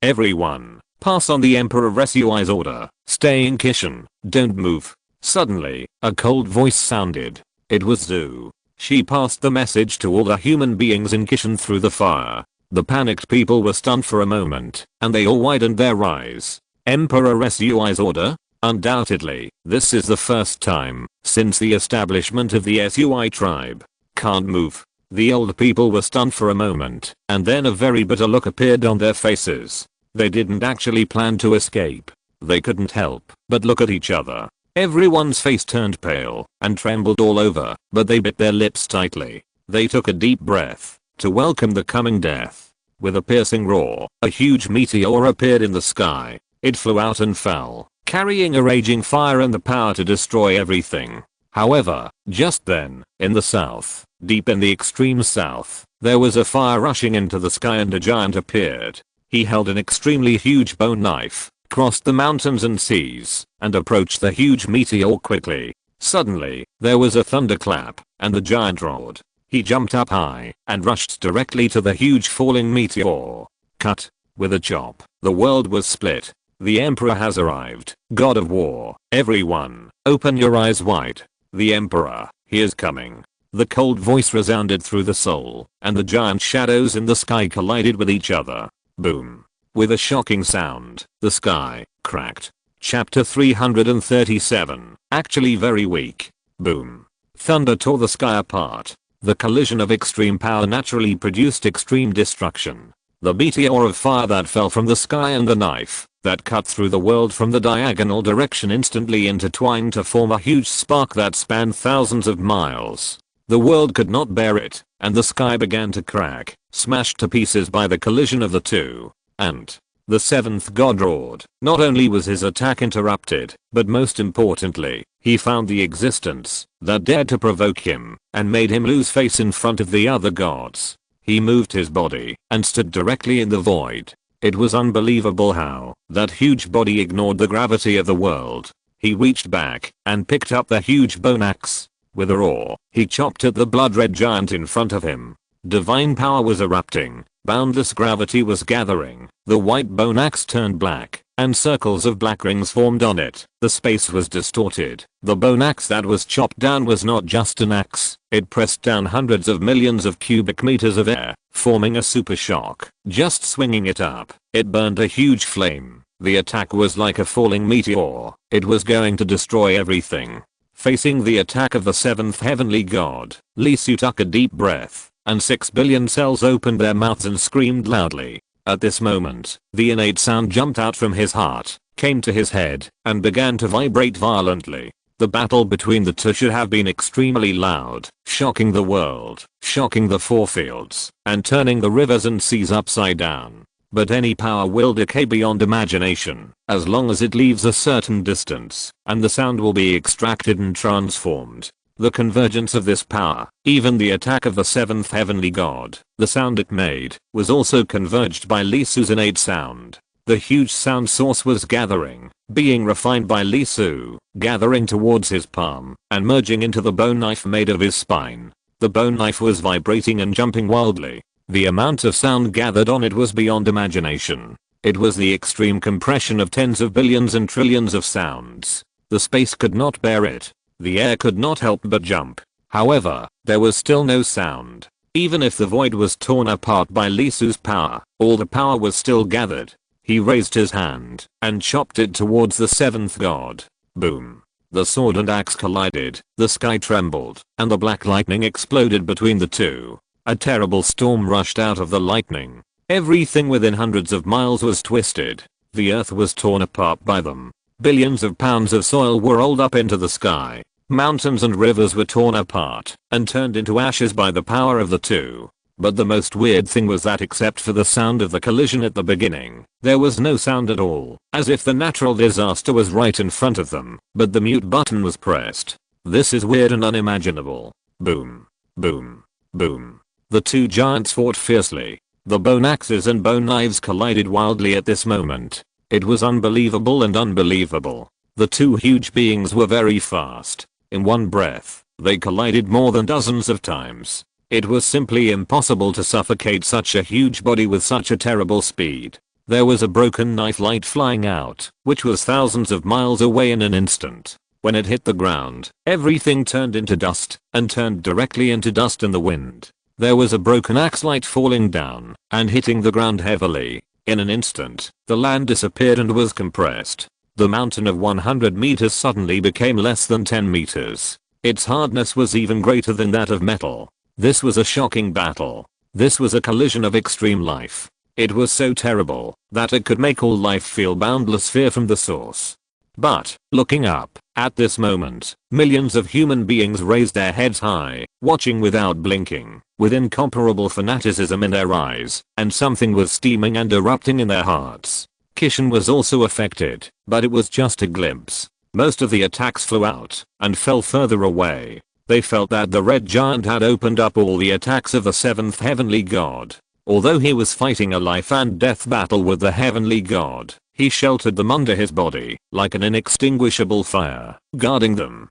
everyone, pass on the Emperor Sui's order, stay in Kishan, don't move. Suddenly, a cold voice sounded. It was Zhu. She passed the message to all the human beings in Kishan through the fire. The panicked people were stunned for a moment, and they all widened their eyes. Emperor Sui's order? Undoubtedly, this is the first time since the establishment of the Sui tribe. Can't move. The old people were stunned for a moment, and then a very bitter look appeared on their faces. They didn't actually plan to escape. They couldn't help but look at each other. Everyone's face turned pale and trembled all over, but they bit their lips tightly. They took a deep breath to welcome the coming death. With a piercing roar, a huge meteor appeared in the sky. It flew out and fell, carrying a raging fire and the power to destroy everything. However, just then, in the south, deep in the extreme south, there was a fire rushing into the sky and a giant appeared. He held an extremely huge bone knife, crossed the mountains and seas, and approached the huge meteor quickly. Suddenly, there was a thunderclap, and the giant roared. He jumped up high and rushed directly to the huge falling meteor. Cut. With a chop, the world was split. The Emperor has arrived, God of War. Everyone, open your eyes wide. The Emperor, he is coming. The cold voice resounded through the soul, and the giant shadows in the sky collided with each other. Boom. With a shocking sound, the sky cracked. Chapter 337, actually very weak. Boom. Thunder tore the sky apart. The collision of extreme power naturally produced extreme destruction. The meteor of fire that fell from the sky and the knife that cut through the world from the diagonal direction instantly intertwined to form a huge spark that spanned thousands of miles. The world could not bear it, and the sky began to crack, smashed to pieces by the collision of the two. And the seventh god roared. Not only was his attack interrupted, but most importantly, he found the existence that dared to provoke him and made him lose face in front of the other gods. He moved his body and stood directly in the void. It was unbelievable how that huge body ignored the gravity of the world. He reached back and picked up the huge bone axe. With a roar, he chopped at the blood-red giant in front of him. Divine power was erupting. Boundless gravity was gathering. The white bone axe turned black, and circles of black rings formed on it. The space was distorted. The bone axe that was chopped down was not just an axe. It pressed down hundreds of millions of cubic meters of air, forming a super shock. Just swinging it up, it burned a huge flame. The attack was like a falling meteor. It was going to destroy everything. Facing the attack of the seventh heavenly god, Li Su took a deep breath. And 6 billion cells opened their mouths and screamed loudly. At this moment, the innate sound jumped out from his heart, came to his head, and began to vibrate violently. The battle between the two should have been extremely loud, shocking the world, shocking the forefields, and turning the rivers and seas upside down. But any power will decay beyond imagination, as long as it leaves a certain distance, and the sound will be extracted and transformed. The convergence of this power, even the attack of the seventh heavenly god, the sound it made, was also converged by Li Su's innate sound. The huge sound source was gathering, being refined by Li Su, gathering towards his palm, and merging into the bone knife made of his spine. The bone knife was vibrating and jumping wildly. The amount of sound gathered on it was beyond imagination. It was the extreme compression of tens of billions and trillions of sounds. The space could not bear it. The air could not help but jump. However, there was still no sound. Even if the void was torn apart by Li Su's power, all the power was still gathered. He raised his hand and chopped it towards the seventh god. Boom. The sword and axe collided, the sky trembled, and the black lightning exploded between the two. A terrible storm rushed out of the lightning. Everything within hundreds of miles was twisted. The earth was torn apart by them. Billions of pounds of soil were rolled up into the sky. Mountains and rivers were torn apart and turned into ashes by the power of the two. But the most weird thing was that except for the sound of the collision at the beginning, there was no sound at all, as if the natural disaster was right in front of them, but the mute button was pressed. This is weird and unimaginable. Boom. Boom. Boom. The two giants fought fiercely. The bone axes and bone knives collided wildly at this moment. It was unbelievable and unbelievable. The two huge beings were very fast. In one breath, they collided more than dozens of times. It was simply impossible to suffocate such a huge body with such a terrible speed. There was a broken knife light flying out, which was thousands of miles away in an instant. When it hit the ground, everything turned into dust and turned directly into dust in the wind. There was a broken axe light falling down and hitting the ground heavily. In an instant, the land disappeared and was compressed. The mountain of 100 meters suddenly became less than 10 meters. Its hardness was even greater than that of metal. This was a shocking battle. This was a collision of extreme life. It was so terrible that it could make all life feel boundless fear from the source. But, looking up, at this moment, millions of human beings raised their heads high, watching without blinking, with incomparable fanaticism in their eyes, and something was steaming and erupting in their hearts. Kishan was also affected, but it was just a glimpse. Most of the attacks flew out and fell further away. They felt that the red giant had opened up all the attacks of the seventh heavenly god. Although he was fighting a life and death battle with the heavenly god, he sheltered them under his body like an inextinguishable fire, guarding them.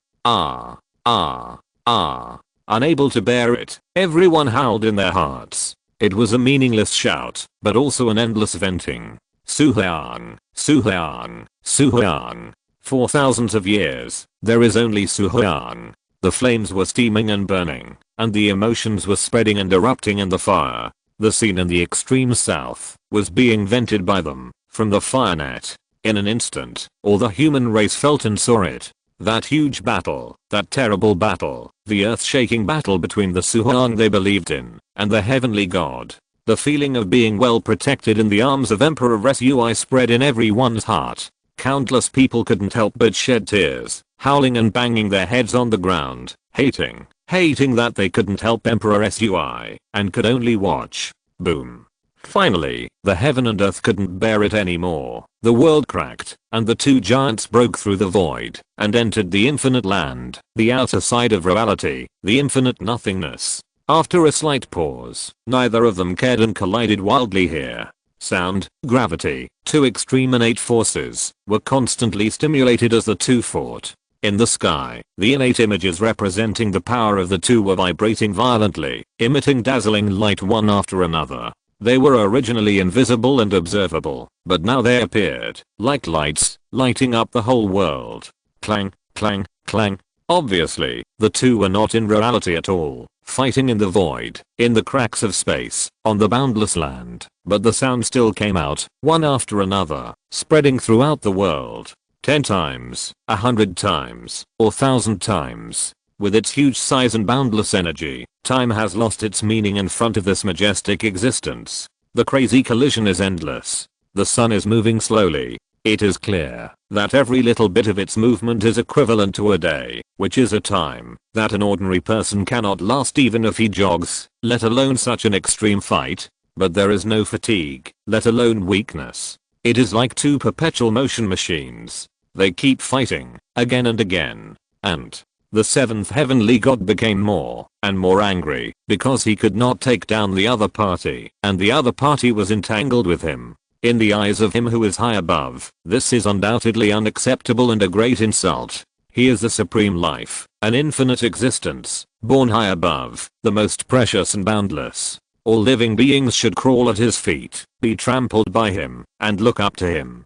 Unable to bear it, everyone howled in their hearts. It was a meaningless shout, but also an endless venting. Suhyang, Suhyang, Suhyang. For thousands of years, there is only Suhyang. The flames were steaming and burning, and the emotions were spreading and erupting in the fire. The scene in the extreme south was being vented by them, from the fire net. In an instant, all the human race felt and saw it. That huge battle, that terrible battle, the earth-shaking battle between the Suhyang they believed in, and the heavenly god. The feeling of being well protected in the arms of Emperor Sui spread in everyone's heart. Countless people couldn't help but shed tears, howling and banging their heads on the ground, hating that they couldn't help Emperor Sui, and could only watch. Boom. Finally, the heaven and earth couldn't bear it anymore. The world cracked, and the two giants broke through the void, and entered the infinite land, the outer side of reality, the infinite nothingness. After a slight pause, neither of them cared and collided wildly here. Sound, gravity, two extreme innate forces, were constantly stimulated as the two fought. In the sky, the innate images representing the power of the two were vibrating violently, emitting dazzling light one after another. They were originally invisible and observable, but now they appeared, like lights, lighting up the whole world. Clang, clang, clang. Obviously, the two were not in reality at all, fighting in the void, in the cracks of space, on the boundless land, but the sound still came out, one after another, spreading throughout the world. 10 times, 100 times, or 1,000 times. With its huge size and boundless energy, time has lost its meaning in front of this majestic existence. The crazy collision is endless. The sun is moving slowly. It is clear that every little bit of its movement is equivalent to a day, which is a time that an ordinary person cannot last even if he jogs, let alone such an extreme fight. But there is no fatigue, let alone weakness. It is like two perpetual motion machines. They keep fighting, again and again. And the seventh heavenly god became more and more angry because he could not take down the other party, and the other party was entangled with him. In the eyes of him who is high above, this is undoubtedly unacceptable and a great insult. He is the supreme life, an infinite existence, born high above, the most precious and boundless. All living beings should crawl at his feet, be trampled by him, and look up to him.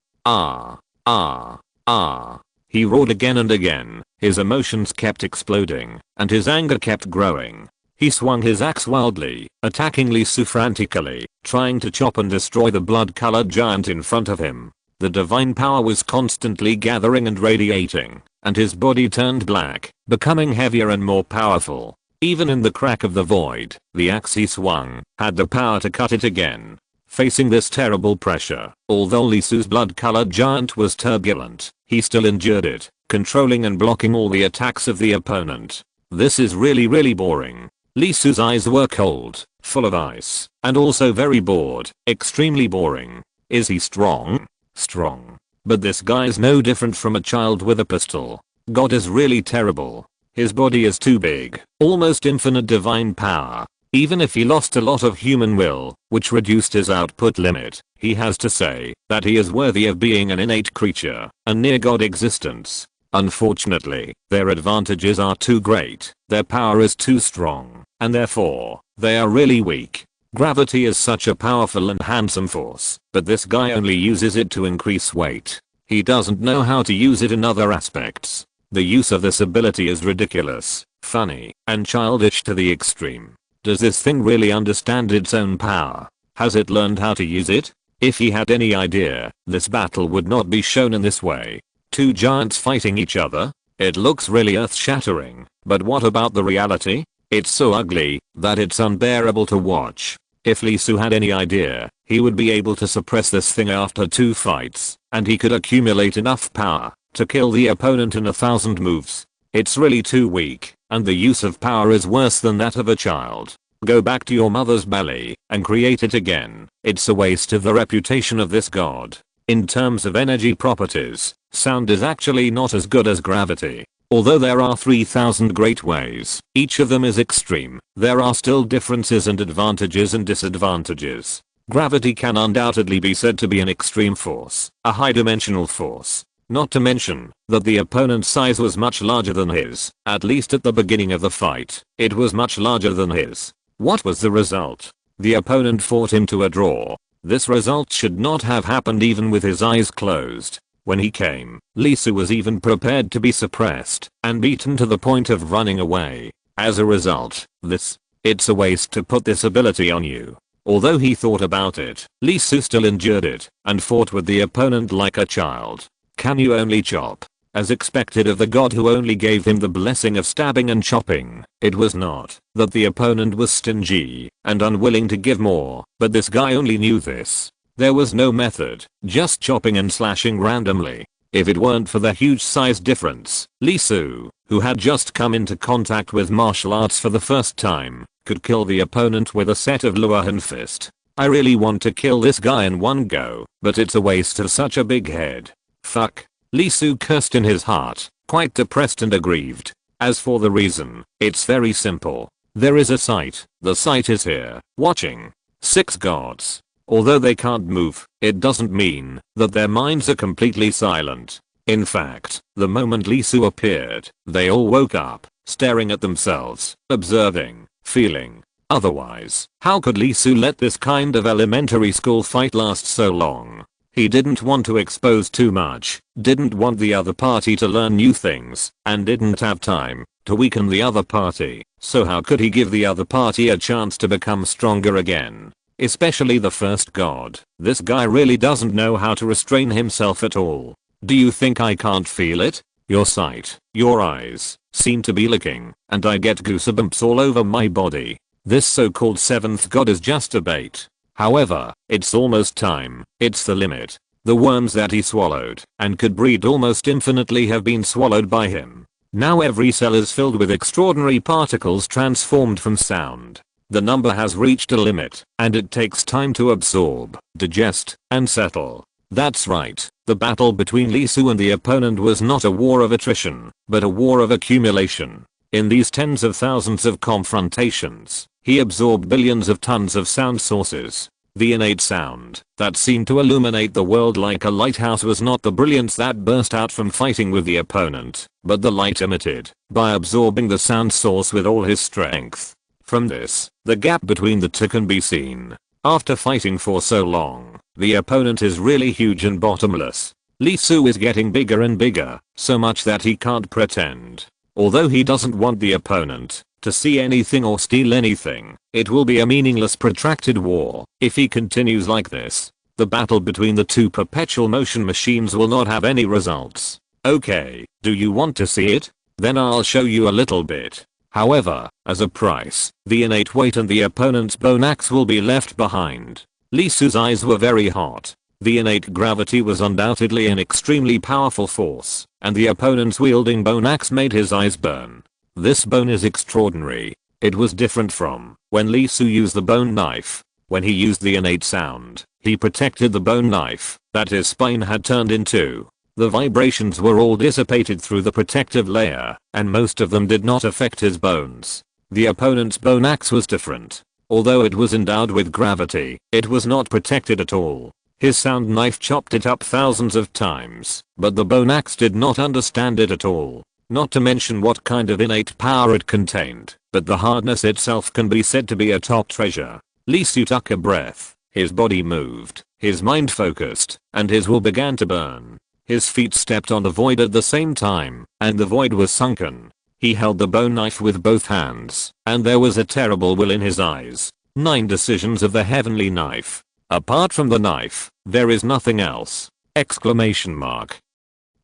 He roared again and again. His emotions kept exploding, and his anger kept growing. He swung his axe wildly, attacking Lisu frantically, trying to chop and destroy the blood-colored giant in front of him. The divine power was constantly gathering and radiating, and his body turned black, becoming heavier and more powerful. Even in the crack of the void, the axe he swung had the power to cut it again. Facing this terrible pressure, although Lee Su's blood-colored giant was turbulent, he still endured it, controlling and blocking all the attacks of the opponent. This is really boring. Lee Su's eyes were cold, full of ice, and also very bored, extremely boring. Is he strong? Strong. But this guy is no different from a child with a pistol. God is really terrible. His body is too big, almost infinite divine power. Even if he lost a lot of human will, which reduced his output limit, he has to say that he is worthy of being an innate creature, a near-God existence. Unfortunately, their advantages are too great, their power is too strong, and therefore, they are really weak. Gravity is such a powerful and handsome force, but this guy only uses it to increase weight. He doesn't know how to use it in other aspects. The use of this ability is ridiculous, funny, and childish to the extreme. Does this thing really understand its own power? Has it learned how to use it? If he had any idea, this battle would not be shown in this way. Two giants fighting each other? It looks really earth-shattering, but what about the reality? It's so ugly that it's unbearable to watch. If Lee Su had any idea, he would be able to suppress this thing after 2 fights, and he could accumulate enough power to kill the opponent in 1,000 moves. It's really too weak, and the use of power is worse than that of a child. Go back to your mother's belly and create it again. It's a waste of the reputation of this god. In terms of energy properties, sound is actually not as good as gravity. Although there are 3,000 great ways, each of them is extreme, there are still differences and advantages and disadvantages. Gravity can undoubtedly be said to be an extreme force, a high-dimensional force. Not to mention that the opponent's size was much larger than his, at least at the beginning of the fight, it was much larger than his. What was the result? The opponent fought him to a draw. This result should not have happened even with his eyes closed. When he came, Lee Su was even prepared to be suppressed and beaten to the point of running away. As a result, it's a waste to put this ability on you. Although he thought about it, Lee Su still endured it and fought with the opponent like a child. Can you only chop? As expected of the god who only gave him the blessing of stabbing and chopping, it was not that the opponent was stingy and unwilling to give more, but this guy only knew this. There was no method, just chopping and slashing randomly. If it weren't for the huge size difference, Lee Su, who had just come into contact with martial arts for the first time, could kill the opponent with a set of lure and fist. I really want to kill this guy in one go, but it's a waste of such a big head. Fuck. Lee Su cursed in his heart, quite depressed and aggrieved. As for the reason, it's very simple. There is a sight. The sight is here, watching. 6 gods. Although they can't move, it doesn't mean that their minds are completely silent. In fact, the moment Lee Su appeared, they all woke up, staring at themselves, observing, feeling. Otherwise, how could Lee Su let this kind of elementary school fight last so long? He didn't want to expose too much, didn't want the other party to learn new things, and didn't have time to weaken the other party, so how could he give the other party a chance to become stronger again? Especially the first god. This guy really doesn't know how to restrain himself at all. Do you think I can't feel it? Your sight, your eyes, seem to be licking, and I get goosebumps all over my body. This so-called 7th god is just a bait. However, it's almost time, it's the limit. The worms that he swallowed, and could breed almost infinitely, have been swallowed by him. Now every cell is filled with extraordinary particles transformed from sound. The number has reached a limit, and it takes time to absorb, digest, and settle. That's right, the battle between Lee Su and the opponent was not a war of attrition, but a war of accumulation. In these tens of thousands of confrontations, he absorbed billions of tons of sound sources. The innate sound that seemed to illuminate the world like a lighthouse was not the brilliance that burst out from fighting with the opponent, but the light emitted by absorbing the sound source with all his strength. From this, the gap between the two can be seen. After fighting for so long, the opponent is really huge and bottomless. Lee Su is getting bigger and bigger, so much that he can't pretend. Although he doesn't want the opponent to see anything or steal anything, it will be a meaningless protracted war if he continues like this. The battle between the two perpetual motion machines will not have any results. Okay, do you want to see it? Then I'll show you a little bit. However, as a price, the innate weight and the opponent's bone axe will be left behind. Li Su's eyes were very hot. The innate gravity was undoubtedly an extremely powerful force, and the opponent's wielding bone axe made his eyes burn. This bone is extraordinary. It was different from when Li Su used the bone knife. When he used the innate sound, he protected the bone knife that his spine had turned into. The vibrations were all dissipated through the protective layer, and most of them did not affect his bones. The opponent's bone axe was different. Although it was endowed with gravity, it was not protected at all. His sound knife chopped it up thousands of times, but the bone axe did not understand it at all. Not to mention what kind of innate power it contained, but the hardness itself can be said to be a top treasure. Li Su took a breath. His body moved, his mind focused, and his will began to burn. His feet stepped on the void at the same time, and the void was sunken. He held the bone knife with both hands, and there was a terrible will in his eyes. 9 decisions of the heavenly knife. Apart from the knife, there is nothing else! Exclamation mark.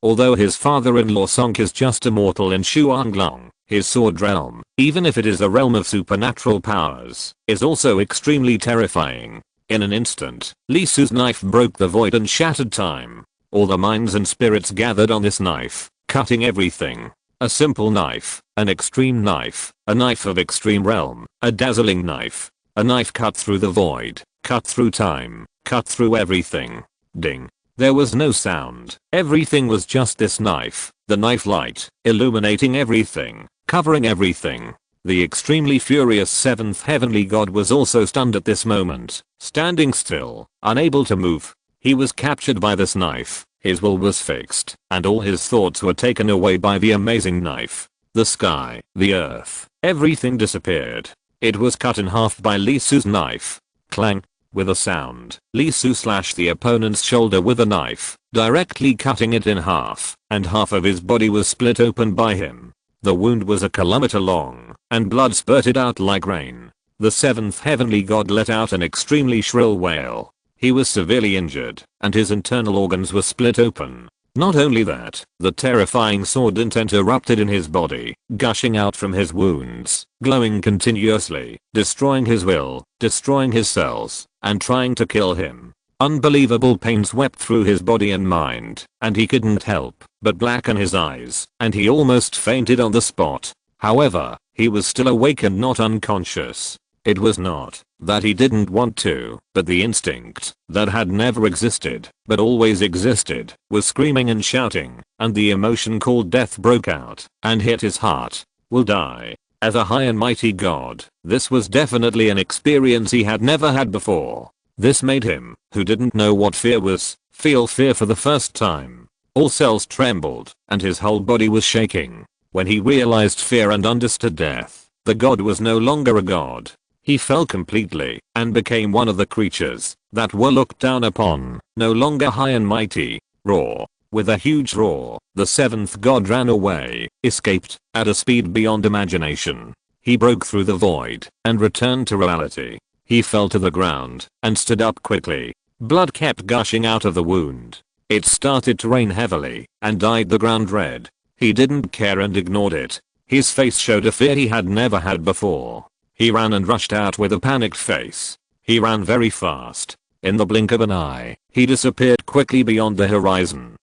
Although his father-in-law Song is just immortal in Shuanglong, his sword realm, even if it is a realm of supernatural powers, is also extremely terrifying. In an instant, Li Su's knife broke the void and shattered time. All the minds and spirits gathered on this knife, cutting everything. A simple knife, an extreme knife, a knife of extreme realm, a dazzling knife. A knife cut through the void, cut through time, cut through everything. Ding. There was no sound. Everything was just this knife, the knife light, illuminating everything, covering everything. The extremely furious 7th heavenly god was also stunned at this moment, standing still, unable to move. He was captured by this knife, his will was fixed, and all his thoughts were taken away by the amazing knife. The sky, the earth, everything disappeared. It was cut in half by Li Su's knife. Clang. With a sound, Li Su slashed the opponent's shoulder with a knife, directly cutting it in half, and half of his body was split open by him. The wound was a kilometer long, and blood spurted out like rain. The 7th heavenly god let out an extremely shrill wail. He was severely injured, and his internal organs were split open. Not only that, the terrifying sword intent erupted in his body, gushing out from his wounds, glowing continuously, destroying his will, destroying his cells, and trying to kill him. Unbelievable pain swept through his body and mind, and he couldn't help but blacken his eyes, and he almost fainted on the spot. However, he was still awake and not unconscious. It was not that he didn't want to, but the instinct that had never existed, but always existed, was screaming and shouting, and the emotion called death broke out and hit his heart. Will die. As a high and mighty god, this was definitely an experience he had never had before. This made him, who didn't know what fear was, feel fear for the first time. All cells trembled, and his whole body was shaking. When he realized fear and understood death, the god was no longer a god. He fell completely, and became one of the creatures that were looked down upon, no longer high and mighty. Roar. With a huge roar, the 7th god ran away, escaped, at a speed beyond imagination. He broke through the void, and returned to reality. He fell to the ground, and stood up quickly. Blood kept gushing out of the wound. It started to rain heavily, and dyed the ground red. He didn't care and ignored it. His face showed a fear he had never had before. He ran and rushed out with a panicked face. He ran very fast. In the blink of an eye, he disappeared quickly beyond the horizon.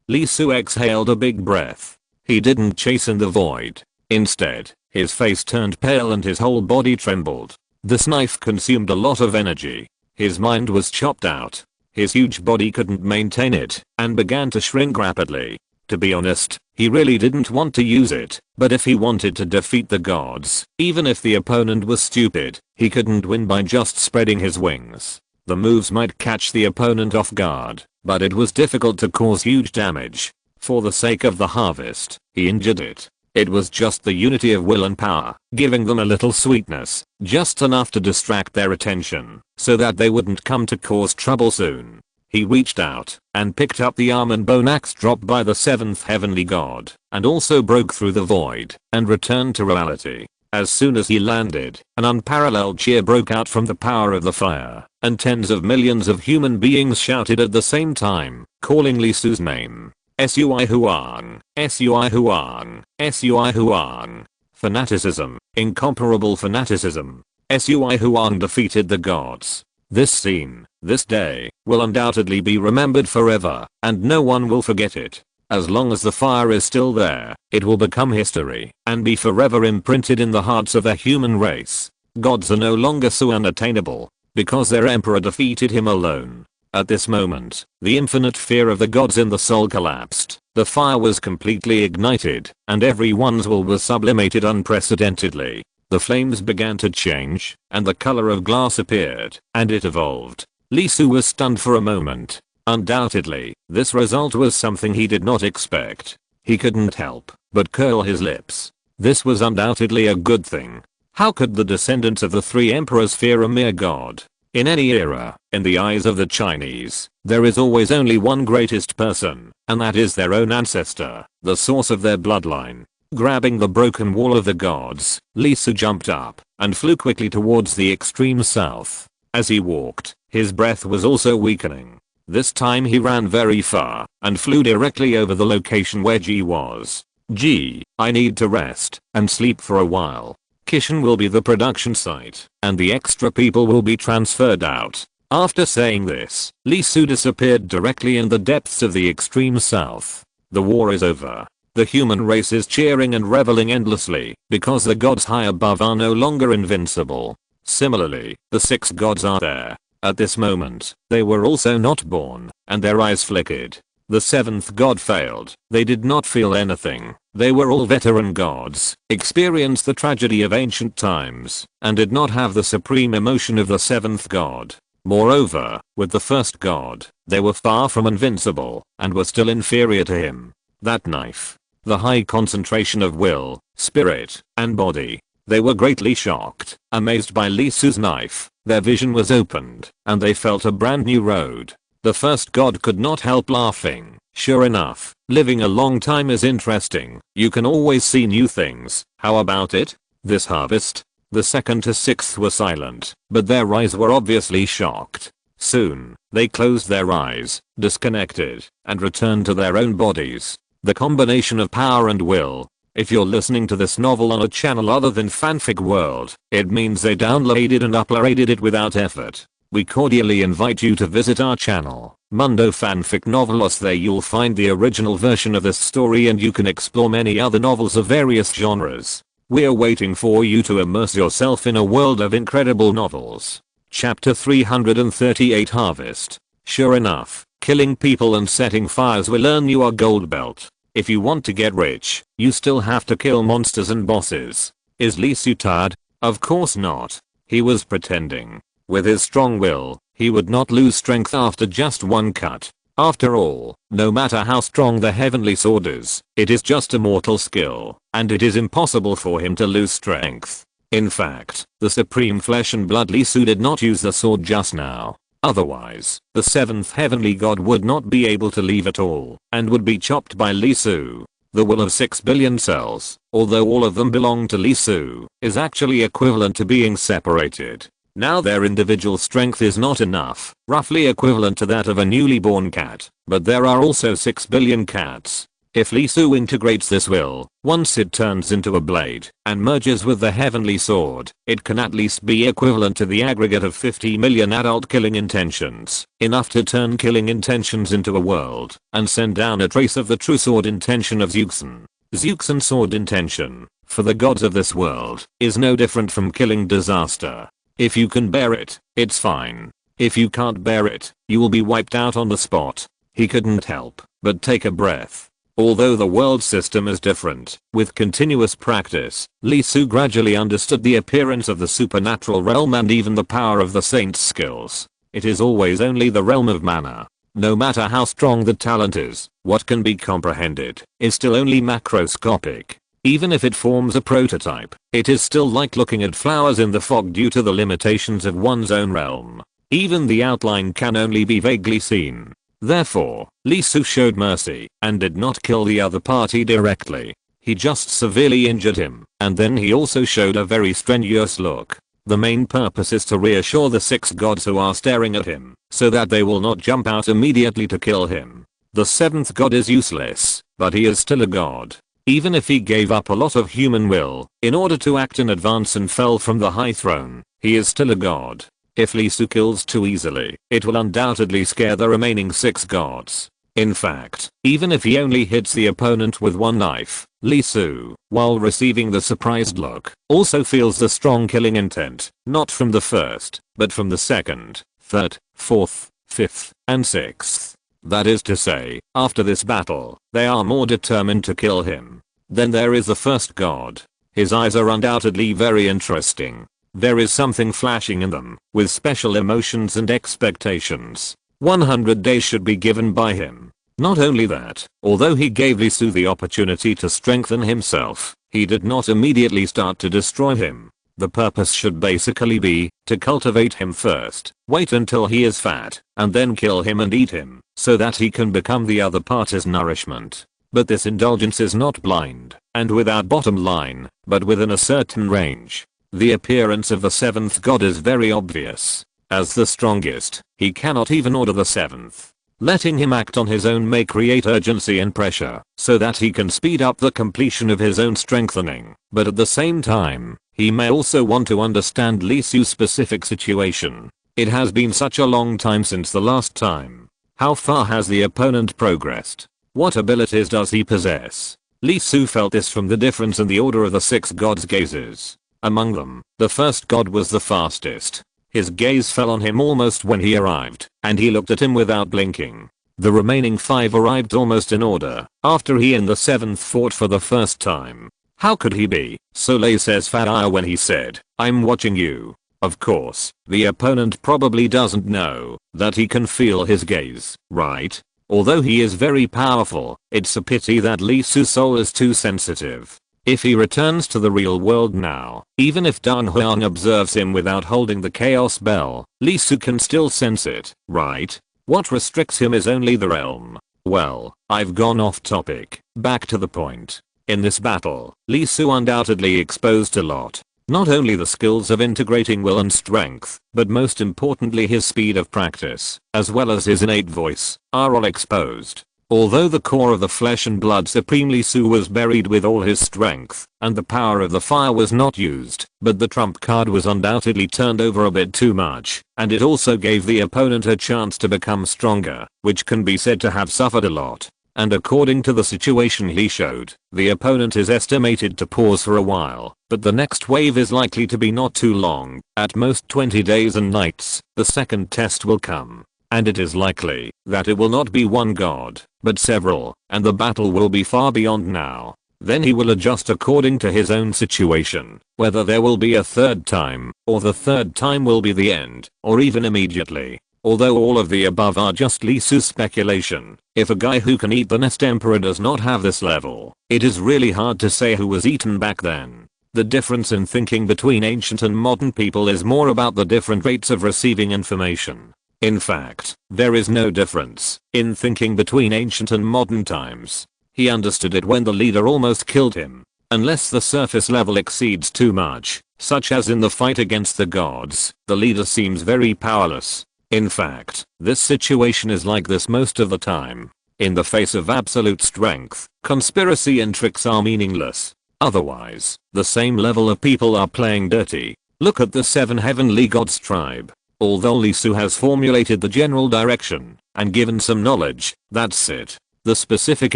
Li Su exhaled a big breath. He didn't chase in the void. Instead, his face turned pale and his whole body trembled. This knife consumed a lot of energy. His mind was chopped out. His huge body couldn't maintain it, and began to shrink rapidly. To be honest, he really didn't want to use it, but if he wanted to defeat the gods, even if the opponent was stupid, he couldn't win by just spreading his wings. The moves might catch the opponent off guard, but it was difficult to cause huge damage. For the sake of the harvest, he injured it. It was just the unity of will and power, giving them a little sweetness, just enough to distract their attention, so that they wouldn't come to cause trouble soon. He reached out, and picked up the arm and bone axe dropped by the 7th heavenly god, and also broke through the void, and returned to reality. As soon as he landed, an unparalleled cheer broke out from the power of the fire, and tens of millions of human beings shouted at the same time, calling Li Su's name. Sui Huang, Sui Huang, Sui Huang. Fanaticism, incomparable fanaticism. Sui Huang defeated the gods. This scene, this day, will undoubtedly be remembered forever, and no one will forget it. As long as the fire is still there, it will become history and be forever imprinted in the hearts of the human race. Gods are no longer so unattainable because their emperor defeated him alone. At this moment, the infinite fear of the gods in the soul collapsed. The fire was completely ignited, and everyone's will was sublimated unprecedentedly. The flames began to change, and the color of glass appeared, and it evolved. Lee Su was stunned for a moment. Undoubtedly, this result was something he did not expect. He couldn't help but curl his lips. This was undoubtedly a good thing. How could the descendants of the three emperors fear a mere god? In any era, in the eyes of the Chinese, there is always only one greatest person, and that is their own ancestor, the source of their bloodline. Grabbing the broken wall of the gods, Lee Su jumped up and flew quickly towards the extreme south. As he walked, his breath was also weakening. This time he ran very far and flew directly over the location where Ji was. Ji, I need to rest and sleep for a while. Kishan will be the production site, and the extra people will be transferred out. After saying this, Lee Su disappeared directly in the depths of the extreme south. The war is over. The human race is cheering and reveling endlessly because the gods high above are no longer invincible. Similarly, the 6 gods are there. At this moment, they were also not born, and their eyes flickered. The 7th god failed. They did not feel anything. They were all veteran gods, experienced the tragedy of ancient times, and did not have the supreme emotion of the 7th god. Moreover, with the 1st god, they were far from invincible, and were still inferior to him. That knife. The high concentration of will, spirit, and body. They were greatly shocked, amazed by Lee Su's knife. Their vision was opened, and they felt a brand new road. The 1st god could not help laughing. Sure enough, living a long time is interesting. You can always see new things. How about it? This harvest? The 2nd to 6th were silent, but their eyes were obviously shocked. Soon, they closed their eyes, disconnected, and returned to their own bodies. The combination of power and will. If you're listening to this novel on a channel other than Fanfic World, it means they downloaded and uploaded it without effort. We cordially invite you to visit our channel, Mundo Fanfic Novelos. There you'll find the original version of this story, and you can explore many other novels of various genres. We're waiting for you to immerse yourself in a world of incredible novels. Chapter 338 Harvest. Sure enough, killing people and setting fires will earn you a gold belt. If you want to get rich, you still have to kill monsters and bosses. Is Lee Su tired? Of course not. He was pretending. With his strong will, he would not lose strength after just one cut. After all, no matter how strong the heavenly sword is, it is just a mortal skill, and it is impossible for him to lose strength. In fact, the supreme flesh and blood Lee Su did not use the sword just now. Otherwise, the 7th heavenly god would not be able to leave at all, and would be chopped by Lee Su. The will of 6 billion cells, although all of them belong to Lee Su, is actually equivalent to being separated. Now their individual strength is not enough, roughly equivalent to that of a newly born cat, but there are also 6 billion cats. If Lee Su integrates this will, once it turns into a blade and merges with the heavenly sword, it can at least be equivalent to the aggregate of 50 million adult killing intentions, enough to turn killing intentions into a world and send down a trace of the true sword intention of Zeuxin. Zeuxin's sword intention, for the gods of this world, is no different from killing disaster. If you can bear it, it's fine. If you can't bear it, you will be wiped out on the spot. He couldn't help but take a breath. Although the world system is different, with continuous practice, Lee Su gradually understood the appearance of the supernatural realm and even the power of the saint's skills. It is always only the realm of mana. No matter how strong the talent is, what can be comprehended is still only macroscopic. Even if it forms a prototype, it is still like looking at flowers in the fog due to the limitations of one's own realm. Even the outline can only be vaguely seen. Therefore, Lee Su showed mercy and did not kill the other party directly. He just severely injured him, and then he also showed a very strenuous look. The main purpose is to reassure the 6 gods who are staring at him, so that they will not jump out immediately to kill him. The 7th god is useless, but he is still a god. Even if he gave up a lot of human will in order to act in advance and fell from the high throne, he is still a god. If Lee Su kills too easily, it will undoubtedly scare the remaining 6 gods. In fact, even if he only hits the opponent with one knife, Lee Su, while receiving the surprised look, also feels the strong killing intent, not from the first, but from the second, third, fourth, fifth, and sixth. That is to say, after this battle, they are more determined to kill him. Then there is the first god. His eyes are undoubtedly very interesting. There is something flashing in them, with special emotions and expectations. 100 days should be given by him. Not only that, although he gave Lee Su the opportunity to strengthen himself, he did not immediately start to destroy him. The purpose should basically be to cultivate him first, wait until he is fat, and then kill him and eat him, so that he can become the other party's nourishment. But this indulgence is not blind, and without bottom line, but within a certain range. The appearance of the 7th god is very obvious. As the strongest, he cannot even order the 7th. Letting him act on his own may create urgency and pressure, so that he can speed up the completion of his own strengthening, but at the same time, he may also want to understand Lee Su's specific situation. It has been such a long time since the last time. How far has the opponent progressed? What abilities does he possess? Lee Su felt this from the difference in the order of the 6 gods' gazes. Among them, the first god was the fastest. His gaze fell on him almost when he arrived, and he looked at him without blinking. The remaining 5 arrived almost in order, after he and the 7th fought for the first time. How could he be so laissez-faire when he said, "I'm watching you"? Of course, the opponent probably doesn't know that he can feel his gaze, right? Although he is very powerful, it's a pity that Lee Su's soul is too sensitive. If he returns to the real world now, even if Dan Huang observes him without holding the chaos bell, Lee Su can still sense it, right? What restricts him is only the realm. Well, I've gone off topic. Back to the point. In this battle, Lee Su undoubtedly exposed a lot. Not only the skills of integrating will and strength, but most importantly his speed of practice, as well as his innate voice, are all exposed. Although the core of the flesh and blood supreme Lee Su was buried with all his strength, and the power of the fire was not used, but the trump card was undoubtedly turned over a bit too much, and it also gave the opponent a chance to become stronger, which can be said to have suffered a lot. And according to the situation he showed, the opponent is estimated to pause for a while, but the next wave is likely to be not too long, at most 20 days and nights. The second test will come. And it is likely that it will not be one god, but several, and the battle will be far beyond now. Then he will adjust according to his own situation, whether there will be a third time, or the third time will be the end, or even immediately. Although all of the above are just Lee Su's speculation, if a guy who can eat the next emperor does not have this level, it is really hard to say who was eaten back then. The difference in thinking between ancient and modern people is more about the different rates of receiving information. In fact, there is no difference in thinking between ancient and modern times. He understood it when the leader almost killed him. Unless the surface level exceeds too much, such as in the fight against the gods, the leader seems very powerless. In fact, this situation is like this most of the time. In the face of absolute strength, conspiracy and tricks are meaningless. Otherwise, the same level of people are playing dirty. Look at the 7 heavenly gods tribe. Although Lee Su has formulated the general direction and given some knowledge, that's it. The specific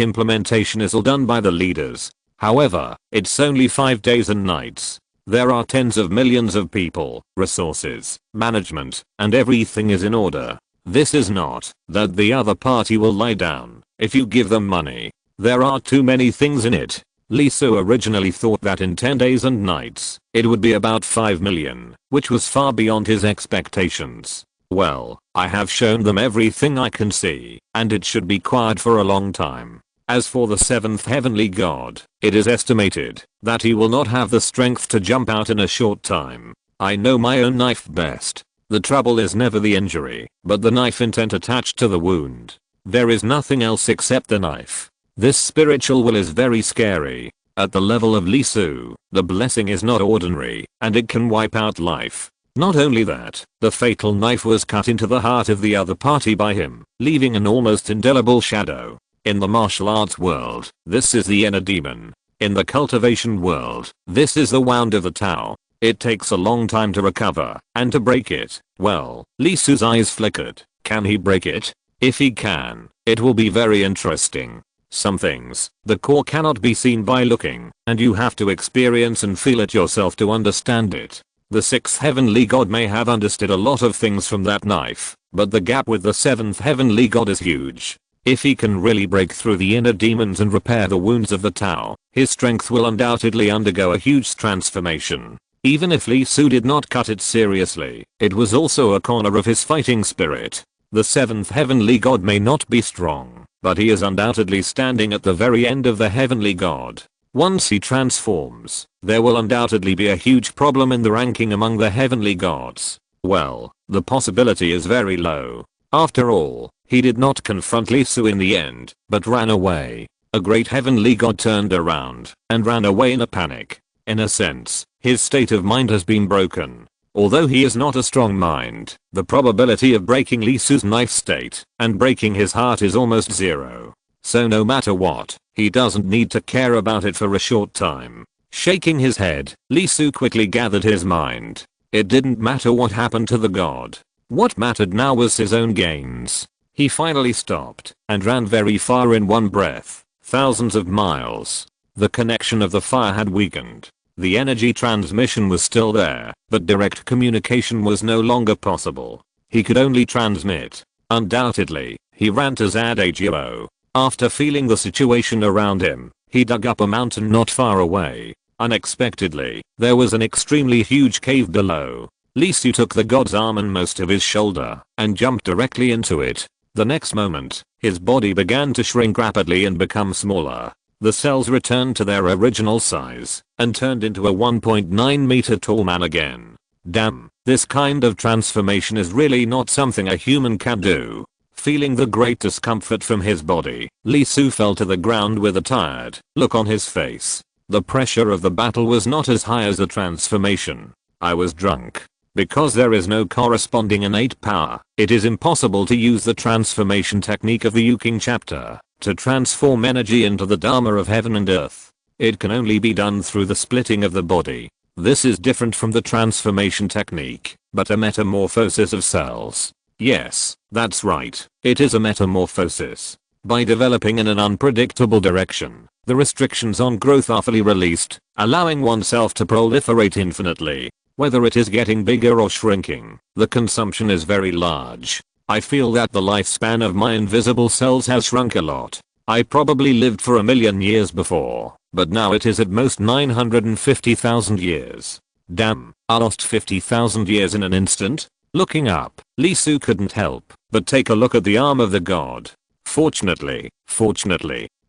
implementation is all done by the leaders. However, it's only 5 days and nights. There are tens of millions of people, resources, management, and everything is in order. This is not that the other party will lie down if you give them money. There are too many things in it. Lee Su originally thought that in 10 days and nights, it would be about 5 million, which was far beyond his expectations. Well, I have shown them everything I can see, and it should be quiet for a long time. As for the 7th heavenly god, it is estimated that he will not have the strength to jump out in a short time. I know my own knife best. The trouble is never the injury, but the knife intent attached to the wound. There is nothing else except the knife. This spiritual will is very scary. At the level of Lee Su, the blessing is not ordinary, and it can wipe out life. Not only that, the fatal knife was cut into the heart of the other party by him, leaving an almost indelible shadow. In the martial arts world, this is the inner demon. In the cultivation world, this is the wound of the Tao. It takes a long time to recover, and to break it, well, Lee Su's eyes flickered. Can he break it? If he can, it will be very interesting. Some things, the core cannot be seen by looking, and you have to experience and feel it yourself to understand it. The 6th heavenly god may have understood a lot of things from that knife, but the gap with the 7th heavenly god is huge. If he can really break through the inner demons and repair the wounds of the Tao, his strength will undoubtedly undergo a huge transformation. Even if Lee Su did not cut it seriously, it was also a corner of his fighting spirit. The 7th heavenly god may not be strong, but he is undoubtedly standing at the very end of the heavenly god. Once he transforms, there will undoubtedly be a huge problem in the ranking among the heavenly gods. Well, the possibility is very low. After all, he did not confront Lee Su in the end, but ran away. A great heavenly god turned around and ran away in a panic. In a sense, his state of mind has been broken. Although he is not a strong mind, the probability of breaking Lee Su's knife state and breaking his heart is almost zero. So no matter what, he doesn't need to care about it for a short time. Shaking his head, Lee Su quickly gathered his mind. It didn't matter what happened to the god. What mattered now was his own gains. He finally stopped and ran very far in one breath, thousands of miles. The connection of the fire had weakened. The energy transmission was still there, but direct communication was no longer possible. He could only transmit. Undoubtedly, he ran to Zadagio. After feeling the situation around him, he dug up a mountain not far away. Unexpectedly, there was an extremely huge cave below. Lee Su took the god's arm and most of his shoulder, and jumped directly into it. The next moment, his body began to shrink rapidly and become smaller. The cells returned to their original size, and turned into a 1.9 meter tall man again. Damn, this kind of transformation is really not something a human can do. Feeling the great discomfort from his body, Lee Su fell to the ground with a tired look on his face. The pressure of the battle was not as high as the transformation. I was drunk. Because there is no corresponding innate power, it is impossible to use the transformation technique of the Yu King chapter to transform energy into the Dharma of heaven and earth. It can only be done through the splitting of the body. This is different from the transformation technique, but a metamorphosis of cells. Yes, that's right, it is a metamorphosis. By developing in an unpredictable direction, the restrictions on growth are fully released, allowing oneself to proliferate infinitely. Whether it is getting bigger or shrinking, the consumption is very large. I feel that the lifespan of my invisible cells has shrunk a lot. I probably lived for 1,000,000 years before, but now it is at most 950,000 years. Damn, I lost 50,000 years in an instant. Looking up, Lee Su couldn't help but take a look at the arm of the god. Fortunately,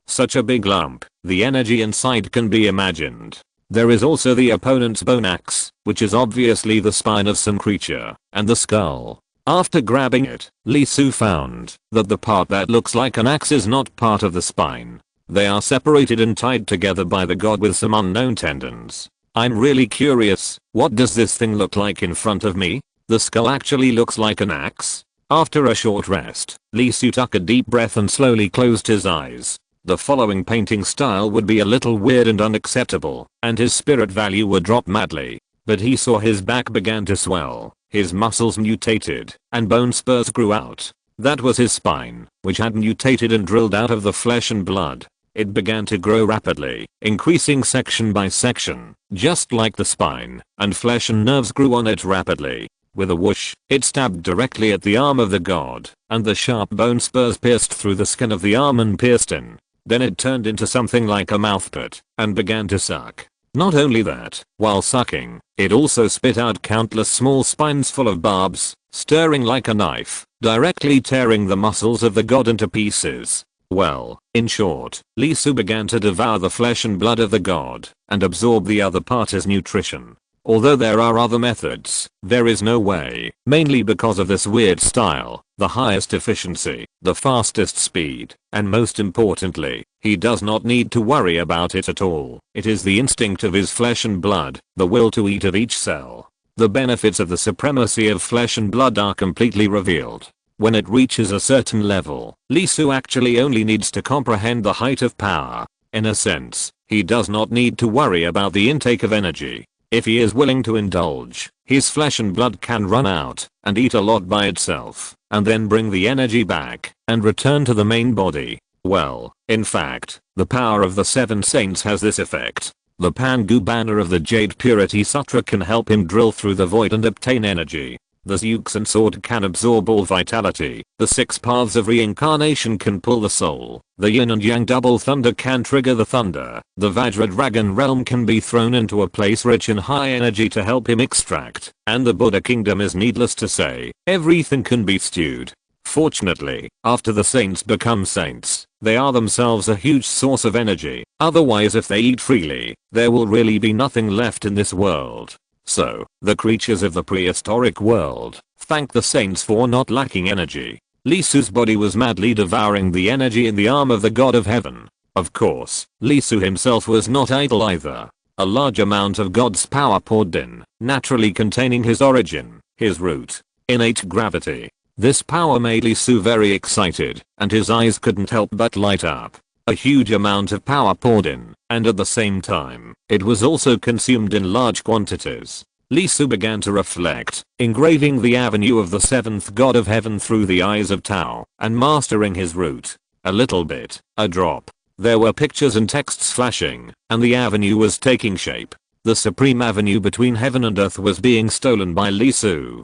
such a big lump, the energy inside can be imagined. There is also the opponent's bone axe, which is obviously the spine of some creature, and the skull. After grabbing it, Lee Su found that the part that looks like an axe is not part of the spine. They are separated and tied together by the god with some unknown tendons. I'm really curious, what does this thing look like in front of me? The skull actually looks like an axe. After a short rest, Lee Su took a deep breath and slowly closed his eyes. The following painting style would be a little weird and unacceptable, and his spirit value would drop madly. But he saw his back began to swell, his muscles mutated, and bone spurs grew out. That was his spine, which had mutated and drilled out of the flesh and blood. It began to grow rapidly, increasing section by section, just like the spine, and flesh and nerves grew on it rapidly. With a whoosh, it stabbed directly at the arm of the god, and the sharp bone spurs pierced through the skin of the arm and pierced in. Then it turned into something like a mouthput, and began to suck. Not only that, while sucking, it also spit out countless small spines full of barbs, stirring like a knife, directly tearing the muscles of the god into pieces. Well, in short, Lee Su began to devour the flesh and blood of the god, and absorb the other part as nutrition. Although there are other methods, there is no way, mainly because of this weird style, the highest efficiency, the fastest speed, and most importantly, he does not need to worry about it at all. It is the instinct of his flesh and blood, the will to eat of each cell. The benefits of the supremacy of flesh and blood are completely revealed. When it reaches a certain level, Lee Su actually only needs to comprehend the height of power. In a sense, he does not need to worry about the intake of energy. If he is willing to indulge, his flesh and blood can run out and eat a lot by itself, and then bring the energy back and return to the main body. Well, in fact, the power of the 7 saints has this effect. The Pangu banner of the Jade Purity Sutra can help him drill through the void and obtain energy. The Zeuxan sword can absorb all vitality. The 6 paths of reincarnation can pull the soul. The yin and yang double thunder can trigger the thunder. The Vajra dragon realm can be thrown into a place rich in high energy to help him extract. And the Buddha kingdom is needless to say. Everything can be stewed. Fortunately, after the saints become saints, they are themselves a huge source of energy. Otherwise, if they eat freely, there will really be nothing left in this world. So, the creatures of the prehistoric world thank the saints for not lacking energy. Li Su's body was madly devouring the energy in the arm of the god of heaven. Of course, Li Su himself was not idle either. A large amount of God's power poured in, naturally containing his origin, his root, innate gravity. This power made Li Su very excited, and his eyes couldn't help but light up. A huge amount of power poured in, and at the same time, it was also consumed in large quantities. Li Su began to reflect, engraving the avenue of the 7th god of heaven through the eyes of Tao, and mastering his root. A little bit, a drop. There were pictures and texts flashing, and the avenue was taking shape. The supreme avenue between heaven and earth was being stolen by Li Su.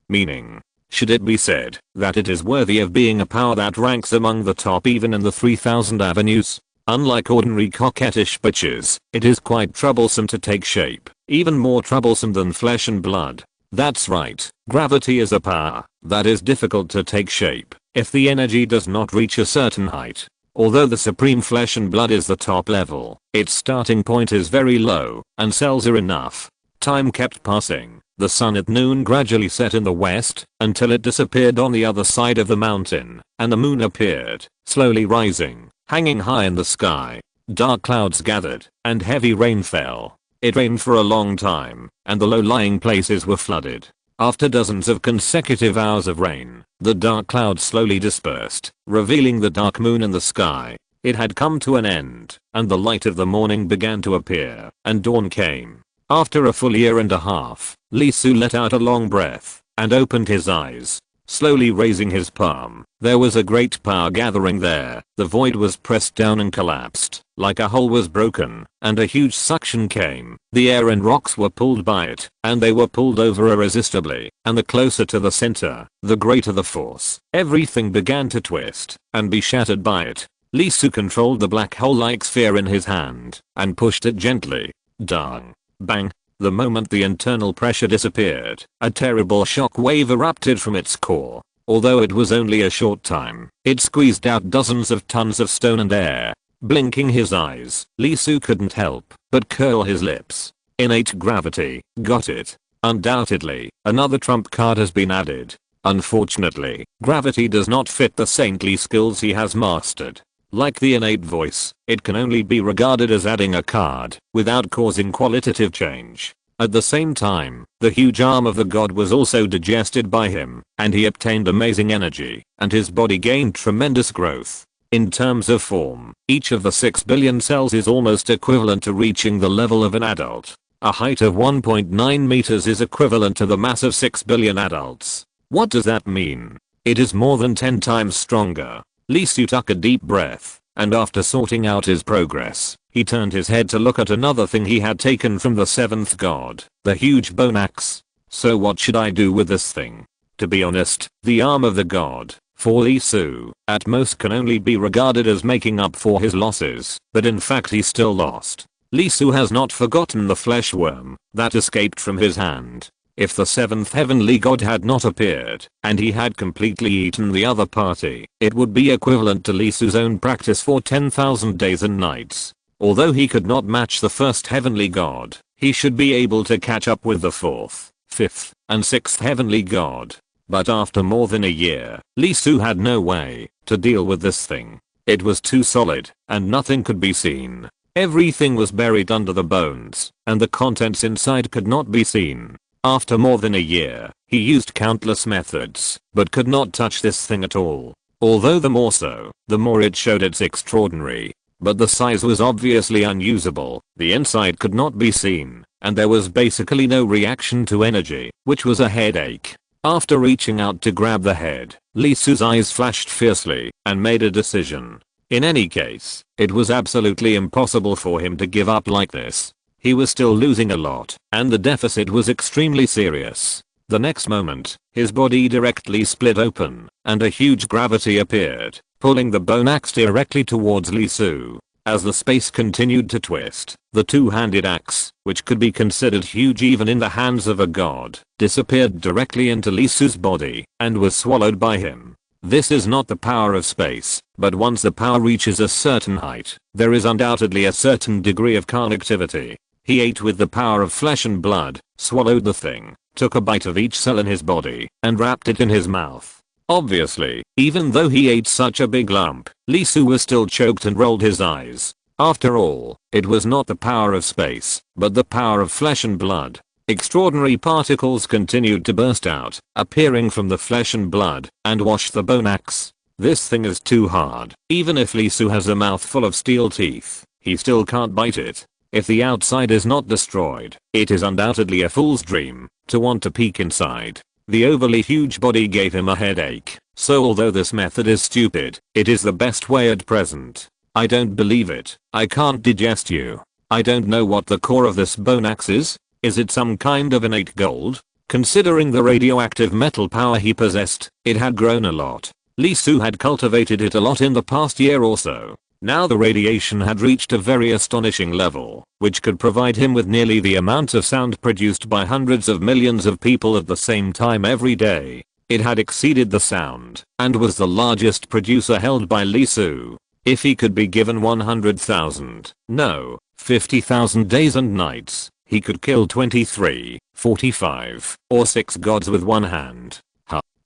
Meaning, should it be said that it is worthy of being a power that ranks among the top even in the 3000 avenues? Unlike ordinary coquettish bitches, it is quite troublesome to take shape, even more troublesome than flesh and blood. That's right, gravity is a power that is difficult to take shape if the energy does not reach a certain height. Although the supreme flesh and blood is the top level, its starting point is very low, and cells are enough. Time kept passing. The sun at noon gradually set in the west until it disappeared on the other side of the mountain, and the moon appeared, slowly rising, hanging high in the sky. Dark clouds gathered, and heavy rain fell. It rained for a long time, and the low-lying places were flooded. After dozens of consecutive hours of rain, the dark clouds slowly dispersed, revealing the dark moon in the sky. It had come to an end, and the light of the morning began to appear, and dawn came. After a full year and a half, Li Su let out a long breath and opened his eyes, slowly raising his palm. There was a great power gathering there. The void was pressed down and collapsed, like a hole was broken, and a huge suction came. The air and rocks were pulled by it, and they were pulled over irresistibly, and the closer to the center, the greater the force. Everything began to twist and be shattered by it. Li Su controlled the black hole-like sphere in his hand and pushed it gently. Dang. Bang. The moment the internal pressure disappeared, a terrible shock wave erupted from its core. Although it was only a short time, it squeezed out dozens of tons of stone and air. Blinking his eyes, Li Su couldn't help but curl his lips. Innate gravity. Got it. Undoubtedly, another trump card has been added. Unfortunately, gravity does not fit the saintly skills he has mastered. Like the innate voice, it can only be regarded as adding a card, without causing qualitative change. At the same time, the huge arm of the god was also digested by him, and he obtained amazing energy, and his body gained tremendous growth. In terms of form, each of the 6 billion cells is almost equivalent to reaching the level of an adult. A height of 1.9 meters is equivalent to the mass of 6 billion adults. What does that mean? It is more than 10 times stronger. Li Su took a deep breath, and after sorting out his progress, he turned his head to look at another thing he had taken from the 7th god, the huge bone axe. So what should I do with this thing? To be honest, the arm of the god, for Li Su, at most can only be regarded as making up for his losses, but in fact he still lost. Li Su has not forgotten the flesh worm that escaped from his hand. If the 7th heavenly god had not appeared, and he had completely eaten the other party, it would be equivalent to Li Su's own practice for 10,000 days and nights. Although he could not match the 1st heavenly god, he should be able to catch up with the 4th, 5th, and 6th heavenly god. But after more than a year, Li Su had no way to deal with this thing. It was too solid, and nothing could be seen. Everything was buried under the bones, and the contents inside could not be seen. After more than a year, he used countless methods, but could not touch this thing at all. Although the more so, the more it showed its extraordinary. But the size was obviously unusable, the inside could not be seen. and there was basically no reaction to energy, which was a headache. After reaching out to grab the head, Lee Su's eyes flashed fiercely and made a decision. In any case, it was absolutely impossible for him to give up like this. He was still losing a lot, and the deficit was extremely serious. The next moment, his body directly split open, and a huge gravity appeared, pulling the bone axe directly towards Lee Su. As the space continued to twist, the two-handed axe, which could be considered huge even in the hands of a god, disappeared directly into Lee Su's body and was swallowed by him. This is not the power of space, but once the power reaches a certain height, there is undoubtedly a certain degree of connectivity. He ate with the power of flesh and blood, swallowed the thing, took a bite of each cell in his body, and wrapped it in his mouth. Obviously, even though he ate such a big lump, Lee Su was still choked and rolled his eyes. After all, it was not the power of space, but the power of flesh and blood. Extraordinary particles continued to burst out, appearing from the flesh and blood, and wash the bone axe. This thing is too hard. Even if Lee Su has a mouth full of steel teeth, he still can't bite it. If the outside is not destroyed, it is undoubtedly a fool's dream to want to peek inside. The overly huge body gave him a headache, so although this method is stupid, it is the best way at present. I don't believe it. I can't digest you. I don't know what the core of this bone axe is. Is it some kind of innate gold? Considering the radioactive metal power he possessed, it had grown a lot. Lee Su had cultivated it a lot in the past year or so. Now the radiation had reached a very astonishing level, which could provide him with nearly the amount of sound produced by hundreds of millions of people at the same time every day. It had exceeded the sound, and was the largest producer held by Lee Su. If he could be given 100,000, no, 50,000 days and nights, he could kill 23, 45, or 6 gods with one hand.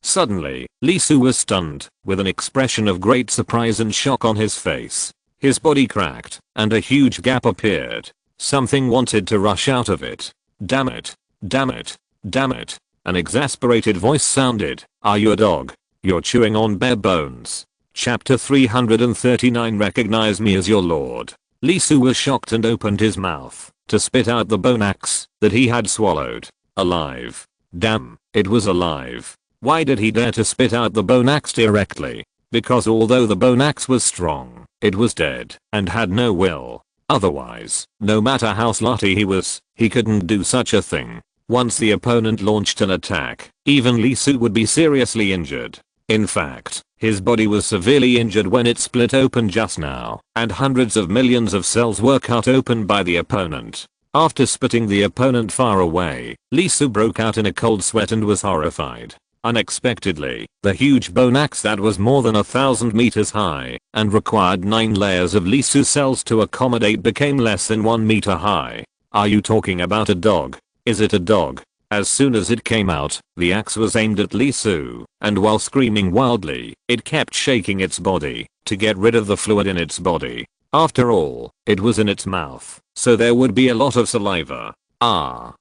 Suddenly, Lee Su was stunned, with an expression of great surprise and shock on his face. His body cracked, and a huge gap appeared. Something wanted to rush out of it. Damn it. Damn it. Damn it. An exasperated voice sounded. Are you a dog? You're chewing on bare bones. Chapter 339 Recognize me as your lord. Lee Su was shocked and opened his mouth to spit out the bone axe that he had swallowed. Alive. Damn, it was alive. Why did he dare to spit out the bone axe directly? Because although the bone axe was strong, it was dead and had no will. Otherwise, no matter how slutty he was, he couldn't do such a thing. Once the opponent launched an attack, even Lee Su would be seriously injured. In fact, his body was severely injured when it split open just now, and hundreds of millions of cells were cut open by the opponent. After spitting the opponent far away, Lee Su broke out in a cold sweat and was horrified. Unexpectedly, the huge bone axe that was more than 1,000 meters high and required 9 layers of Lee Su cells to accommodate became less than 1 meter high. Are you talking about a dog? Is it a dog? As soon as it came out, the axe was aimed at Lee Su, and while screaming wildly, it kept shaking its body to get rid of the fluid in its body. After all, it was in its mouth, so there would be a lot of saliva. Ah.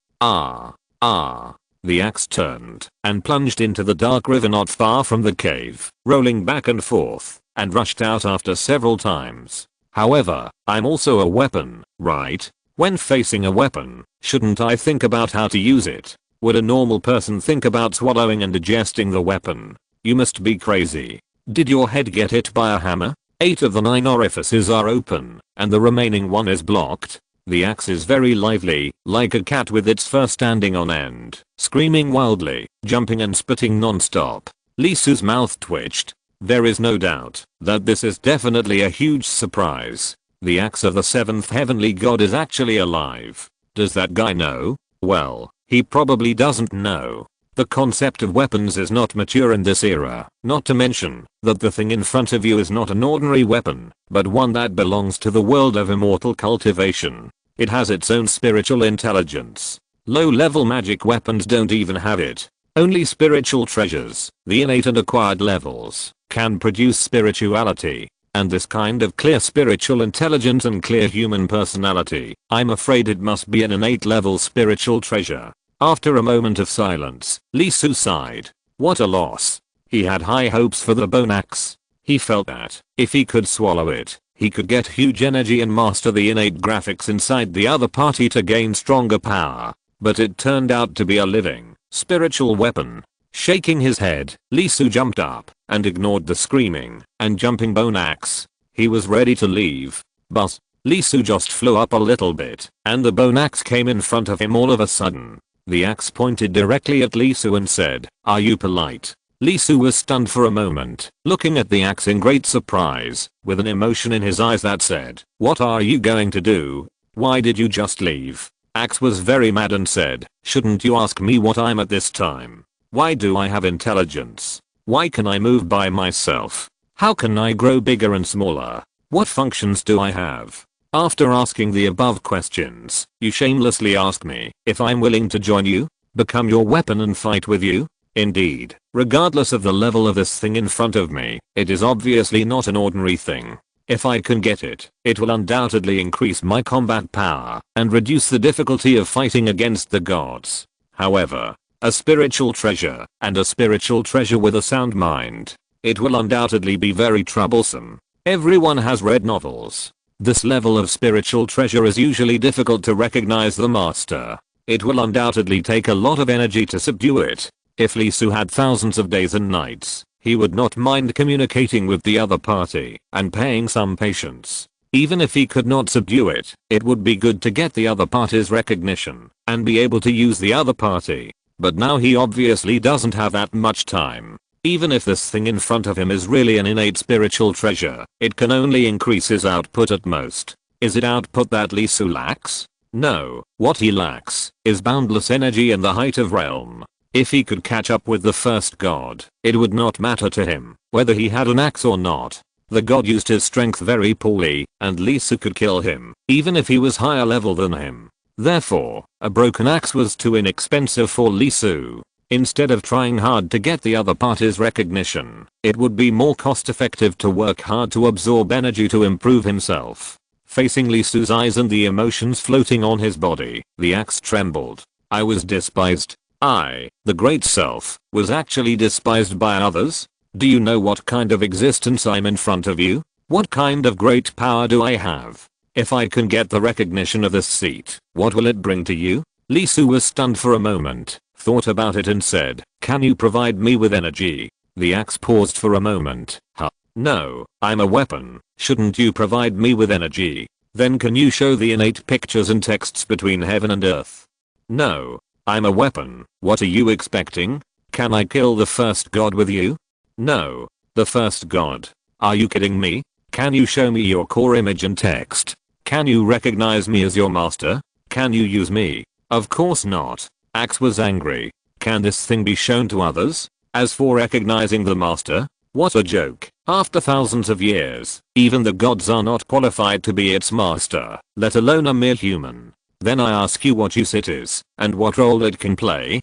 The axe turned and plunged into the dark river not far from the cave, rolling back and forth, and rushed out after several times. However, I'm also a weapon, right? When facing a weapon, shouldn't I think about how to use it? Would a normal person think about swallowing and digesting the weapon? You must be crazy. Did your head get hit by a hammer? 8 of the 9 orifices are open, and the remaining one is blocked. The axe is very lively, like a cat with its fur standing on end, screaming wildly, jumping and spitting non-stop. Lee Su's mouth twitched. There is no doubt that this is definitely a huge surprise. The axe of the 7th heavenly god is actually alive. Does that guy know? Well, he probably doesn't know. The concept of weapons is not mature in this era, not to mention that the thing in front of you is not an ordinary weapon, but one that belongs to the world of immortal cultivation. It has its own spiritual intelligence. Low-level magic weapons don't even have it. Only spiritual treasures, the innate and acquired levels, can produce spirituality. And this kind of clear spiritual intelligence and clear human personality, I'm afraid it must be an innate level spiritual treasure. After a moment of silence, Lee Su sighed. What a loss. He had high hopes for the bone axe. He felt that, if he could swallow it, He could get huge energy and master the innate graphics inside the other party to gain stronger power. But it turned out to be a living, spiritual weapon. Shaking his head, Lee Su jumped up and ignored the screaming and jumping bone axe. He was ready to leave. But Lee Su just flew up a little bit and the bone axe came in front of him all of a sudden. The axe pointed directly at Lee Su and said, "Are you polite?" Lee Su was stunned for a moment, looking at the axe in great surprise, with an emotion in his eyes that said, "What are you going to do? Why did you just leave?" Axe was very mad and said, "Shouldn't you ask me what I'm at this time? Why do I have intelligence? Why can I move by myself? How can I grow bigger and smaller? What functions do I have? After asking the above questions, you shamelessly ask me if I'm willing to join you, become your weapon and fight with you? Indeed, regardless of the level of this thing in front of me, it is obviously not an ordinary thing. If I can get it, it will undoubtedly increase my combat power and reduce the difficulty of fighting against the gods. However, a spiritual treasure, and a spiritual treasure with a sound mind, it will undoubtedly be very troublesome. Everyone has read novels. This level of spiritual treasure is usually difficult to recognize the master. It will undoubtedly take a lot of energy to subdue it. If Lee Su had thousands of days and nights, he would not mind communicating with the other party and paying some patience. Even if he could not subdue it, it would be good to get the other party's recognition and be able to use the other party. But now he obviously doesn't have that much time. Even if this thing in front of him is really an innate spiritual treasure, it can only increase his output at most. Is it output that Lee Su lacks? No, what he lacks is boundless energy and the height of realm. If he could catch up with the first god, it would not matter to him whether he had an axe or not. The god used his strength very poorly, and Lee Su could kill him, even if he was higher level than him. Therefore, a broken axe was too inexpensive for Lee Su. Instead of trying hard to get the other party's recognition, it would be more cost effective to work hard to absorb energy to improve himself. Facing Lee Su's eyes and the emotions floating on his body, the axe trembled. I was despised. I, the great self, was actually despised by others? Do you know what kind of existence I'm in front of you? What kind of great power do I have? If I can get the recognition of this seat, what will it bring to you? Lee Su was stunned for a moment, thought about it and said, "Can you provide me with energy?" The axe paused for a moment. Huh? No, I'm a weapon. Shouldn't you provide me with energy? Then can you show the innate pictures and texts between heaven and earth? No. I'm a weapon. What are you expecting? Can I kill the first god with you? No. The first god. Are you kidding me? Can you show me your core image and text? Can you recognize me as your master? Can you use me? Of course not. Axe was angry. Can this thing be shown to others? As for recognizing the master, what a joke. After thousands of years, even the gods are not qualified to be its master, let alone a mere human. Then I ask you what use it is, and what role it can play?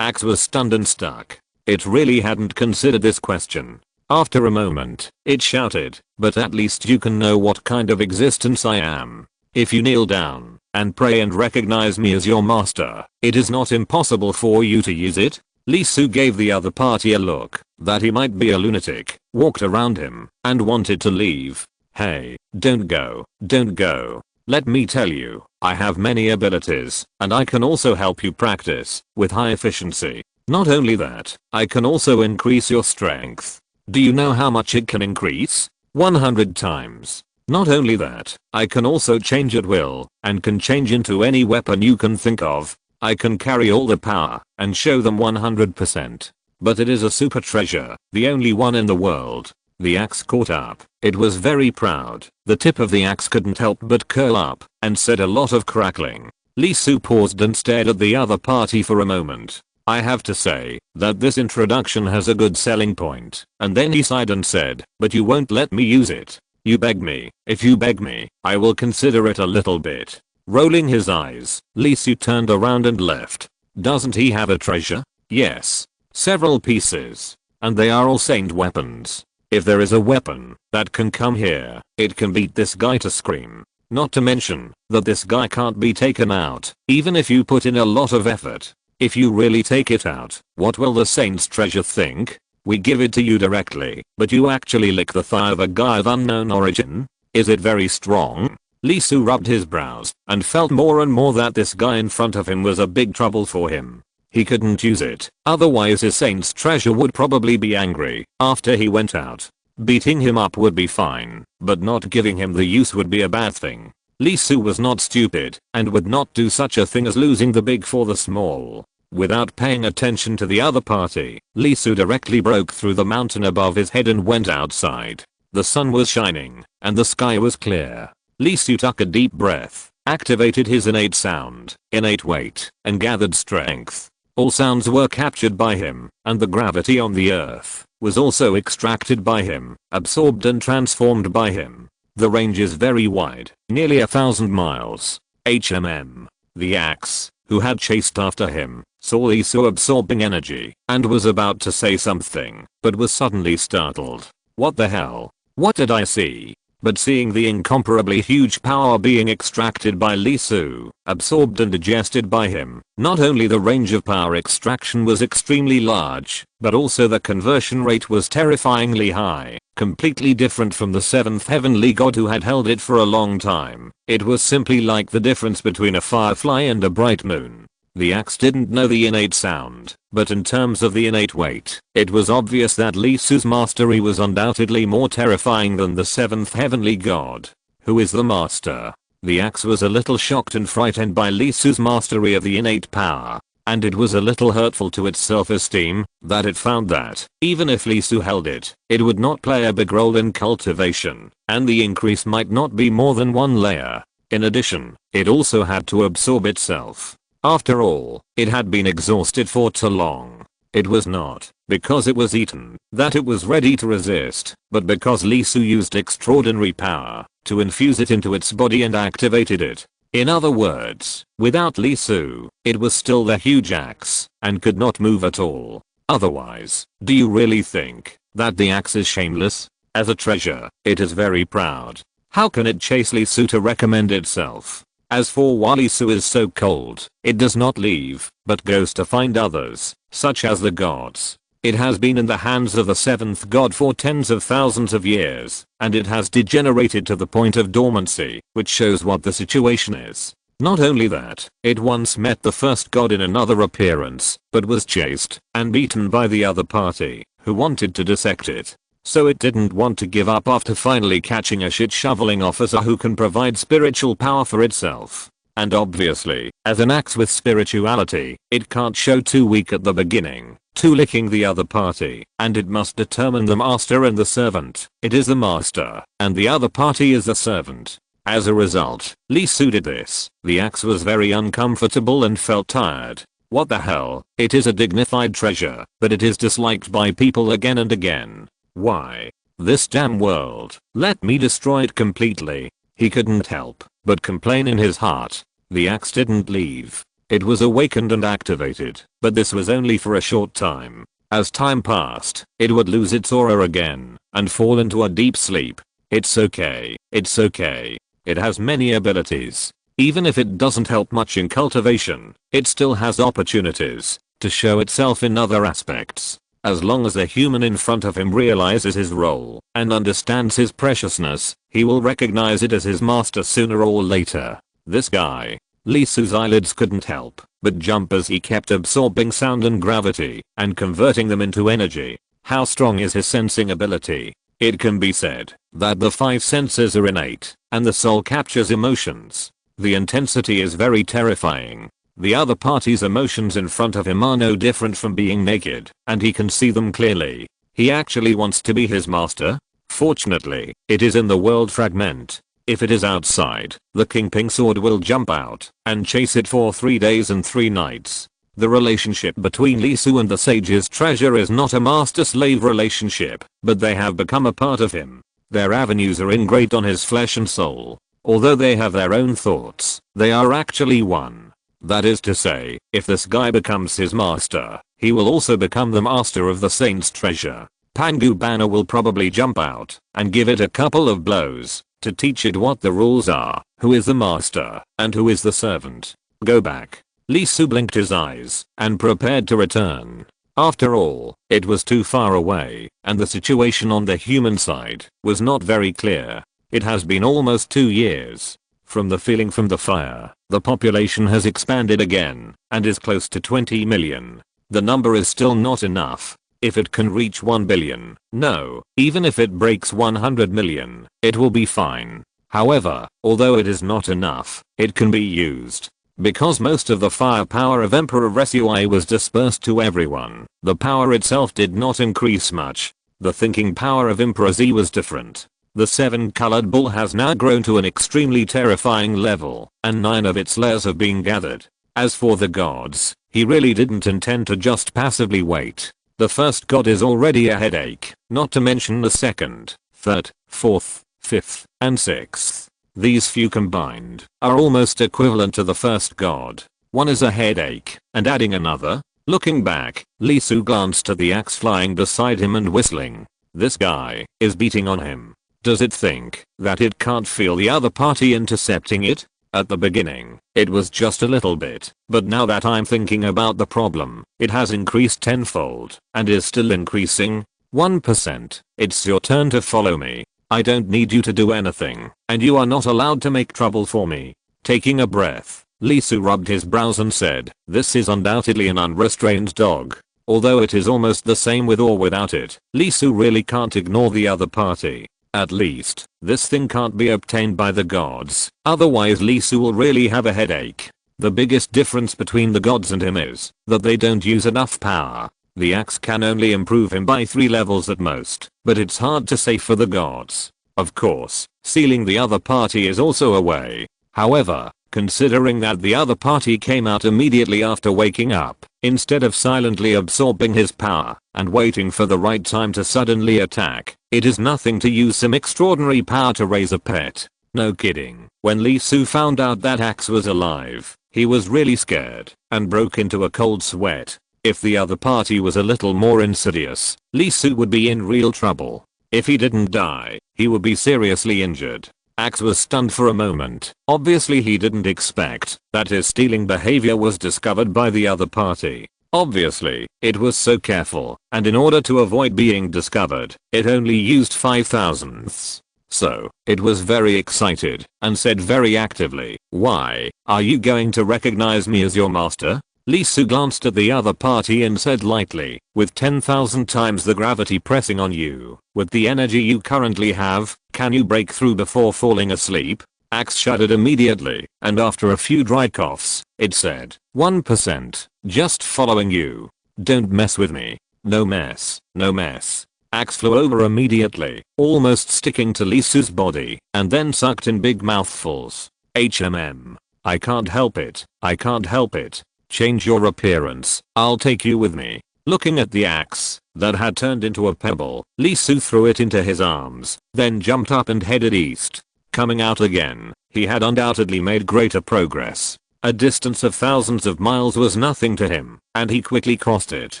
Axe was stunned and stuck. It really hadn't considered this question. After a moment, it shouted, "But at least you can know what kind of existence I am. If you kneel down and pray and recognize me as your master, it is not impossible for you to use it." Lee Su gave the other party a look that he might be a lunatic, walked around him, and wanted to leave. "Hey, don't go, don't go. Let me tell you, I have many abilities, and I can also help you practice with high efficiency. Not only that, I can also increase your strength. Do you know how much it can increase? 100 times. Not only that, I can also change at will, and can change into any weapon you can think of. I can carry all the power, and show them 100%. But it is a super treasure, the only one in the world." The axe caught up. It was very proud. The tip of the axe couldn't help but curl up, and said a lot of crackling. Lee Su paused and stared at the other party for a moment. I have to say that this introduction has a good selling point. And then he sighed and said, "But you won't let me use it. You beg me. If you beg me, I will consider it a little bit." Rolling his eyes, Lee Su turned around and left. Doesn't he have a treasure? Yes. Several pieces. And they are all saint weapons. If there is a weapon that can come here, it can beat this guy to scream. Not to mention that this guy can't be taken out, even if you put in a lot of effort. If you really take it out, what will the saint's treasure think? We give it to you directly, but you actually lick the thigh of a guy of unknown origin? Is it very strong? Lee Su rubbed his brows and felt more and more that this guy in front of him was a big trouble for him. He couldn't use it, otherwise his saint's treasure would probably be angry after he went out. Beating him up would be fine, but not giving him the use would be a bad thing. Lee Su was not stupid and would not do such a thing as losing the big for the small. Without paying attention to the other party, Lee Su directly broke through the mountain above his head and went outside. The sun was shining and the sky was clear. Lee Su took a deep breath, activated his innate sound, innate weight, and gathered strength. All sounds were captured by him, and the gravity on the earth was also extracted by him, absorbed and transformed by him. The range is very wide, nearly 1,000 miles. The axe, who had chased after him, saw Lee Su absorbing energy and was about to say something, but was suddenly startled. What the hell? What did I see? But seeing the incomparably huge power being extracted by Lee Su, absorbed and digested by him, not only the range of power extraction was extremely large, but also the conversion rate was terrifyingly high, completely different from the 7th heavenly god who had held it for a long time. It was simply like the difference between a firefly and a bright moon. The axe didn't know the innate sound, but in terms of the innate weight, it was obvious that Lee Su's mastery was undoubtedly more terrifying than the 7th heavenly god. Who is the master? The axe was a little shocked and frightened by Lee Su's mastery of the innate power, and it was a little hurtful to its self-esteem that it found that, even if Lee Su held it, it would not play a big role in cultivation, and the increase might not be more than one layer. In addition, it also had to absorb itself. After all, it had been exhausted for too long. It was not because it was eaten that it was ready to resist, but because Lee Su used extraordinary power to infuse it into its body and activated it. In other words, without Lee Su, it was still the huge axe and could not move at all. Otherwise, do you really think that the axe is shameless? As a treasure, it is very proud. How can it chase Lee Su to recommend itself? As for why Lee Su is so cold, it does not leave, but goes to find others, such as the gods. It has been in the hands of the 7th god for tens of thousands of years, and it has degenerated to the point of dormancy, which shows what the situation is. Not only that, it once met the first god in another appearance, but was chased and beaten by the other party, who wanted to dissect it. So it didn't want to give up after finally catching a shit-shoveling officer who can provide spiritual power for itself. And obviously, as an axe with spirituality, it can't show too weak at the beginning, too licking the other party, and it must determine the master and the servant. It is the master, and the other party is the servant. As a result, Lee Su did this. The axe was very uncomfortable and felt tired. What the hell? It is a dignified treasure, but it is disliked by people again and again. Why? This damn world. Let me destroy it completely. He couldn't help but complain in his heart. The axe didn't leave. It was awakened and activated, but this was only for a short time. As time passed, it would lose its aura again and fall into a deep sleep. It's okay. It's okay. It has many abilities. Even if it doesn't help much in cultivation, it still has opportunities to show itself in other aspects. As long as the human in front of him realizes his role and understands his preciousness, he will recognize it as his master sooner or later. This guy. Lee Su's eyelids couldn't help but jump as he kept absorbing sound and gravity and converting them into energy. How strong is his sensing ability? It can be said that the 5 senses are innate and the soul captures emotions. The intensity is very terrifying. The other party's emotions in front of him are no different from being naked, and he can see them clearly. He actually wants to be his master? Fortunately, it is in the world fragment. If it is outside, the Kingping sword will jump out and chase it for 3 days and 3 nights. The relationship between Lee Su and the sage's treasure is not a master-slave relationship, but they have become a part of him. Their avenues are engraved on his flesh and soul. Although they have their own thoughts, they are actually one. That is to say, if this guy becomes his master, he will also become the master of the saint's treasure. Pangu Banner will probably jump out and give it a couple of blows to teach it what the rules are, who is the master and who is the servant. Go back. Lee Su blinked his eyes and prepared to return. After all, it was too far away, and the situation on the human side was not very clear. It has been almost 2 years. From the feeling from the fire, the population has expanded again and is close to 20 million. The number is still not enough. If it can reach 1 billion, no, even if it breaks 100 million, it will be fine. However, although it is not enough, it can be used. Because most of the firepower of Emperor Sui was dispersed to everyone, the power itself did not increase much. The thinking power of Emperor Z was different. The 7-colored bull has now grown to an extremely terrifying level, and 9 of its layers have been gathered. As for the gods, he really didn't intend to just passively wait. The first god is already a headache, not to mention the second, third, fourth, fifth, and sixth. These few combined are almost equivalent to the first god. One is a headache, and adding another. Looking back, Lee Su glanced at the axe flying beside him and whistling. This guy is beating on him. Does it think that it can't feel the other party intercepting it? At the beginning, it was just a little bit, but now that I'm thinking about the problem, it has increased tenfold, and is still increasing. 1%. It's your turn to follow me. I don't need you to do anything, and you are not allowed to make trouble for me. Taking a breath, Lee Su rubbed his brows and said, this is undoubtedly an unrestrained dog. Although it is almost the same with or without it, Lee Su really can't ignore the other party. At least, this thing can't be obtained by the gods, otherwise Lee Su will really have a headache. The biggest difference between the gods and him is that they don't use enough power. The axe can only improve him by 3 levels at most, but it's hard to say for the gods. Of course, sealing the other party is also a way. However, considering that the other party came out immediately after waking up, instead of silently absorbing his power and waiting for the right time to suddenly attack, it is nothing to use some extraordinary power to raise a pet. No kidding. When Lee Su found out that axe was alive, he was really scared and broke into a cold sweat. If the other party was a little more insidious, Lee Su would be in real trouble. If he didn't die, he would be seriously injured. Axe was stunned for a moment. Obviously he didn't expect that his stealing behavior was discovered by the other party. Obviously, it was so careful, and in order to avoid being discovered, it only used 5 thousandths. So, it was very excited, and said very actively, why, are you going to recognize me as your master? Lee Su glanced at the other party and said lightly, with 10,000 times the gravity pressing on you, with the energy you currently have, can you break through before falling asleep? Axe shuddered immediately, and after a few dry coughs, it said, 1%, just following you. Don't mess with me. No mess, no mess. Axe flew over immediately, almost sticking to Lee Su's body, and then sucked in big mouthfuls. I can't help it, I can't help it. Change your appearance, I'll take you with me. Looking at the axe that had turned into a pebble, Lee Su threw it into his arms, then jumped up and headed east. Coming out again, he had undoubtedly made greater progress. A distance of thousands of miles was nothing to him, and he quickly crossed it.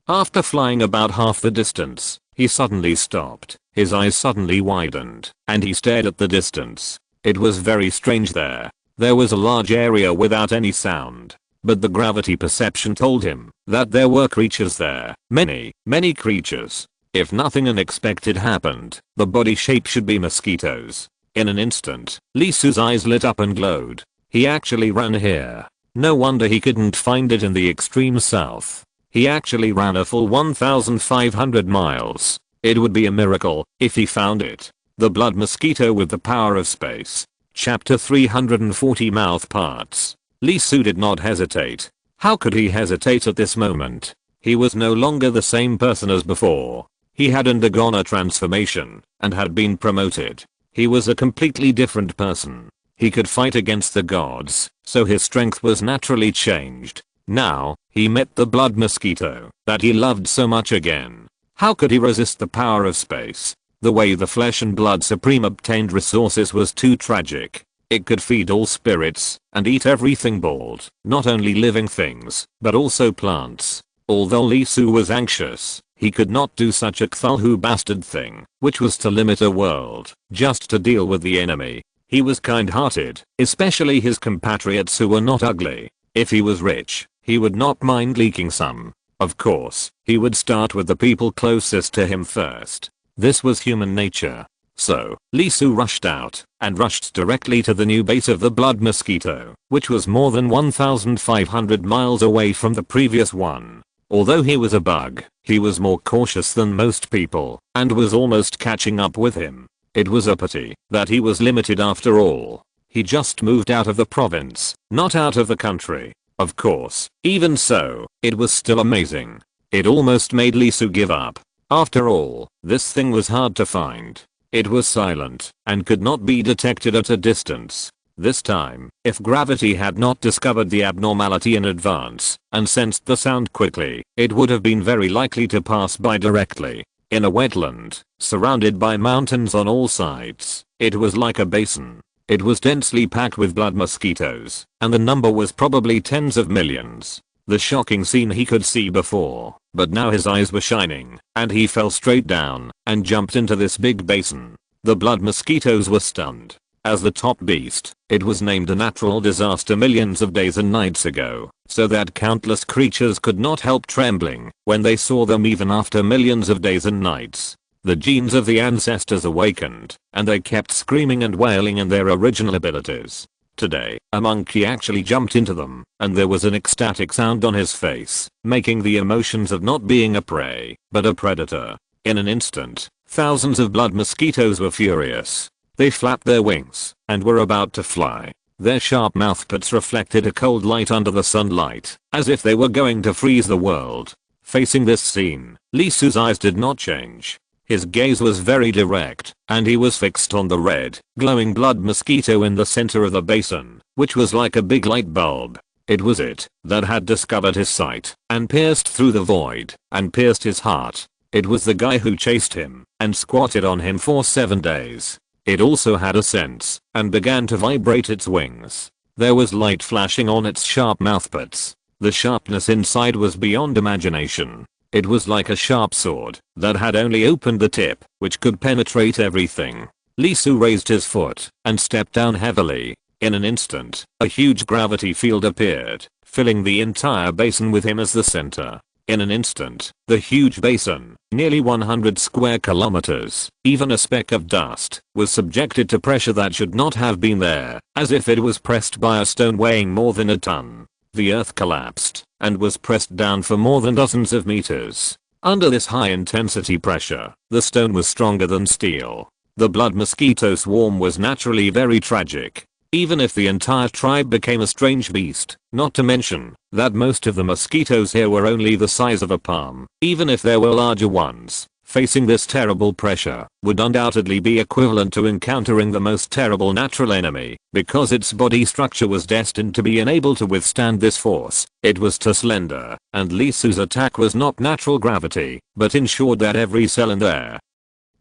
After flying about half the distance, he suddenly stopped, his eyes suddenly widened, and he stared at the distance. It was very strange there. There was a large area without any sound, but the gravity perception told him that there were creatures there. Many, many creatures. If nothing unexpected happened, the body shape should be mosquitoes. In an instant, Lee Su's eyes lit up and glowed. He actually ran here. No wonder he couldn't find it in the extreme south. He actually ran a full 1,500 miles. It would be a miracle if he found it. The blood mosquito with the power of space. Chapter 340 Mouth Parts. Lee Su did not hesitate. How could he hesitate at this moment? He was no longer the same person as before. He had undergone a transformation and had been promoted. He was a completely different person. He could fight against the gods, so his strength was naturally changed. Now, he met the blood mosquito that he loved so much again. How could he resist the power of space? The way the flesh and blood supreme obtained resources was too tragic. It could feed all spirits and eat everything bald, not only living things, but also plants. Although Lee Su was anxious, he could not do such a Cthulhu bastard thing, which was to limit a world just to deal with the enemy. He was kind-hearted, especially his compatriots who were not ugly. If he was rich, he would not mind leaking some. Of course, he would start with the people closest to him first. This was human nature. So, Lee Su rushed out and rushed directly to the new base of the blood mosquito, which was more than 1,500 miles away from the previous one. Although he was a bug, he was more cautious than most people and was almost catching up with him. It was a pity that he was limited after all. He just moved out of the province, not out of the country. Of course, even so, it was still amazing. It almost made Lee Su give up. After all, this thing was hard to find. It was silent and could not be detected at a distance. This time, if gravity had not discovered the abnormality in advance and sensed the sound quickly, it would have been very likely to pass by directly. In a wetland, surrounded by mountains on all sides, it was like a basin. It was densely packed with blood mosquitoes, and the number was probably tens of millions. The shocking scene he could see before, but now his eyes were shining, and he fell straight down and jumped into this big basin. The blood mosquitoes were stunned. As the top beast, it was named a natural disaster millions of days and nights ago, so that countless creatures could not help trembling when they saw them even after millions of days and nights. The genes of the ancestors awakened, and they kept screaming and wailing in their original abilities. Today, a monkey actually jumped into them, and there was an ecstatic sound on his face, making the emotions of not being a prey, but a predator. In an instant, thousands of blood mosquitoes were furious. They flapped their wings, and were about to fly. Their sharp mouthparts reflected a cold light under the sunlight, as if they were going to freeze the world. Facing this scene, Lee Su's eyes did not change. His gaze was very direct, and he was fixed on the red, glowing blood mosquito in the center of the basin, which was like a big light bulb. It was it that had discovered his sight, and pierced through the void, and pierced his heart. It was the guy who chased him, and squatted on him for 7 days. It also had a sense, and began to vibrate its wings. There was light flashing on its sharp mouthparts. The sharpness inside was beyond imagination. It was like a sharp sword that had only opened the tip, which could penetrate everything. Lee Su raised his foot and stepped down heavily. In an instant, a huge gravity field appeared, filling the entire basin with him as the center. In an instant, the huge basin, nearly 100 square kilometers, even a speck of dust, was subjected to pressure that should not have been there, as if it was pressed by a stone weighing more than a ton. The earth collapsed and was pressed down for more than dozens of meters. Under this high intensity pressure, the stone was stronger than steel. The blood mosquito swarm was naturally very tragic. Even if the entire tribe became a strange beast, not to mention that most of the mosquitoes here were only the size of a palm, even if there were larger ones, facing this terrible pressure would undoubtedly be equivalent to encountering the most terrible natural enemy, because its body structure was destined to be unable to withstand this force. It was too slender, and Lee Su's attack was not natural gravity, but ensured that every cell in their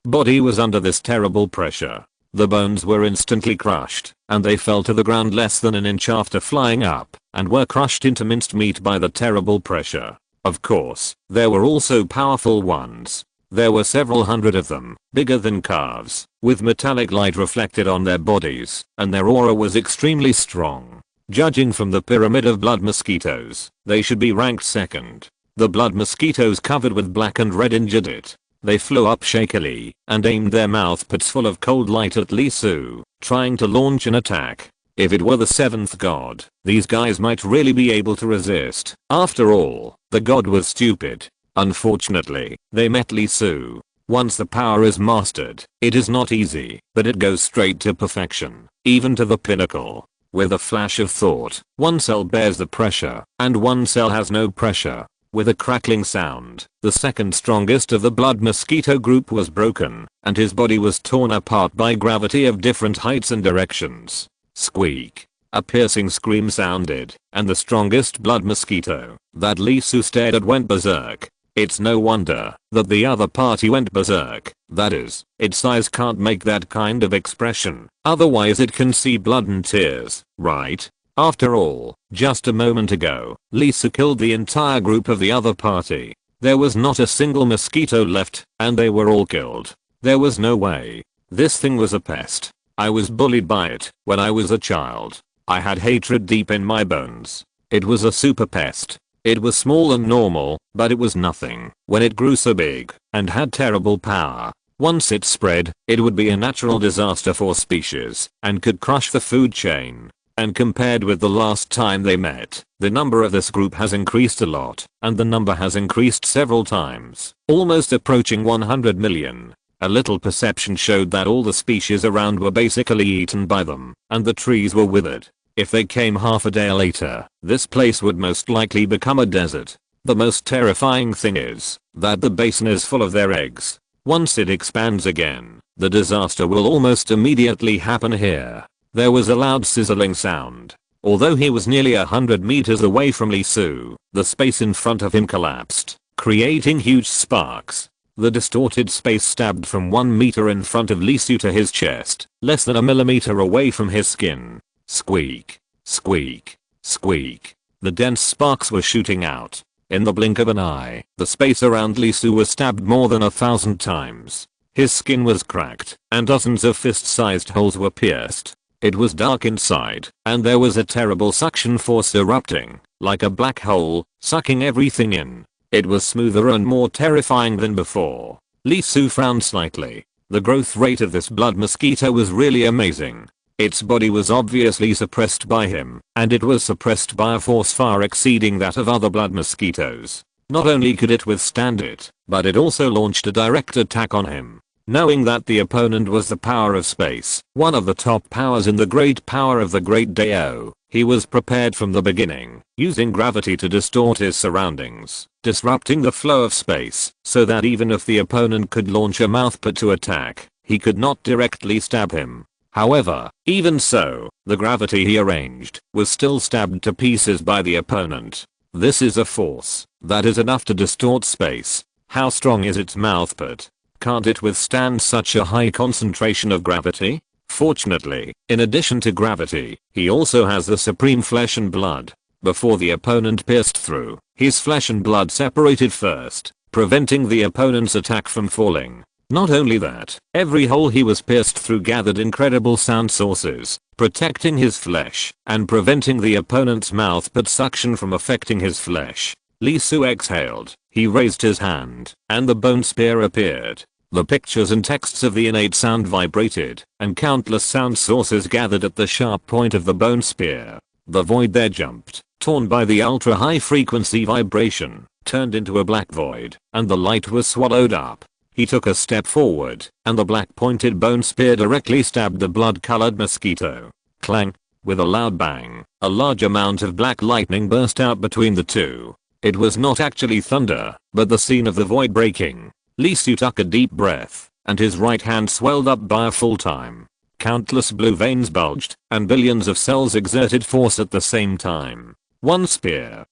body was under this terrible pressure. The bones were instantly crushed, and they fell to the ground less than an inch after flying up, and were crushed into minced meat by the terrible pressure. Of course, there were also powerful ones. There were several hundred of them, bigger than calves, with metallic light reflected on their bodies, and their aura was extremely strong. Judging from the pyramid of blood mosquitoes, they should be ranked second. The blood mosquitoes covered with black and red injured it. They flew up shakily and aimed their mouthparts full of cold light at Lee Su, trying to launch an attack. If it were the seventh god, these guys might really be able to resist. After all, the god was stupid. Unfortunately, they met Lee Su. Once the power is mastered, it is not easy, but it goes straight to perfection, even to the pinnacle. With a flash of thought, one cell bears the pressure, and one cell has no pressure. With a crackling sound, the second strongest of the blood mosquito group was broken, and his body was torn apart by gravity of different heights and directions. Squeak. A piercing scream sounded, and the strongest blood mosquito that Lee Su stared at went berserk. It's no wonder that the other party went berserk. That is, its eyes can't make that kind of expression, otherwise it can see blood and tears, right? After all, just a moment ago, Lee Su killed the entire group of the other party. There was not a single mosquito left, and they were all killed. There was no way. This thing was a pest. I was bullied by it when I was a child. I had hatred deep in my bones. It was a super pest. It was small and normal, but it was nothing when it grew so big and had terrible power. Once it spread, it would be a natural disaster for species and could crush the food chain. And compared with the last time they met, the number of this group has increased a lot, and the number has increased several times, almost approaching 100 million. A little perception showed that all the species around were basically eaten by them, and the trees were withered. If they came half a day later, this place would most likely become a desert. The most terrifying thing is that the basin is full of their eggs. Once it expands again, the disaster will almost immediately happen here. There was a loud sizzling sound. Although he was nearly 100 meters away from Lee Soo, the space in front of him collapsed, creating huge sparks. The distorted space stabbed from 1 meter in front of Lee Soo to his chest, less than a millimeter away from his skin. Squeak, squeak, squeak. The dense sparks were shooting out. In the blink of an eye, the space around Lee Soo was stabbed more than 1,000 times. His skin was cracked, and dozens of fist-sized holes were pierced. It was dark inside, and there was a terrible suction force erupting, like a black hole, sucking everything in. It was smoother and more terrifying than before. Lee Soo frowned slightly. The growth rate of this blood mosquito was really amazing. Its body was obviously suppressed by him, and it was suppressed by a force far exceeding that of other blood mosquitoes. Not only could it withstand it, but it also launched a direct attack on him. Knowing that the opponent was the power of space, one of the top powers in the great power of the Great Dao, he was prepared from the beginning, using gravity to distort his surroundings, disrupting the flow of space, so that even if the opponent could launch a mouthput to attack, he could not directly stab him. However, even so, the gravity he arranged was still stabbed to pieces by the opponent. This is a force that is enough to distort space. How strong is its mouthput? Can't it withstand such a high concentration of gravity? Fortunately, in addition to gravity, he also has the supreme flesh and blood. Before the opponent pierced through, his flesh and blood separated first, preventing the opponent's attack from falling. Not only that, every hole he was pierced through gathered incredible sound sources, protecting his flesh and preventing the opponent's mouthput suction from affecting his flesh. Lee Soo exhaled, he raised his hand, and the bone spear appeared. The pictures and texts of the innate sound vibrated, and countless sound sources gathered at the sharp point of the bone spear. The void there jumped, torn by the ultra-high frequency vibration, turned into a black void, and the light was swallowed up. He took a step forward, and the black pointed bone spear directly stabbed the blood-colored mosquito. Clang! With a loud bang, a large amount of black lightning burst out between the two. It was not actually thunder, but the scene of the void breaking. Lee Soo took a deep breath, and his right hand swelled up by a full time. Countless blue veins bulged, and billions of cells exerted force at the same time. One spear,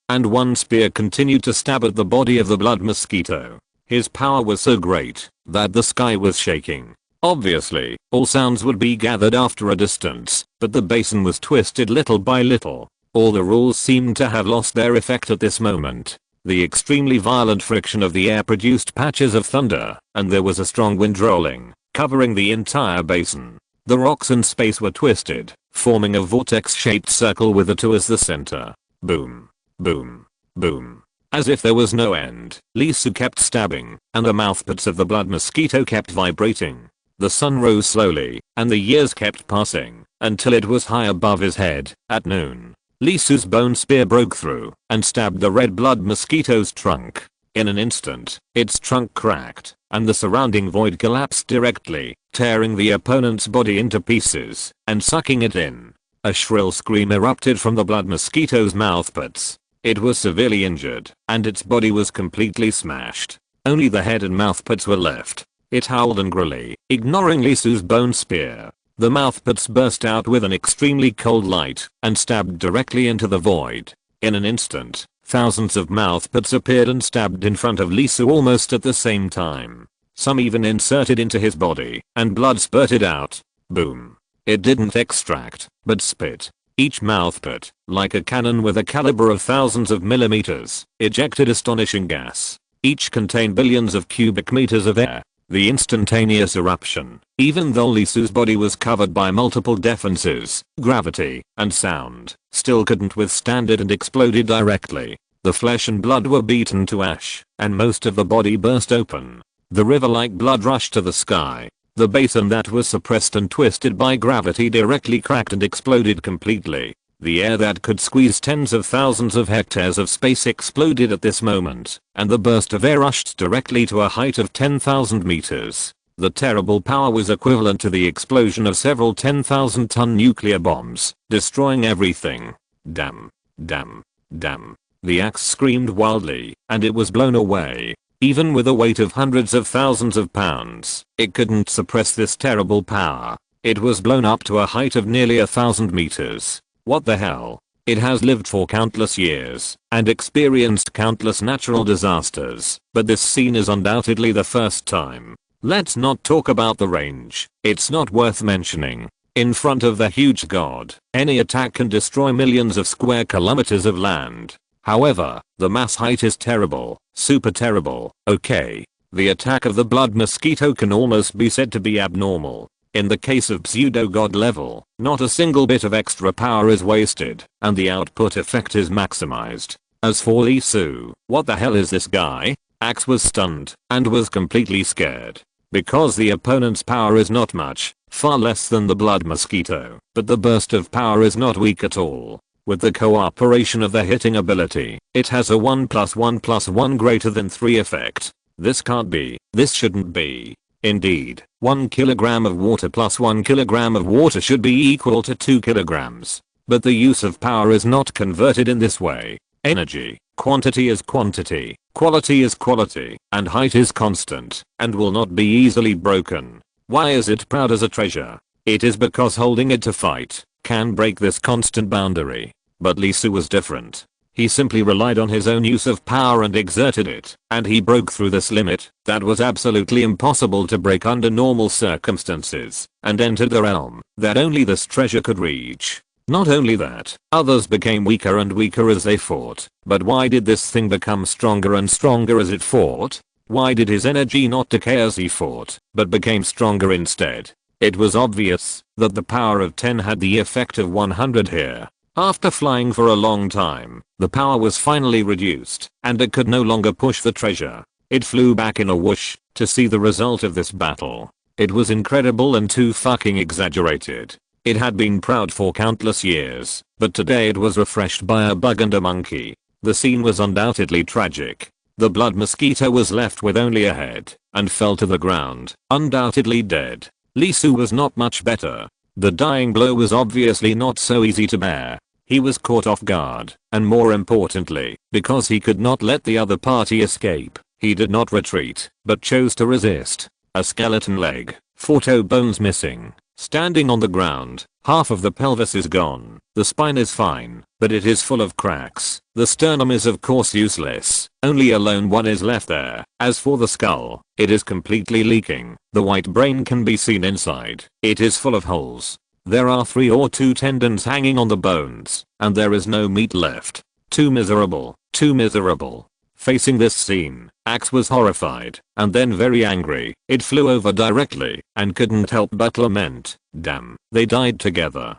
and one spear continued to stab at the body of the blood mosquito. His power was so great that the sky was shaking. Obviously, all sounds would be gathered after a distance, but the basin was twisted little by little. All the rules seemed to have lost their effect at this moment. The extremely violent friction of the air produced patches of thunder, and there was a strong wind rolling, covering the entire basin. The rocks in space were twisted, forming a vortex-shaped circle with the two as the center. Boom, boom, boom. As if there was no end, Lee Soo kept stabbing, and the mouthparts of the blood mosquito kept vibrating. The sun rose slowly, and the years kept passing, until it was high above his head, at noon. Lee Soo's bone spear broke through, and stabbed the red blood mosquito's trunk. In an instant, its trunk cracked, and the surrounding void collapsed directly, tearing the opponent's body into pieces, and sucking it in. A shrill scream erupted from the blood mosquito's mouthparts. It was severely injured, and its body was completely smashed. Only the head and mouthparts were left. It howled angrily, ignoring Lee Soo's bone spear. The mouthparts burst out with an extremely cold light, and stabbed directly into the void. In an instant, thousands of mouthparts appeared and stabbed in front of Lee Soo almost at the same time. Some even inserted into his body, and blood spurted out. Boom. It didn't extract, but spit. Each mouthpart, like a cannon with a caliber of thousands of millimeters, ejected astonishing gas. Each contained billions of cubic meters of air. The instantaneous eruption, even though Lee Soo's body was covered by multiple defenses, gravity, and sound, still couldn't withstand it and exploded directly. The flesh and blood were beaten to ash, and most of the body burst open. The river-like blood rushed to the sky. The basin that was suppressed and twisted by gravity directly cracked and exploded completely. The air that could squeeze tens of thousands of hectares of space exploded at this moment, and the burst of air rushed directly to a height of 10,000 meters. The terrible power was equivalent to the explosion of several 10,000-ton nuclear bombs, destroying everything. Damn. Damn. Damn. The axe screamed wildly, and it was blown away. Even with a weight of hundreds of thousands of pounds, it couldn't suppress this terrible power. It was blown up to a height of nearly 1,000 meters. What the hell? It has lived for countless years and experienced countless natural disasters, but this scene is undoubtedly the first time. Let's not talk about the range. It's not worth mentioning. In front of the huge god, any attack can destroy millions of square kilometers of land. However, the mass height is terrible, super terrible. Okay. The attack of the blood mosquito can almost be said to be abnormal. In the case of pseudo-god level, not a single bit of extra power is wasted, and the output effect is maximized. As for Lee Su, what the hell is this guy? Axe was stunned, and was completely scared. Because the opponent's power is not much, far less than the blood mosquito, but the burst of power is not weak at all. With the cooperation of the hitting ability, it has a 1+1+1 greater than 3 effect. This can't be, this shouldn't be. Indeed, 1 kilogram of water plus 1 kilogram of water should be equal to 2 kilograms. But the use of power is not converted in this way. Energy, quantity is quantity, quality is quality, and height is constant, and will not be easily broken. Why is it proud as a treasure? It is because holding it to fight can break this constant boundary. But Lee Su was different. He simply relied on his own use of power and exerted it, and he broke through this limit that was absolutely impossible to break under normal circumstances, and entered the realm that only this treasure could reach. Not only that, others became weaker and weaker as they fought. But why did this thing become stronger and stronger as it fought? Why did his energy not decay as he fought, but became stronger instead? It was obvious that the power of 10 had the effect of 100 here. After flying for a long time, the power was finally reduced, and it could no longer push the treasure. It flew back in a whoosh to see the result of this battle. It was incredible and too fucking exaggerated. It had been proud for countless years, but today it was refreshed by a bug and a monkey. The scene was undoubtedly tragic. The blood mosquito was left with only a head, and fell to the ground, undoubtedly dead. Lee Su was not much better. The dying blow was obviously not so easy to bear. He was caught off guard, and more importantly, because he could not let the other party escape, he did not retreat, but chose to resist. A skeleton leg, 4 toe bones missing, standing on the ground, half of the pelvis is gone, the spine is fine, but it is full of cracks. The sternum is of course useless, only a lone one is left there. As for the skull, it is completely leaking. The white brain can be seen inside. It is full of holes. There are 3 or 2 tendons hanging on the bones, and there is no meat left. Too miserable, too miserable. Facing this scene, Axe was horrified, and then very angry. It flew over directly, and couldn't help but lament. Damn, they died together.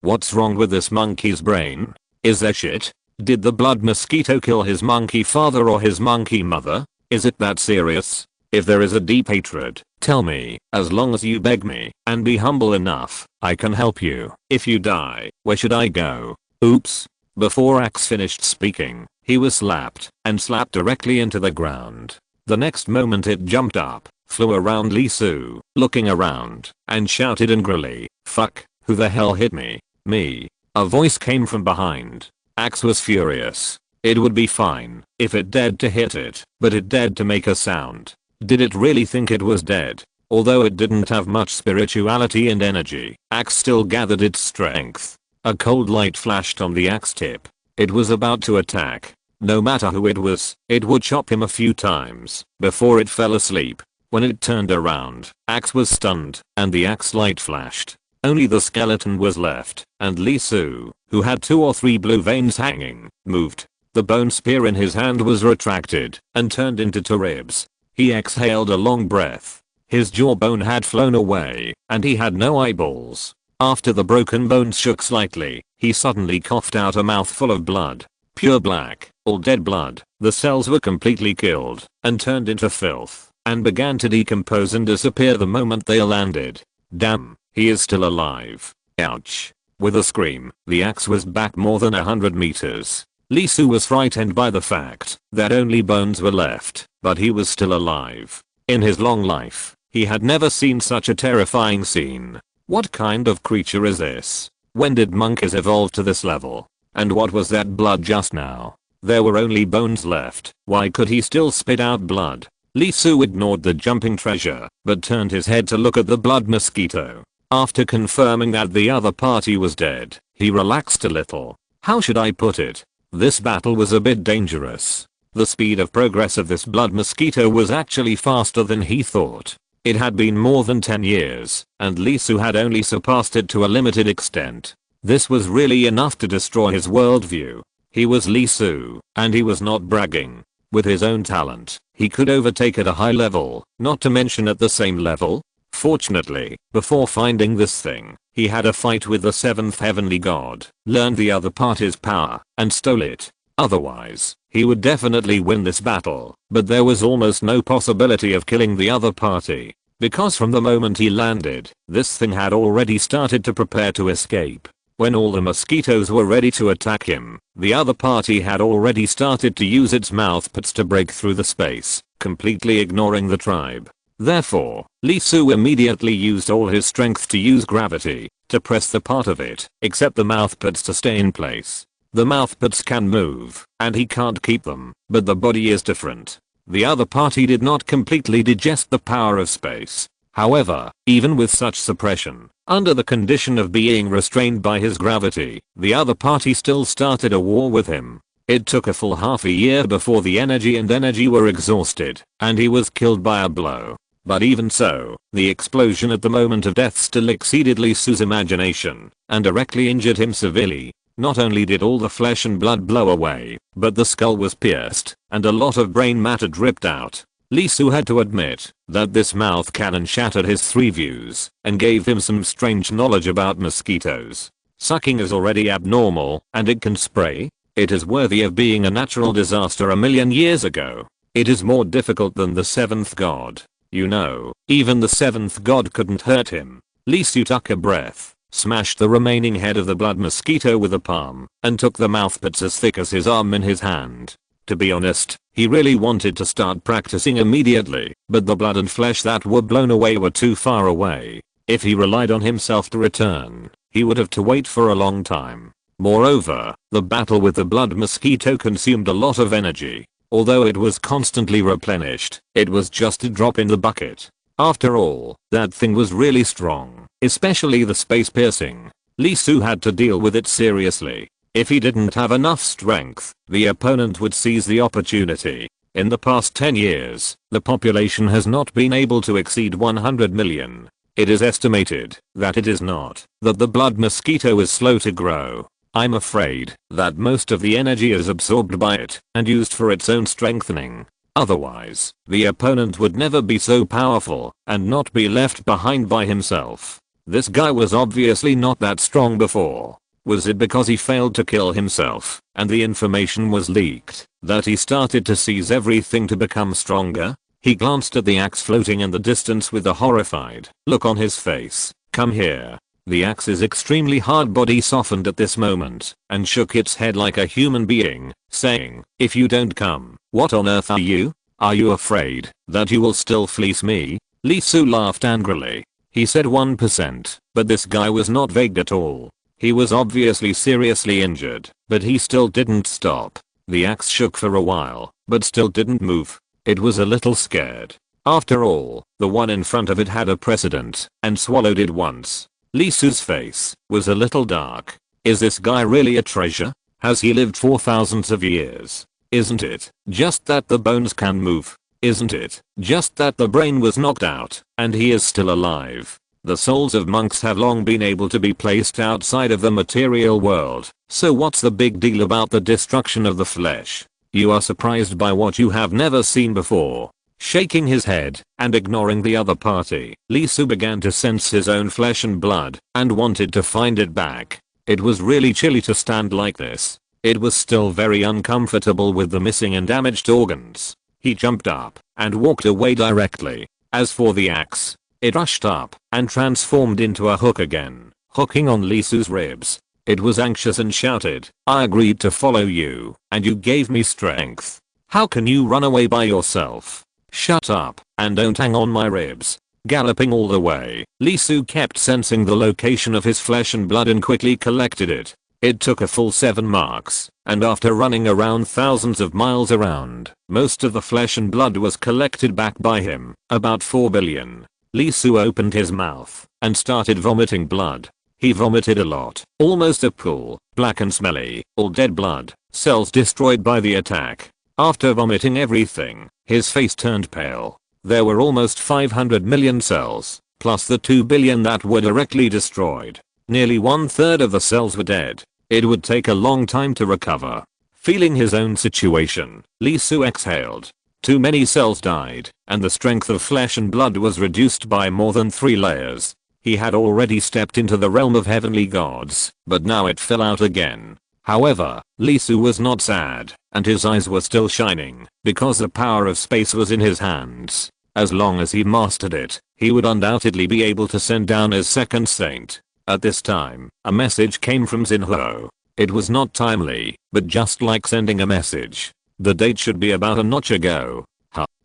What's wrong with this monkey's brain? Is there shit? Did the blood mosquito kill his monkey father or his monkey mother? Is it that serious? If there is a deep hatred, tell me. As long as you beg me, and be humble enough, I can help you. If you die, where should I go? Oops. Before Axe finished speaking, he was slapped, and slapped directly into the ground. The next moment it jumped up, flew around Lee Su, looking around, and shouted angrily, "Fuck, who the hell hit me?" "Me." A voice came from behind. Axe was furious. It would be fine if it dared to hit it, but it dared to make a sound. Did it really think it was dead? Although it didn't have much spirituality and energy, Axe still gathered its strength. A cold light flashed on the axe tip. It was about to attack. No matter who it was, it would chop him a few times before it fell asleep. When it turned around, Axe was stunned, and the axe light flashed. Only the skeleton was left, and Lee Su, who had 2 or 3 blue veins hanging, moved. The bone spear in his hand was retracted and turned into 2 ribs. He exhaled a long breath. His jawbone had flown away, and he had no eyeballs. After the broken bones shook slightly, he suddenly coughed out a mouthful of blood. Pure black, all dead blood. The cells were completely killed and turned into filth. and began to decompose and disappear the moment they landed. Damn, he is still alive. Ouch. With a scream, the axe was back more than 100 meters. Lee Su was frightened by the fact that only bones were left, but he was still alive. In his long life, he had never seen such a terrifying scene. What kind of creature is this? When did monkeys evolve to this level? And what was that blood just now? There were only bones left. Why could he still spit out blood? Lee Su ignored the jumping treasure, but turned his head to look at the blood mosquito. After confirming that the other party was dead, he relaxed a little. How should I put it? This battle was a bit dangerous. The speed of progress of this blood mosquito was actually faster than he thought. It had been more than 10 years, and Lee Su had only surpassed it to a limited extent. This was really enough to destroy his worldview. He was Lee Su, and he was not bragging. With his own talent, he could overtake at a high level, not to mention at the same level. Fortunately, before finding this thing, he had a fight with the 7th heavenly god, learned the other party's power, and stole it. Otherwise, he would definitely win this battle, but there was almost no possibility of killing the other party, because from the moment he landed, this thing had already started to prepare to escape. When all the mosquitoes were ready to attack him, the other party had already started to use its mouthparts to break through the space, completely ignoring the tribe. Therefore, Lee Su immediately used all his strength to use gravity to press the part of it, except the mouthparts to stay in place. The mouthparts can move, and he can't keep them, but the body is different. The other party did not completely digest the power of space. However, even with such suppression, under the condition of being restrained by his gravity, the other party still started a war with him. It took a full half a year before the energy were exhausted, and he was killed by a blow. But even so, the explosion at the moment of death still exceeded Lee Su's imagination, and directly injured him severely. Not only did all the flesh and blood blow away, but the skull was pierced, and a lot of brain matter dripped out. Lee Su had to admit that this mouth cannon shattered his 3 views, and gave him some strange knowledge about mosquitoes. Sucking is already abnormal, and it can spray. It is worthy of being a natural disaster a million years ago. It is more difficult than the 7th god. You know, even the 7th god couldn't hurt him. Lee Su took a breath, smashed the remaining head of the blood mosquito with a palm, and took the mouthparts as thick as his arm in his hand. To be honest, he really wanted to start practicing immediately, but the blood and flesh that were blown away were too far away. If he relied on himself to return, he would have to wait for a long time. Moreover, the battle with the blood mosquito consumed a lot of energy. Although it was constantly replenished, it was just a drop in the bucket. After all, that thing was really strong, especially the space piercing. Lee Su had to deal with it seriously. If he didn't have enough strength, the opponent would seize the opportunity. In the past 10 years, the population has not been able to exceed 100 million. It is estimated that it is not, that the blood mosquito is slow to grow. I'm afraid that most of the energy is absorbed by it and used for its own strengthening. Otherwise, the opponent would never be so powerful and not be left behind by himself. This guy was obviously not that strong before. Was it because he failed to kill himself and the information was leaked that he started to seize everything to become stronger? He glanced at the axe floating in the distance with a horrified look on his face. Come here. The axe's extremely hard body softened at this moment and shook its head like a human being, saying, if you don't come, what on earth are you? Are you afraid that you will still fleece me? Lee Su laughed angrily. He said 1%, but this guy was not vague at all. He was obviously seriously injured, but he still didn't stop. The axe shook for a while, but still didn't move. It was a little scared. After all, the one in front of it had a precedent and swallowed it once. Lee Su's face was a little dark. Is this guy really a treasure? Has he lived for thousands of years? Isn't it just that the bones can move? Isn't it just that the brain was knocked out and he is still alive? The souls of monks have long been able to be placed outside of the material world, so what's the big deal about the destruction of the flesh? You are surprised by what you have never seen before. Shaking his head and ignoring the other party, Lee Su began to sense his own flesh and blood and wanted to find it back. It was really chilly to stand like this. It was still very uncomfortable with the missing and damaged organs. He jumped up and walked away directly. As for the axe, it rushed up and transformed into a hook again, hooking on Lee Su's ribs. It was anxious and shouted, "I agreed to follow you, and you gave me strength. How can you run away by yourself? Shut up, and don't hang on my ribs." Galloping all the way, Lee Su kept sensing the location of his flesh and blood and quickly collected it. It took a full 7 marks, and after running around thousands of miles around, most of the flesh and blood was collected back by him, about 4 billion. Lee Su opened his mouth and started vomiting blood. He vomited a lot, almost a pool, black and smelly, all dead blood, cells destroyed by the attack. After vomiting everything, his face turned pale. There were almost 500 million cells, plus the 2 billion that were directly destroyed. Nearly 1/3 of the cells were dead. It would take a long time to recover. Feeling his own situation, Lee Su exhaled. Too many cells died, and the strength of flesh and blood was reduced by more than 3 layers. He had already stepped into the realm of heavenly gods, but now it fell out again. However, Lee Su was not sad, and his eyes were still shining, because the power of space was in his hands. As long as he mastered it, he would undoubtedly be able to send down his second saint. At this time, a message came from Xinhuo. It was not timely, but just like sending a message. The date should be about a notch ago.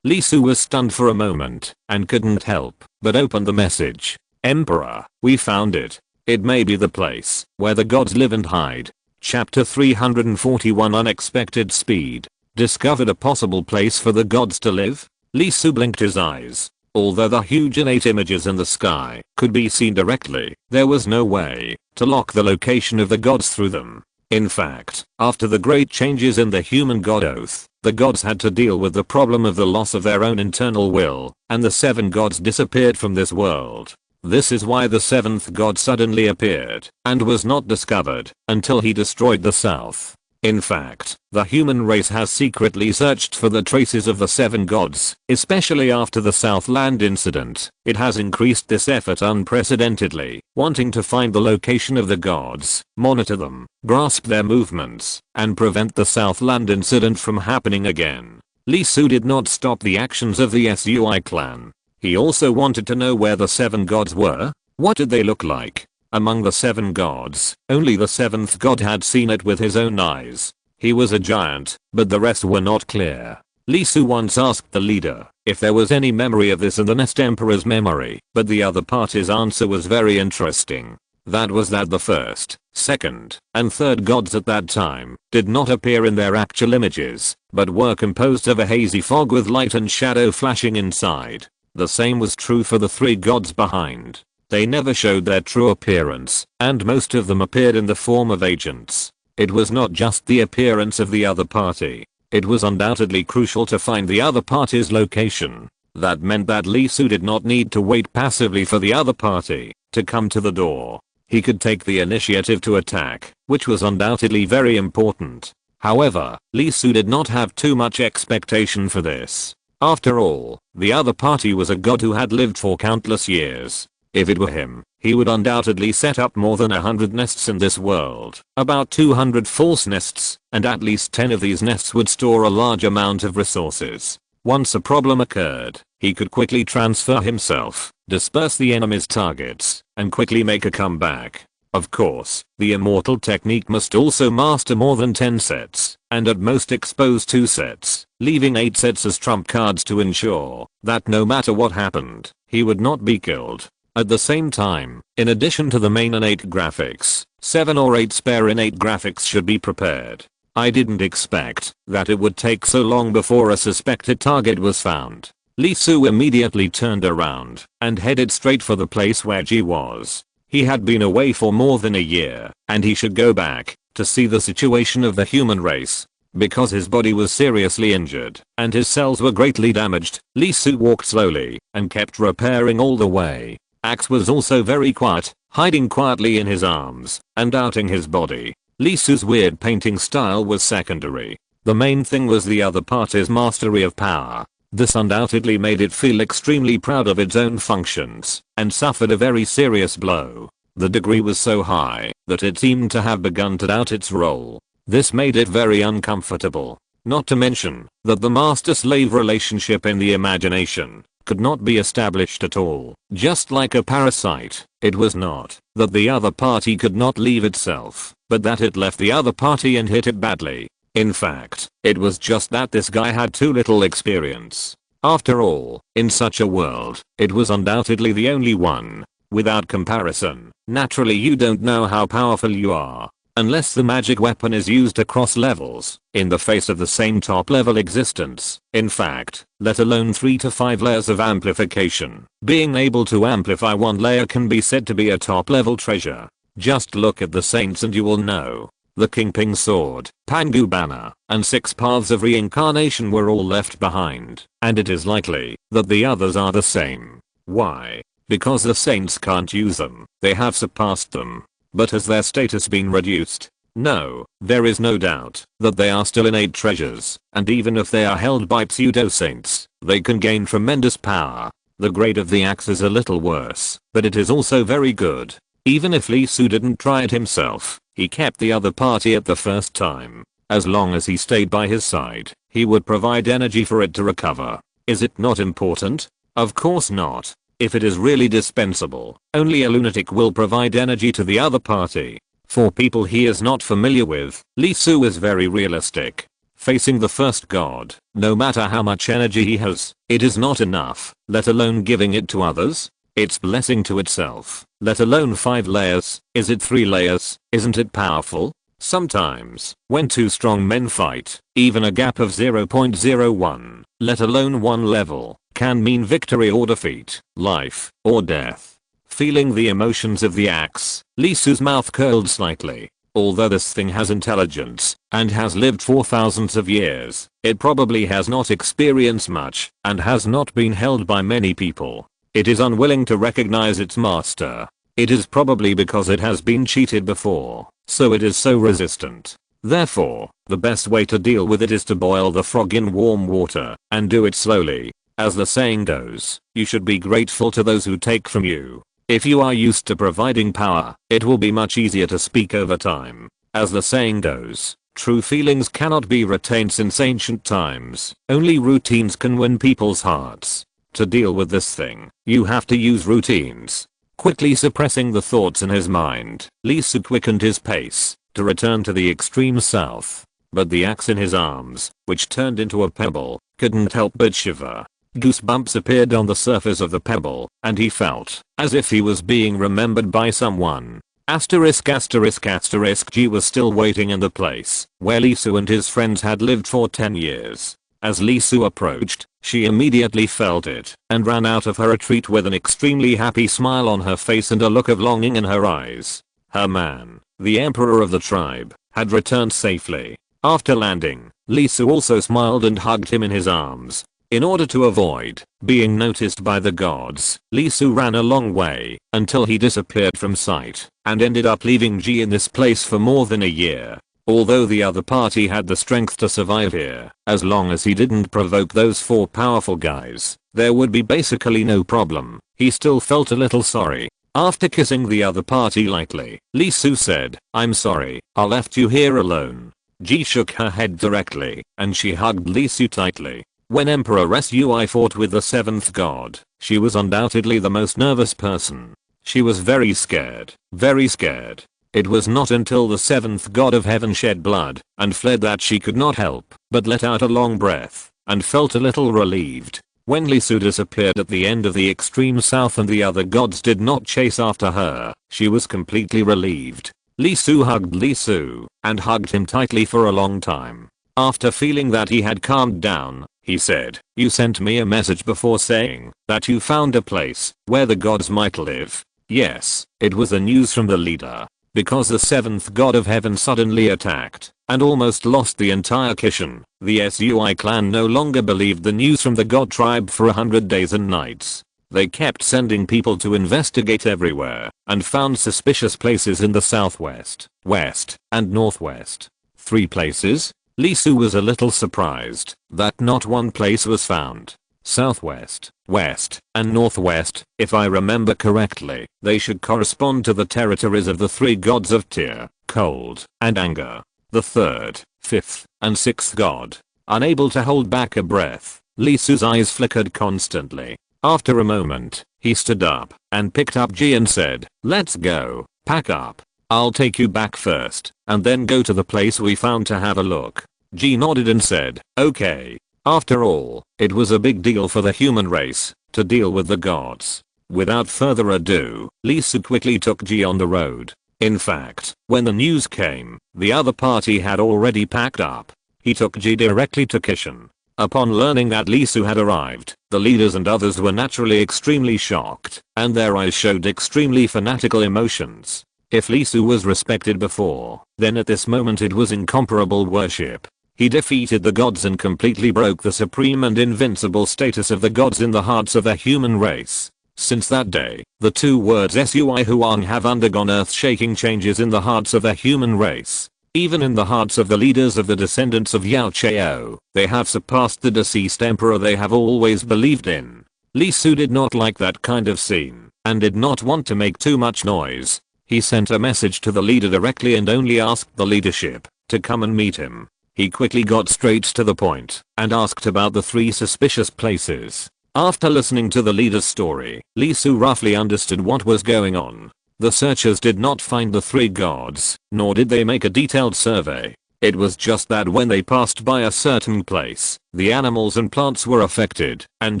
Lee Su was stunned for a moment, and couldn't help but open the message. "Emperor, we found it. It may be the place where the gods live and hide." Chapter 341 Unexpected Speed. Discovered a possible place for the gods to live? Lee Su blinked his eyes. Although the huge innate images in the sky could be seen directly, there was no way to lock the location of the gods through them. In fact, after the great changes in the human god oath, the gods had to deal with the problem of the loss of their own internal will, and the 7 gods disappeared from this world. This is why the 7th god suddenly appeared and was not discovered until he destroyed the south. In fact, the human race has secretly searched for the traces of the 7 gods, especially after the Southland incident. It has increased this effort unprecedentedly, wanting to find the location of the gods, monitor them, grasp their movements, and prevent the Southland incident from happening again. Lee Su did not stop the actions of the Sui clan. He also wanted to know where the 7 gods were. What did they look like? Among the 7 gods, only the 7th god had seen it with his own eyes. He was a giant, but the rest were not clear. Lee Su once asked the leader if there was any memory of this in the Nest Emperor's memory, but the other party's answer was very interesting. That was that the 1st, 2nd, and 3rd gods at that time did not appear in their actual images, but were composed of a hazy fog with light and shadow flashing inside. The same was true for the 3 gods behind. They never showed their true appearance, and most of them appeared in the form of agents. It was not just the appearance of the other party. It was undoubtedly crucial to find the other party's location. That meant that Lee Su did not need to wait passively for the other party to come to the door. He could take the initiative to attack, which was undoubtedly very important. However, Lee Su did not have too much expectation for this. After all, the other party was a god who had lived for countless years. If it were him, he would undoubtedly set up more than 100 nests in this world, about 200 false nests, and at least 10 of these nests would store a large amount of resources. Once a problem occurred, he could quickly transfer himself, disperse the enemy's targets, and quickly make a comeback. Of course, the immortal technique must also master more than 10 sets, and at most expose 2 sets, leaving 8 sets as trump cards to ensure that no matter what happened, he would not be killed. At the same time, in addition to the main innate graphics, 7 or 8 spare innate graphics should be prepared. I didn't expect that it would take so long before a suspected target was found. Lee Su immediately turned around and headed straight for the place where Ji was. He had been away for more than a year, and he should go back to see the situation of the human race. Because his body was seriously injured and his cells were greatly damaged, Lee Su walked slowly and kept repairing all the way. Axe was also very quiet, hiding quietly in his arms and doubting his body. Lee Su's weird painting style was secondary. The main thing was the other party's mastery of power. This undoubtedly made it feel extremely proud of its own functions and suffered a very serious blow. The degree was so high that it seemed to have begun to doubt its role. This made it very uncomfortable. Not to mention that the master-slave relationship in the imagination could not be established at all. Just like a parasite, it was not that the other party could not leave itself, but that it left the other party and hit it badly. In fact, it was just that this guy had too little experience. After all, in such a world, it was undoubtedly the only one. Without comparison, naturally you don't know how powerful you are unless the magic weapon is used across levels in the face of the same top level existence. In fact, let alone 3 to 5 layers of amplification. Being able to amplify one layer can be said to be a top level treasure. Just look at the saints and you will know. The Kingping sword, Pangu banner, and 6 paths of reincarnation were all left behind, and it is likely that the others are the same. Why? Because the saints can't use them, they have surpassed them. But has their status been reduced? No, there is no doubt that they are still innate treasures, and even if they are held by pseudo-saints, they can gain tremendous power. The grade of the axe is a little worse, but it is also very good. Even if Lee Su didn't try it himself, he kept the other party at the first time. As long as he stayed by his side, he would provide energy for it to recover. Is it not important? Of course not. If it is really dispensable, only a lunatic will provide energy to the other party. For people he is not familiar with, Lee Su is very realistic. Facing the first god, no matter how much energy he has, it is not enough, let alone giving it to others. It's blessing to itself, let alone 5 layers. Is it 3 layers? Isn't it powerful? Sometimes, when 2 strong men fight, even a gap of 0.01, let alone 1 level, can mean victory or defeat, life or death. Feeling the emotions of the axe, Lee Su's mouth curled slightly. Although this thing has intelligence and has lived for thousands of years, it probably has not experienced much and has not been held by many people. It is unwilling to recognize its master. It is probably because it has been cheated before, so it is so resistant. Therefore, the best way to deal with it is to boil the frog in warm water and do it slowly. As the saying goes, you should be grateful to those who take from you. If you are used to providing power, it will be much easier to speak over time. As the saying goes, true feelings cannot be retained since ancient times. Only routines can win people's hearts. To deal with this thing, you have to use routines. Quickly suppressing the thoughts in his mind, Lee Su quickened his pace to return to the extreme south. But the axe in his arms, which turned into a pebble, couldn't help but shiver. Goosebumps appeared on the surface of the pebble, and he felt as if he was being remembered by someone. Asterisk asterisk asterisk G was still waiting in the place where Lee Su and his friends had lived for 10 years. As Lee Su approached, she immediately felt it and ran out of her retreat with an extremely happy smile on her face and a look of longing in her eyes. Her man, the emperor of the tribe, had returned safely. After landing, Lee Su also smiled and hugged him in his arms. In order to avoid being noticed by the gods, Lee Su ran a long way until he disappeared from sight and ended up leaving G in this place for more than a year. Although the other party had the strength to survive here, as long as he didn't provoke those 4 powerful guys, there would be basically no problem. He still felt a little sorry. After kissing the other party lightly, Lee Su said, "I'm sorry, I left you here alone." G shook her head directly, and she hugged Lee Su tightly. When Emperor Sui fought with the 7th god, she was undoubtedly the most nervous person. She was very scared, very scared. It was not until the 7th god of heaven shed blood and fled that she could not help but let out a long breath and felt a little relieved. When Lee Su disappeared at the end of the extreme south and the other gods did not chase after her, she was completely relieved. Lee Su hugged Lee Su and hugged him tightly for a long time. After feeling that he had calmed down, he said, "You sent me a message before saying that you found a place where the gods might live." Yes, it was the news from the leader. Because the 7th god of heaven suddenly attacked and almost lost the entire Kishan, the Sui clan no longer believed the news from the god tribe for 100 days and nights. They kept sending people to investigate everywhere and found suspicious places in the southwest, west, and northwest. 3 places? Lee Su was a little surprised that not one place was found. Southwest, west, and northwest, if I remember correctly, they should correspond to the territories of the 3 gods of tear, cold, and anger. The 3rd, 5th, and 6th god. Unable to hold back a breath, Lee Su's eyes flickered constantly. After a moment, he stood up and picked up Ji and said, "Let's go, pack up. I'll take you back first, and then go to the place we found to have a look." Ji nodded and said, "Okay." After all, it was a big deal for the human race to deal with the gods. Without further ado, Lee Su quickly took Ji on the road. In fact, when the news came, the other party had already packed up. He took Ji directly to Kishan. Upon learning that Lee Su had arrived, the leaders and others were naturally extremely shocked, and their eyes showed extremely fanatical emotions. If Lee Su was respected before, then at this moment it was incomparable worship. He defeated the gods and completely broke the supreme and invincible status of the gods in the hearts of the human race. Since that day, the two words Sui Huang have undergone earth-shaking changes in the hearts of the human race. Even in the hearts of the leaders of the descendants of Yao Chao, they have surpassed the deceased emperor they have always believed in. Lee Su did not like that kind of scene, and did not want to make too much noise. He sent a message to the leader directly and only asked the leadership to come and meet him. He quickly got straight to the point and asked about the 3 suspicious places. After listening to the leader's story, Lee Su roughly understood what was going on. The searchers did not find the 3 gods, nor did they make a detailed survey. It was just that when they passed by a certain place, the animals and plants were affected and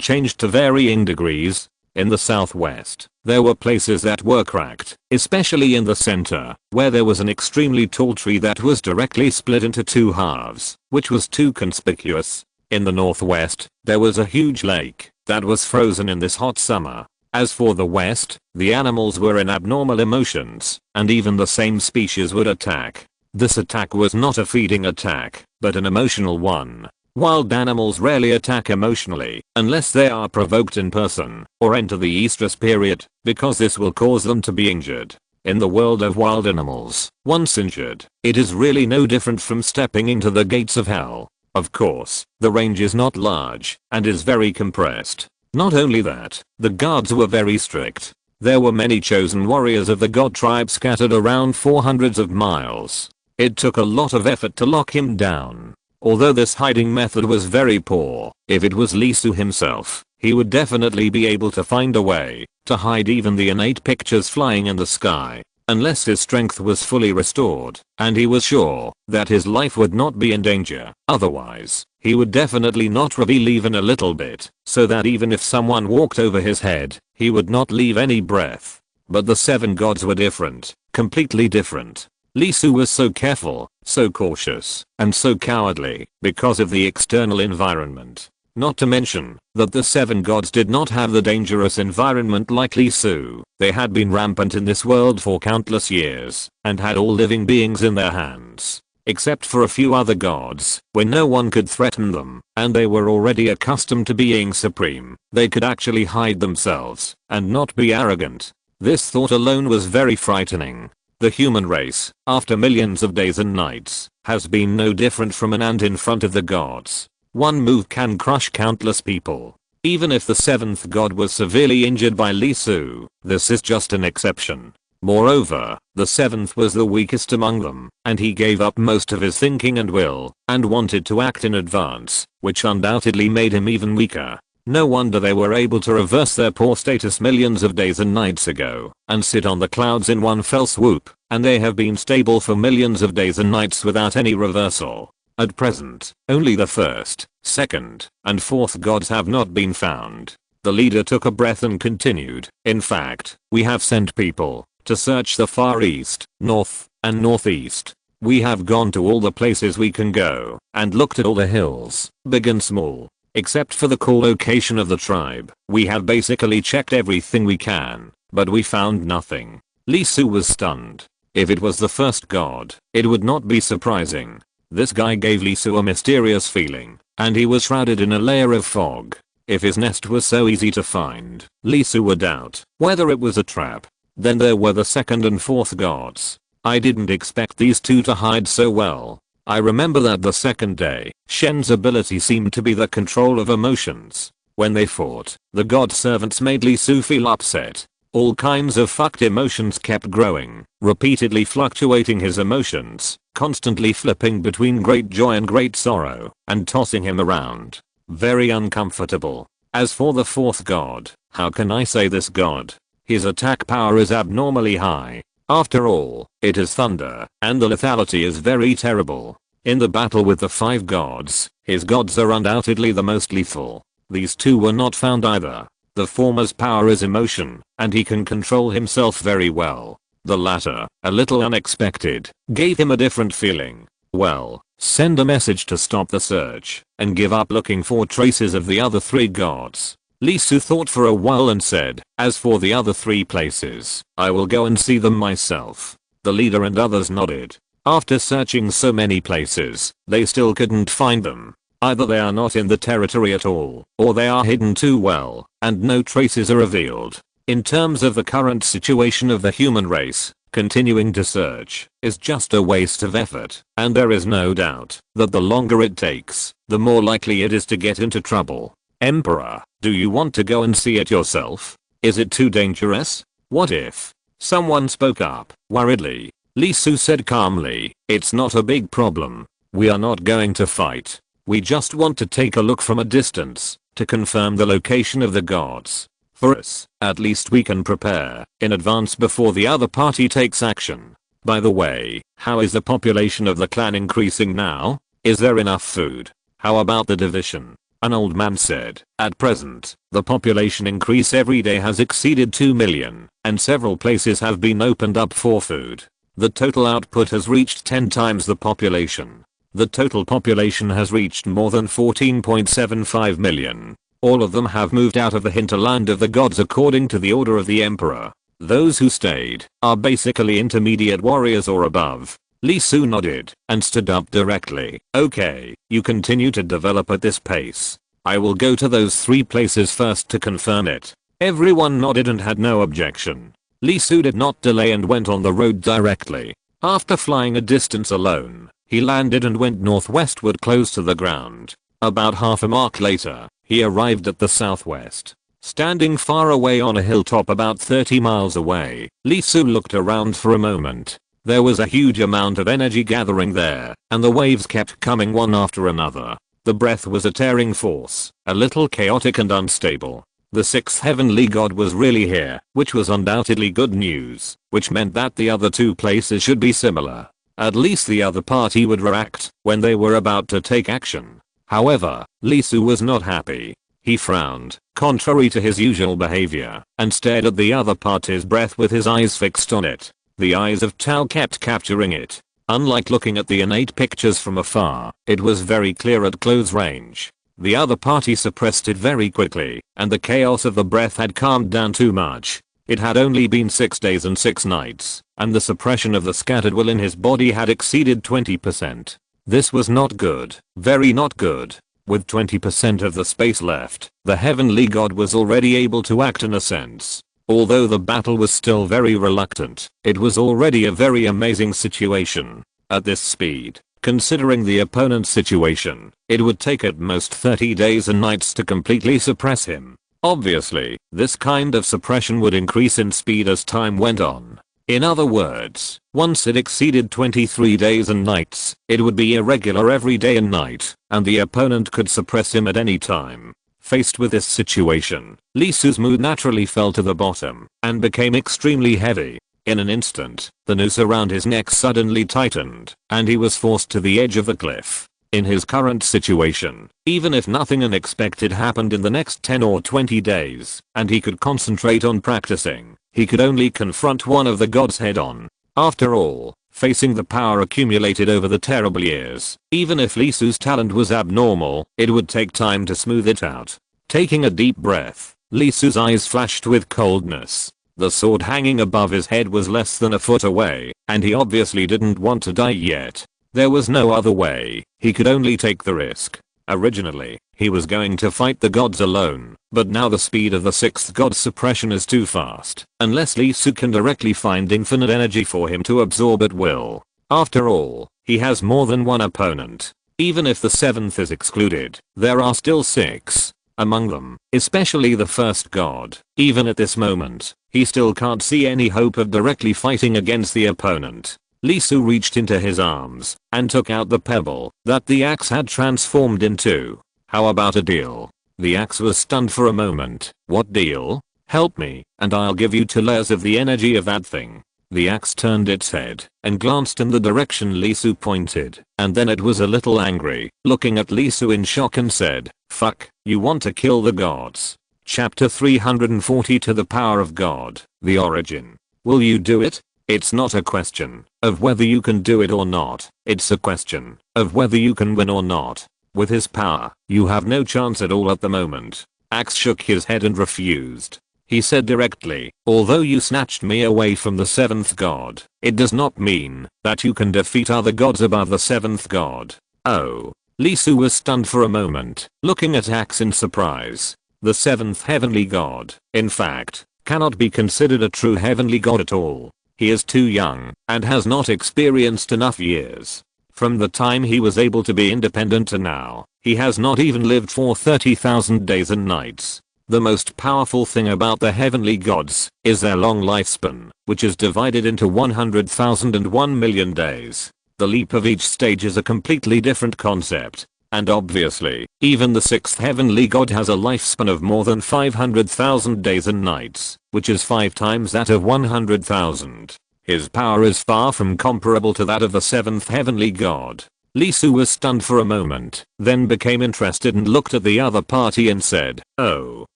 changed to varying degrees. In the southwest, there were places that were cracked, especially in the center, where there was an extremely tall tree that was directly split into 2 halves, which was too conspicuous. In the northwest, there was a huge lake that was frozen in this hot summer. As for the west, the animals were in abnormal emotions, and even the same species would attack. This attack was not a feeding attack, but an emotional one. Wild animals rarely attack emotionally, unless they are provoked in person, or enter the estrus period, because this will cause them to be injured. In the world of wild animals, once injured, it is really no different from stepping into the gates of hell. Of course, the range is not large, and is very compressed. Not only that, the guards were very strict. There were many chosen warriors of the god tribe scattered around 400 of miles. It took a lot of effort to lock him down. Although this hiding method was very poor, if it was Lee Su himself, he would definitely be able to find a way to hide even the innate pictures flying in the sky, unless his strength was fully restored, and he was sure that his life would not be in danger. Otherwise, he would definitely not reveal even a little bit, so that even if someone walked over his head, he would not leave any breath. But the 7 gods were different, completely different. Lee Su was so careful, so cautious, and so cowardly because of the external environment. Not to mention that the 7 gods did not have the dangerous environment like Lee Su. They had been rampant in this world for countless years and had all living beings in their hands. Except for a few other gods, when no one could threaten them, and they were already accustomed to being supreme, they could actually hide themselves and not be arrogant. This thought alone was very frightening. The human race, after millions of days and nights, has been no different from an ant in front of the gods. One move can crush countless people. Even if the 7th god was severely injured by Lee Su, this is just an exception. Moreover, the 7th was the weakest among them, and he gave up most of his thinking and will, and wanted to act in advance, which undoubtedly made him even weaker. No wonder they were able to reverse their poor status millions of days and nights ago, and sit on the clouds in one fell swoop, and they have been stable for millions of days and nights without any reversal. At present, only the 1st, 2nd, and 4th gods have not been found. The leader took a breath and continued, "In fact, we have sent people to search the far east, north, and northeast. We have gone to all the places we can go, and looked at all the hills, big and small. Except for the core location of the tribe, we have basically checked everything we can, but we found nothing." Lee Su was stunned. If it was the 1st god, it would not be surprising. This guy gave Lee Su a mysterious feeling, and he was shrouded in a layer of fog. If his nest was so easy to find, Lee Su would doubt whether it was a trap. Then there were the 2nd and 4th gods. I didn't expect these 2 to hide so well. I remember that the 2nd day, Shen's ability seemed to be the control of emotions. When they fought, the god servants made Lee Su feel upset. All kinds of fucked emotions kept growing, repeatedly fluctuating his emotions, constantly flipping between great joy and great sorrow, and tossing him around. Very uncomfortable. As for the fourth god, how can I say this god? His attack power is abnormally high. After all, it is thunder, and the lethality is very terrible. In the battle with the 5 gods, his gods are undoubtedly the most lethal. These two were not found either. The former's power is emotion, and he can control himself very well. The latter, a little unexpected, gave him a different feeling. Well, send a message to stop the search, and give up looking for traces of the other 3 gods. Lee Su thought for a while and said, as for the other 3 places, I will go and see them myself. The leader and others nodded. After searching so many places, they still couldn't find them. Either they are not in the territory at all, or they are hidden too well, and no traces are revealed. In terms of the current situation of the human race, continuing to search is just a waste of effort, and there is no doubt that the longer it takes, the more likely it is to get into trouble. Emperor, do you want to go and see it yourself? Is it too dangerous? What if? Someone spoke up, worriedly. Lee Su said calmly, it's not a big problem. We are not going to fight. We just want to take a look from a distance, to confirm the location of the gods. For us, at least we can prepare in advance before the other party takes action. By the way, how is the population of the clan increasing now? Is there enough food? How about the division? An old man said, at present, the population increase every day has exceeded 2 million, and several places have been opened up for food. The total output has reached 10 times the population. The total population has reached more than 14.75 million. All of them have moved out of the hinterland of the gods according to the order of the emperor. Those who stayed are basically intermediate warriors or above. Lee Su nodded and stood up directly. Okay, you continue to develop at this pace. I will go to those 3 places first to confirm it. Everyone nodded and had no objection. Lee Su did not delay and went on the road directly. After flying a distance alone, he landed and went northwestward close to the ground. About half a mark later, he arrived at the southwest. Standing far away on a hilltop about 30 miles away, Lee Su looked around for a moment. There was a huge amount of energy gathering there, and the waves kept coming one after another. The breath was a tearing force, a little chaotic and unstable. The 6th heavenly god was really here, which was undoubtedly good news, which meant that the other 2 places should be similar. At least the other party would react when they were about to take action. However, Lee Su was not happy. He frowned, contrary to his usual behavior, and stared at the other party's breath with his eyes fixed on it. The eyes of Tao kept capturing it. Unlike looking at the innate pictures from afar, it was very clear at close range. The other party suppressed it very quickly, and the chaos of the breath had calmed down too much. It had only been 6 days and 6 nights, and the suppression of the scattered will in his body had exceeded 20%. This was not good, very not good. With 20% of the space left, the heavenly god was already able to act in a sense. Although the battle was still very reluctant, it was already a very amazing situation. At this speed, considering the opponent's situation, it would take at most 30 days and nights to completely suppress him. Obviously, this kind of suppression would increase in speed as time went on. In other words, once it exceeded 23 days and nights, it would be irregular every day and night, and the opponent could suppress him at any time. Faced with this situation, Lee Su's mood naturally fell to the bottom and became extremely heavy. In an instant, the noose around his neck suddenly tightened, and he was forced to the edge of the cliff. In his current situation, even if nothing unexpected happened in the next 10 or 20 days, and he could concentrate on practicing, he could only confront one of the gods head on. After all, facing the power accumulated over the terrible years, even if Lee Su's talent was abnormal, it would take time to smooth it out. Taking a deep breath, Lee Su's eyes flashed with coldness. The sword hanging above his head was less than a foot away, and he obviously didn't want to die yet. There was no other way, he could only take the risk. Originally, he was going to fight the gods alone, but now the speed of the 6th god's suppression is too fast, unless Lee Su can directly find infinite energy for him to absorb at will. After all, he has more than one opponent. Even if the 7th is excluded, there are still 6. among them, especially the first god. Even at this moment, he still can't see any hope of directly fighting against the opponent. Lee Su reached into his arms and took out the pebble that the axe had transformed into. How about a deal? The axe was stunned for a moment. What deal? Help me, and I'll give you 2 layers of the energy of that thing. The axe turned its head and glanced in the direction Lee Su pointed, and then it was a little angry, looking at Lee Su in shock and said, "Fuck, you want to kill the gods?" Chapter 340 To the Power of God, The Origin. Will you do it? It's not a question of whether you can do it or not, it's a question of whether you can win or not. With his power, you have no chance at all at the moment. Axe shook his head and refused. He said directly, although you snatched me away from the 7th god, it does not mean that you can defeat other gods above the 7th god. Oh. Lee Su was stunned for a moment, looking at Axe in surprise. The 7th heavenly god, in fact, cannot be considered a true heavenly god at all. He is too young and has not experienced enough years. From the time he was able to be independent to now, he has not even lived for 30,000 days and nights. The most powerful thing about the heavenly gods is their long lifespan, which is divided into 100,000 and 1,000,000 days. The leap of each stage is a completely different concept. And obviously, even the 6th heavenly god has a lifespan of more than 500,000 days and nights, which is 5 times that of 100,000. His power is far from comparable to that of the 7th heavenly god. Lee Su was stunned for a moment, then became interested and looked at the other party and said, "Oh,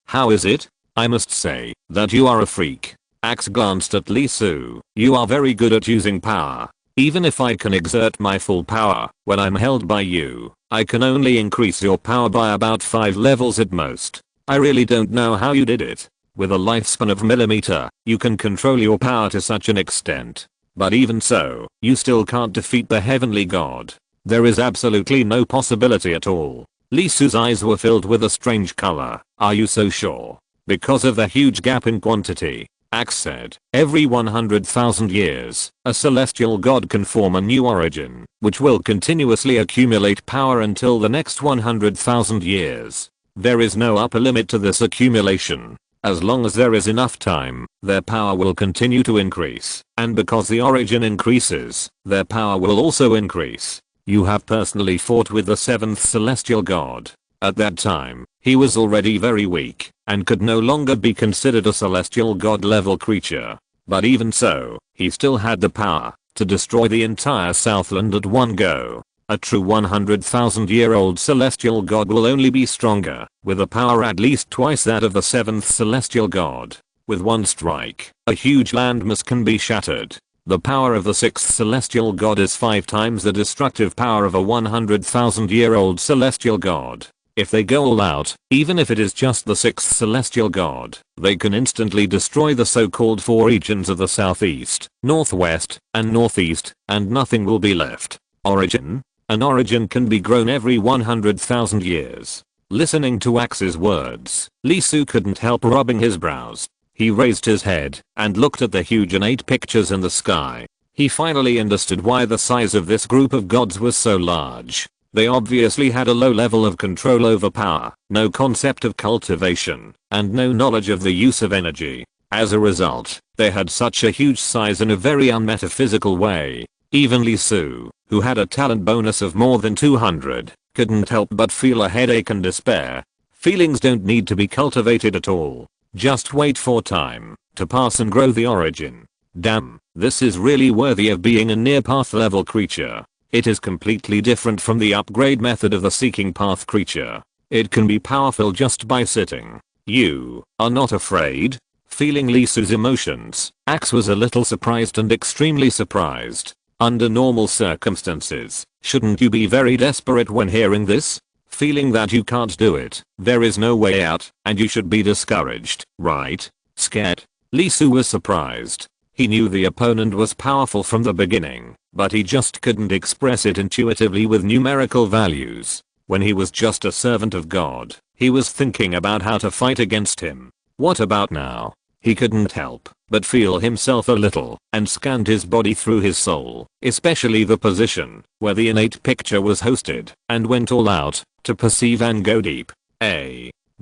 how is it? I must say that you are a freak." Axe glanced at Lee Su. "You are very good at using power. Even if I can exert my full power when I'm held by you, I can only increase your power by about 5 levels at most. I really don't know how you did it. With a lifespan of millimeter, you can control your power to such an extent. But even so, you still can't defeat the heavenly god. There is absolutely no possibility at all." Lee Su's eyes were filled with a strange color. "Are you so sure?" "Because of the huge gap in quantity," Axe said. "Every 100,000 years, a celestial god can form a new origin, which will continuously accumulate power until the next 100,000 years. There is no upper limit to this accumulation. As long as there is enough time, their power will continue to increase, and because the origin increases, their power will also increase. You have personally fought with the 7th celestial god. At that time, he was already very weak, and could no longer be considered a celestial god level creature. But even so, he still had the power to destroy the entire Southland at one go. A true 100,000-year-old celestial god will only be stronger, with a power at least twice that of the 7th celestial god. With one strike, a huge landmass can be shattered. The power of the 6th celestial god is 5 times the destructive power of a 100,000-year-old celestial god. If they go all out, even if it is just the 6th celestial god, they can instantly destroy the so-called 4 regions of the southeast, northwest, and northeast, and nothing will be left. Origin? An origin can be grown every 100,000 years. Listening to Axe's words, Lee Su couldn't help rubbing his brows. He raised his head and looked at the huge innate pictures in the sky. He finally understood why the size of this group of gods was so large. They obviously had a low level of control over power, no concept of cultivation, and no knowledge of the use of energy. As a result, they had such a huge size in a very unmetaphysical way. Even Lee Su, who had a talent bonus of more than 200, couldn't help but feel a headache and despair. Feelings don't need to be cultivated at all. Just wait for time to pass and grow the origin. Damn, this is really worthy of being a near path level creature. It is completely different from the upgrade method of the seeking path creature. It can be powerful just by sitting. You are not afraid? Feeling Lee Su's emotions, Axe was a little surprised and extremely surprised. Under normal circumstances, shouldn't you be very desperate when hearing this? Feeling that you can't do it, there is no way out, and you should be discouraged, right? Scared? Lee Su was surprised. He knew the opponent was powerful from the beginning, but he just couldn't express it intuitively with numerical values. When he was just a servant of God, he was thinking about how to fight against him. What about now? He couldn't help but feel himself a little and scanned his body through his soul, especially the position where the innate picture was hosted, and went all out to perceive and go deep.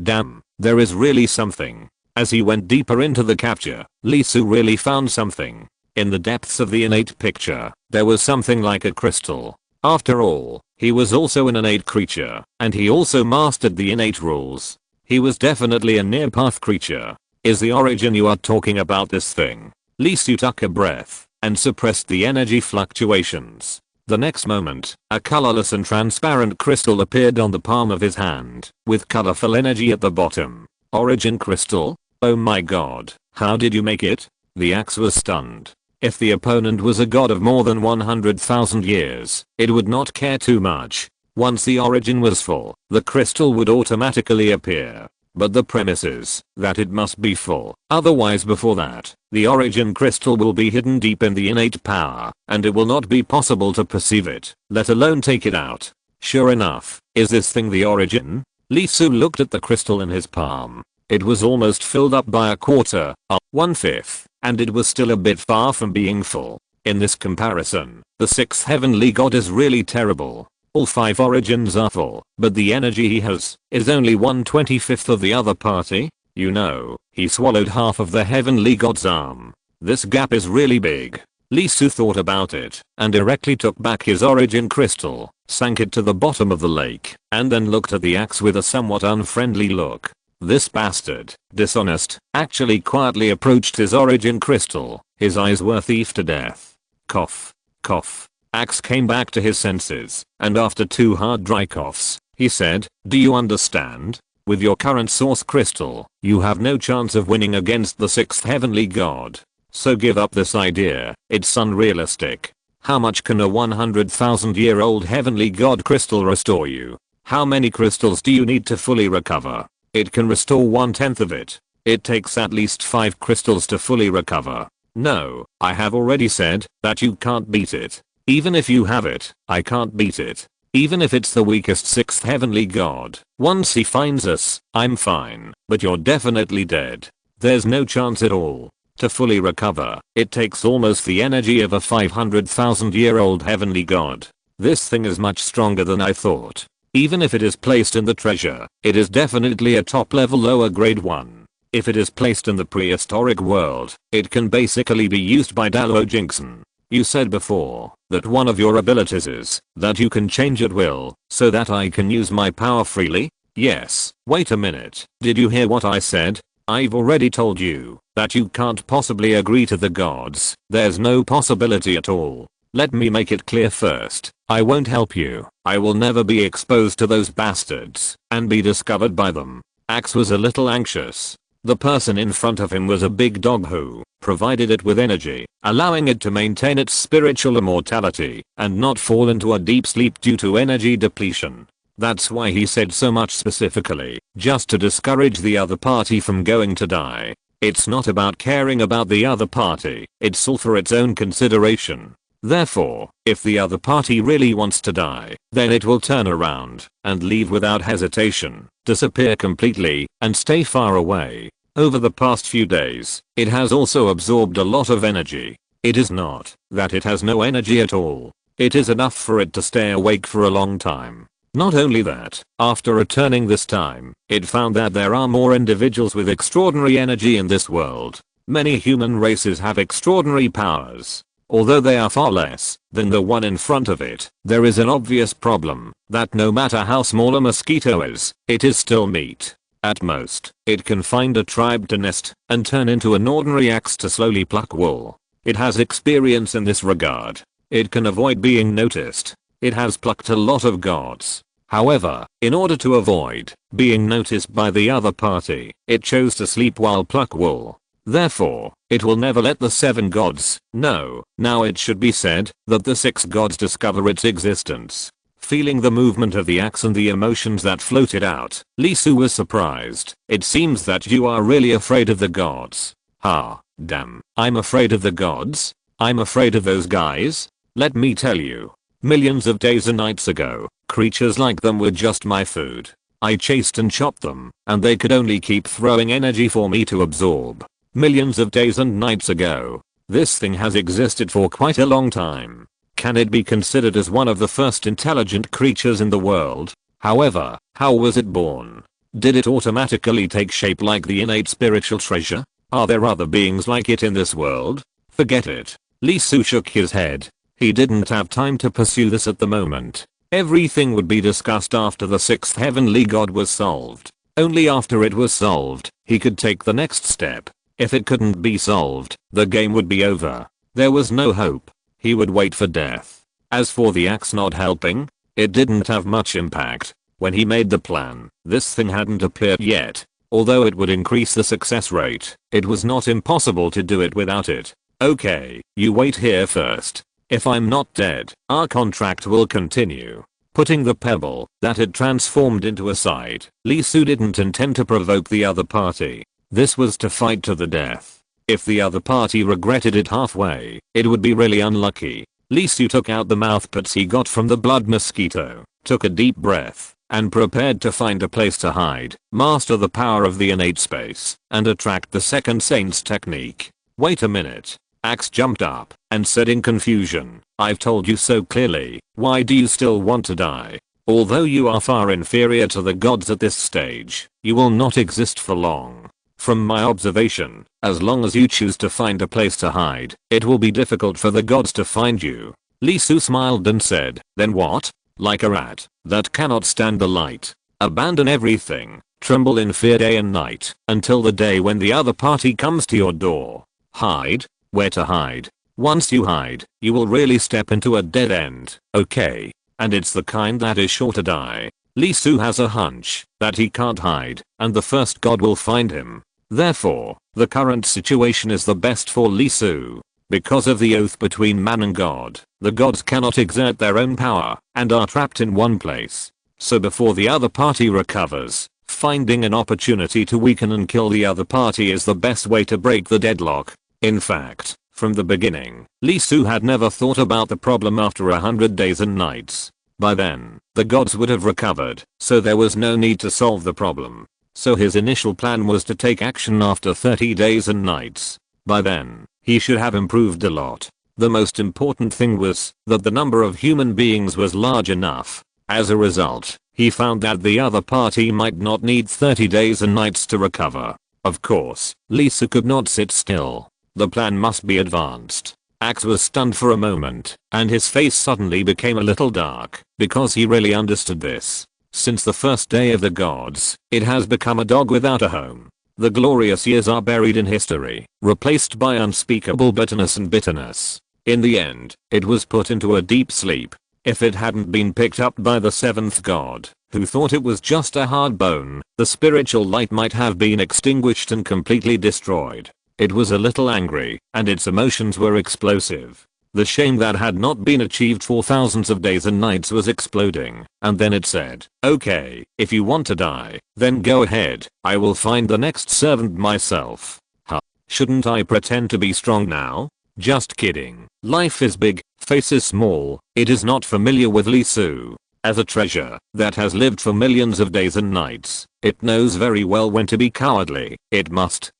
Damn, there is really something. As he went deeper into the capture, Lee Su really found something. In the depths of the innate picture, there was something like a crystal. After all, he was also an innate creature, and he also mastered the innate rules. He was definitely a near-path creature. Is the origin you are talking about this thing? Lee Su took a breath and suppressed the energy fluctuations. The next moment, a colorless and transparent crystal appeared on the palm of his hand, with colorful energy at the bottom. Origin crystal? Oh my god, how did you make it? The axe was stunned. If the opponent was a god of more than 100,000 years, it would not care too much. Once the origin was full, the crystal would automatically appear. But the premise is that it must be full, otherwise before that, the origin crystal will be hidden deep in the innate power, and it will not be possible to perceive it, let alone take it out. Sure enough, is this thing the origin? Lee Su looked at the crystal in his palm. It was almost filled up by a quarter, or 1/5, and it was still a bit far from being full. In this comparison, the sixth heavenly god is really terrible. All 5 origins are full, but the energy he has is only 1/25 of the other party. You know, he swallowed half of the heavenly god's arm. This gap is really big. Lee Su thought about it and directly took back his origin crystal, sank it to the bottom of the lake, and then looked at the axe with a somewhat unfriendly look. This bastard, dishonest, actually quietly approached his origin crystal. His eyes were thief to death. Cough. Cough. Axe came back to his senses, and after 2 hard dry coughs, he said, do you understand? With your current source crystal, you have no chance of winning against the 6th heavenly god. So give up this idea, it's unrealistic. How much can a 100,000-year-old heavenly god crystal restore you? How many crystals do you need to fully recover? It can restore 1/10 of it. It takes at least 5 crystals to fully recover. No, I have already said that you can't beat it. Even if you have it, I can't beat it. Even if it's the weakest 6th heavenly god. Once he finds us, I'm fine, but you're definitely dead. There's no chance at all. To fully recover, it takes almost the energy of a 500,000-year-old heavenly god. This thing is much stronger than I thought. Even if it is placed in the treasure, it is definitely a top-level lower grade one. If it is placed in the prehistoric world, it can basically be used by Dalo Jinxon. You said before that one of your abilities is that you can change at will, so that I can use my power freely? Yes. Wait a minute, did you hear what I said? I've already told you that you can't possibly agree to the gods. There's no possibility at all. Let me make it clear first. I won't help you. I will never be exposed to those bastards and be discovered by them. Axe was a little anxious. The person in front of him was a big dog who provided it with energy, allowing it to maintain its spiritual immortality and not fall into a deep sleep due to energy depletion. That's why he said so much specifically, just to discourage the other party from going to die. It's not about caring about the other party, it's all for its own consideration. Therefore, if the other party really wants to die, then it will turn around and leave without hesitation, disappear completely, and stay far away. Over the past few days, it has also absorbed a lot of energy. It is not that it has no energy at all. It is enough for it to stay awake for a long time. Not only that, after returning this time, it found that there are more individuals with extraordinary energy in this world. Many human races have extraordinary powers. Although they are far less than the one in front of it, there is an obvious problem that no matter how small a mosquito is, it is still meat. At most, it can find a tribe to nest and turn into an ordinary axe to slowly pluck wool. It has experience in this regard. It can avoid being noticed. It has plucked a lot of gods. However, in order to avoid being noticed by the other party, it chose to sleep while pluck wool. Therefore, it will never let the 7 gods know. Now it should be said that the 6 gods discover its existence. Feeling the movement of the axe and the emotions that floated out, Lee Su was surprised. It seems that you are really afraid of the gods. Ha, damn. I'm afraid of the gods? I'm afraid of those guys? Let me tell you. Millions of days and nights ago, creatures like them were just my food. I chased and chopped them, and they could only keep throwing energy for me to absorb. Millions of days and nights ago. This thing has existed for quite a long time. Can it be considered as one of the first intelligent creatures in the world? However, how was it born? Did it automatically take shape like the innate spiritual treasure? Are there other beings like it in this world? Forget it. Lee Su shook his head. He didn't have time to pursue this at the moment. Everything would be discussed after the sixth heavenly god was solved. Only after it was solved, he could take the next step. If it couldn't be solved, the game would be over. There was no hope. He would wait for death. As for the axe not helping, it didn't have much impact. When he made the plan, this thing hadn't appeared yet. Although it would increase the success rate, it was not impossible to do it without it. Okay, you wait here first. If I'm not dead, our contract will continue. Putting the pebble that had transformed into aside, Lee Su didn't intend to provoke the other party. This was to fight to the death. If the other party regretted it halfway, it would be really unlucky. Lee Su took out the mouthparts he got from the blood mosquito, took a deep breath, and prepared to find a place to hide, master the power of the innate space, and attract the second saint's technique. Wait a minute. Axe jumped up and said in confusion, I've told you so clearly, why do you still want to die? Although you are far inferior to the gods at this stage, you will not exist for long. From my observation, as long as you choose to find a place to hide, it will be difficult for the gods to find you. Lee Su smiled and said, then what? Like a rat that cannot stand the light. Abandon everything, tremble in fear day and night, until the day when the other party comes to your door. Hide? Where to hide? Once you hide, you will really step into a dead end, okay? And it's the kind that is sure to die. Lee Su has a hunch that he can't hide, and the first god will find him. Therefore, the current situation is the best for Lee Su. Because of the oath between man and god, the gods cannot exert their own power, and are trapped in one place. So before the other party recovers, finding an opportunity to weaken and kill the other party is the best way to break the deadlock. In fact, from the beginning, Lee Su had never thought about the problem after 100 days and nights. By then, the gods would have recovered, so there was no need to solve the problem. So his initial plan was to take action after 30 days and nights. By then, he should have improved a lot. The most important thing was that the number of human beings was large enough. As a result, he found that the other party might not need 30 days and nights to recover. Of course, Lee Su could not sit still. The plan must be advanced. Axe was stunned for a moment, and his face suddenly became a little dark, because he really understood this. Since the first day of the gods, it has become a dog without a home. The glorious years are buried in history, replaced by unspeakable bitterness and bitterness. In the end, it was put into a deep sleep. If it hadn't been picked up by the seventh god, who thought it was just a hard bone, the spiritual light might have been extinguished and completely destroyed. It was a little angry, and its emotions were explosive. The shame that had not been achieved for thousands of days and nights was exploding, and then it said, okay, if you want to die, then go ahead, I will find the next servant myself. Huh. Shouldn't I pretend to be strong now? Just kidding. Life is big, face is small. It is not familiar with Lee Su. As a treasure that has lived for millions of days and nights, it knows very well when to be cowardly. It must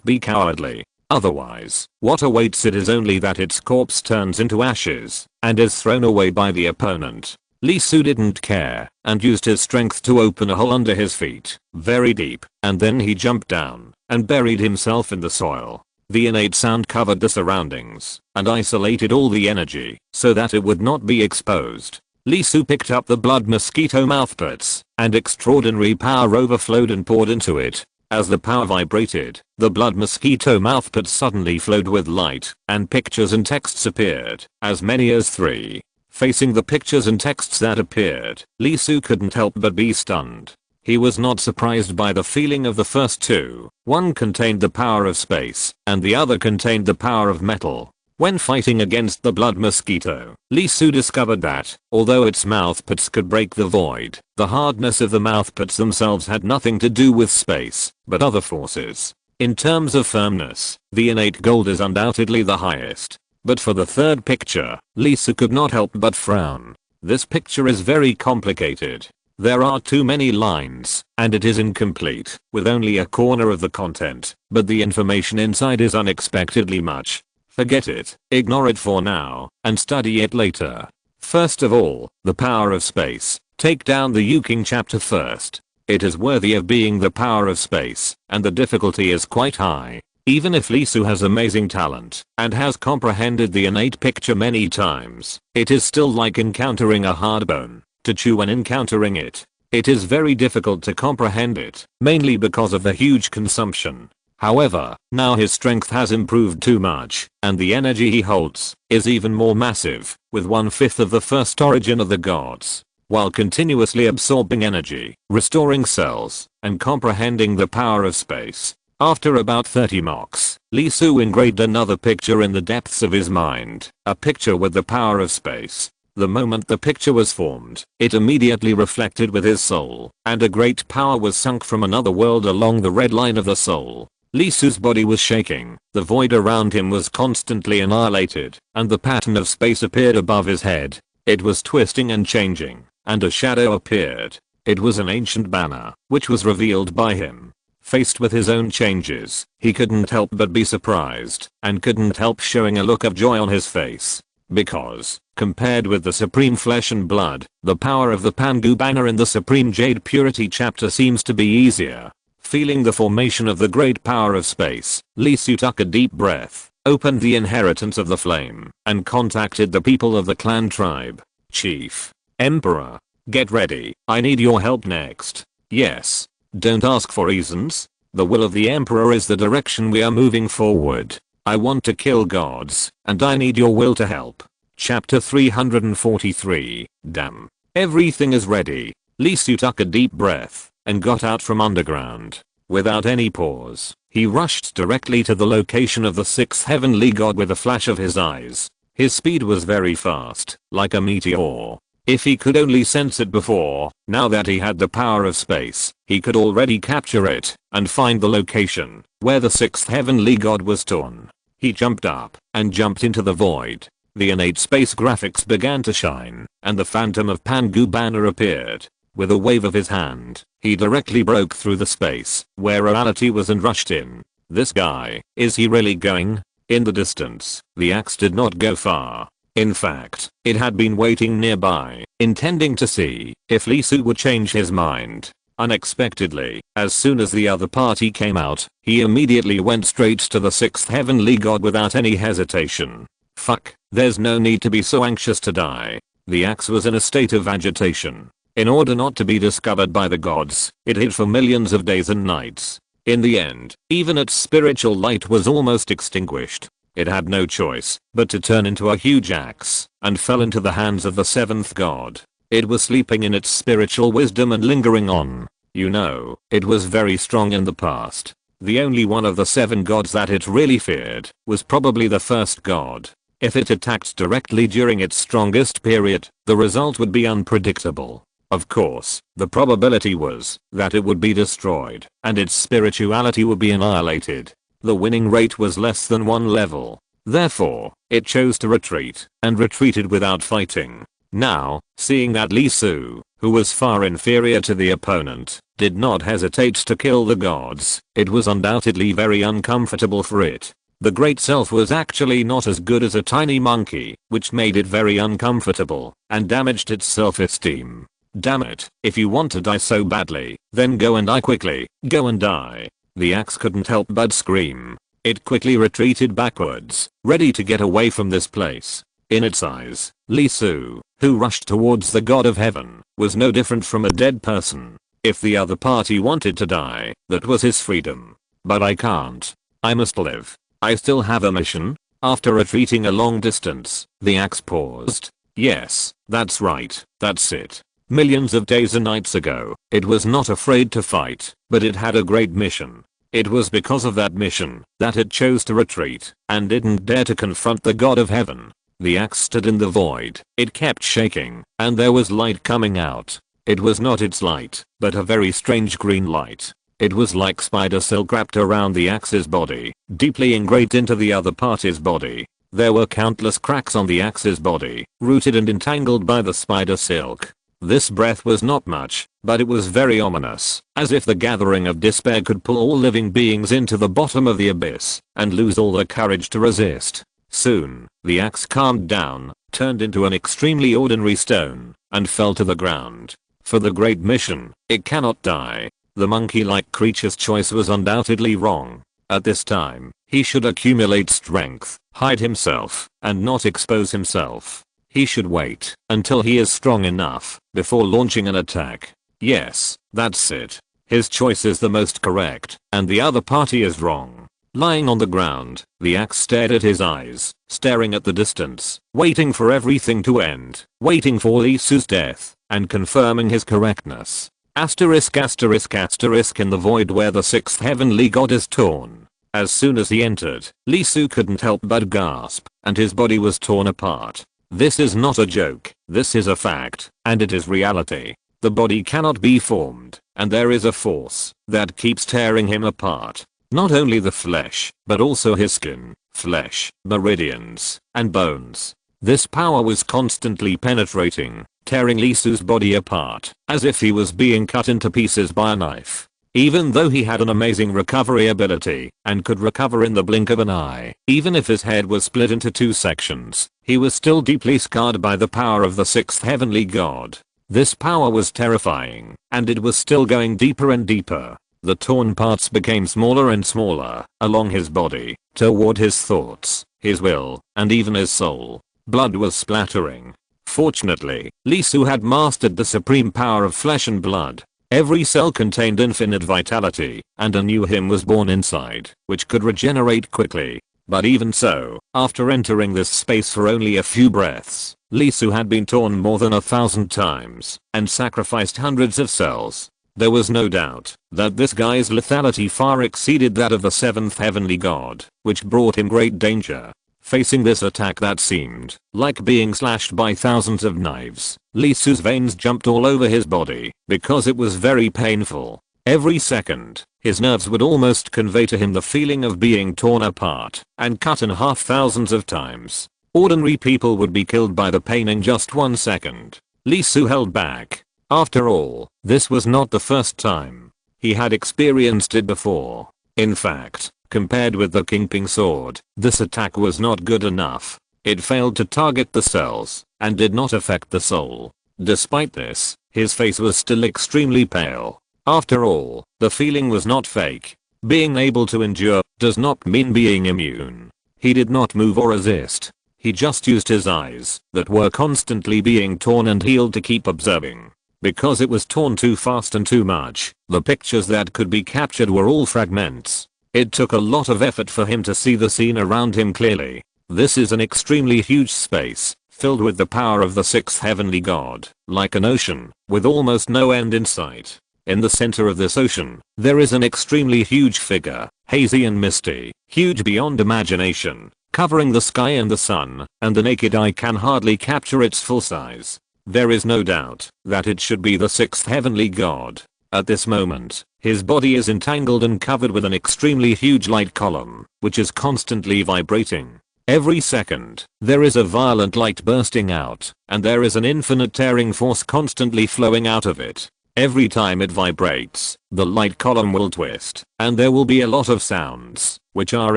be cowardly. Otherwise, what awaits it is only that its corpse turns into ashes and is thrown away by the opponent. Lee Su didn't care and used his strength to open a hole under his feet, very deep, and then he jumped down and buried himself in the soil. The innate sound covered the surroundings and isolated all the energy so that it would not be exposed. Lee Su picked up the blood mosquito mouthparts, and extraordinary power overflowed and poured into it. As the power vibrated, the blood mosquito mouthparts suddenly flowed with light, and pictures and texts appeared, as many as 3. Facing the pictures and texts that appeared, Lee Su couldn't help but be stunned. He was not surprised by the feeling of the first two. One contained the power of space, and the other contained the power of metal. When fighting against the blood mosquito, Lee Su discovered that, although its mouthparts could break the void, the hardness of the mouthparts themselves had nothing to do with space, but other forces. In terms of firmness, the innate gold is undoubtedly the highest. But for the third picture, Lee Su could not help but frown. This picture is very complicated. There are too many lines, and it is incomplete, with only a corner of the content, but the information inside is unexpectedly much. Forget it, ignore it for now, and study it later. First of all, the power of space. Take down the Yu King chapter first. It is worthy of being the power of space, and the difficulty is quite high. Even if Lee Su has amazing talent and has comprehended the innate picture many times, it is still like encountering a hard bone to chew when encountering it. It is very difficult to comprehend it, mainly because of the huge consumption. However, now his strength has improved too much, and the energy he holds is even more massive, with 1/5 of the first origin of the gods. While continuously absorbing energy, restoring cells, and comprehending the power of space. After about 30 mocks, Lee Su engraved another picture in the depths of his mind, a picture with the power of space. The moment the picture was formed, it immediately reflected with his soul, and a great power was sunk from another world along the red line of the soul. Lee Su's body was shaking, the void around him was constantly annihilated, and the pattern of space appeared above his head. It was twisting and changing, and a shadow appeared. It was an ancient banner, which was revealed by him. Faced with his own changes, he couldn't help but be surprised, and couldn't help showing a look of joy on his face. Because, compared with the supreme flesh and blood, the power of the Pangu banner in the supreme jade purity chapter seems to be easier. Feeling the formation of the great power of space, Lee Su took a deep breath, opened the inheritance of the flame, and contacted the people of the clan tribe. Chief. Emperor. Get ready, I need your help next. Yes. Don't ask for reasons. The will of the emperor is the direction we are moving forward. I want to kill gods, and I need your will to help. Chapter 343. Damn. Everything is ready. Lee Su took a deep breath and got out from underground. Without any pause, he rushed directly to the location of the sixth heavenly god with a flash of his eyes. His speed was very fast, like a meteor. If he could only sense it before, now that he had the power of space, he could already capture it and find the location where the sixth heavenly god was torn. He jumped up and jumped into the void. The innate space graphics began to shine, and the phantom of Pangu banner appeared. With a wave of his hand, he directly broke through the space where reality was and rushed in. This guy, is he really going? In the distance, the axe did not go far. In fact, it had been waiting nearby, intending to see if Lee Su would change his mind. Unexpectedly, as soon as the other party came out, he immediately went straight to the sixth heavenly god without any hesitation. Fuck, there's no need to be so anxious to die. The axe was in a state of agitation. In order not to be discovered by the gods, it hid for millions of days and nights. In the end, even its spiritual light was almost extinguished. It had no choice but to turn into a huge axe and fell into the hands of the seventh god. It was sleeping in its spiritual wisdom and lingering on. You know, it was very strong in the past. The only one of the 7 gods that it really feared was probably the first god. If it attacked directly during its strongest period, the result would be unpredictable. Of course, the probability was that it would be destroyed and its spirituality would be annihilated. The winning rate was less than 1 level. Therefore, it chose to retreat and retreated without fighting. Now, seeing that Lee Su, who was far inferior to the opponent, did not hesitate to kill the gods, it was undoubtedly very uncomfortable for it. The Great Self was actually not as good as a tiny monkey, which made it very uncomfortable and damaged its self-esteem. Damn it, if you want to die so badly, then go and die quickly, go and die. The axe couldn't help but scream. It quickly retreated backwards, ready to get away from this place. In its eyes, Lee Su, who rushed towards the god of heaven, was no different from a dead person. If the other party wanted to die, that was his freedom. But I can't. I must live. I still have a mission. After retreating a long distance, the axe paused. Yes, that's right, that's it. Millions of days and nights ago, it was not afraid to fight, but it had a great mission. It was because of that mission that it chose to retreat and didn't dare to confront the god of heaven. The axe stood in the void. It kept shaking, and there was light coming out. It was not its light, but a very strange green light. It was like spider silk wrapped around the axe's body, deeply engraved into the other party's body. There were countless cracks on the axe's body, rooted and entangled by the spider silk. This breath was not much, but it was very ominous, as if the gathering of despair could pull all living beings into the bottom of the abyss and lose all their courage to resist. Soon, the axe calmed down, turned into an extremely ordinary stone, and fell to the ground. For the great mission, it cannot die. The monkey-like creature's choice was undoubtedly wrong. At this time, he should accumulate strength, hide himself, and not expose himself. He should wait until he is strong enough before launching an attack. Yes, that's it. His choice is the most correct, and the other party is wrong. Lying on the ground, the axe stared at his eyes, staring at the distance, waiting for everything to end, waiting for Lee Su's death, and confirming his correctness. Asterisk asterisk asterisk in the void where the sixth heavenly god is torn. As soon as he entered, Lee Su couldn't help but gasp, and his body was torn apart. This is not a joke, this is a fact, and it is reality. The body cannot be formed, and there is a force that keeps tearing him apart. Not only the flesh, but also his skin, flesh, meridians, and bones. This power was constantly penetrating, tearing Lee Su's body apart, as if he was being cut into pieces by a knife. Even though he had an amazing recovery ability, and could recover in the blink of an eye, even if his head was split into 2 sections, he was still deeply scarred by the power of the sixth heavenly god. This power was terrifying, and it was still going deeper and deeper. The torn parts became smaller and smaller, along his body, toward his thoughts, his will, and even his soul. Blood was splattering. Fortunately, Lee Su had mastered the supreme power of flesh and blood. Every cell contained infinite vitality, and a new him was born inside, which could regenerate quickly. But even so, after entering this space for only a few breaths, Lee Su had been torn more than 1,000 times, and sacrificed hundreds of cells. There was no doubt that this guy's lethality far exceeded that of the seventh heavenly god, which brought him great danger. Facing this attack that seemed like being slashed by thousands of knives, Lee Su's veins jumped all over his body because it was very painful. Every second, his nerves would almost convey to him the feeling of being torn apart and cut in half thousands of times. Ordinary people would be killed by the pain in just 1 second. Lee Su held back. After all, this was not the first time. He had experienced it before. In fact, compared with the Kingping sword, this attack was not good enough. It failed to target the cells, and did not affect the soul. Despite this, his face was still extremely pale. After all, the feeling was not fake. Being able to endure does not mean being immune. He did not move or resist. He just used his eyes that were constantly being torn and healed to keep observing. Because it was torn too fast and too much, the pictures that could be captured were all fragments. It took a lot of effort for him to see the scene around him clearly. This is an extremely huge space, filled with the power of the sixth heavenly god, like an ocean, with almost no end in sight. In the center of this ocean, there is an extremely huge figure, hazy and misty, huge beyond imagination, covering the sky and the sun, and the naked eye can hardly capture its full size. There is no doubt that it should be the sixth heavenly god. At this moment, his body is entangled and covered with an extremely huge light column, which is constantly vibrating. Every second, there is a violent light bursting out, and there is an infinite tearing force constantly flowing out of it. Every time it vibrates, the light column will twist, and there will be a lot of sounds, which are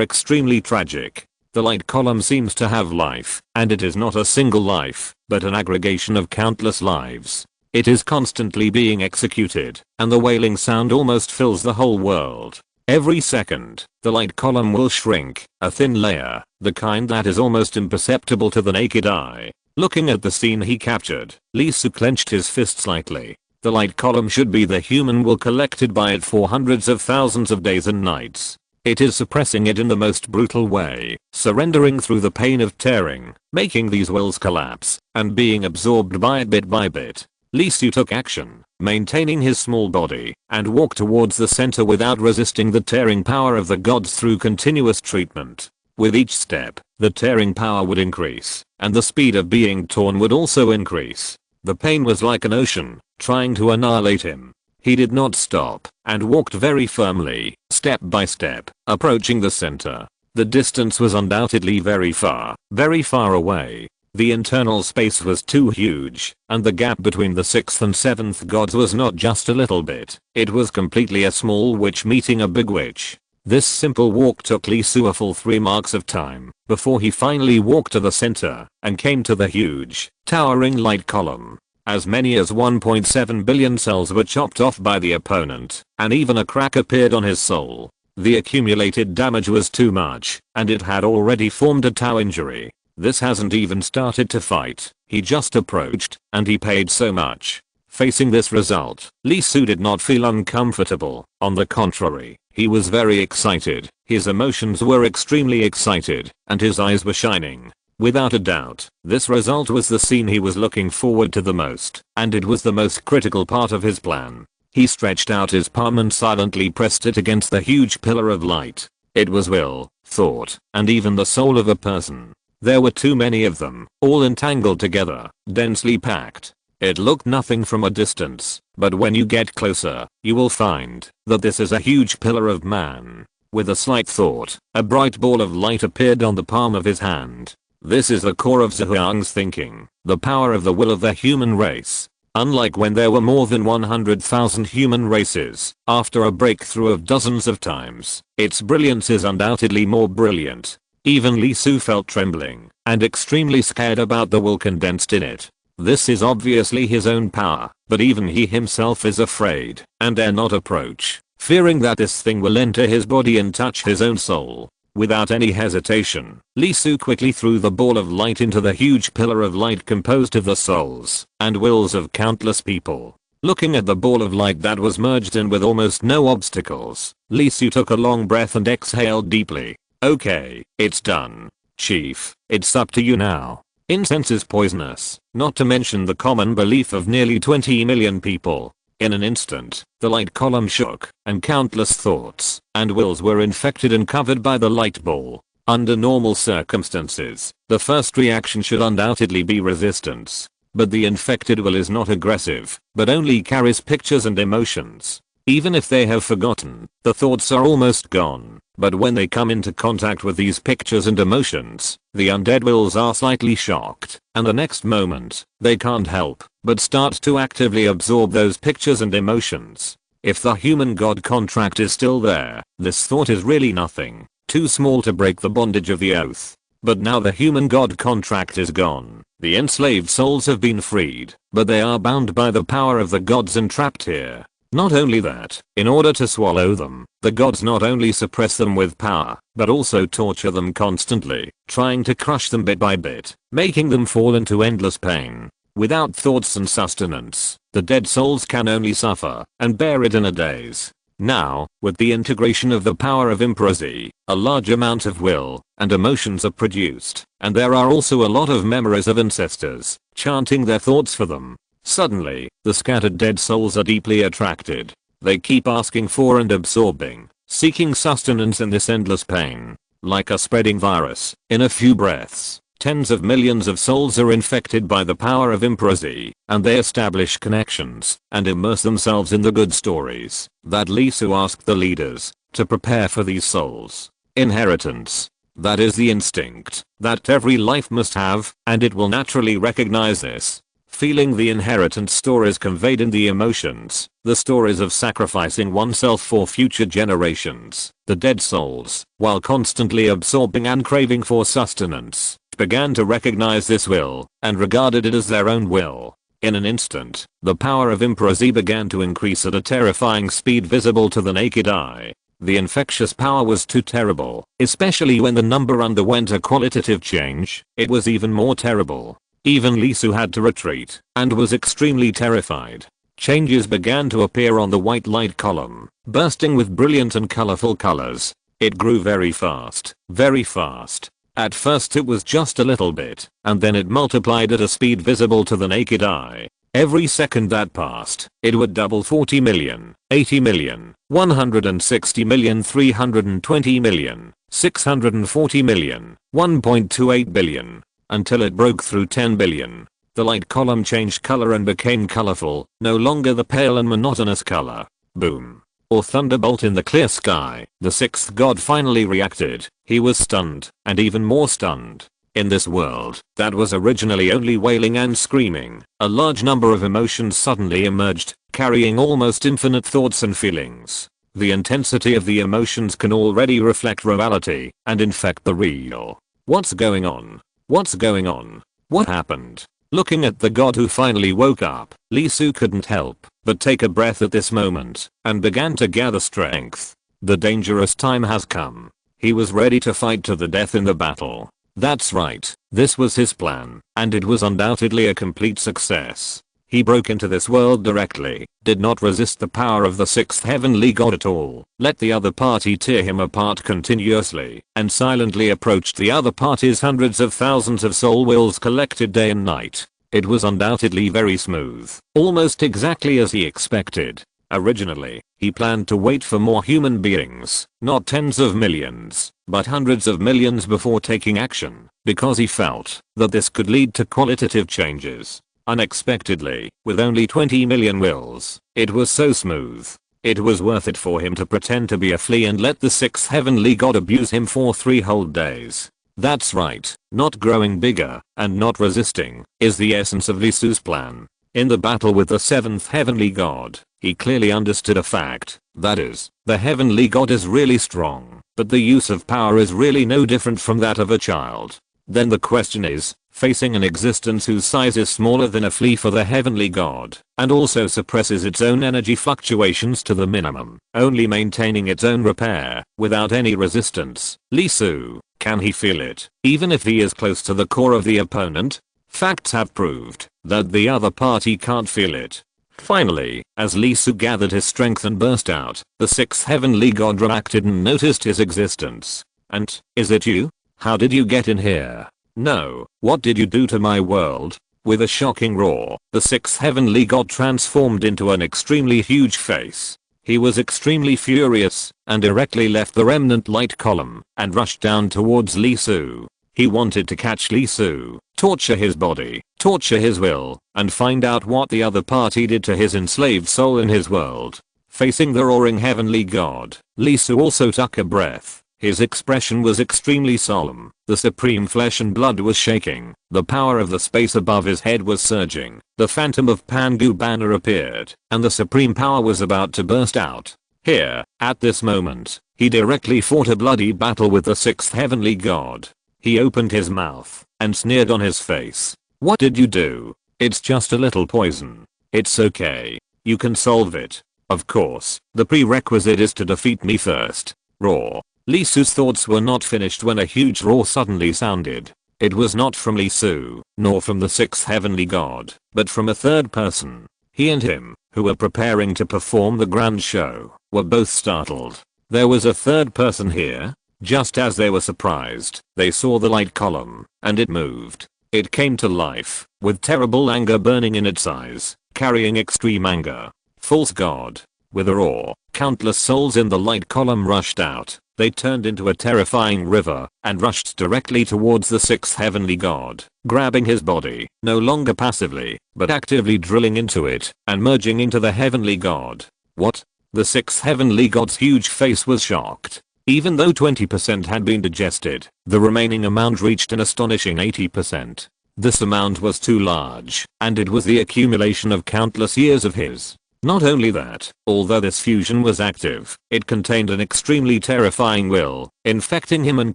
extremely tragic. The light column seems to have life, and it is not a single life, but an aggregation of countless lives. It is constantly being executed, and the wailing sound almost fills the whole world. Every second, the light column will shrink, a thin layer, the kind that is almost imperceptible to the naked eye. Looking at the scene he captured, Lee Su clenched his fist slightly. The light column should be the human will collected by it for hundreds of thousands of days and nights. It is suppressing it in the most brutal way, surrendering through the pain of tearing, making these wills collapse, and being absorbed by it bit by bit. Lee Su took action, maintaining his small body, and walked towards the center without resisting the tearing power of the gods through continuous treatment. With each step, the tearing power would increase, and the speed of being torn would also increase. The pain was like an ocean, trying to annihilate him. He did not stop, and walked very firmly, step by step, approaching the center. The distance was undoubtedly very far away. The internal space was too huge, and the gap between the sixth and seventh gods was not just a little bit, it was completely a small witch meeting a big witch. This simple walk took Lee Su a full 3 marks of time, before he finally walked to the center, and came to the huge, towering light column. As many as 1.7 billion cells were chopped off by the opponent, and even a crack appeared on his soul. The accumulated damage was too much, and it had already formed a toe injury. This hasn't even started to fight, he just approached, and he paid so much. Facing this result, Lee Su did not feel uncomfortable. On the contrary, he was very excited. His emotions were extremely excited, and his eyes were shining. Without a doubt, this result was the scene he was looking forward to the most, and it was the most critical part of his plan. He stretched out his palm and silently pressed it against the huge pillar of light. It was will, thought, and even the soul of a person. There were too many of them, all entangled together, densely packed. It looked nothing from a distance, but when you get closer, you will find that this is a huge pillar of man. With a slight thought, a bright ball of light appeared on the palm of his hand. This is the core of Zhuang's thinking, the power of the will of the human race. Unlike when there were more than 100,000 human races, after a breakthrough of dozens of times, its brilliance is undoubtedly more brilliant. Even Lee Su felt trembling and extremely scared about the will condensed in it. This is obviously his own power, but even he himself is afraid and dare not approach, fearing that this thing will enter his body and touch his own soul. Without any hesitation, Lee Su quickly threw the ball of light into the huge pillar of light composed of the souls and wills of countless people. Looking at the ball of light that was merged in with almost no obstacles, Lee Su took a long breath and exhaled deeply. Okay, it's done. Chief, it's up to you now. Incense is poisonous, not to mention the common belief of nearly 20 million people. In an instant, the light column shook, and countless thoughts and wills were infected and covered by the light ball. Under normal circumstances, the first reaction should undoubtedly be resistance. But the infected will is not aggressive, but only carries pictures and emotions. Even if they have forgotten, the thoughts are almost gone. But when they come into contact with these pictures and emotions, the undead wills are slightly shocked, and the next moment, they can't help but start to actively absorb those pictures and emotions. If the human god contract is still there, this thought is really nothing, too small to break the bondage of the oath. But now the human god contract is gone. The enslaved souls have been freed, but they are bound by the power of the gods and trapped here. Not only that, in order to swallow them, the gods not only suppress them with power, but also torture them constantly, trying to crush them bit by bit, making them fall into endless pain. Without thoughts and sustenance, the dead souls can only suffer and bear it in a daze. Now, with the integration of the power of Improzi, a large amount of will and emotions are produced, and there are also a lot of memories of ancestors, chanting their thoughts for them. Suddenly, the scattered dead souls are deeply attracted. They keep asking for and absorbing, seeking sustenance in this endless pain. Like a spreading virus, in a few breaths, tens of millions of souls are infected by the power of Improzi, and they establish connections and immerse themselves in the good stories that Lee Su asked the leaders to prepare for these souls. Inheritance. That is the instinct that every life must have, and it will naturally recognize this. Feeling the inheritance stories conveyed in the emotions, the stories of sacrificing oneself for future generations, the dead souls, while constantly absorbing and craving for sustenance, began to recognize this will, and regarded it as their own will. In an instant, the power of Improzi began to increase at a terrifying speed visible to the naked eye. The infectious power was too terrible, especially when the number underwent a qualitative change, it was even more terrible. Even Lee Su had to retreat, and was extremely terrified. Changes began to appear on the white light column, bursting with brilliant and colorful colors. It grew very fast, very fast. At first it was just a little bit, and then it multiplied at a speed visible to the naked eye. Every second that passed, it would double 40 million, 80 million, 160 million, 320 million, 640 million, 1.28 billion. Until it broke through 10 billion. The light column changed color and became colorful, no longer the pale and monotonous color. Boom. Or thunderbolt in the clear sky. The sixth god finally reacted. He was stunned, and even more stunned. In this world, that was originally only wailing and screaming, a large number of emotions suddenly emerged, carrying almost infinite thoughts and feelings. The intensity of the emotions can already reflect reality, and infect the real. What's going on? What's going on? What happened? Looking at the god who finally woke up, Lee Su couldn't help but take a breath at this moment and began to gather strength. The dangerous time has come. He was ready to fight to the death in the battle. That's right, this was his plan, and it was undoubtedly a complete success. He broke into this world directly, did not resist the power of the sixth heavenly god at all, let the other party tear him apart continuously, and silently approached the other party's hundreds of thousands of soul wills collected day and night. It was undoubtedly very smooth, almost exactly as he expected. Originally, he planned to wait for more human beings, not tens of millions, but hundreds of millions before taking action, because he felt that this could lead to qualitative changes. Unexpectedly, with only 20 million wills, it was so smooth. It was worth it for him to pretend to be a flea and let the sixth heavenly god abuse him for 3 whole days. That's right, not growing bigger and not resisting is the essence of Lee Su's plan. In the battle with the seventh heavenly god, he clearly understood a fact, that is, the heavenly god is really strong, but the use of power is really no different from that of a child. Then the question is, facing an existence whose size is smaller than a flea for the heavenly god, and also suppresses its own energy fluctuations to the minimum, only maintaining its own repair, without any resistance, Lee Su, can he feel it, even if he is close to the core of the opponent? Facts have proved that the other party can't feel it. Finally, as Lee Su gathered his strength and burst out, the sixth heavenly god reacted and noticed his existence. And, is it you? How did you get in here? No, what did you do to my world? With a shocking roar, the sixth heavenly god transformed into an extremely huge face. He was extremely furious and directly left the remnant light column and rushed down towards Lee Su. He wanted to catch Lee Su, torture his body, torture his will, and find out what the other party did to his enslaved soul in his world. Facing the roaring heavenly god, Lee Su also took a breath. His expression was extremely solemn. The supreme flesh and blood was shaking. The power of the space above his head was surging. The phantom of Pangu banner appeared, and the supreme power was about to burst out. Here, at this moment, he directly fought a bloody battle with the sixth heavenly god. He opened his mouth and sneered on his face. What did you do? It's just a little poison. It's okay. You can solve it. Of course, the prerequisite is to defeat me first. Roar. Lee Su's thoughts were not finished when a huge roar suddenly sounded. It was not from Lee Su, nor from the sixth heavenly god, but from a third person. He and him, who were preparing to perform the grand show, were both startled. There was a third person here. Just as they were surprised, they saw the light column, and it moved. It came to life, with terrible anger burning in its eyes, carrying extreme anger. False god. With a roar, countless souls in the light column rushed out. They turned into a terrifying river and rushed directly towards the sixth heavenly god, grabbing his body, no longer passively, but actively drilling into it and merging into the heavenly god. What? The sixth heavenly god's huge face was shocked. Even though 20% had been digested, the remaining amount reached an astonishing 80%. This amount was too large, and it was the accumulation of countless years of his. Not only that, although this fusion was active, it contained an extremely terrifying will, infecting him and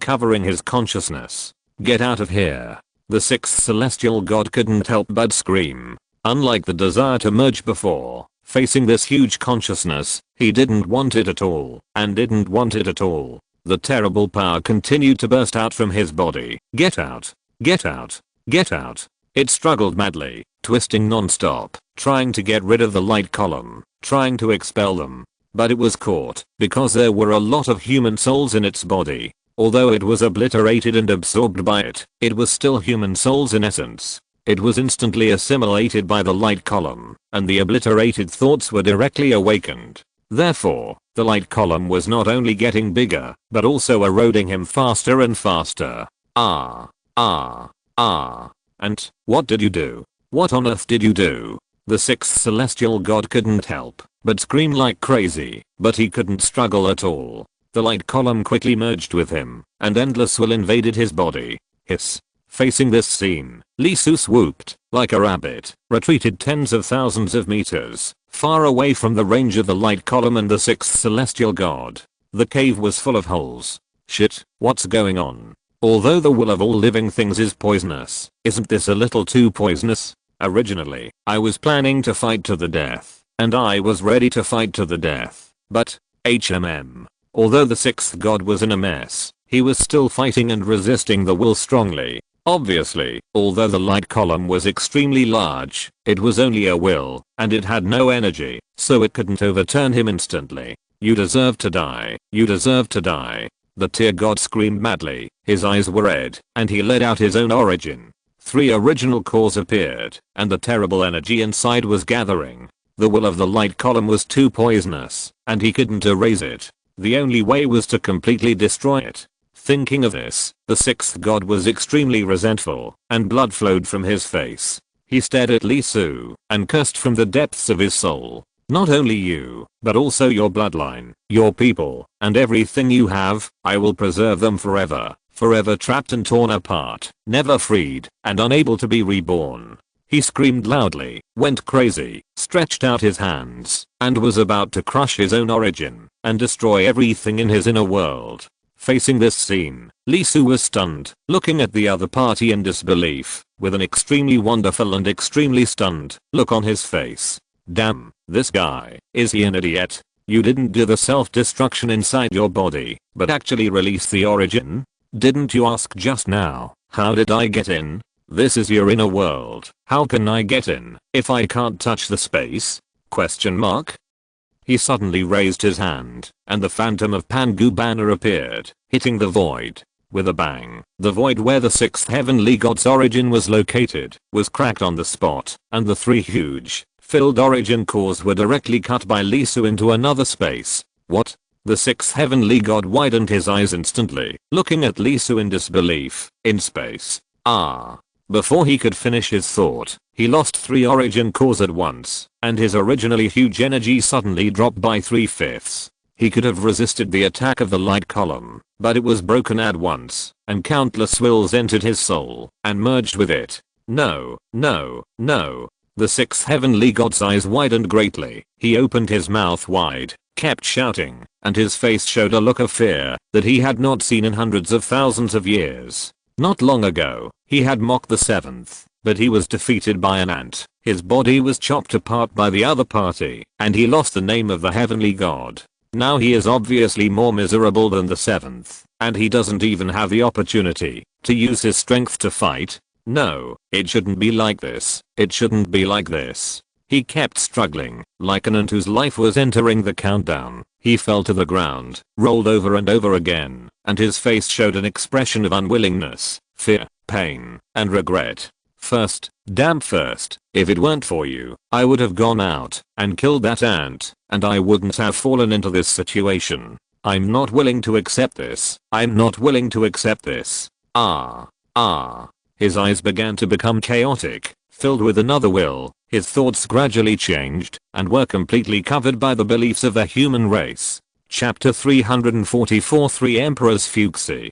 covering his consciousness. Get out of here. The sixth celestial god couldn't help but scream. Unlike the desire to merge before, facing this huge consciousness, he didn't want it at all, and didn't want it at all. The terrible power continued to burst out from his body. Get out. Get out. Get out. It struggled madly, twisting non-stop, trying to get rid of the light column, trying to expel them. But it was caught, because there were a lot of human souls in its body. Although it was obliterated and absorbed by it, it was still human souls in essence. It was instantly assimilated by the light column, and the obliterated thoughts were directly awakened. Therefore, the light column was not only getting bigger, but also eroding him faster and faster. And, what did you do? What on earth did you do? The sixth celestial god couldn't help but scream like crazy, but he couldn't struggle at all. The light column quickly merged with him, and endless will invaded his body. Hiss. Facing this scene, Lee Su swooped, like a rabbit, retreated tens of thousands of meters, far away from the range of the light column and the sixth celestial god. The cave was full of holes. Shit, what's going on? Although the will of all living things is poisonous, isn't this a little too poisonous? Originally, I was planning to fight to the death, and I was ready to fight to the death, but, although the sixth god was in a mess, he was still fighting and resisting the will strongly. Obviously, although the light column was extremely large, it was only a will, and it had no energy, so it couldn't overturn him instantly. You deserve to die, you deserve to die. The tear god screamed madly, his eyes were red, and he let out his own origin. 3 original cores appeared, and the terrible energy inside was gathering. The will of the light column was too poisonous, and he couldn't erase it. The only way was to completely destroy it. Thinking of this, the sixth god was extremely resentful, and blood flowed from his face. He stared at Lee Su, and cursed from the depths of his soul. Not only you, but also your bloodline, your people, and everything you have, I will preserve them forever, forever trapped and torn apart, never freed, and unable to be reborn. He screamed loudly, went crazy, stretched out his hands, and was about to crush his own origin, and destroy everything in his inner world. Facing this scene, Lee Su was stunned, looking at the other party in disbelief, with an extremely wonderful and extremely stunned look on his face. Damn, this guy, is he an idiot? You didn't do the self-destruction inside your body, but actually release the origin? Didn't you ask just now, how did I get in? This is your inner world, how can I get in, if I can't touch the space? Question mark? He suddenly raised his hand, and the phantom of Pangu Banner appeared, hitting the void. With a bang, the void where the sixth heavenly god's origin was located, was cracked on the spot, and the 3 huge, filled origin cores were directly cut by Lee Su into another space. What? The sixth heavenly god widened his eyes instantly, looking at Lee Su in disbelief. In space? Ah. Before he could finish his thought, he lost 3 origin cores at once, and his originally huge energy suddenly dropped by 3/5. He could have resisted the attack of the light column, but it was broken at once, and countless wills entered his soul, and merged with it. No, no, no. The sixth heavenly god's eyes widened greatly, he opened his mouth wide, kept shouting, and his face showed a look of fear that he had not seen in hundreds of thousands of years. Not long ago, he had mocked the seventh, but he was defeated by an ant, his body was chopped apart by the other party, and he lost the name of the heavenly god. Now he is obviously more miserable than the seventh, and he doesn't even have the opportunity to use his strength to fight. No, it shouldn't be like this, it shouldn't be like this. He kept struggling, like an ant whose life was entering the countdown. He fell to the ground, rolled over and over again, and his face showed an expression of unwillingness, fear, pain, and regret. First, if it weren't for you, I would have gone out and killed that ant, and I wouldn't have fallen into this situation. I'm not willing to accept this. I'm not willing to accept this. His eyes began to become chaotic, filled with another will. His thoughts gradually changed, and were completely covered by the beliefs of the human race. Chapter 344 3 Emperor's Fuxi.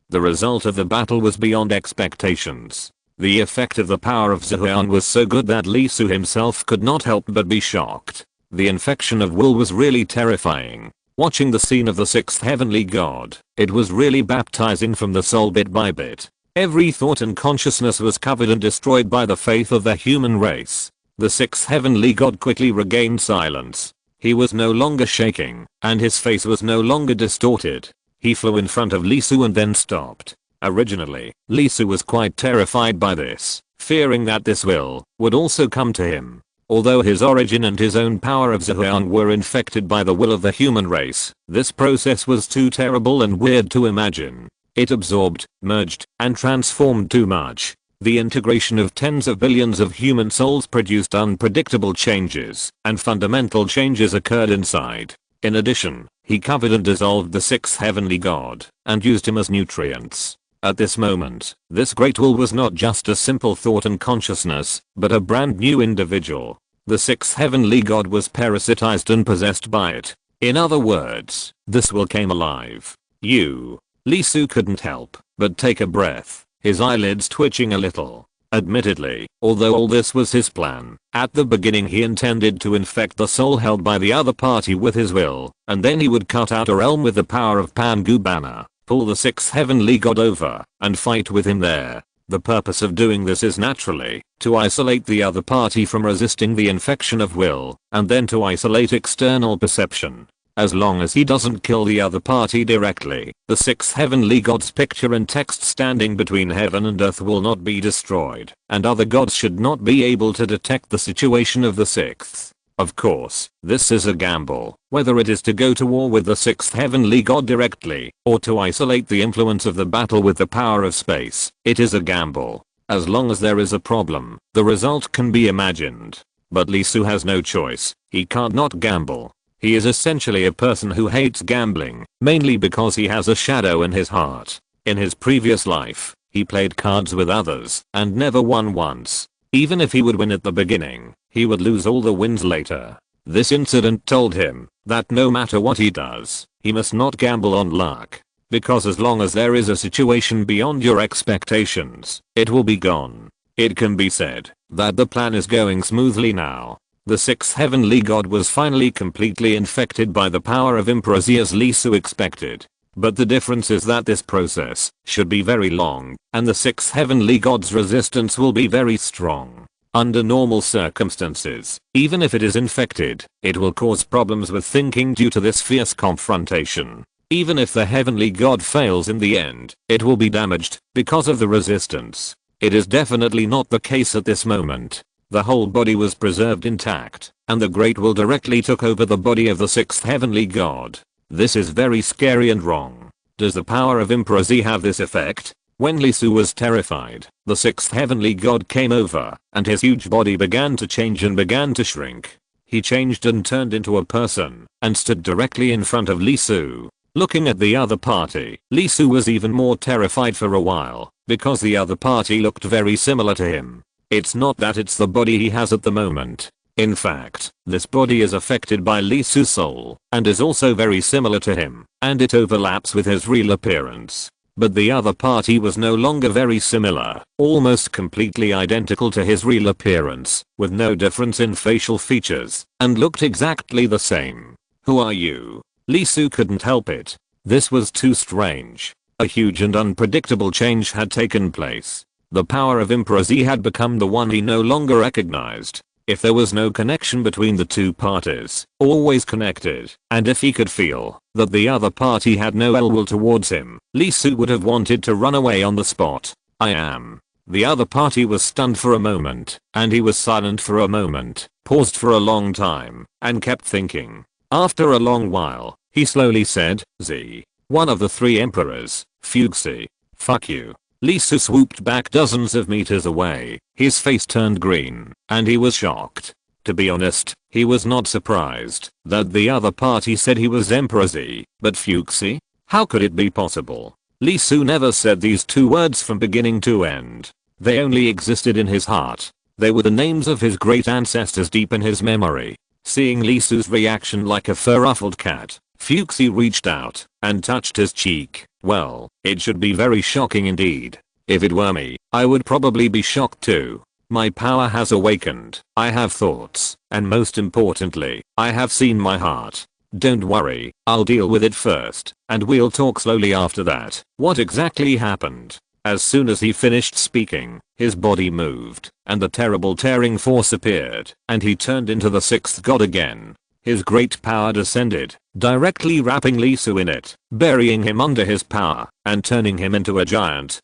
The result of the battle was beyond expectations. The effect of the power of Zuhuan was so good that Lee Su himself could not help but be shocked. The infection of will was really terrifying. Watching the scene of the sixth heavenly god, it was really baptizing from the soul bit by bit. Every thought and consciousness was covered and destroyed by the faith of the human race. The sixth heavenly god quickly regained silence. He was no longer shaking, and his face was no longer distorted. He flew in front of Lee Su and then stopped. Originally, Lee Su was quite terrified by this, fearing that this will would also come to him. Although his origin and his own power of Zuhuan were infected by the will of the human race, this process was too terrible and weird to imagine. It absorbed, merged, and transformed too much. The integration of tens of billions of human souls produced unpredictable changes, and fundamental changes occurred inside. In addition, he covered and dissolved the sixth heavenly god, and used him as nutrients. At this moment, this great will was not just a simple thought and consciousness, but a brand new individual. The sixth heavenly god was parasitized and possessed by it. In other words, this will came alive. Lee Su couldn't help but take a breath, his eyelids twitching a little. Admittedly, although all this was his plan, at the beginning he intended to infect the soul held by the other party with his will, and then he would cut out a realm with the power of Pangu Banner, pull the sixth heavenly god over and fight with him there. The purpose of doing this is naturally to isolate the other party from resisting the infection of will, and then to isolate external perception. As long as he doesn't kill the other party directly, the sixth heavenly god's picture and text standing between heaven and earth will not be destroyed, and other gods should not be able to detect the situation of the sixth. Of course, this is a gamble, whether it is to go to war with the sixth heavenly god directly, or to isolate the influence of the battle with the power of space. It is a gamble. As long as there is a problem, the result can be imagined. But Lee Su has no choice. He can't not gamble. He is essentially a person who hates gambling, mainly because he has a shadow in his heart. In his previous life, he played cards with others and never won once. Even if he would win at the beginning, he would lose all the wins later. This incident told him that no matter what he does, he must not gamble on luck. Because as long as there is a situation beyond your expectations, it will be gone. It can be said that the plan is going smoothly now. The sixth heavenly god was finally completely infected by the power of Improzi as Lee Su expected. But the difference is that this process should be very long, and the sixth heavenly god's resistance will be very strong. Under normal circumstances, even if it is infected, it will cause problems with thinking due to this fierce confrontation. Even if the heavenly god fails in the end, it will be damaged because of the resistance. It is definitely not the case at this moment. The whole body was preserved intact, and the great will directly took over the body of the sixth heavenly god. This is very scary and wrong. Does the power of Improzi have this effect? When Lee Su was terrified, the sixth heavenly god came over, and his huge body began to change and began to shrink. He changed and turned into a person, and stood directly in front of Lee Su. Looking at the other party, Lee Su was even more terrified for a while, because the other party looked very similar to him. It's not that it's the body he has at the moment. In fact, this body is affected by Lee Su's soul, and is also very similar to him, and it overlaps with his real appearance. But the other party was no longer very similar, almost completely identical to his real appearance, with no difference in facial features, and looked exactly the same. Who are you? Lee Su couldn't help it. This was too strange. A huge and unpredictable change had taken place. The power of Improzi had become the one he no longer recognized. If there was no connection between the two parties, always connected, and if he could feel that the other party had no ill will towards him, Lee Su would have wanted to run away on the spot. I am. The other party was stunned for a moment, and he was silent for a moment, paused for a long time, and kept thinking. After a long while, he slowly said, Z. One of the three emperors, Fuxi. Fuck you. Lee Su swooped back dozens of meters away, his face turned green, and he was shocked. To be honest, he was not surprised that the other party said he was Emperor Z, but Fuxi? How could it be possible? Lee Su never said these two words from beginning to end. They only existed in his heart. They were the names of his great ancestors deep in his memory. Seeing Lee Su's reaction like a fur-ruffled cat, Fuxi reached out and touched his cheek. Well, it should be very shocking indeed. If it were me, I would probably be shocked too. My power has awakened. I have thoughts, and most importantly, I have seen my heart. Don't worry, I'll deal with it first, and we'll talk slowly after that. What exactly happened? As soon as he finished speaking, his body moved, and the terrible tearing force appeared, and he turned into the sixth god again. His great power descended, directly wrapping Lee Su in it, burying him under his power, and turning him into a giant.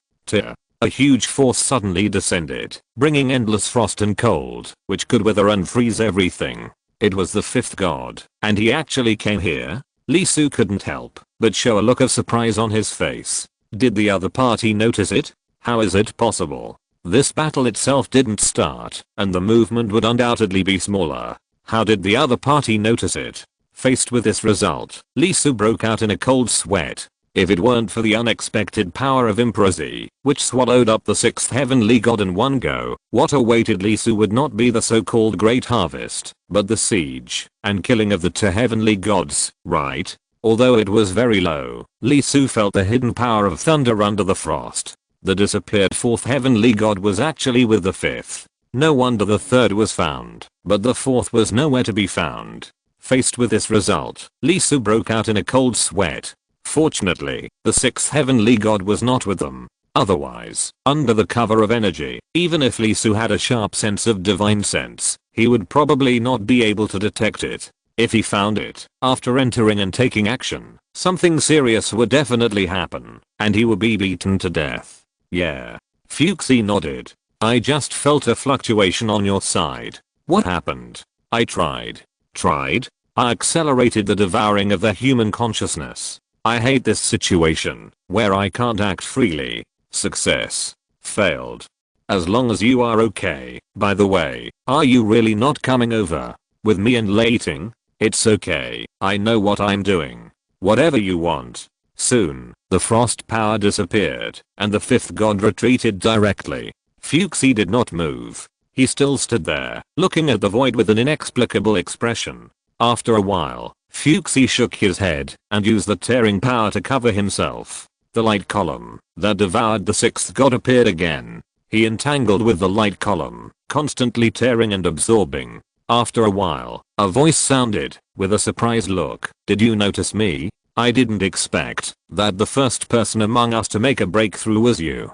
A huge force suddenly descended, bringing endless frost and cold, which could wither and freeze everything. It was the fifth god, and he actually came here? Lee Su couldn't help but show a look of surprise on his face. Did the other party notice it? How is it possible? This battle itself didn't start, and the movement would undoubtedly be smaller. How did the other party notice it? Faced with this result, Lee Su broke out in a cold sweat. If it weren't for the unexpected power of Improzi, which swallowed up the sixth heavenly god in one go, what awaited Lee Su would not be the so-called Great Harvest, but the siege and killing of the two heavenly gods, right? Although it was very low, Lee Su felt the hidden power of thunder under the frost. The disappeared fourth heavenly god was actually with the fifth. No wonder the third was found, but the fourth was nowhere to be found. Faced with this result, Lee Su broke out in a cold sweat. Fortunately, the sixth heavenly god was not with them. Otherwise, under the cover of energy, even if Lee Su had a sharp sense of divine sense, he would probably not be able to detect it. If he found it, after entering and taking action, something serious would definitely happen, and he would be beaten to death. Yeah. Fuchsie nodded. I just felt a fluctuation on your side. What happened? I tried. Tried? I accelerated the devouring of the human consciousness. I hate this situation, where I can't act freely. Success. Failed. As long as you are okay. By the way, are you really not coming over with me and Leighting? It's okay, I know what I'm doing. Whatever you want. Soon, the frost power disappeared, and the fifth god retreated directly. Fuchsie did not move. He still stood there, looking at the void with an inexplicable expression. After a while, Fuchsie shook his head and used the tearing power to cover himself. The light column that devoured the sixth god appeared again. He entangled with the light column, constantly tearing and absorbing. After a while, a voice sounded, with a surprised look. Did you notice me? I didn't expect that the first person among us to make a breakthrough was you.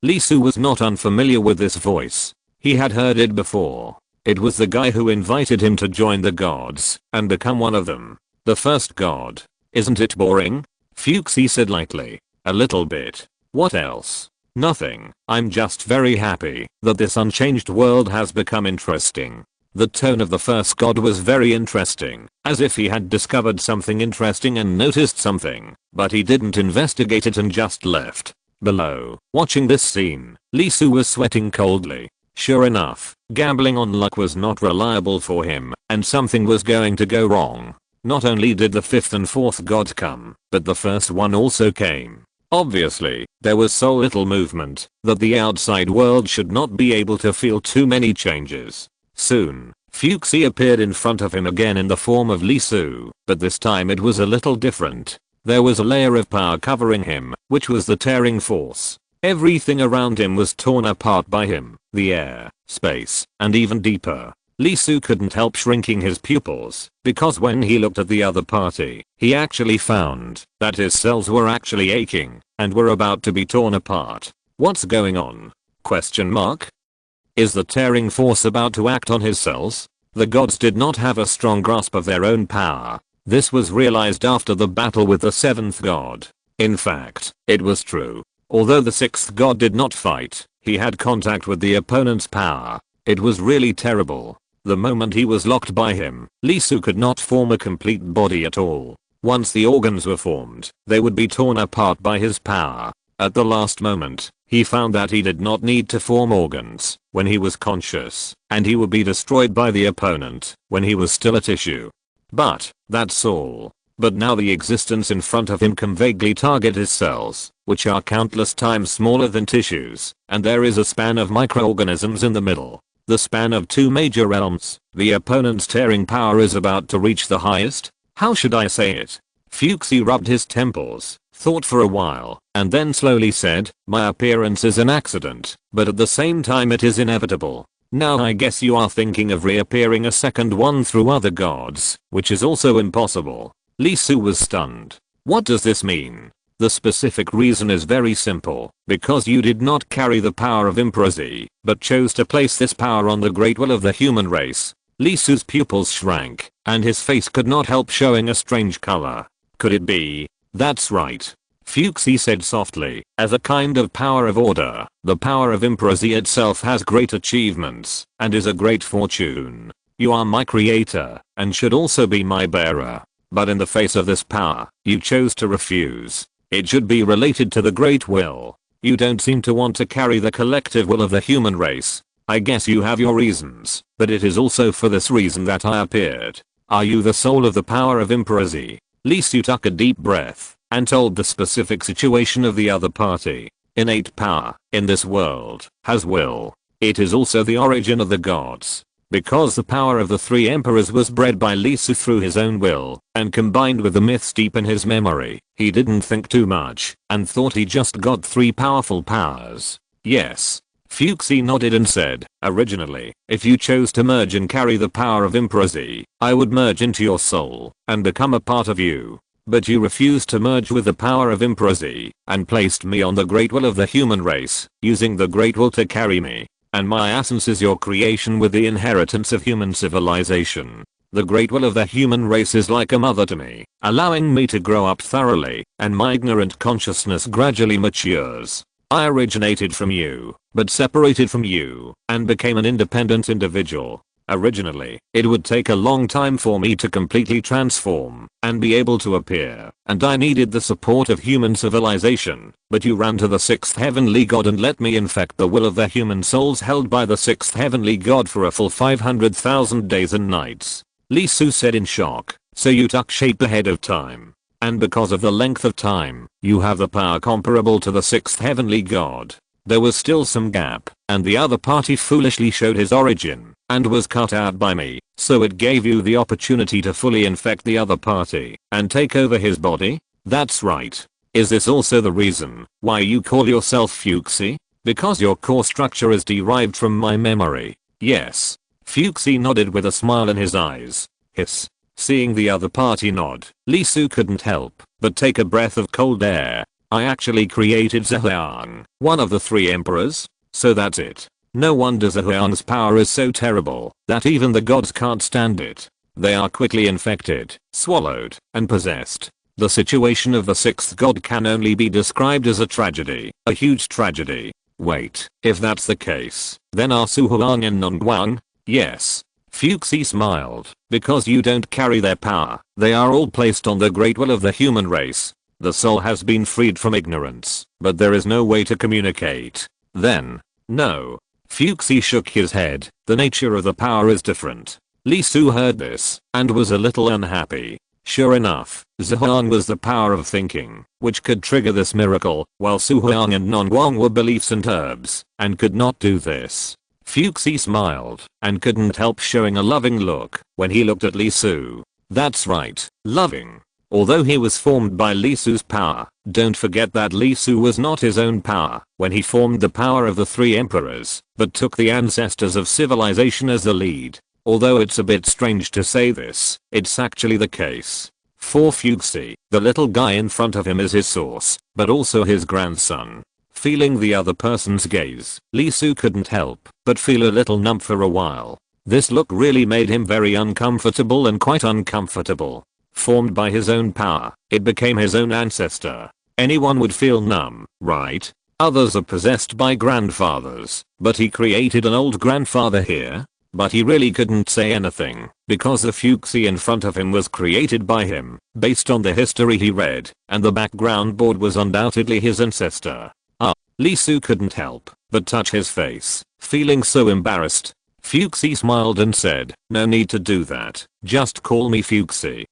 Lee Su was not unfamiliar with this voice. He had heard it before. It was the guy who invited him to join the gods and become one of them. The first god. Isn't it boring? Fuchsie said lightly. A little bit. What else? Nothing. I'm just very happy that this unchanged world has become interesting. The tone of the first god was very interesting, as if he had discovered something interesting and noticed something, but he didn't investigate it and just left. Below, watching this scene, Lee Su was sweating coldly. Sure enough, gambling on luck was not reliable for him, and something was going to go wrong. Not only did the fifth and fourth god come, but the first one also came. Obviously, there was so little movement that the outside world should not be able to feel too many changes. Soon, Fuchsie appeared in front of him again in the form of Lee Su, but this time it was a little different. There was a layer of power covering him, which was the tearing force. Everything around him was torn apart by him, the air, space, and even deeper. Lee Su couldn't help shrinking his pupils, because when he looked at the other party, he actually found that his cells were actually aching, and were about to be torn apart. What's going on? Question mark? Is the tearing force about to act on his cells? The gods did not have a strong grasp of their own power. This was realized after the battle with the seventh god. In fact, it was true. Although the sixth god did not fight, he had contact with the opponent's power. It was really terrible. The moment he was locked by him, Lee Su could not form a complete body at all. Once the organs were formed, they would be torn apart by his power. At the last moment, he found that he did not need to form organs when he was conscious, and he would be destroyed by the opponent when he was still a tissue. But, that's all. But now the existence in front of him can vaguely target his cells, which are countless times smaller than tissues, and there is a span of microorganisms in the middle. The span of two major realms. The opponent's tearing power is about to reach the highest? How should I say it? Fuchsie rubbed his temples, thought for a while, and then slowly said, my appearance is an accident, but at the same time it is inevitable. Now I guess you are thinking of reappearing a second one through other gods, which is also impossible. Lee Su was stunned. What does this mean? The specific reason is very simple, because you did not carry the power of improzy, but chose to place this power on the great will of the human race. Lee Su's pupils shrank, and his face could not help showing a strange color. Could it be? That's right. Fuchsie said softly, as a kind of power of order, the power of improzy itself has great achievements, and is a great fortune. You are my creator, and should also be my bearer. But in the face of this power, you chose to refuse. It should be related to the great will. You don't seem to want to carry the collective will of the human race. I guess you have your reasons, but it is also for this reason that I appeared. Are you the soul of the power of improzy? Lee Su took a deep breath, and told the specific situation of the other party. Innate power, in this world, has will. It is also the origin of the gods. Because the power of the three emperors was bred by Lee Su through his own will, and combined with the myths deep in his memory, he didn't think too much, and thought he just got three powerful powers. Yes. Fuchsie nodded and said, originally, if you chose to merge and carry the power of improzy, I would merge into your soul, and become a part of you. But you refused to merge with the power of Emperor Z and placed me on the great will of the human race, using the great will to carry me. And my essence is your creation with the inheritance of human civilization. The great will of the human race is like a mother to me, allowing me to grow up thoroughly, and my ignorant consciousness gradually matures. I originated from you, but separated from you, and became an independent individual. Originally, it would take a long time for me to completely transform and be able to appear, and I needed the support of human civilization, but you ran to the 6th heavenly god and let me infect the will of the human souls held by the 6th heavenly god for a full 500,000 days and nights. Lee Su said in shock, so you took shape ahead of time. And because of the length of time, you have the power comparable to the 6th heavenly god. There was still some gap, and the other party foolishly showed his origin, and was cut out by me, so it gave you the opportunity to fully infect the other party, and take over his body? That's right. Is this also the reason why you call yourself Fuxi? Because your core structure is derived from my memory. Yes. Fuxi nodded with a smile in his eyes. Hiss. Seeing the other party nod, Lee Su couldn't help but take a breath of cold air. I actually created Zhuang, one of the 3 emperors? So that's it. No wonder Zhuang's power is so terrible that even the gods can't stand it. They are quickly infected, swallowed, and possessed. The situation of the 6th god can only be described as a tragedy, a huge tragedy. Wait, if that's the case, then are Zhuang and Nongguang? Yes. Fuxi smiled, because you don't carry their power. They are all placed on the great will of the human race. The soul has been freed from ignorance, but there is no way to communicate. Then, no. Fuxi shook his head. The nature of the power is different. Lee Su heard this, and was a little unhappy. Sure enough, Zhuang was the power of thinking, which could trigger this miracle, while Zhuang and Nongguang were beliefs and herbs, and could not do this. Fuxi smiled, and couldn't help showing a loving look when he looked at Lee Su. That's right, loving. Although he was formed by Lee Su's power, don't forget that Lee Su was not his own power when he formed the power of the 3 emperors, but took the ancestors of civilization as the lead. Although it's a bit strange to say this, it's actually the case. For Fuxi, the little guy in front of him is his source, but also his grandson. Feeling the other person's gaze, Lee Su couldn't help but feel a little numb for a while. This look really made him very uncomfortable and quite uncomfortable. Formed by his own power, it became his own ancestor. Anyone would feel numb, right? Others are possessed by grandfathers, but he created an old grandfather here? But he really couldn't say anything, because the Fuxi in front of him was created by him, based on the history he read, and the background board was undoubtedly his ancestor. Lee Su couldn't help but touch his face, feeling so embarrassed. Fuxi smiled and said, no need to do that, just call me Fuxi.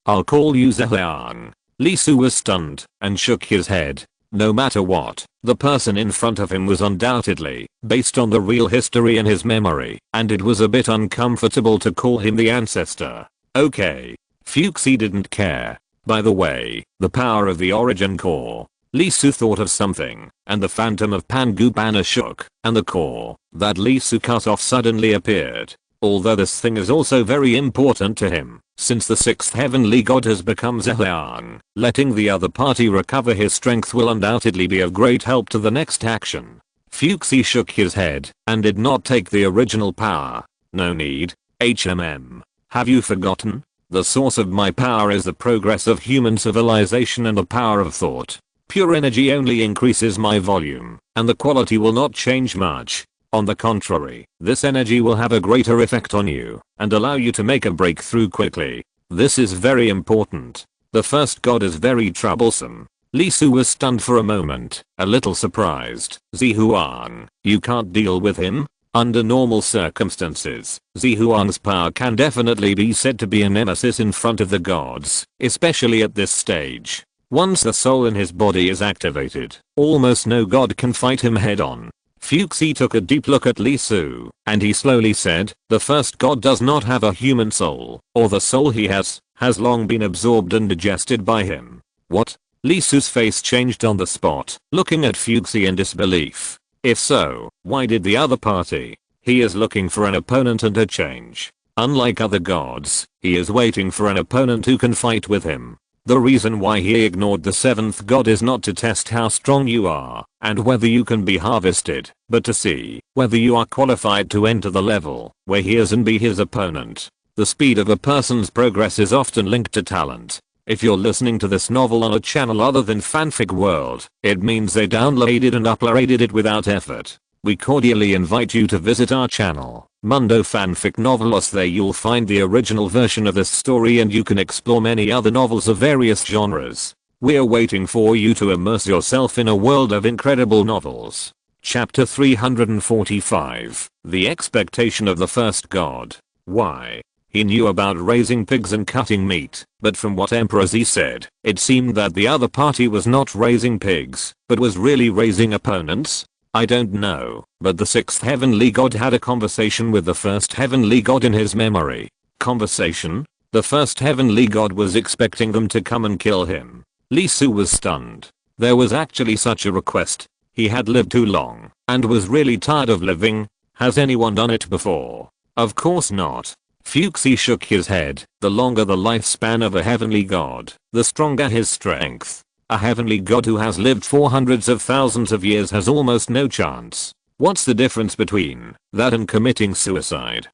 I'll call you Zhuang. Lee Su was stunned and shook his head. No matter what, the person in front of him was undoubtedly based on the real history in his memory, and it was a bit uncomfortable to call him the ancestor. Okay. Fuxi didn't care. By the way, the power of the origin core. Lee Su thought of something, and the phantom of Pangu banner shook, and the core that Lee Su cut off suddenly appeared. Although this thing is also very important to him, since the 6th heavenly god has become Zhuang, letting the other party recover his strength will undoubtedly be of great help to the next action. Fuxi shook his head, and did not take the original power. No need. Have you forgotten? The source of my power is the progress of human civilization and the power of thought. Pure energy only increases my volume, and the quality will not change much. On the contrary, this energy will have a greater effect on you, and allow you to make a breakthrough quickly. This is very important. The first god is very troublesome. Lee Su was stunned for a moment, a little surprised. Zhuang, you can't deal with him? Under normal circumstances, Zhuang's power can definitely be said to be a nemesis in front of the gods, especially at this stage. Once the soul in his body is activated, almost no god can fight him head on. Fuxi took a deep look at Lee Su, and he slowly said, the first god does not have a human soul, or the soul he has long been absorbed and digested by him. What? Lee Su's face changed on the spot, looking at Fuxi in disbelief. If so, why did the other party? He is looking for an opponent and a change. Unlike other gods, he is waiting for an opponent who can fight with him. The reason why he ignored the seventh god is not to test how strong you are and whether you can be harvested, but to see whether you are qualified to enter the level where he is and be his opponent. The speed of a person's progress is often linked to talent. If you're listening to this novel on a channel other than Fanfic World, it means they downloaded and uploaded it without effort. We cordially invite you to visit our channel, Mundo Fanfic Novelos. There you'll find the original version of this story and you can explore many other novels of various genres. We're waiting for you to immerse yourself in a world of incredible novels. Chapter 345, The Expectation of the First God. Why? He knew about raising pigs and cutting meat, but from what Emperor Z said, it seemed that the other party was not raising pigs, but was really raising opponents. I don't know, but the sixth heavenly god had a conversation with the first heavenly god in his memory. Conversation? The first heavenly god was expecting them to come and kill him. Lee Su was stunned. There was actually such a request. He had lived too long, and was really tired of living. Has anyone done it before? Of course not. Fuxi shook his head. The longer the lifespan of a heavenly god, the stronger his strength. A heavenly god who has lived for hundreds of thousands of years has almost no chance. What's the difference between that and committing suicide?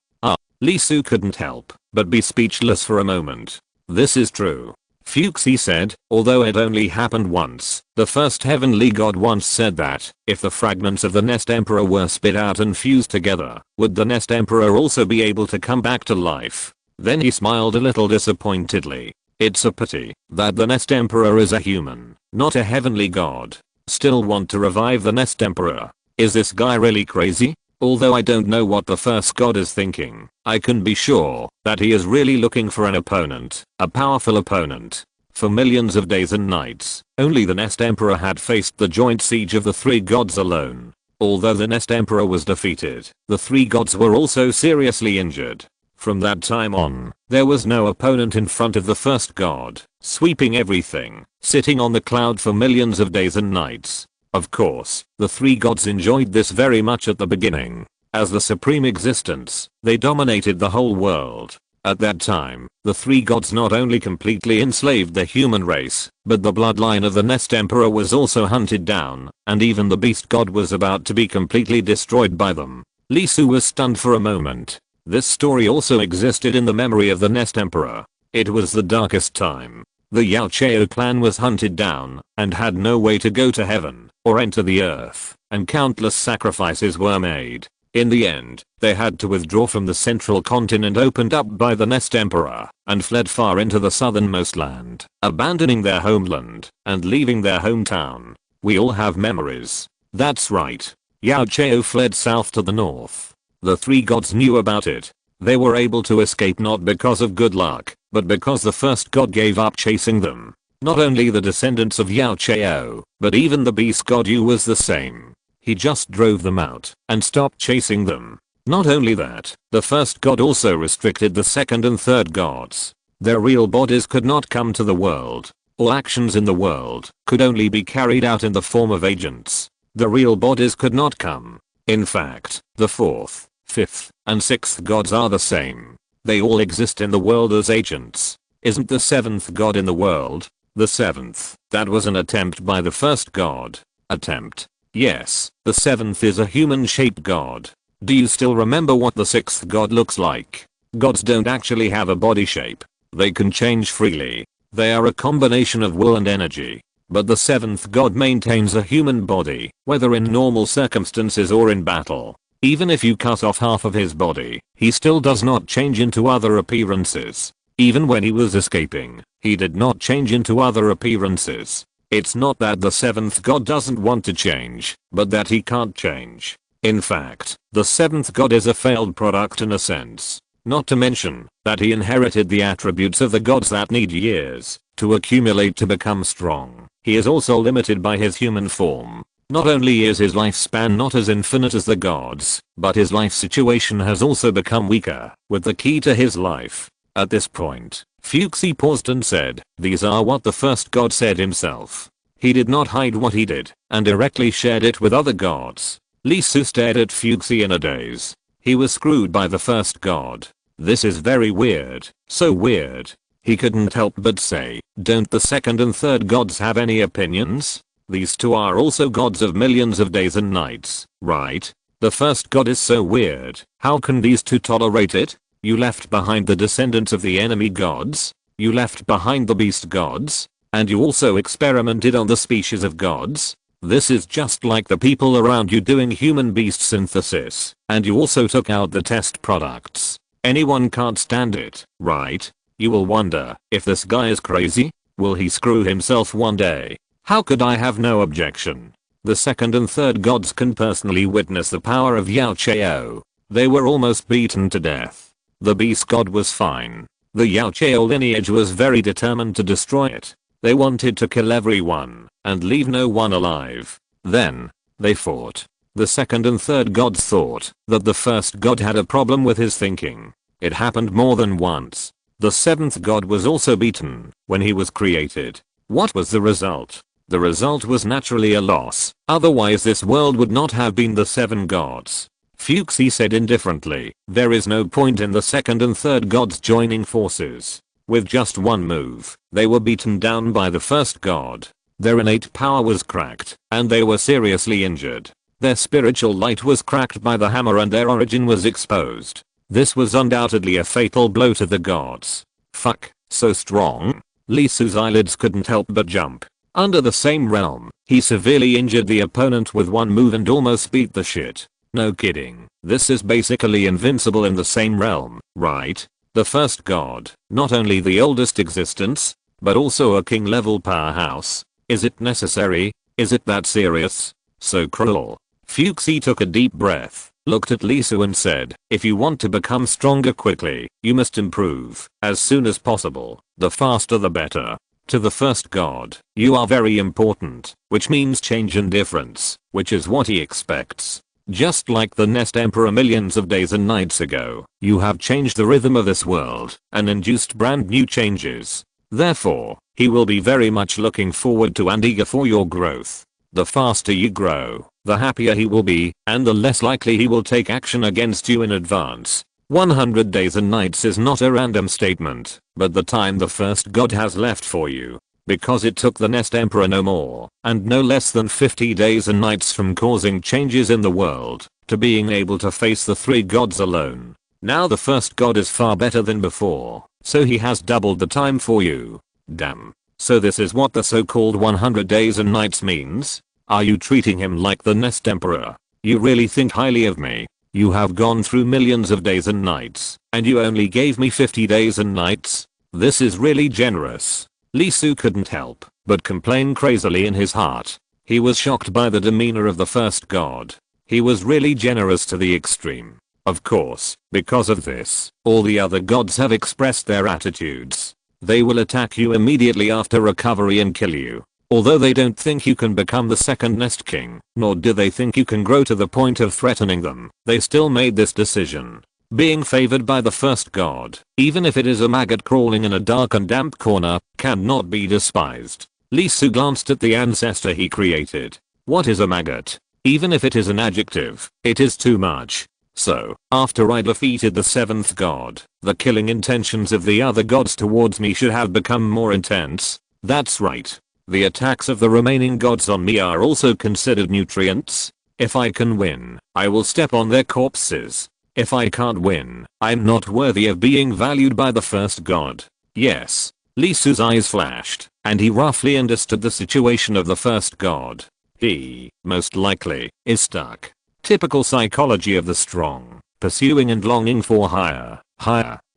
Lee Su couldn't help but be speechless for a moment. This is true. Fuxi said, although it only happened once. The first heavenly god once said that if the fragments of the Nest Emperor were spit out and fused together, would the Nest Emperor also be able to come back to life? Then he smiled a little disappointedly. It's a pity that the Nest Emperor is a human, not a heavenly god. Still want to revive the Nest Emperor? Is this guy really crazy? Although I don't know what the first god is thinking, I can be sure that he is really looking for an opponent, a powerful opponent. For millions of days and nights, only the Nest Emperor had faced the joint siege of the three gods alone. Although the Nest Emperor was defeated, the three gods were also seriously injured. From that time on, there was no opponent in front of the first god, sweeping everything, sitting on the cloud for millions of days and nights. Of course, the three gods enjoyed this very much at the beginning. As the supreme existence, they dominated the whole world. At that time, the three gods not only completely enslaved the human race, but the bloodline of the Nest Emperor was also hunted down, and even the beast god was about to be completely destroyed by them. Lee Su was stunned for a moment. This story also existed in the memory of the Nest Emperor. It was the darkest time. The Yao Chao clan was hunted down and had no way to go to heaven or enter the earth, and countless sacrifices were made. In the end, they had to withdraw from the central continent opened up by the Nest Emperor and fled far into the southernmost land, abandoning their homeland and leaving their hometown. We all have memories. That's right. Yao Chao fled south to the north. The three gods knew about it. They were able to escape not because of good luck, but because the first god gave up chasing them. Not only the descendants of Yao Chao, but even the beast god Yu was the same. He just drove them out and stopped chasing them. Not only that, the first god also restricted the second and third gods. Their real bodies could not come to the world. All actions in the world could only be carried out in the form of agents. The real bodies could not come. In fact, the fourth, fifth, and sixth gods are the same. They all exist in the world as agents. Isn't the seventh god in the world? The seventh, that was an attempt by the first god. Attempt. Yes, the seventh is a human-shaped god. Do you still remember what the sixth god looks like? Gods don't actually have a body shape. They can change freely. They are a combination of will and energy. But the seventh god maintains a human body, whether in normal circumstances or in battle. Even if you cut off half of his body, he still does not change into other appearances. Even when he was escaping, he did not change into other appearances. It's not that the seventh god doesn't want to change, but that he can't change. In fact, the seventh god is a failed product in a sense. Not to mention that he inherited the attributes of the gods that need years to accumulate to become strong. He is also limited by his human form. Not only is his lifespan not as infinite as the gods, but his life situation has also become weaker, with the key to his life. At this point, Fuxi paused and said, "These are what the first god said himself." He did not hide what he did, and directly shared it with other gods. Lee Su stared at Fuxi in a daze. He was screwed by the first god. This is very weird. So weird. He couldn't help but say, don't the second and third gods have any opinions? These two are also gods of millions of days and nights, right? The first god is so weird. How can these two tolerate it? You left behind the descendants of the enemy gods. You left behind the beast gods. And you also experimented on the species of gods. This is just like the people around you doing human-beast synthesis. And you also took out the test products. Anyone can't stand it, right? You will wonder, if this guy is crazy, will he screw himself one day? How could I have no objection? The second and third gods can personally witness the power of Yao Chao. They were almost beaten to death. The beast god was fine. The Yao Chao lineage was very determined to destroy it. They wanted to kill everyone and leave no one alive. Then, they fought. The second and third gods thought that the first god had a problem with his thinking. It happened more than once. The seventh god was also beaten when he was created. What was the result? The result was naturally a loss, otherwise this world would not have been the seven gods. Fuxi said indifferently, there is no point in the second and third gods joining forces. With just one move, they were beaten down by the first god. Their innate power was cracked, and they were seriously injured. Their spiritual light was cracked by the hammer and their origin was exposed. This was undoubtedly a fatal blow to the gods. Fuck, so strong? Lee Su's eyelids couldn't help but jump. Under the same realm, he severely injured the opponent with one move and almost beat the shit. No kidding, this is basically invincible in the same realm, right? The first god, not only the oldest existence, but also a king level powerhouse. Is it necessary? Is it that serious? So cruel. Fuxi took a deep breath, looked at Lee Su and said, if you want to become stronger quickly, you must improve as soon as possible. The faster the better. To the first god, you are very important, which means change and difference, which is what he expects. Just like the Nest Emperor millions of days and nights ago, you have changed the rhythm of this world and induced brand new changes. Therefore, he will be very much looking forward to and eager for your growth. The faster you grow, the happier he will be, and the less likely he will take action against you in advance. 100 days and nights is not a random statement, but the time the first god has left for you. Because it took the Nest Emperor no more, and no less than 50 days and nights from causing changes in the world, to being able to face the three gods alone. Now the first god is far better than before, so he has doubled the time for you. Damn. So this is what the so-called 100 days and nights means? Are you treating him like the Nest Emperor? You really think highly of me? You have gone through millions of days and nights, and you only gave me 50 days and nights? This is really generous. Lee Su couldn't help but complain crazily in his heart. He was shocked by the demeanor of the first god. He was really generous to the extreme. Of course, because of this, all the other gods have expressed their attitudes. They will attack you immediately after recovery and kill you. Although they don't think you can become the second Nest King, nor do they think you can grow to the point of threatening them, they still made this decision. Being favored by the first god, even if it is a maggot crawling in a dark and damp corner, cannot be despised. Lee Su glanced at the ancestor he created. What is a maggot? Even if it is an adjective, it is too much. So, after I defeated the seventh god, the killing intentions of the other gods towards me should have become more intense. That's right. The attacks of the remaining gods on me are also considered nutrients. If I can win, I will step on their corpses. If I can't win, I'm not worthy of being valued by the first god. Yes. Lee Su's eyes flashed, and he roughly understood the situation of the first god. He, most likely, is stuck. Typical psychology of the strong, pursuing and longing for higher.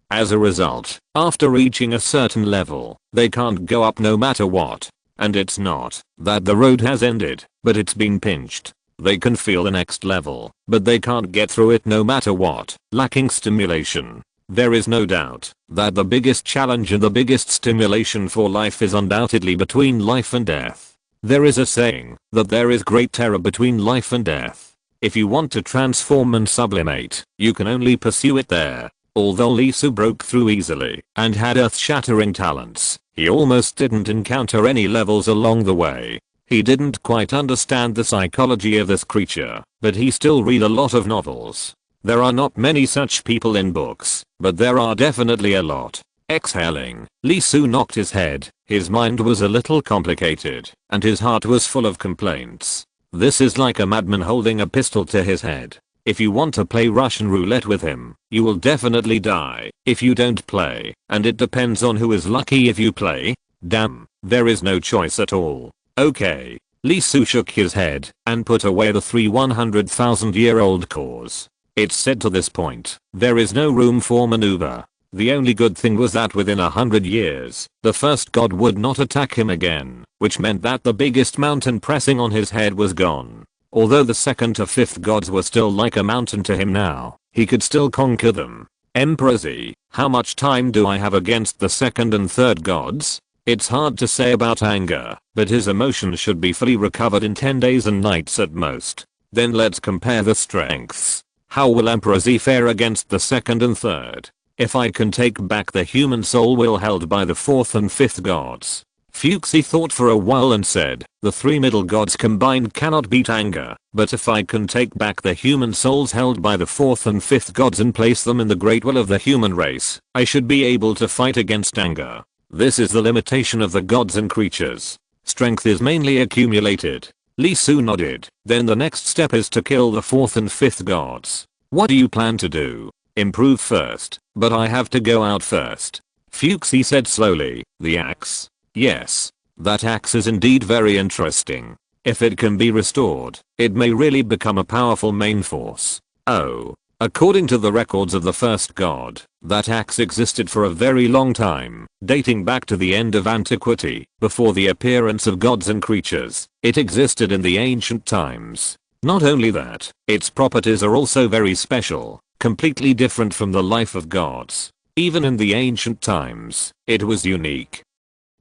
As a result, after reaching a certain level, they can't go up no matter what. And it's not that the road has ended, but it's been pinched. They can feel the next level, but they can't get through it no matter what, lacking stimulation. There is no doubt that the biggest challenge and the biggest stimulation for life is undoubtedly between life and death. There is a saying that there is great terror between life and death. If you want to transform and sublimate, you can only pursue it there. Although Lee Su broke through easily and had earth-shattering talents, he almost didn't encounter any levels along the way. He didn't quite understand the psychology of this creature, but he still read a lot of novels. There are not many such people in books, but there are definitely a lot. Exhaling, Lee Soo knocked his head. His mind was a little complicated, and his heart was full of complaints. This is like a madman holding a pistol to his head. If you want to play Russian roulette with him, you will definitely die if you don't play, and it depends on who is lucky if you play. Damn, there is no choice at all. Okay. Lee Soo shook his head and put away the 100,000-year-old cause. It's said to this point, there is no room for maneuver. The only good thing was that within 100 years, the first god would not attack him again, which meant that the biggest mountain pressing on his head was gone. Although the second to fifth gods were still like a mountain to him now, he could still conquer them. Emperor Z, how much time do I have against the second and third gods? It's hard to say about anger, but his emotions should be fully recovered in 10 days and nights at most. Then let's compare the strengths. How will Emperor Z fare against the second and third? If I can take back the human soul will held by the fourth and fifth gods. Fuxi thought for a while and said, the three middle gods combined cannot beat anger, but if I can take back the human souls held by the fourth and fifth gods and place them in the great will of the human race, I should be able to fight against anger. This is the limitation of the gods and creatures. Strength is mainly accumulated. Lee Soo nodded. Then the next step is to kill the fourth and fifth gods. What do you plan to do? Improve first, but I have to go out first. Fuxi said slowly, the axe. Yes, that axe is indeed very interesting. If it can be restored, it may really become a powerful main force. Oh. According to the records of the first god, that axe existed for a very long time, dating back to the end of antiquity, before the appearance of gods and creatures. It existed in the ancient times. Not only that, its properties are also very special, completely different from the life of gods. Even in the ancient times, it was unique.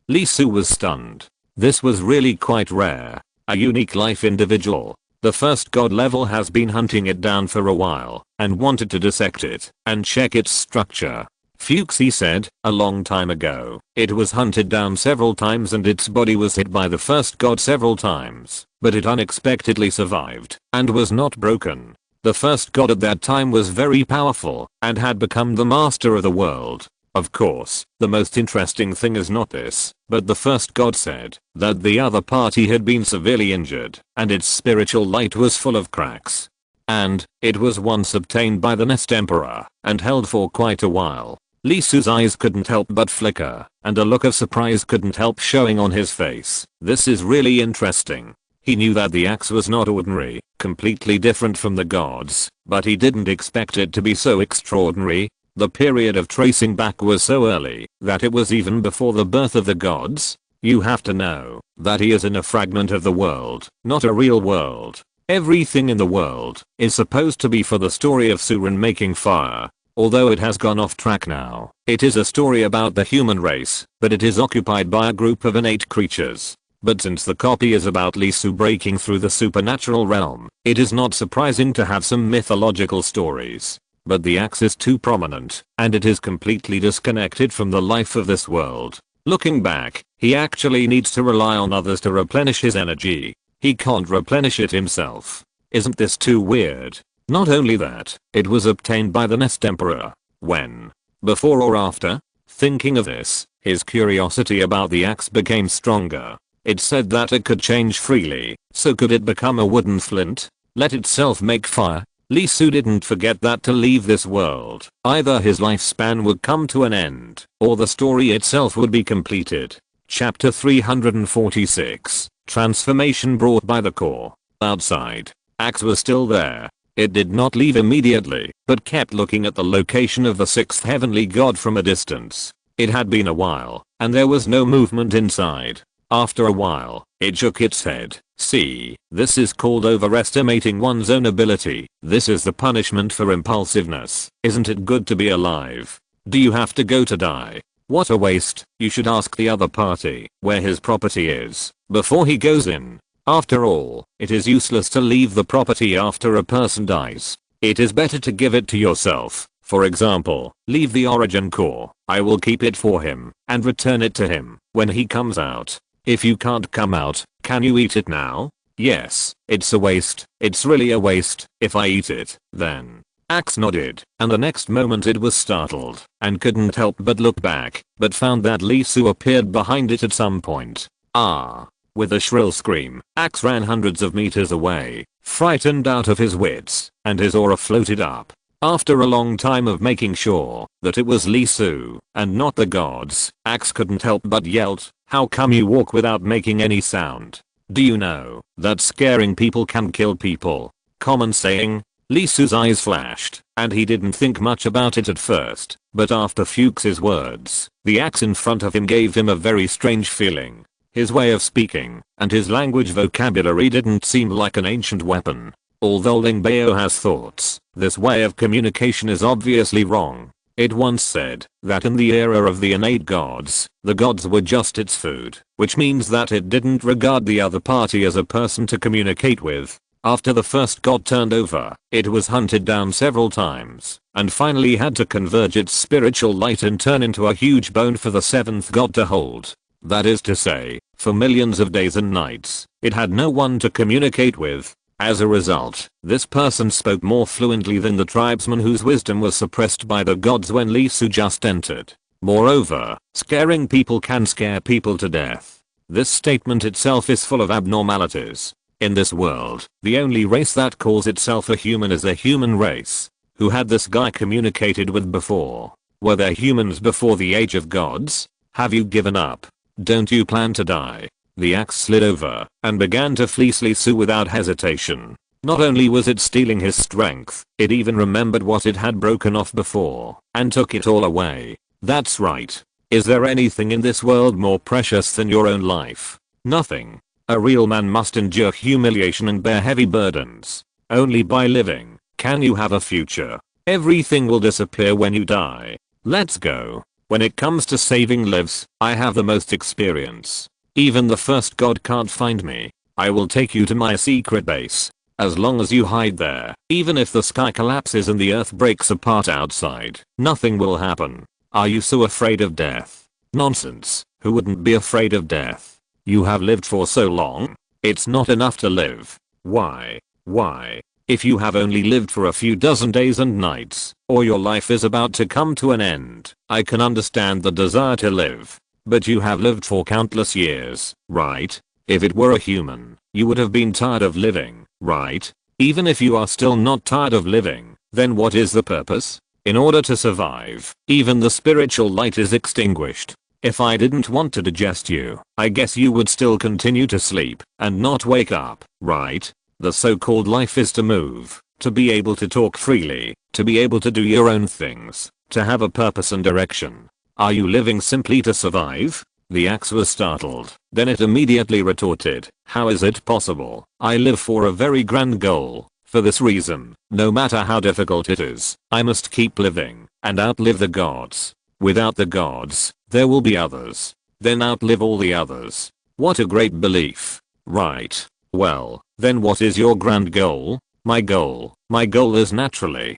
Lee Soo was stunned. This was really quite rare. A unique life individual. The first god level has been hunting it down for a while, and wanted to dissect it, and check its structure. Fuxi said, a long time ago, it was hunted down several times and its body was hit by the first god several times, but it unexpectedly survived, and was not broken. The first god at that time was very powerful, and had become the master of the world. Of course, the most interesting thing is not this, but the first god said that the other party had been severely injured, and its spiritual light was full of cracks. And, it was once obtained by the Nest Emperor, and held for quite a while. Lee Soo's eyes couldn't help but flicker, and a look of surprise couldn't help showing on his face. This is really interesting. He knew that the axe was not ordinary, completely different from the gods, but he didn't expect it to be so extraordinary. The period of tracing back was so early that it was even before the birth of the gods. You have to know that he is in a fragment of the world, not a real world. Everything in the world is supposed to be for the story of Surin making fire. Although it has gone off track now, it is a story about the human race, but it is occupied by a group of innate creatures. But since the copy is about Lee Soo breaking through the supernatural realm, it is not surprising to have some mythological stories. But the axe is too prominent, and it is completely disconnected from the life of this world. Looking back, he actually needs to rely on others to replenish his energy. He can't replenish it himself. Isn't this too weird? Not only that, it was obtained by the Nest Emperor. When? Before or after? Thinking of this, his curiosity about the axe became stronger. It said that it could change freely, so could it become a wooden flint? Let itself make fire? Lee Soo didn't forget that to leave this world, either his lifespan would come to an end, or the story itself would be completed. Chapter 346, Transformation brought by the core. Outside, axe was still there. It did not leave immediately, but kept looking at the location of the sixth heavenly god from a distance. It had been a while, and there was no movement inside. After a while, it shook its head. See, this is called overestimating one's own ability. This is the punishment for impulsiveness. Isn't it good to be alive? Do you have to go to die? What a waste. You should ask the other party where his property is before he goes in. After all, it is useless to leave the property after a person dies. It is better to give it to yourself. For example, leave the origin core. I will keep it for him and return it to him when he comes out. If you can't come out, can you eat it now? Yes, it's a waste. It's really a waste. If I eat it, then Axe nodded, and the next moment it was startled, and couldn't help but look back, but found that Lee Su appeared behind it at some point. Ah! With a shrill scream, Axe ran hundreds of meters away, frightened out of his wits, and his aura floated up. After a long time of making sure that it was Lee Su, and not the gods, Axe couldn't help but yelled, "How come you walk without making any sound? Do you know that scaring people can kill people?" Common saying. Lee Su's eyes flashed, and he didn't think much about it at first, but after Fuchs's words, the axe in front of him gave him a very strange feeling. His way of speaking, and his language vocabulary didn't seem like an ancient weapon. Although Ling Bao has thoughts, this way of communication is obviously wrong. It once said that in the era of the innate gods, the gods were just its food, which means that it didn't regard the other party as a person to communicate with. After the first god turned over, it was hunted down several times, and finally had to converge its spiritual light and turn into a huge bone for the seventh god to hold. That is to say, for millions of days and nights, it had no one to communicate with. As a result, this person spoke more fluently than the tribesman whose wisdom was suppressed by the gods when Lee Su just entered. Moreover, scaring people can scare people to death. This statement itself is full of abnormalities. In this world, the only race that calls itself a human is a human race. Who had this guy communicated with before? Were there humans before the age of gods? Have you given up? Don't you plan to die? The axe slid over and began to fleece Lee Su without hesitation. Not only was it stealing his strength, it even remembered what it had broken off before and took it all away. That's right. Is there anything in this world more precious than your own life? Nothing. A real man must endure humiliation and bear heavy burdens. Only by living can you have a future. Everything will disappear when you die. Let's go. When it comes to saving lives, I have the most experience. Even the first god can't find me. I will take you to my secret base. As long as you hide there, even if the sky collapses and the earth breaks apart outside, nothing will happen. Are you so afraid of death? Nonsense. Who wouldn't be afraid of death? You have lived for so long. It's not enough to live. Why? Why? If you have only lived for a few dozen days and nights, or your life is about to come to an end, I can understand the desire to live. But you have lived for countless years, right? If it were a human, you would have been tired of living, right? Even if you are still not tired of living, then what is the purpose? In order to survive, even the spiritual light is extinguished. If I didn't want to digest you, I guess you would still continue to sleep and not wake up, right? The so-called life is to move, to be able to talk freely, to be able to do your own things, to have a purpose and direction. Are you living simply to survive? The axe was startled, then it immediately retorted, how is it possible? I live for a very grand goal. For this reason, no matter how difficult it is, I must keep living and outlive the gods. Without the gods, there will be others. Then outlive all the others. What a great belief. Right. Well, then what is your grand goal? My goal is naturally.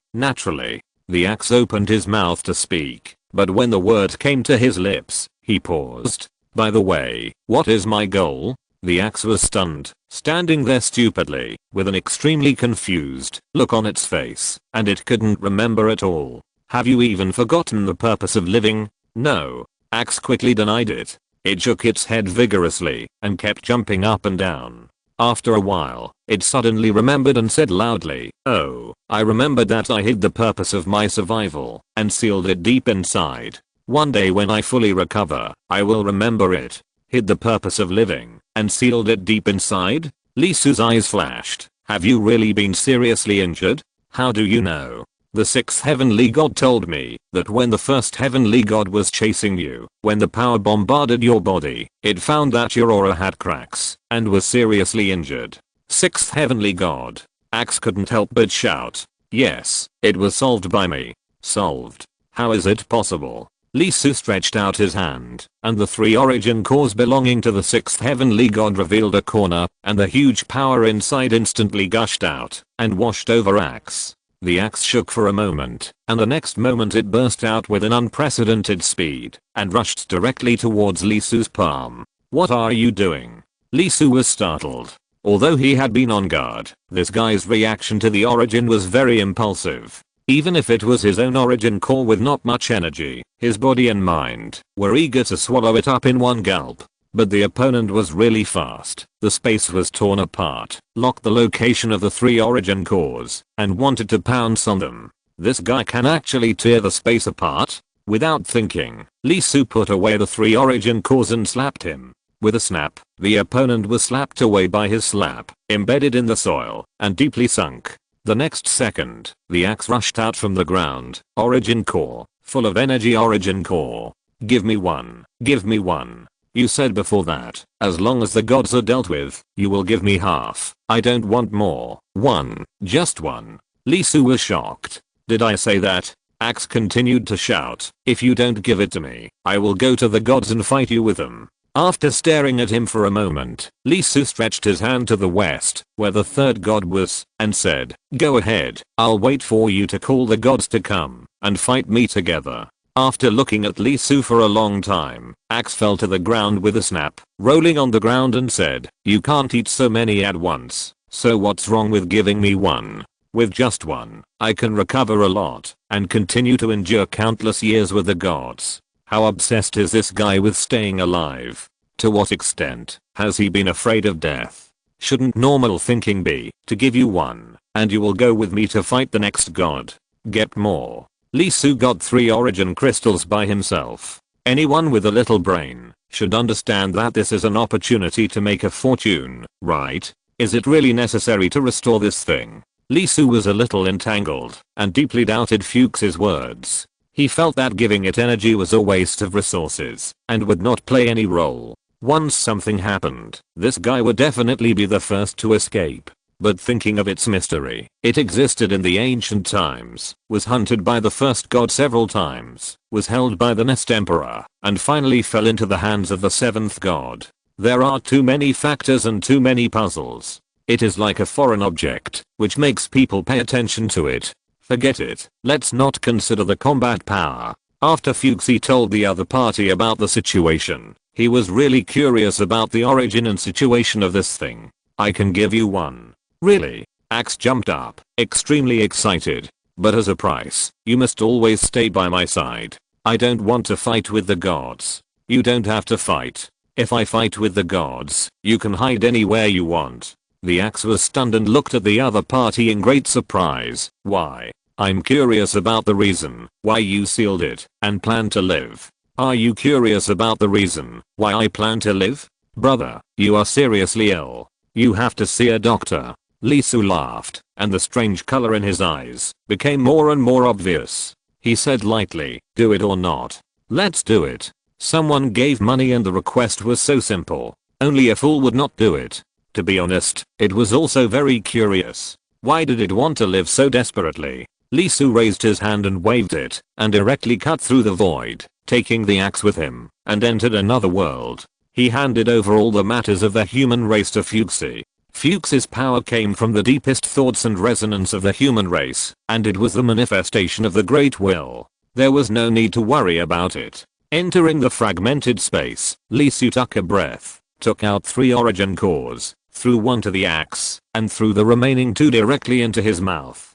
The axe opened his mouth to speak, but when the word came to his lips, he paused. By the way, what is my goal? The axe was stunned, standing there stupidly, with an extremely confused look on its face, and it couldn't remember at all. Have you even forgotten the purpose of living? No. Axe quickly denied it. It shook its head vigorously and kept jumping up and down. After a while, it suddenly remembered and said loudly, oh, I remembered that I hid the purpose of my survival and sealed it deep inside. One day when I fully recover, I will remember it. Hid the purpose of living and sealed it deep inside? Lee Su's eyes flashed. Have you really been seriously injured? How do you know? The sixth heavenly god told me that when the first heavenly god was chasing you, when the power bombarded your body, it found that your aura had cracks and was seriously injured. Sixth heavenly god. Axe couldn't help but shout. Yes, it was solved by me. Solved. How is it possible? Lee Su stretched out his hand, and the three origin cores belonging to the sixth heavenly god revealed a corner, and the huge power inside instantly gushed out and washed over Axe. The axe shook for a moment, and the next moment it burst out with an unprecedented speed and rushed directly towards Lee Su's palm. What are you doing? Lee Su was startled. Although he had been on guard, this guy's reaction to the origin was very impulsive. Even if it was his own origin core with not much energy, his body and mind were eager to swallow it up in one gulp. But the opponent was really fast. The space was torn apart, locked the location of the 3 origin cores, and wanted to pounce on them. This guy can actually tear the space apart? Without thinking, Lee Su put away the 3 origin cores and slapped him. With a snap, the opponent was slapped away by his slap, embedded in the soil, and deeply sunk. The next second, the axe rushed out from the ground. Origin core, full of energy origin core. Give me one. Give me one. You said before that, as long as the gods are dealt with, you will give me half. I don't want more. One. Just one. Lee Su was shocked. Did I say that? Axe continued to shout. If you don't give it to me, I will go to the gods and fight you with them. After staring at him for a moment, Lee Su stretched his hand to the west, where the 3rd god was, and said, go ahead, I'll wait for you to call the gods to come and fight me together. After looking at Lee Su for a long time, Axe fell to the ground with a snap, rolling on the ground and said, you can't eat so many at once, so what's wrong with giving me one? With just one, I can recover a lot, and continue to endure countless years with the gods. How obsessed is this guy with staying alive? To what extent has he been afraid of death? Shouldn't normal thinking be, to give you one, and you will go with me to fight the next god? Get more. Lee Su got 3 origin crystals by himself. Anyone with a little brain should understand that this is an opportunity to make a fortune, right? Is it really necessary to restore this thing? Lee Su was a little entangled and deeply doubted Fuchs's words. He felt that giving it energy was a waste of resources and would not play any role. Once something happened, this guy would definitely be the first to escape. But thinking of its mystery, it existed in the ancient times, was hunted by the 1st god several times, was held by the next emperor, and finally fell into the hands of the 7th god. There are too many factors and too many puzzles. It is like a foreign object, which makes people pay attention to it. Forget it. Let's not consider the combat power. After Fuchsie told the other party about the situation, he was really curious about the origin and situation of this thing. I can give you one. Really? Axe jumped up, extremely excited. But as a price, you must always stay by my side. I don't want to fight with the gods. You don't have to fight. If I fight with the gods, you can hide anywhere you want. The axe was stunned and looked at the other party in great surprise. Why? I'm curious about the reason why you sealed it and plan to live. Are you curious about the reason why I plan to live? Brother, you are seriously ill. You have to see a doctor. Lee Su laughed, and the strange color in his eyes became more and more obvious. He said lightly, do it or not. Let's do it. Someone gave money and the request was so simple. Only a fool would not do it. To be honest, it was also very curious. Why did it want to live so desperately? Lee Su raised his hand and waved it, and directly cut through the void, taking the axe with him, and entered another world. He handed over all the matters of the human race to Fuchsie. Fuchsie's power came from the deepest thoughts and resonance of the human race, and it was the manifestation of the great will. There was no need to worry about it. Entering the fragmented space, Lee Su took a breath, took out 3 origin cores, threw one to the axe, and threw the remaining 2 directly into his mouth.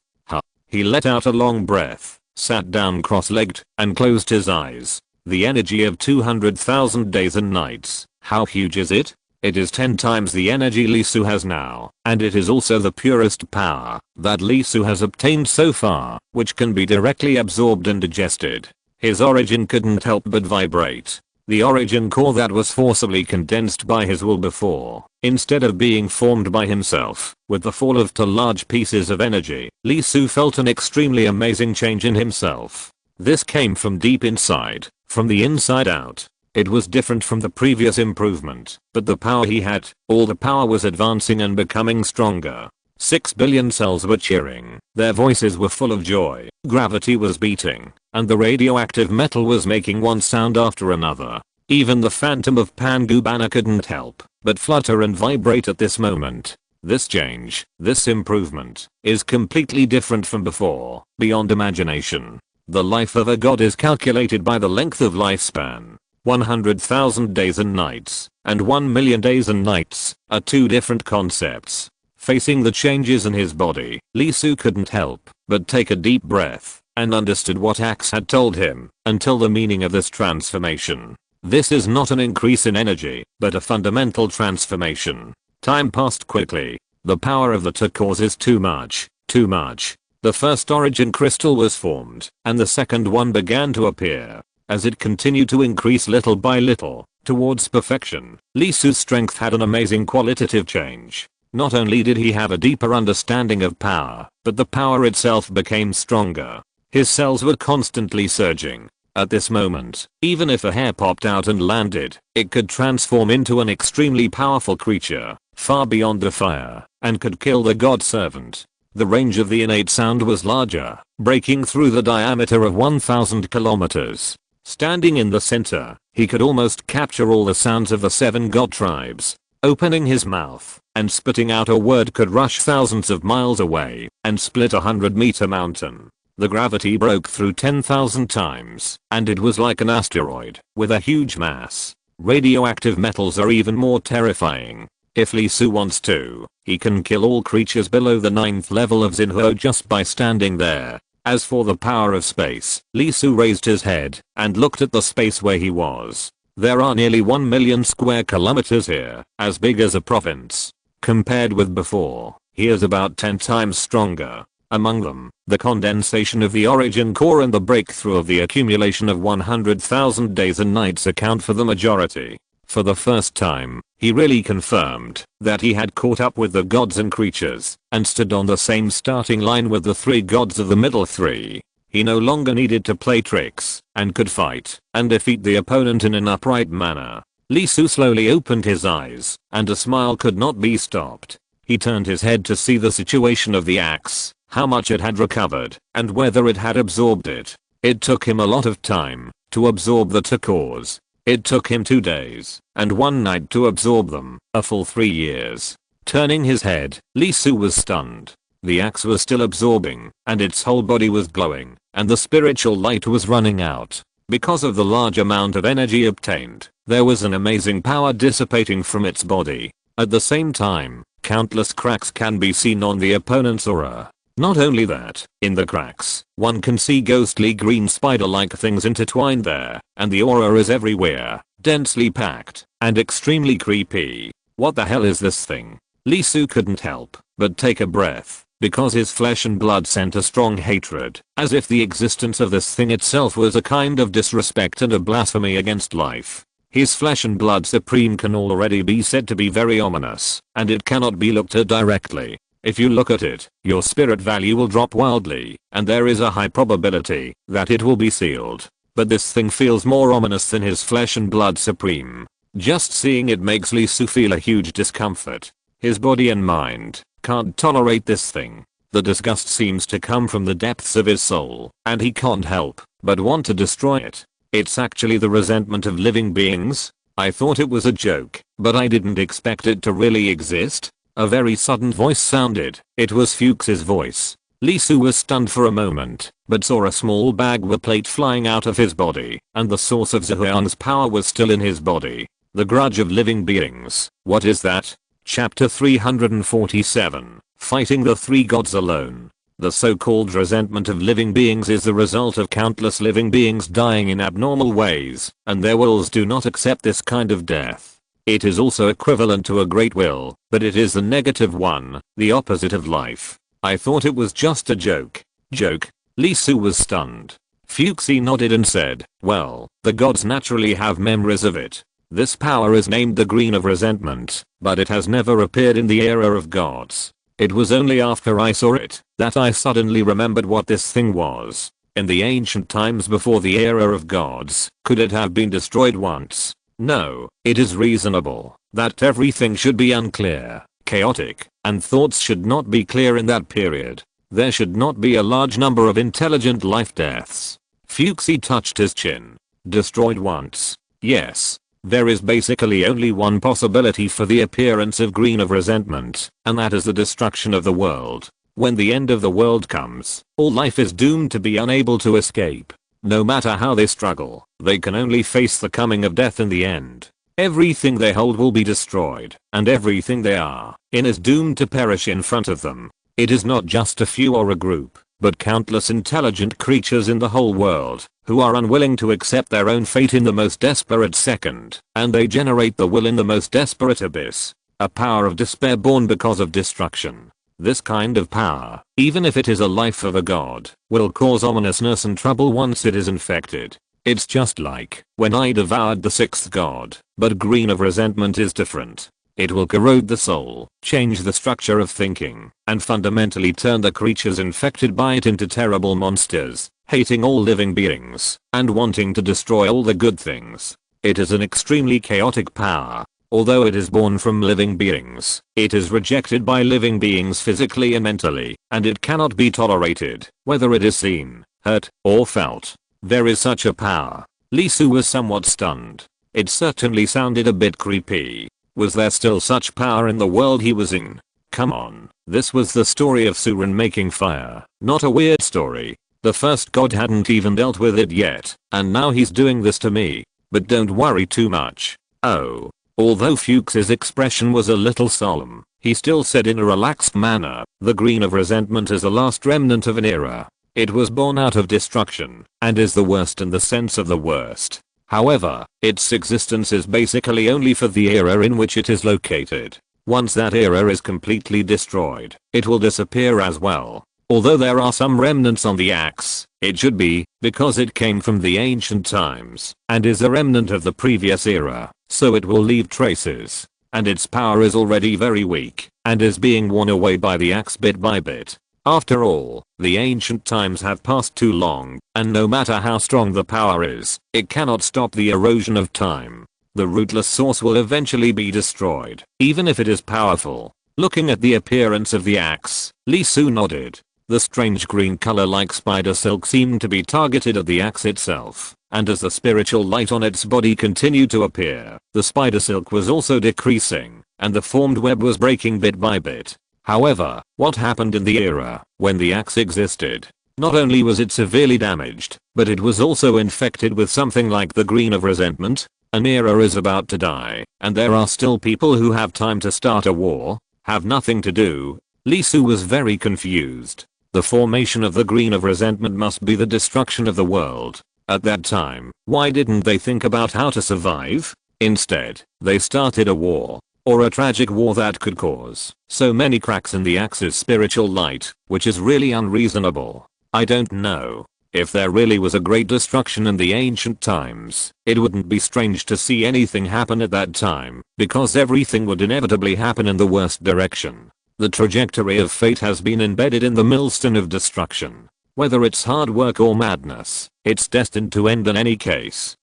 He let out a long breath, sat down cross-legged, and closed his eyes. The energy of 200,000 days and nights. How huge is it? It is 10 times the energy Lee Su has now, and it is also the purest power that Lee Su has obtained so far, which can be directly absorbed and digested. His origin couldn't help but vibrate. The origin core that was forcibly condensed by his will before, instead of being formed by himself, with the fall of 2 large pieces of energy, Lee Su felt an extremely amazing change in himself. This came from deep inside, from the inside out. It was different from the previous improvement, but the power he had, all the power was advancing and becoming stronger. 6 billion cells were cheering, their voices were full of joy, gravity was beating, and the radioactive metal was making one sound after another. Even the phantom of Pangu Banner couldn't help but flutter and vibrate at this moment. This change, this improvement, is completely different from before, beyond imagination. The life of a god is calculated by the length of lifespan. 100,000 days and nights, and 1 million days and nights, are 2 different concepts. Facing the changes in his body, Lee Su couldn't help but take a deep breath, and understood what Axe had told him, until the meaning of this transformation. This is not an increase in energy, but a fundamental transformation. Time passed quickly. The power of the turquoise is too much, too much. The first origin crystal was formed, and the second one began to appear. As it continued to increase little by little, towards perfection, Lee Su's strength had an amazing qualitative change. Not only did he have a deeper understanding of power, but the power itself became stronger. His cells were constantly surging. At this moment, even if a hair popped out and landed, it could transform into an extremely powerful creature, far beyond the fire, and could kill the god servant. The range of the innate sound was larger, breaking through the diameter of 1,000 kilometers. Standing in the center, he could almost capture all the sounds of the 7 god tribes. Opening his mouth and spitting out a word could rush thousands of miles away and split a 100-meter mountain. The gravity broke through 10,000 times, and it was like an asteroid with a huge mass. Radioactive metals are even more terrifying. If Lee Su wants to, he can kill all creatures below the 9th level of Xinhuo just by standing there. As for the power of space, Lee Su raised his head and looked at the space where he was. There are nearly 1 million square kilometers here, as big as a province. Compared with before, he is about 10 times stronger. Among them, the condensation of the origin core and the breakthrough of the accumulation of 100,000 days and nights account for the majority. For the first time, he really confirmed that he had caught up with the gods and creatures, and stood on the same starting line with the 3 gods of the middle 3. He no longer needed to play tricks, and could fight and defeat the opponent in an upright manner. Lee Su slowly opened his eyes, and a smile could not be stopped. He turned his head to see the situation of the axe, how much it had recovered, and whether it had absorbed it. It took him a lot of time to absorb the turquoise. It took him 2 days and 1 night to absorb them, a full 3 years. Turning his head, Lee Su was stunned. The axe was still absorbing, and its whole body was glowing, and the spiritual light was running out. Because of the large amount of energy obtained, there was an amazing power dissipating from its body. At the same time, countless cracks can be seen on the opponent's aura. Not only that, in the cracks, one can see ghostly green spider-like things intertwined there, and the aura is everywhere, densely packed, and extremely creepy. What the hell is this thing? Lee Su couldn't help but take a breath, because his flesh and blood sent a strong hatred, as if the existence of this thing itself was a kind of disrespect and a blasphemy against life. His flesh and blood supreme can already be said to be very ominous, and it cannot be looked at directly. If you look at it, your spirit value will drop wildly, and there is a high probability that it will be sealed. But this thing feels more ominous than his flesh and blood supreme. Just seeing it makes Lee Su feel a huge discomfort. His body and mind can't tolerate this thing. The disgust seems to come from the depths of his soul, and he can't help but want to destroy it. It's actually the resentment of living beings. I thought it was a joke, but I didn't expect it to really exist. A very sudden voice sounded. It was Fuchs's voice. Lee Su was stunned for a moment, but saw a small bagua plate flying out of his body, and the source of Zhuang's power was still in his body. The grudge of living beings. What is that? Chapter 347. Fighting the 3 gods alone. The so-called resentment of living beings is the result of countless living beings dying in abnormal ways, and their wills do not accept this kind of death. It is also equivalent to a great will, but it is the negative one, the opposite of life. I thought it was just a joke. Joke? Lee Su was stunned. Fuxi nodded and said, well, the gods naturally have memories of it. This power is named the Green of Resentment, but it has never appeared in the era of gods. It was only after I saw it that I suddenly remembered what this thing was. In the ancient times before the era of gods, could it have been destroyed once? No, it is reasonable that everything should be unclear, chaotic, and thoughts should not be clear in that period. There should not be a large number of intelligent life deaths. Fuxi touched his chin. Destroyed once. Yes. There is basically only one possibility for the appearance of Green of Resentment, and that is the destruction of the world. When the end of the world comes, all life is doomed to be unable to escape. No matter how they struggle, they can only face the coming of death in the end. Everything they hold will be destroyed, and everything they are in is doomed to perish in front of them. It is not just a few or a group, but countless intelligent creatures in the whole world, who are unwilling to accept their own fate in the most desperate second, and they generate the will in the most desperate abyss. A power of despair born because of destruction. This kind of power, even if it is a life of a god, will cause ominousness and trouble once it is infected. It's just like when I devoured the sixth god, but green of resentment is different. It will corrode the soul, change the structure of thinking, and fundamentally turn the creatures infected by it into terrible monsters, hating all living beings, and wanting to destroy all the good things. It is an extremely chaotic power. Although it is born from living beings, it is rejected by living beings physically and mentally, and it cannot be tolerated, whether it is seen, heard, or felt. There is such a power. Lee Su was somewhat stunned. It certainly sounded a bit creepy. Was there still such power in the world he was in? Come on, this was the story of Suren making fire, not a weird story. The first god hadn't even dealt with it yet, and now he's doing this to me. But don't worry too much. Oh. Although Fuchs's expression was a little solemn, he still said in a relaxed manner, the green of resentment is the last remnant of an era. It was born out of destruction, and is the worst in the sense of the worst. However, its existence is basically only for the era in which it is located. Once that era is completely destroyed, it will disappear as well. Although there are some remnants on the axe, it should be, because it came from the ancient times, and is a remnant of the previous era, so it will leave traces. And its power is already very weak, and is being worn away by the axe bit by bit. After all, the ancient times have passed too long, and no matter how strong the power is, it cannot stop the erosion of time. The rootless source will eventually be destroyed, even if it is powerful. Looking at the appearance of the axe, Lee Su nodded. The strange green color like spider silk seemed to be targeted at the axe itself, and as the spiritual light on its body continued to appear, the spider silk was also decreasing, and the formed web was breaking bit by bit. However, what happened in the era when the axe existed? Not only was it severely damaged, but it was also infected with something like the green of resentment. An era is about to die, and there are still people who have time to start a war, have nothing to do. Lee Su was very confused. The formation of the green of resentment must be the destruction of the world. At that time, why didn't they think about how to survive? Instead, they started a war. Or a tragic war that could cause so many cracks in the axe's spiritual light, which is really unreasonable. I don't know. If there really was a great destruction in the ancient times, it wouldn't be strange to see anything happen at that time, because everything would inevitably happen in the worst direction. The trajectory of fate has been embedded in the millstone of destruction. Whether it's hard work or madness, it's destined to end in any case.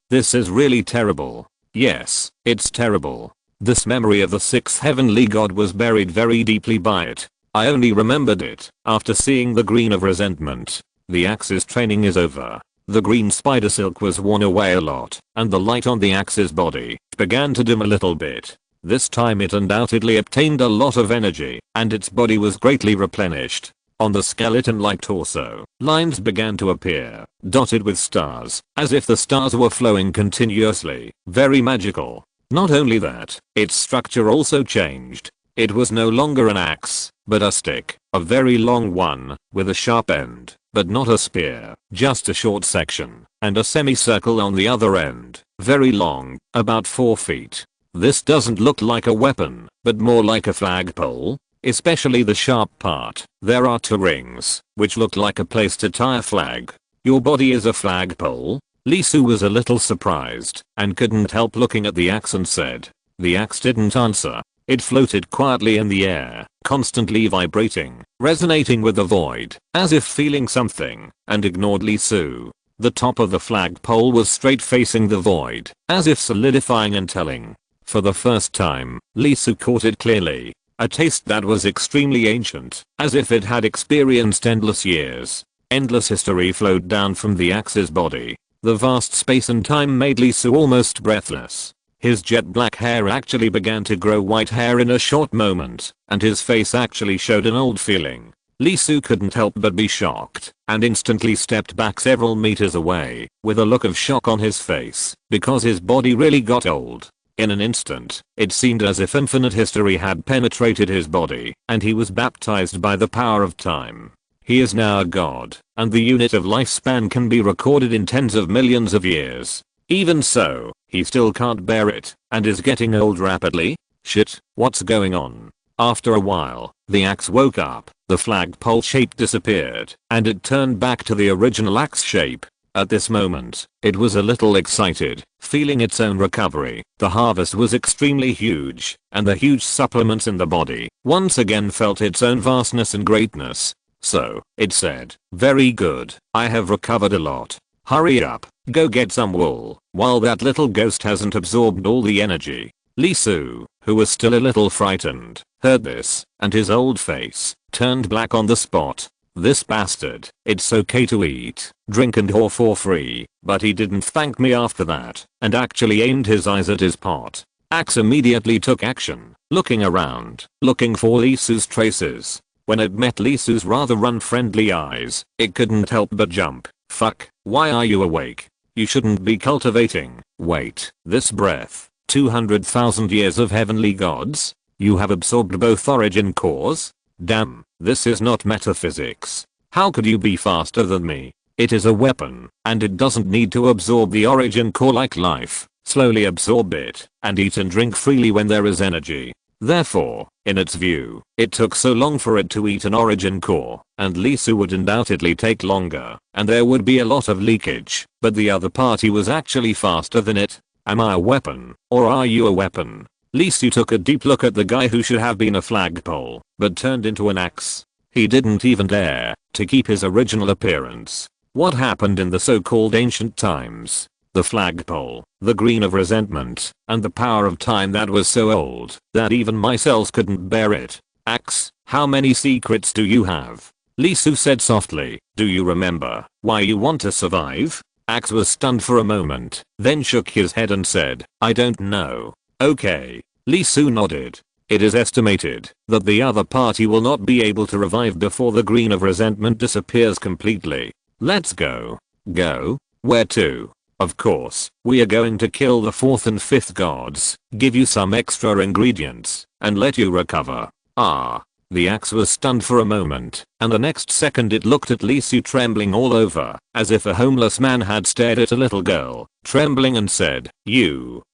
This is really terrible. Yes, it's terrible. This memory of the sixth heavenly god was buried very deeply by it. I only remembered it after seeing the green of resentment. The axe's training is over. The green spider silk was worn away a lot, and the light on the axe's body began to dim a little bit. This time it undoubtedly obtained a lot of energy, and its body was greatly replenished. On the skeleton-like torso, lines began to appear, dotted with stars, as if the stars were flowing continuously. Very magical. Not only that, its structure also changed. It was no longer an axe, but a stick, a very long one, with a sharp end, but not a spear, just a short section, and a semicircle on the other end, very long, about 4 feet. This doesn't look like a weapon, but more like a flagpole, especially the sharp part. There are 2 rings, which look like a place to tie a flag. Your body is a flagpole? Lee Su was a little surprised, and couldn't help looking at the axe and said. The axe didn't answer. It floated quietly in the air, constantly vibrating, resonating with the void, as if feeling something, and ignored Lee Su. The top of the flagpole was straight facing the void, as if solidifying and telling. For the first time, Lee Su caught it clearly. A taste that was extremely ancient, as if it had experienced endless years. Endless history flowed down from the axe's body. The vast space and time made Lee Su almost breathless. His jet black hair actually began to grow white hair in a short moment, and his face actually showed an old feeling. Lee Su couldn't help but be shocked, and instantly stepped back several meters away, with a look of shock on his face, because his body really got old. In an instant, it seemed as if infinite history had penetrated his body, and he was baptized by the power of time. He is now a god, and the unit of lifespan can be recorded in tens of millions of years. Even so, he still can't bear it, and is getting old rapidly? Shit, what's going on? After a while, the axe woke up, the flagpole shape disappeared, and it turned back to the original axe shape. At this moment, it was a little excited, feeling its own recovery. The harvest was extremely huge, and the huge supplements in the body once again felt its own vastness and greatness. So, it said, very good, I have recovered a lot. Hurry up, go get some wool, while that little ghost hasn't absorbed all the energy. Lee Su, who was still a little frightened, heard this, and his old face turned black on the spot. This bastard, it's okay to eat, drink and whore for free, but he didn't thank me after that, and actually aimed his eyes at his pot. Axe immediately took action, looking around, looking for Lee Su's traces. When it met Lee Su's rather unfriendly eyes, it couldn't help but jump. Fuck, why are you awake? You shouldn't be cultivating. Wait, this breath, 200,000 years of heavenly gods? You have absorbed both origin cores? Damn, this is not metaphysics. How could you be faster than me? It is a weapon, and it doesn't need to absorb the origin core like life. Slowly absorb it, and eat and drink freely when there is energy. Therefore, in its view, it took so long for it to eat an origin core, and Lee Su would undoubtedly take longer, and there would be a lot of leakage, but the other party was actually faster than it. Am I a weapon, or are you a weapon? Lee Su took a deep look at the guy who should have been a flagpole, but turned into an axe. He didn't even dare to keep his original appearance. What happened in the so-called ancient times? The flagpole, the green of resentment, and the power of time that was so old that even my cells couldn't bear it. Axe, how many secrets do you have? Lee Su said softly, do you remember why you want to survive? Axe was stunned for a moment, then shook his head and said, I don't know. Okay. Lee Su nodded. It is estimated that the other party will not be able to revive before the green of resentment disappears completely. Let's go. Go? Where to? Of course, we are going to kill the 4th and 5th gods, give you some extra ingredients, and let you recover. Ah. The axe was stunned for a moment, and the next second it looked at Lee Su trembling all over, as if a homeless man had stared at a little girl, trembling and said,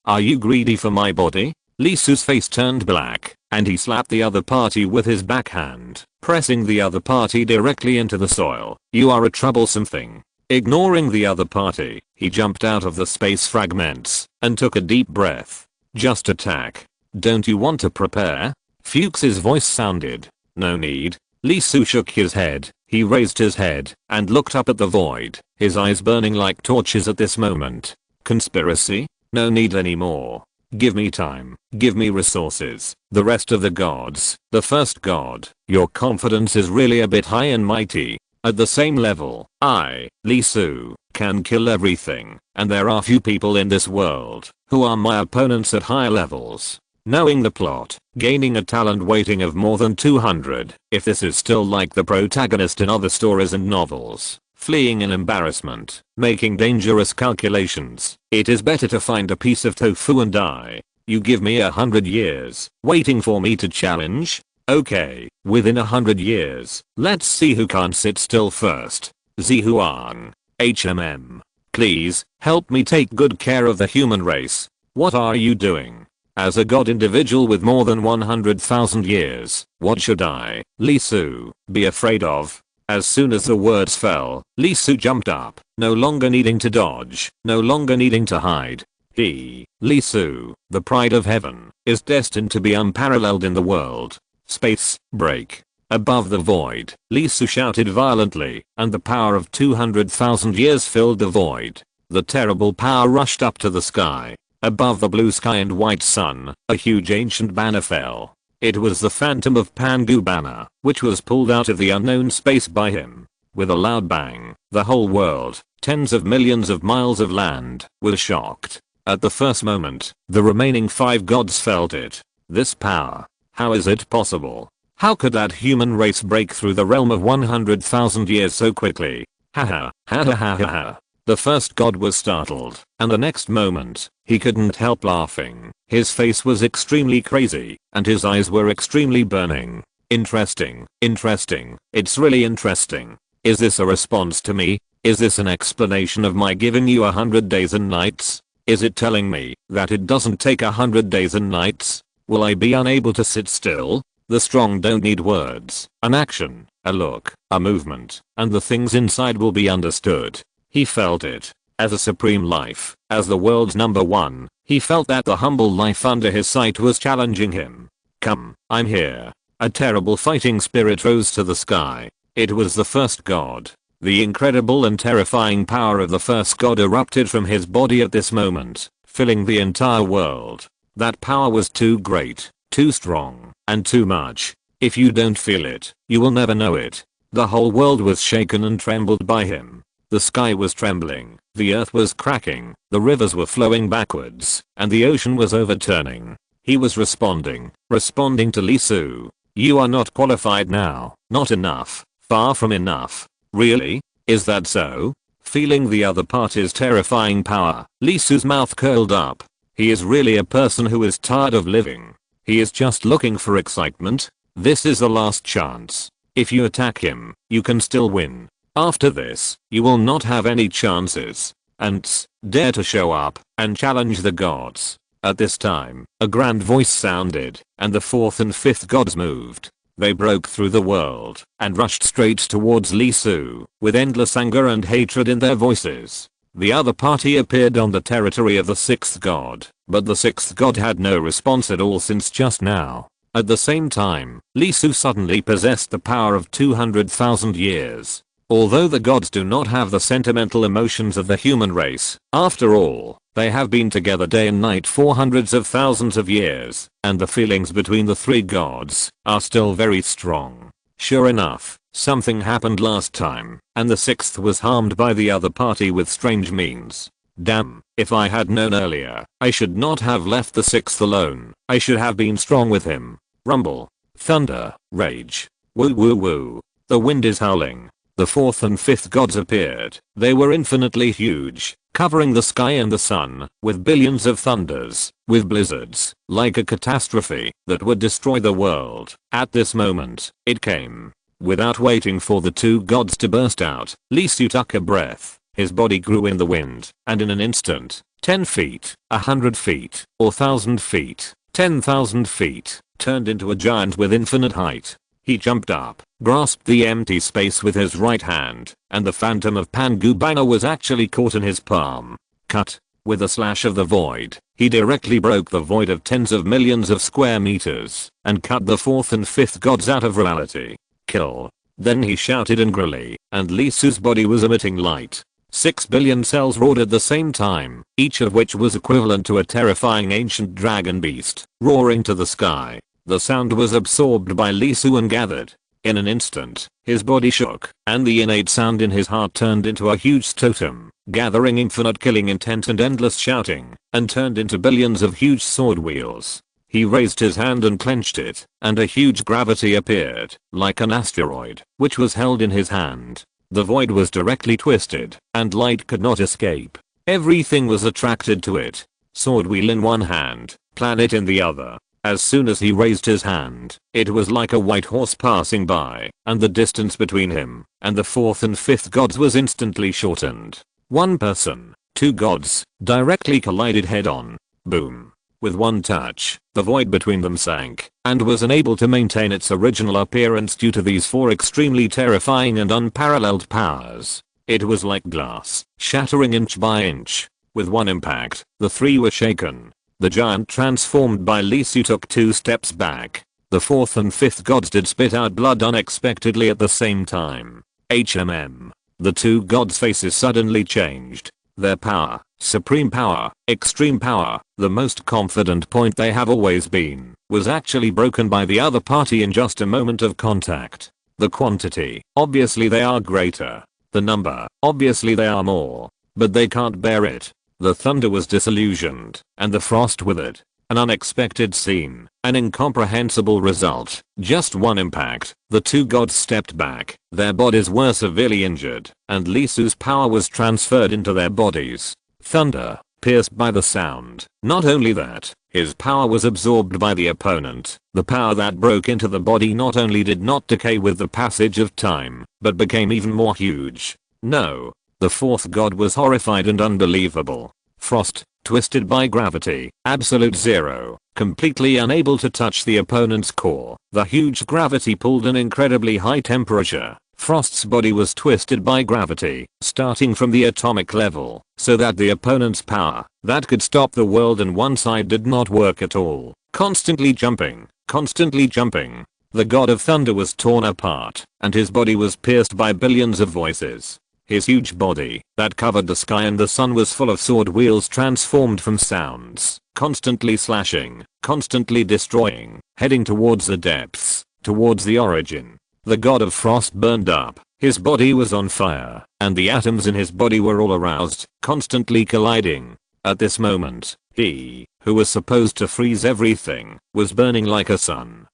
are you greedy for my body? Lee Su's face turned black, and he slapped the other party with his backhand, pressing the other party directly into the soil. You are a troublesome thing. Ignoring the other party, he jumped out of the space fragments, and took a deep breath. Just attack. Don't you want to prepare? Fuchs's voice sounded. No need. Lee Su shook his head. He raised his head and looked up at the void, his eyes burning like torches at this moment. Conspiracy? No need anymore. Give me time. Give me resources. The rest of the gods. The first god. Your confidence is really a bit high and mighty. At the same level, I, Lee Su, can kill everything, and there are few people in this world who are my opponents at higher levels. Knowing the plot, gaining a talent weighting of more than 200, if this is still like the protagonist in other stories and novels, fleeing in embarrassment, making dangerous calculations, it is better to find a piece of tofu and die. You give me 100 years, waiting for me to challenge? Okay, within 100 years, let's see who can't sit still first. Zihuang. HMM. Please, help me take good care of the human race. What are you doing? As a god individual with more than 100,000 years, what should I, Lee Su, be afraid of? As soon as the words fell, Lee Su jumped up, no longer needing to dodge, no longer needing to hide. He, Lee Su, the pride of heaven, is destined to be unparalleled in the world. Space, break. Above the void, Lee Su shouted violently, and the power of 200,000 years filled the void. The terrible power rushed up to the sky. Above the blue sky and white sun, a huge ancient banner fell. It was the Phantom of Pangu banner, which was pulled out of the unknown space by him. With a loud bang, the whole world, tens of millions of miles of land, was shocked. At the first moment, the remaining 5 gods felt it. This power. How is it possible? How could that human race break through the realm of 100,000 years so quickly? Ha ha ha. The first god was startled, and the next moment, he couldn't help laughing. His face was extremely crazy, and his eyes were extremely burning. Interesting, interesting, it's really interesting. Is this a response to me? Is this an explanation of my giving you 100 days and nights? Is it telling me that it doesn't take 100 days and nights? Will I be unable to sit still? The strong don't need words. An action, a look, a movement, and the things inside will be understood. He felt it. As a supreme life, as the world's number one, he felt that the humble life under his sight was challenging him. Come, I'm here. A terrible fighting spirit rose to the sky. It was the first god. The incredible and terrifying power of the first god erupted from his body at this moment, filling the entire world. That power was too great, too strong, and too much. If you don't feel it, you will never know it. The whole world was shaken and trembled by him. The sky was trembling, the earth was cracking, the rivers were flowing backwards, and the ocean was overturning. He was responding to Lee Su. You are not qualified now, not enough, far from enough. Really? Is that so? Feeling the other party's terrifying power, Lee Su's mouth curled up. He is really a person who is tired of living. He is just looking for excitement. This is the last chance. If you attack him, you can still win. After this, you will not have any chances. Ants, dare to show up and challenge the gods. At this time, a grand voice sounded, and the fourth and fifth gods moved. They broke through the world and rushed straight towards Lee Su, with endless anger and hatred in their voices. The other party appeared on the territory of the sixth god, but the sixth god had no response at all since just now. At the same time, Lee Su suddenly possessed the power of 200,000 years. Although the gods do not have the sentimental emotions of the human race, after all, they have been together day and night for hundreds of thousands of years, and the feelings between the three gods are still very strong. Sure enough, something happened last time, and the sixth was harmed by the other party with strange means. Damn, if I had known earlier, I should not have left the sixth alone. I should have been strong with him. Rumble, thunder, rage. Woo woo woo. The wind is howling. The fourth and fifth gods appeared. They were infinitely huge, covering the sky and the sun, with billions of thunders, with blizzards, like a catastrophe that would destroy the world. At this moment, it came. Without waiting for the two gods to burst out, Lee Su took a breath. His body grew in the wind, and in an instant, 10 feet, 100 feet, or 1,000 feet, 10,000 feet, turned into a giant with infinite height. He jumped up, grasped the empty space with his right hand, and the phantom of Pangubana was actually caught in his palm. Cut. With a slash of the void, he directly broke the void of tens of millions of square meters, and cut the fourth and fifth gods out of reality. Kill. Then he shouted angrily, and Lee Su's body was emitting light. 6 billion cells roared at the same time, each of which was equivalent to a terrifying ancient dragon beast, roaring to the sky. The sound was absorbed by Lee Su and gathered. In an instant, his body shook, and the innate sound in his heart turned into a huge totem, gathering infinite killing intent and endless shouting, and turned into billions of huge sword wheels. He raised his hand and clenched it, and a huge gravity appeared, like an asteroid, which was held in his hand. The void was directly twisted, and light could not escape. Everything was attracted to it. Sword wheel in one hand, planet in the other. As soon as he raised his hand, it was like a white horse passing by, and the distance between him and the fourth and fifth gods was instantly shortened. One person, two gods, directly collided head-on. Boom. With one touch, the void between them sank, and was unable to maintain its original appearance due to these four extremely terrifying and unparalleled powers. It was like glass, shattering inch by inch. With one impact, the three were shaken. The giant transformed by Lee Su took 2 steps back. The fourth and fifth gods did spit out blood unexpectedly at the same time. HMM. The two gods' faces suddenly changed. Their power, supreme power, extreme power, the most confident point they have always been, was actually broken by the other party in just a moment of contact. The quantity, obviously they are greater. The number, obviously they are more. But they can't bear it. The thunder was disillusioned, and the frost withered. An unexpected scene, an incomprehensible result. Just one impact, the two gods stepped back, their bodies were severely injured, and Lee Su's power was transferred into their bodies. Thunder, pierced by the sound. Not only that, his power was absorbed by the opponent. The power that broke into the body not only did not decay with the passage of time, but became even more huge. No. The fourth god was horrified and unbelievable. Frost, twisted by gravity, absolute zero, completely unable to touch the opponent's core. The huge gravity pulled an incredibly high temperature. Frost's body was twisted by gravity, starting from the atomic level, so that the opponent's power, that could stop the world in one side, did not work at all. Constantly jumping. The god of thunder was torn apart, and his body was pierced by billions of voices. His huge body, that covered the sky and the sun, was full of sword wheels transformed from sounds, constantly slashing, constantly destroying, heading towards the depths, towards the origin. The god of frost burned up, his body was on fire, and the atoms in his body were all aroused, constantly colliding. At this moment, he, who was supposed to freeze everything, was burning like a sun.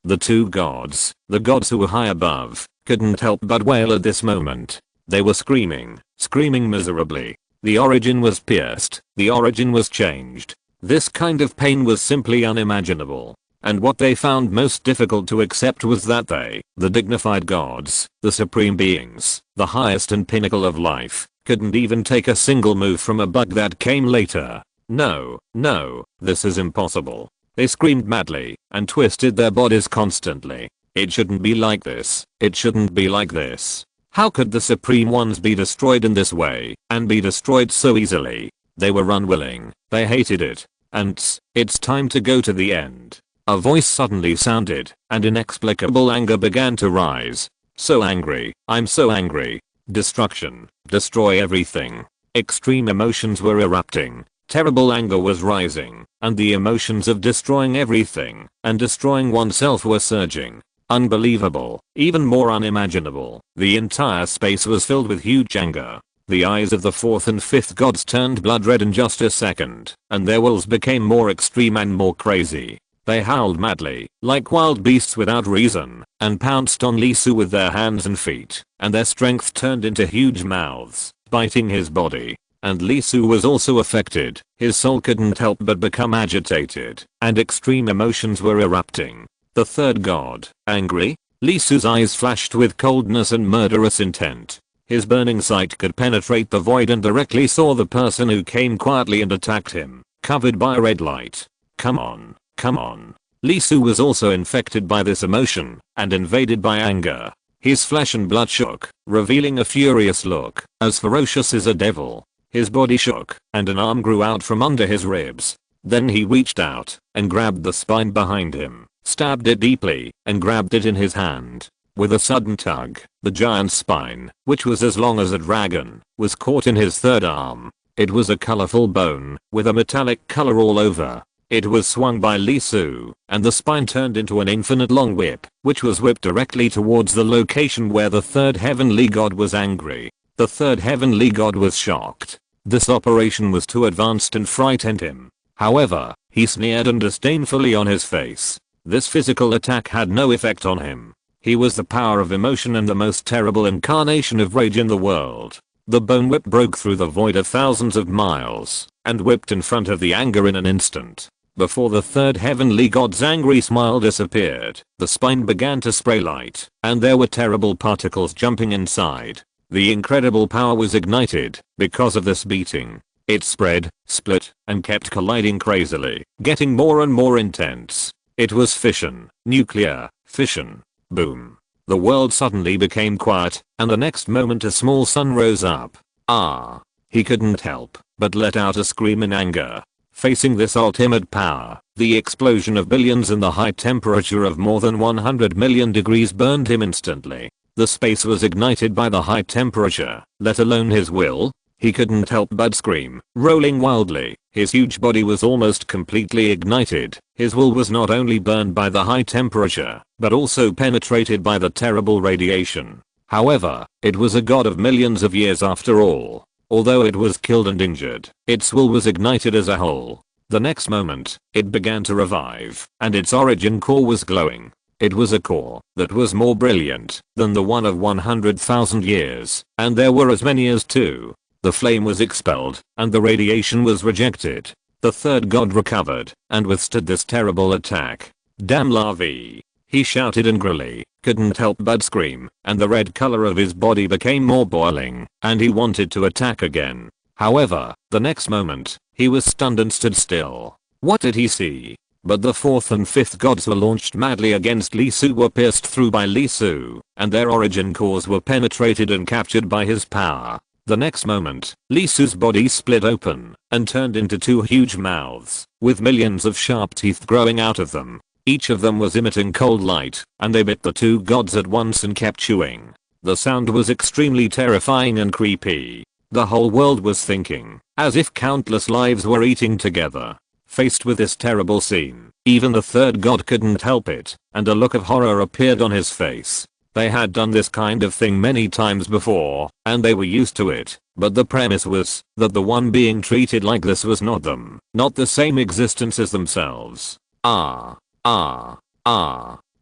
The two gods, the gods who were high above, couldn't help but wail at this moment. They were screaming miserably. The origin was pierced, the origin was changed. This kind of pain was simply unimaginable. And what they found most difficult to accept was that they, the dignified gods, the supreme beings, the highest and pinnacle of life, couldn't even take a single move from a bug that came later. No, this is impossible. They screamed madly and twisted their bodies constantly. It shouldn't be like this. It shouldn't be like this. How could the supreme ones be destroyed in this way, and be destroyed so easily? They were unwilling. They hated it. And it's time to go to the end. A voice suddenly sounded, and inexplicable anger began to rise. So angry. I'm so angry. Destruction. Destroy everything. Extreme emotions were erupting. Terrible anger was rising, and the emotions of destroying everything and destroying oneself were surging. Unbelievable, even more unimaginable. The entire space was filled with huge anger. The eyes of the fourth and fifth gods turned blood red in just a second, and their wills became more extreme and more crazy. They howled madly, like wild beasts without reason, and pounced on Lee Su with their hands and feet, and their strength turned into huge mouths, biting his body. And Lee Su was also affected. His soul couldn't help but become agitated, and extreme emotions were erupting. The third god, angry? Lee Su's eyes flashed with coldness and murderous intent. His burning sight could penetrate the void and directly saw the person who came quietly and attacked him, covered by red light. Come on. Lee Su was also infected by this emotion, and invaded by anger. His flesh and blood shook, revealing a furious look, as ferocious as a devil. His body shook, and an arm grew out from under his ribs. Then he reached out, and grabbed the spine behind him, stabbed it deeply, and grabbed it in his hand. With a sudden tug, the giant's spine, which was as long as a dragon, was caught in his third arm. It was a colorful bone, with a metallic color all over. It was swung by Lee Su, and the spine turned into an infinite long whip, which was whipped directly towards the location where the third heavenly god was angry. The third heavenly god was shocked. This operation was too advanced and frightened him. However, he sneered and disdainfully on his face. This physical attack had no effect on him. He was the power of emotion and the most terrible incarnation of rage in the world. The bone whip broke through the void of thousands of miles, and whipped in front of the anger in an instant. Before the third heavenly god's angry smile disappeared, the spine began to spray light, and there were terrible particles jumping inside. The incredible power was ignited because of this beating. It spread, split, and kept colliding crazily, getting more and more intense. It was fission, nuclear fission. Boom. The world suddenly became quiet, and the next moment a small sun rose up. He couldn't help but let out a scream in anger. Facing this ultimate power, the explosion of billions and the high temperature of more than 100 million degrees burned him instantly. The space was ignited by the high temperature, let alone his will. He couldn't help but scream, rolling wildly. His huge body was almost completely ignited. His will was not only burned by the high temperature, but also penetrated by the terrible radiation. However, it was a god of millions of years after all. Although it was killed and injured, its will was ignited as a whole. The next moment, it began to revive, and its origin core was glowing. It was a core that was more brilliant than the one of 100,000 years, and there were as many as 2 The flame was expelled, and the radiation was rejected. The third god recovered, and withstood this terrible attack. "Damn larvae," he shouted angrily, couldn't help but scream, and the red color of his body became more boiling, and he wanted to attack again. However, the next moment, he was stunned and stood still. What did he see? But the fourth and fifth gods were launched madly against Lee Su, were pierced through by Lee Su, and their origin cores were penetrated and captured by his power. The next moment, Lee Su's body split open and turned into two huge mouths, with millions of sharp teeth growing out of them. Each of them was emitting cold light, and they bit the two gods at once and kept chewing. The sound was extremely terrifying and creepy. The whole world was thinking, as if countless lives were eating together. Faced with this terrible scene, even the third god couldn't help it, and a look of horror appeared on his face. They had done this kind of thing many times before, and they were used to it, but the premise was that the one being treated like this was not them, not the same existence as themselves.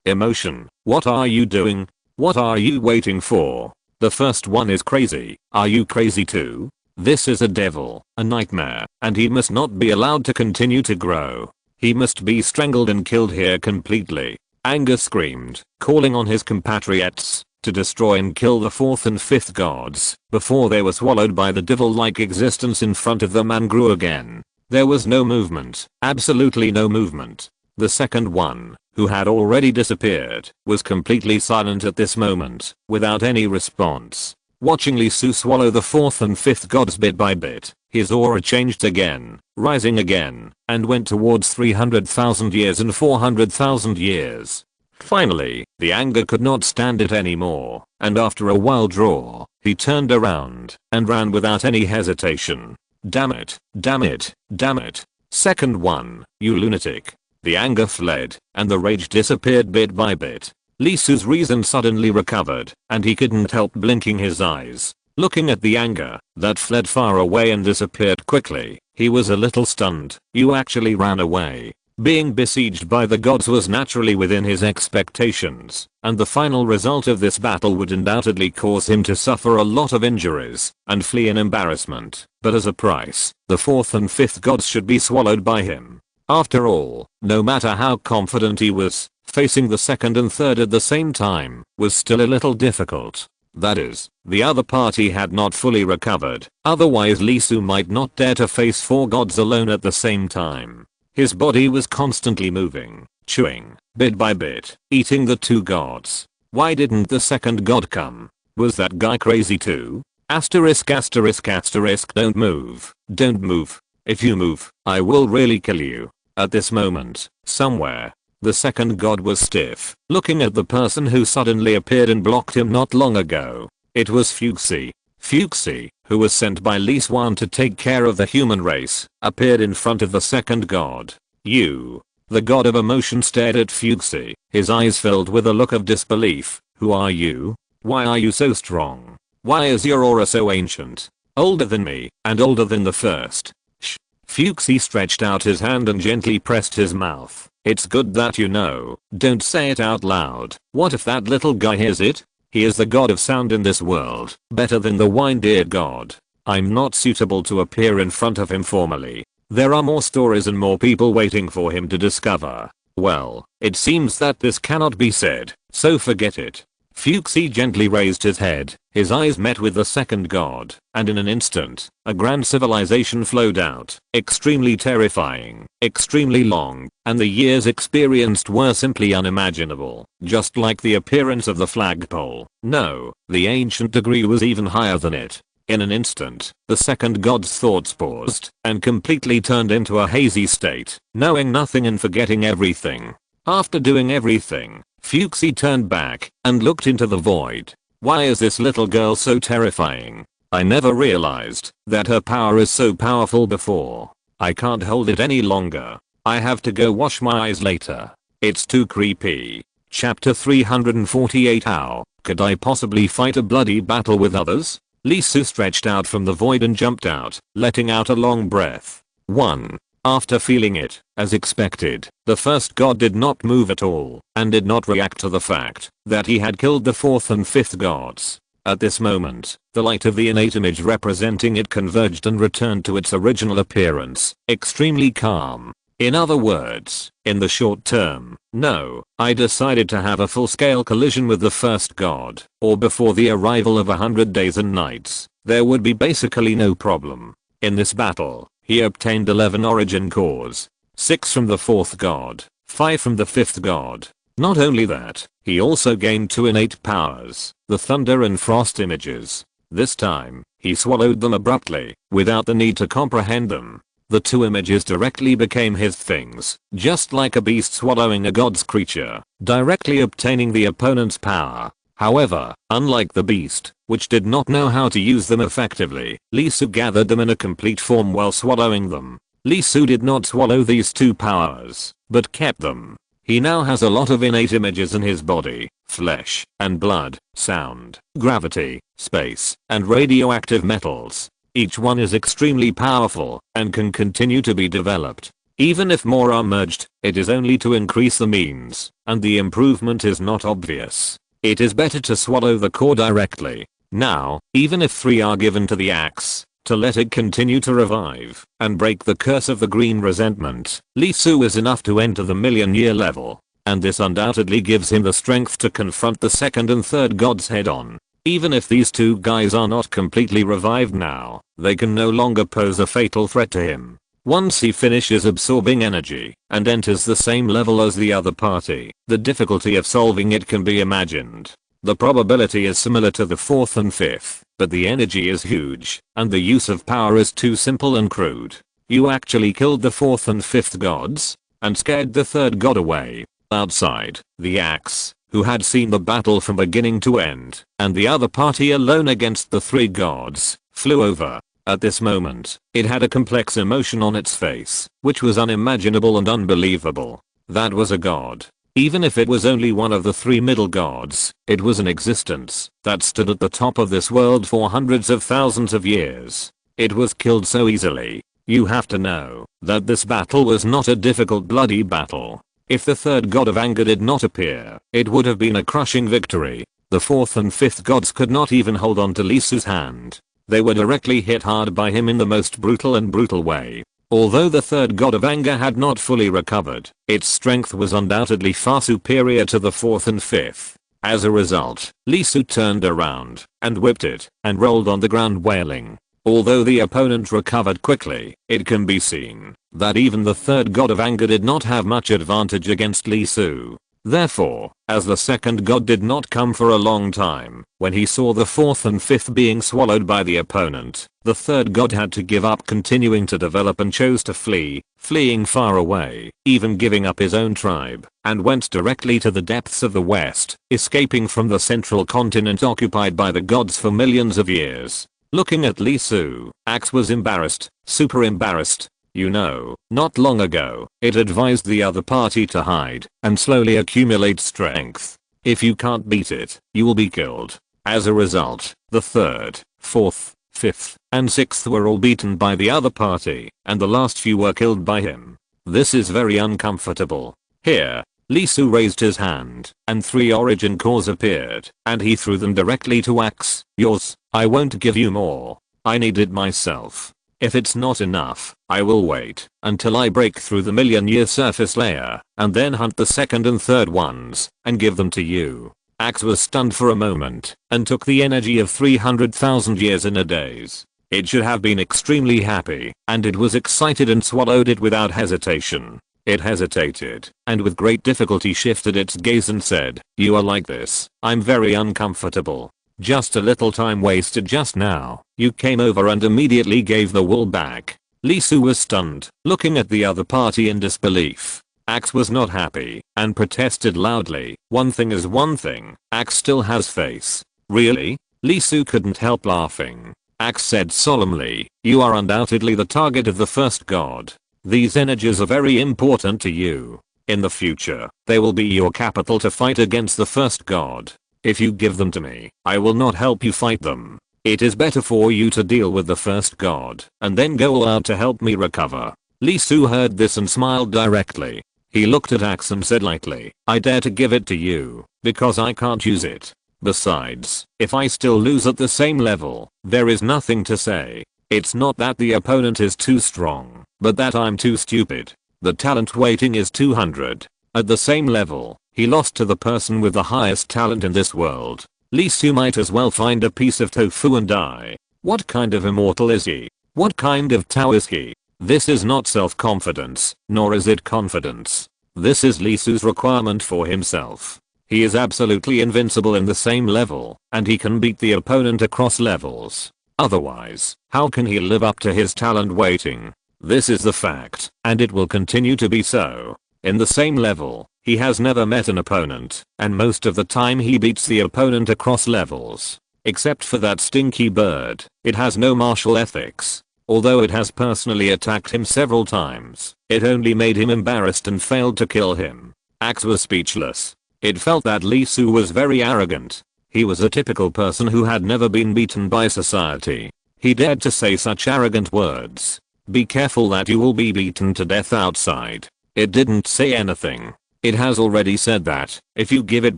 Emotion, what are you doing? What are you waiting for? The first one is crazy. Are you crazy too? This is a devil, a nightmare, and he must not be allowed to continue to grow. He must be strangled and killed here completely. Anger screamed, calling on his compatriots to destroy and kill the fourth and fifth gods before they were swallowed by the devil-like existence in front of them and grew again. There was no movement, absolutely no movement. The second one, who had already disappeared, was completely silent at this moment, without any response. Watching Lee Su swallow the fourth and fifth gods bit by bit, his aura changed again, rising again, and went towards 300,000 years and 400,000 years. Finally, the anger could not stand it anymore, and after a wild roar, he turned around and ran without any hesitation. Damn it, damn it, damn it. Second one, you lunatic. The anger fled, and the rage disappeared bit by bit. Lee Su's reason suddenly recovered, and he couldn't help blinking his eyes. Looking at the anger that fled far away and disappeared quickly, he was a little stunned. You actually ran away. Being besieged by the gods was naturally within his expectations, and the final result of this battle would undoubtedly cause him to suffer a lot of injuries and flee in embarrassment, but as a price, the fourth and fifth gods should be swallowed by him. After all, no matter how confident he was, facing the second and third at the same time was still a little difficult. That is, the other party had not fully recovered, otherwise Lee Su might not dare to face four gods alone at the same time. His body was constantly moving, chewing, bit by bit, eating the two gods. Why didn't the second god come? Was that guy crazy too? Asterisk asterisk asterisk, don't move, don't move. If you move, I will really kill you. At this moment, somewhere, the second god was stiff, looking at the person who suddenly appeared and blocked him not long ago. It was Fuxi. Fuxi, who was sent by Lee Swan to take care of the human race, appeared in front of the second god. You. The god of emotion stared at Fuxi, his eyes filled with a look of disbelief. Who are you? Why are you so strong? Why is your aura so ancient? Older than me, and older than the first. Shh. Fuxi stretched out his hand and gently pressed his mouth. It's good that you know. Don't say it out loud. What if that little guy hears it? He is the god of sound in this world, better than the wine-eared god. I'm not suitable to appear in front of him formally. There are more stories and more people waiting for him to discover. Well, it seems that this cannot be said, so forget it. Fuxi gently raised his head, his eyes met with the second god, and in an instant, a grand civilization flowed out, extremely terrifying, extremely long, and the years experienced were simply unimaginable, just like the appearance of the flagpole. No, the ancient degree was even higher than it. In an instant, the second god's thoughts paused, and completely turned into a hazy state, knowing nothing and forgetting everything. After doing everything, Fuxi turned back and looked into the void. Why is this little girl so terrifying? I never realized that her power is so powerful before. I can't hold it any longer. I have to go wash my eyes later. It's too creepy. Chapter 348. How could I possibly fight a bloody battle with others? Lee Su stretched out from the void and jumped out, letting out a long breath. 1. After feeling it, as expected, the first god did not move at all, and did not react to the fact that he had killed the fourth and fifth gods. At this moment, the light of the innate image representing it converged and returned to its original appearance, extremely calm. In other words, in the short term, no, I decided to have a full-scale collision with the first god, or before the arrival of 100 days and nights, there would be basically no problem. In this battle, he obtained 11 origin cores, 6 from the fourth god, 5 from the fifth god. Not only that, he also gained 2 innate powers, the thunder and frost images. This time, he swallowed them abruptly, without the need to comprehend them. The 2 images directly became his things, just like a beast swallowing a god's creature, directly obtaining the opponent's power. However, unlike the beast, which did not know how to use them effectively, Lee Su gathered them in a complete form while swallowing them. Lee Su did not swallow these 2 powers, but kept them. He now has a lot of innate images in his body, flesh and blood, sound, gravity, space, and radioactive metals. Each one is extremely powerful and can continue to be developed. Even if more are merged, it is only to increase the means, and the improvement is not obvious. It is better to swallow the core directly. Now, even if 3 are given to the axe, to let it continue to revive and break the curse of the green resentment, Lee Su is enough to enter the million-year level, and this undoubtedly gives him the strength to confront the second and third gods head-on. Even if these 2 guys are not completely revived now, they can no longer pose a fatal threat to him. Once he finishes absorbing energy and enters the same level as the other party, the difficulty of solving it can be imagined. The probability is similar to the fourth and fifth, but the energy is huge, and the use of power is too simple and crude. You actually killed the fourth and fifth gods, and scared the third god away. Outside, the axe, who had seen the battle from beginning to end, and the other party alone against the 3 gods, flew over. At this moment, it had a complex emotion on its face, which was unimaginable and unbelievable. That was a god. Even if it was only one of the 3 middle gods, it was an existence that stood at the top of this world for hundreds of thousands of years. It was killed so easily. You have to know that this battle was not a difficult bloody battle. If the third god of anger did not appear, it would have been a crushing victory. The fourth and fifth gods could not even hold on to Lee Su's hand. They were directly hit hard by him in the most brutal way. Although the third god of anger had not fully recovered, its strength was undoubtedly far superior to the fourth and fifth. As a result, Lee Su turned around and whipped it and rolled on the ground wailing. Although the opponent recovered quickly, it can be seen that even the third god of anger did not have much advantage against Lee Su. Therefore, as the second god did not come for a long time, when he saw the fourth and fifth being swallowed by the opponent, the third god had to give up continuing to develop and chose to flee, fleeing far away, even giving up his own tribe, and went directly to the depths of the west, escaping from the central continent occupied by the gods for millions of years. Looking at Lee Su, Axe was embarrassed, super embarrassed. You know, not long ago, it advised the other party to hide and slowly accumulate strength. If you can't beat it, you will be killed. As a result, the third, fourth, fifth, and sixth were all beaten by the other party, and the last few were killed by him. This is very uncomfortable. Here, Lee Su raised his hand, and 3 origin cores appeared, and he threw them directly to Axe. Yours, I won't give you more. I need it myself. If it's not enough, I will wait until I break through the million-year surface layer, and then hunt the second and third ones, and give them to you. Axe was stunned for a moment, and took the energy of 300,000 years in a daze. It should have been extremely happy, and it was excited and swallowed it without hesitation. It hesitated, and with great difficulty shifted its gaze and said, "You are like this, I'm very uncomfortable. Just a little time wasted just now. You came over and immediately gave the wool back." Lee Su was stunned, looking at the other party in disbelief. Axe was not happy, and protested loudly. One thing is one thing, Axe still has face. Really? Lee Su couldn't help laughing. Axe said solemnly, "You are undoubtedly the target of the first god. These energies are very important to you. In the future, they will be your capital to fight against the first god. If you give them to me, I will not help you fight them. It is better for you to deal with the first god, and then go all out to help me recover." Lee Su heard this and smiled directly. He looked at Axe and said lightly, "I dare to give it to you, because I can't use it. Besides, if I still lose at the same level, there is nothing to say. It's not that the opponent is too strong, but that I'm too stupid. The talent weighting is 200. At the same level, he lost to the person with the highest talent in this world. Lee Su might as well find a piece of tofu and die. What kind of immortal is he? What kind of Tao is he? This is not self-confidence, nor is it confidence. This is Lee Su's requirement for himself. He is absolutely invincible in the same level, and he can beat the opponent across levels. Otherwise, how can he live up to his talent weighting? This is the fact, and it will continue to be so. In the same level, he has never met an opponent, and most of the time he beats the opponent across levels. Except for that stinky bird, it has no martial ethics. Although it has personally attacked him several times, it only made him embarrassed and failed to kill him. Axe was speechless. It felt that Lee Su was very arrogant. He was a typical person who had never been beaten by society. He dared to say such arrogant words. Be careful that you will be beaten to death outside. It didn't say anything. It has already said that, if you give it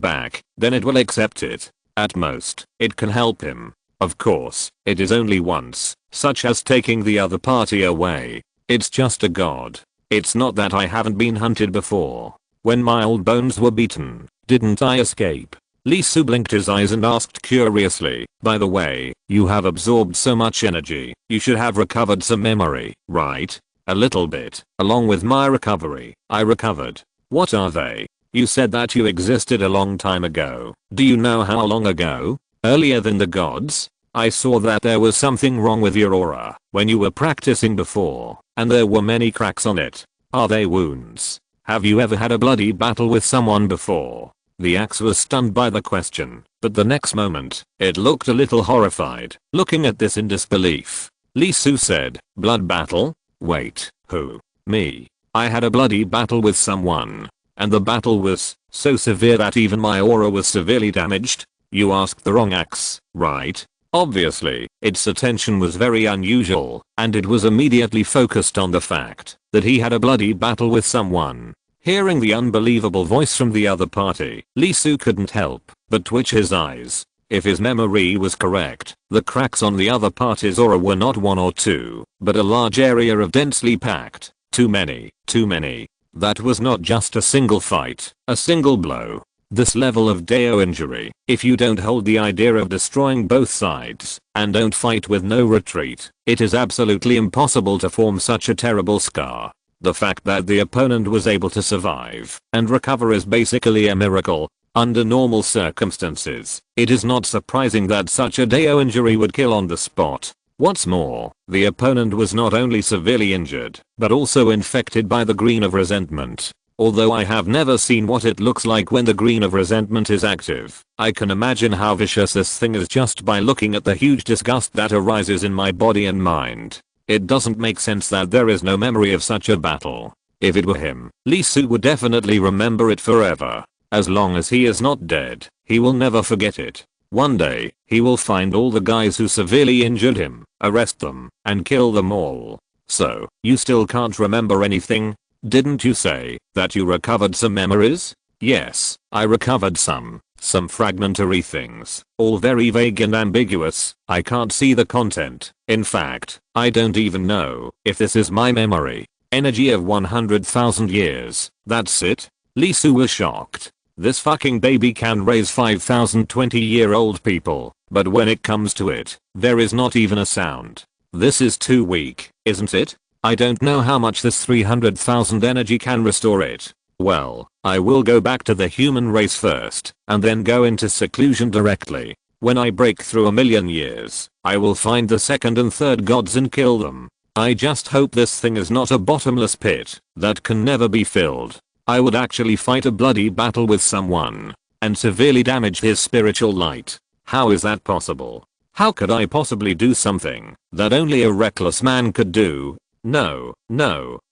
back, then it will accept it. At most, it can help him. Of course, it is only once, such as taking the other party away. It's just a god. It's not that I haven't been hunted before. When my old bones were beaten, didn't I escape? Lee Su blinked his eyes and asked curiously, by the way, you have absorbed so much energy, you should have recovered some memory, right? A little bit. Along with my recovery, I recovered. What are they? You said that you existed a long time ago. Do you know how long ago? Earlier than the gods? I saw that there was something wrong with your aura when you were practicing before, and there were many cracks on it. Are they wounds? Have you ever had a bloody battle with someone before? The axe was stunned by the question, but the next moment, it looked a little horrified, looking at this in disbelief. Lee Su said, blood battle? Wait, who? Me? I had a bloody battle with someone. And the battle was so severe that even my aura was severely damaged? You asked the wrong axe, right? Obviously, its attention was very unusual, and it was immediately focused on the fact that he had a bloody battle with someone. Hearing the unbelievable voice from the other party, Lee Su couldn't help but twitch his eyes. If his memory was correct, the cracks on the other party's aura were not one or two, but a large area of densely packed. Too many, too many. That was not just a single fight, a single blow. This level of Deo injury, if you don't hold the idea of destroying both sides, and don't fight with no retreat, it is absolutely impossible to form such a terrible scar. The fact that the opponent was able to survive and recover is basically a miracle. Under normal circumstances, it is not surprising that such a Deo injury would kill on the spot. What's more, the opponent was not only severely injured, but also infected by the green of resentment. Although I have never seen what it looks like when the green of resentment is active, I can imagine how vicious this thing is just by looking at the huge disgust that arises in my body and mind. It doesn't make sense that there is no memory of such a battle. If it were him, Lee Su would definitely remember it forever. As long as he is not dead, he will never forget it. One day, he will find all the guys who severely injured him, arrest them, and kill them all. So, you still can't remember anything? Didn't you say that you recovered some memories? Yes, I recovered some fragmentary things, all very vague and ambiguous. I can't see the content. In fact, I don't even know if this is my memory. Energy of 100,000 years, that's it? Lee Su was shocked. This fucking baby can raise 5,020-year-old people, but when it comes to it, there is not even a sound. This is too weak, isn't it? I don't know how much this 300,000 energy can restore it. Well, I will go back to the human race first, and then go into seclusion directly. When I break through 1,000,000 years, I will find the second and third gods and kill them. I just hope this thing is not a bottomless pit that can never be filled. I would actually fight a bloody battle with someone and severely damage his spiritual light. How is that possible? How could I possibly do something that only a reckless man could do? No,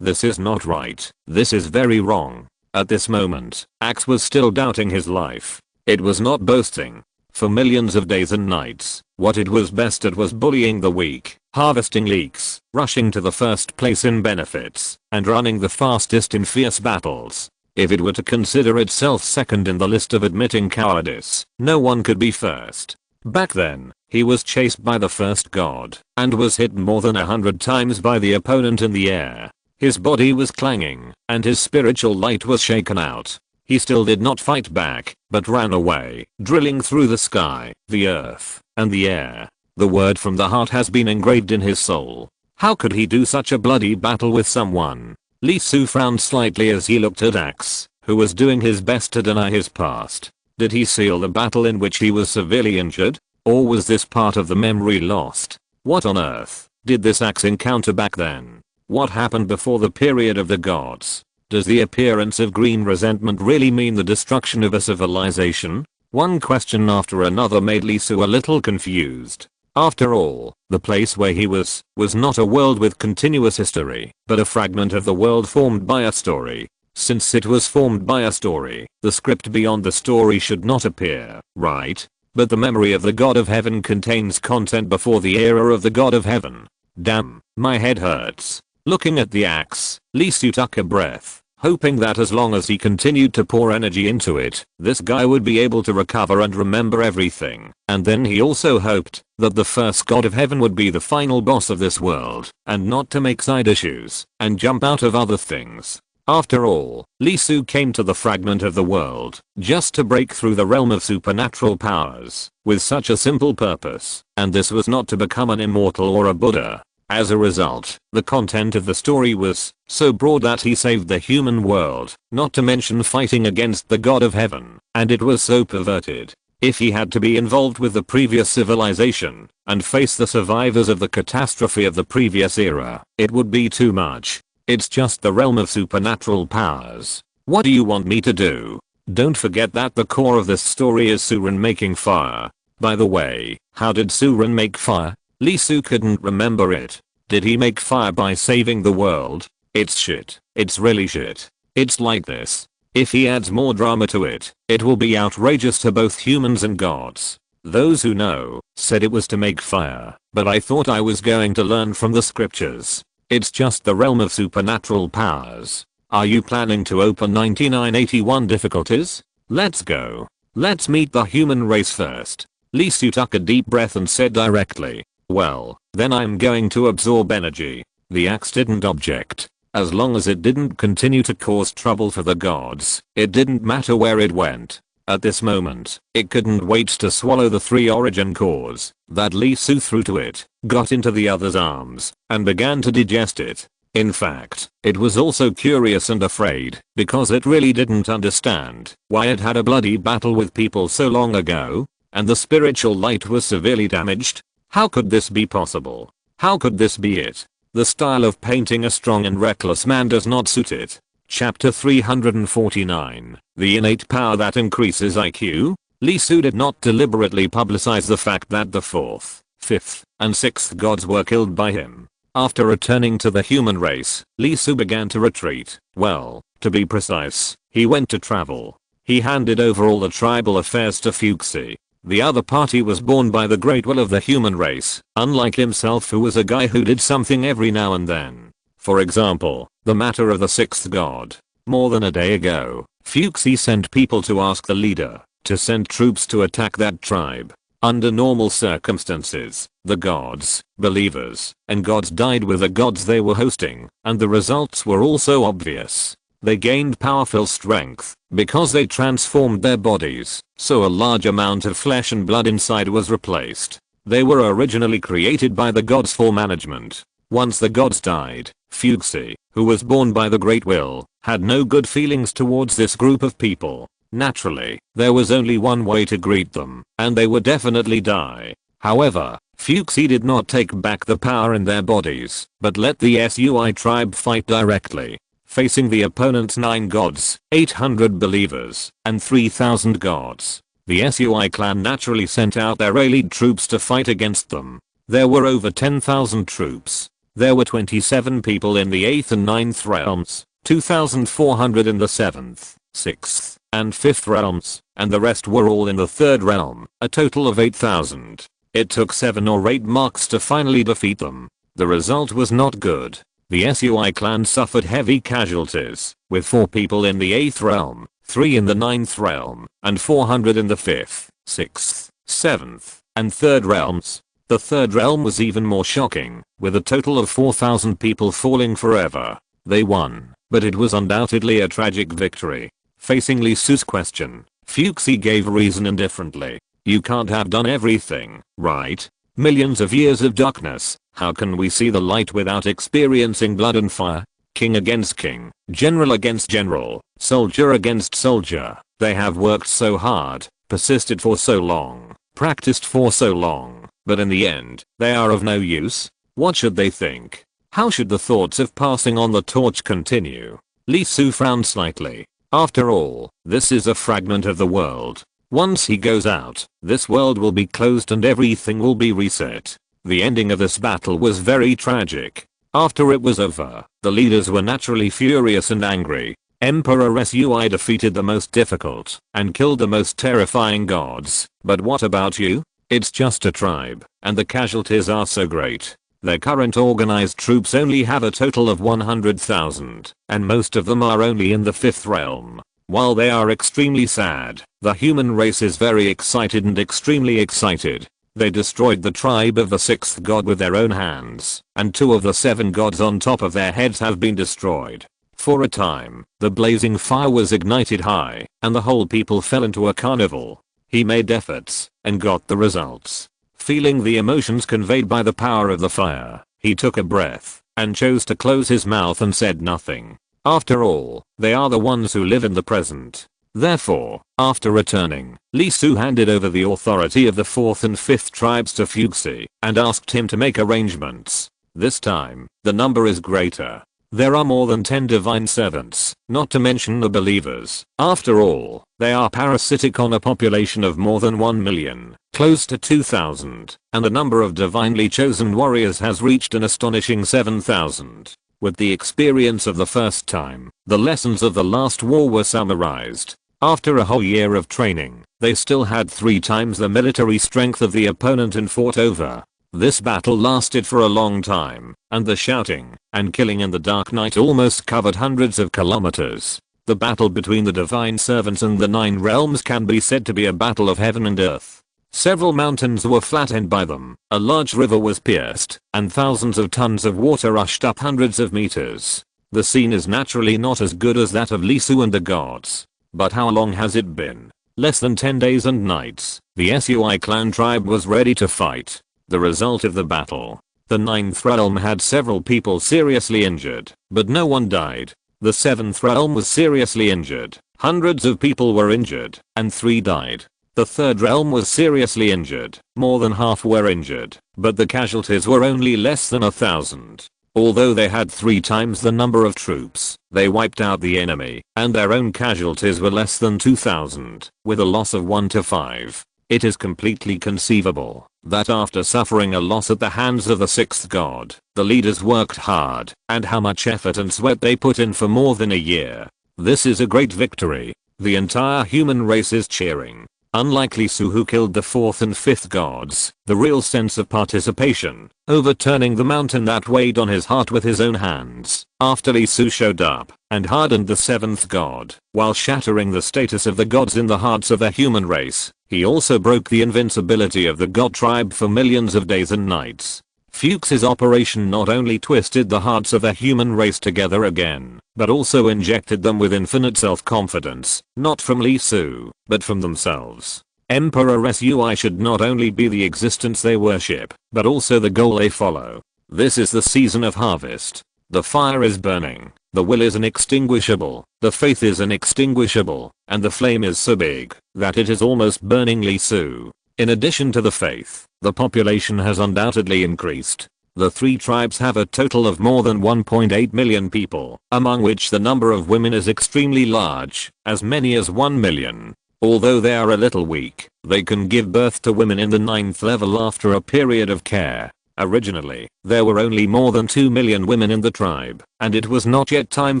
this is not right. This is very wrong. At this moment, Axe was still doubting his life. It was not boasting. For millions of days and nights, what it was best at was bullying the weak, harvesting leaks, rushing to the first place in benefits, and running the fastest in fierce battles. If it were to consider itself second in the list of admitting cowardice, no one could be first. Back then, he was chased by the first god, and was hit more than 100 times by the opponent in the air. His body was clanging, and his spiritual light was shaken out. He still did not fight back, but ran away, drilling through the sky, the earth, and the air. The word from the heart has been engraved in his soul. How could he do such a bloody battle with someone? Lee Su frowned slightly as he looked at Axe, who was doing his best to deny his past. Did he seal the battle in which he was severely injured? Or was this part of the memory lost? What on earth did this Axe encounter back then? What happened before the period of the gods? Does the appearance of green resentment really mean the destruction of a civilization? One question after another made Lee Su a little confused. After all, the place where he was not a world with continuous history, but a fragment of the world formed by a story. Since it was formed by a story, the script beyond the story should not appear, right? But the memory of the God of Heaven contains content before the era of the God of Heaven. Damn, my head hurts. Looking at the Axe, Lee Su took a breath, hoping that as long as he continued to pour energy into it, this guy would be able to recover and remember everything. And then he also hoped that the first God of Heaven would be the final boss of this world, and not to make side issues and jump out of other things. After all, Lee Su came to the fragment of the world just to break through the realm of supernatural powers with such a simple purpose, and this was not to become an immortal or a Buddha. As a result, the content of the story was so broad that he saved the human world, not to mention fighting against the God of Heaven, and it was so perverted. If he had to be involved with the previous civilization and face the survivors of the catastrophe of the previous era, it would be too much. It's just the realm of supernatural powers. What do you want me to do? Don't forget that the core of this story is Surin making fire. By the way, how did Surin make fire? Lee Su couldn't remember it. Did he make fire by saving the world? It's shit. It's really shit. It's like this. If he adds more drama to it, it will be outrageous to both humans and gods. Those who know said it was to make fire, but I thought I was going to learn from the scriptures. It's just the realm of supernatural powers. Are you planning to open 9981 difficulties? Let's go. Let's meet the human race first. Lee Su took a deep breath and said directly, well, then I'm going to absorb energy. The Axe didn't object. As long as it didn't continue to cause trouble for the gods, it didn't matter where it went. At this moment, it couldn't wait to swallow the 3 origin cores that Lee Su threw to it, got into the other's arms, and began to digest it. In fact, it was also curious and afraid, because it really didn't understand why it had a bloody battle with people so long ago, and the spiritual light was severely damaged. How could this be possible? How could this be it? The style of painting a strong and reckless man does not suit it. Chapter 349, The Innate Power That Increases IQ. Lee Su did not deliberately publicize the fact that the 4th, 5th, and 6th gods were killed by him. After returning to the human race, Lee Su began to retreat. Well, to be precise, he went to travel. He handed over all the tribal affairs to Fuxi. The other party was born by the great will of the human race, unlike himself who was a guy who did something every now and then. For example, the matter of the 6th god. More than a day ago, Fuxi sent people to ask the leader to send troops to attack that tribe. Under normal circumstances, the gods, believers, and gods died with the gods they were hosting, and the results were also obvious. They gained powerful strength because they transformed their bodies, so a large amount of flesh and blood inside was replaced. They were originally created by the gods for management. Once the gods died, Fuxi, who was born by the Great Will, had no good feelings towards this group of people. Naturally, there was only one way to greet them, and they would definitely die. However, Fuxi did not take back the power in their bodies, but let the SUI tribe fight directly. Facing the opponent's 9 gods, 800 believers, and 3,000 gods. The SUI clan naturally sent out their elite troops to fight against them. There were over 10,000 troops. There were 27 people in the 8th and 9th realms, 2,400 in the 7th, 6th, and 5th realms, and the rest were all in the 3rd realm, a total of 8,000. It took 7 or 8 marks to finally defeat them. The result was not good. The SUI clan suffered heavy casualties, with 4 people in the 8th realm, 3 in the 9th realm, and 400 in the 5th, 6th, 7th, and 3rd realms. The 3rd realm was even more shocking, with a total of 4,000 people falling forever. They won, but it was undoubtedly a tragic victory. Facing Lee Su's question, Fuchsie gave reason indifferently. You can't have done everything, right? Millions of years of darkness, how can we see the light without experiencing blood and fire? King against king, general against general, soldier against soldier. They have worked so hard, persisted for so long, practiced for so long, but in the end, they are of no use. What should they think? How should the thoughts of passing on the torch continue? Lee Su frowned slightly. After all, this is a fragment of the world. Once he goes out, this world will be closed and everything will be reset. The ending of this battle was very tragic. After it was over, the leaders were naturally furious and angry. Emperor Sui defeated the most difficult and killed the most terrifying gods. But what about you? It's just a tribe, and the casualties are so great. Their current organized troops only have a total of 100,000, and most of them are only in the 5th realm. While they are extremely sad, the human race is very excited and extremely excited. They destroyed the tribe of the 6th god with their own hands, and 2 of the 7 gods on top of their heads have been destroyed. For a time, the blazing fire was ignited high, and the whole people fell into a carnival. He made efforts, and got the results. Feeling the emotions conveyed by the power of the fire, he took a breath, and chose to close his mouth and said nothing. After all, they are the ones who live in the present. Therefore, after returning, Lee Su handed over the authority of the 4th and 5th tribes to Fuchsie, and asked him to make arrangements. This time, the number is greater. There are more than 10 divine servants, not to mention the believers. After all, they are parasitic on a population of more than 1 million, close to 2,000, and the number of divinely chosen warriors has reached an astonishing 7,000. With the experience of the first time, the lessons of the last war were summarized. After a whole year of training, they still had 3 times the military strength of the opponent and fought over. This battle lasted for a long time, and the shouting and killing in the dark night almost covered hundreds of kilometers. The battle between the divine servants and the 9 realms can be said to be a battle of heaven and earth. Several mountains were flattened by them, a large river was pierced, and thousands of tons of water rushed up hundreds of meters. The scene is naturally not as good as that of Lee Su and the gods. But how long has it been? Less than 10 days and nights. The Sui clan tribe was ready to fight. The result of the battle. The 9th realm had several people seriously injured, but no one died. The 7th realm was seriously injured. Hundreds of people were injured, and 3 died. The 3rd realm was seriously injured. More than half were injured, but the casualties were only less than 1,000. Although they had 3 times the number of troops, they wiped out the enemy, and their own casualties were less than 2,000, with a loss of 1 to 5. It is completely conceivable that after suffering a loss at the hands of the 6th god, the leaders worked hard, and how much effort and sweat they put in for more than a year. This is a great victory. The entire human race is cheering. Unlike Lee Su, who killed the 4th and 5th gods, the real sense of participation, overturning the mountain that weighed on his heart with his own hands, after Lee Su showed up and hardened the 7th god, while shattering the status of the gods in the hearts of the human race. He also broke the invincibility of the god tribe for millions of days and nights. Fuchsie's operation not only twisted the hearts of the human race together again, but also injected them with infinite self-confidence, not from Lee Su, but from themselves. Emperor Sui should not only be the existence they worship, but also the goal they follow. This is the season of harvest. The fire is burning, the will is inextinguishable, the faith is inextinguishable, and the flame is so big that it is almost burning Lee Su. In addition to the faith, the population has undoubtedly increased. The 3 tribes have a total of more than 1.8 million people, among which the number of women is extremely large, as many as 1 million. Although they are a little weak, they can give birth to women in the 9th level after a period of care. Originally, there were only more than 2 million women in the tribe, and it was not yet time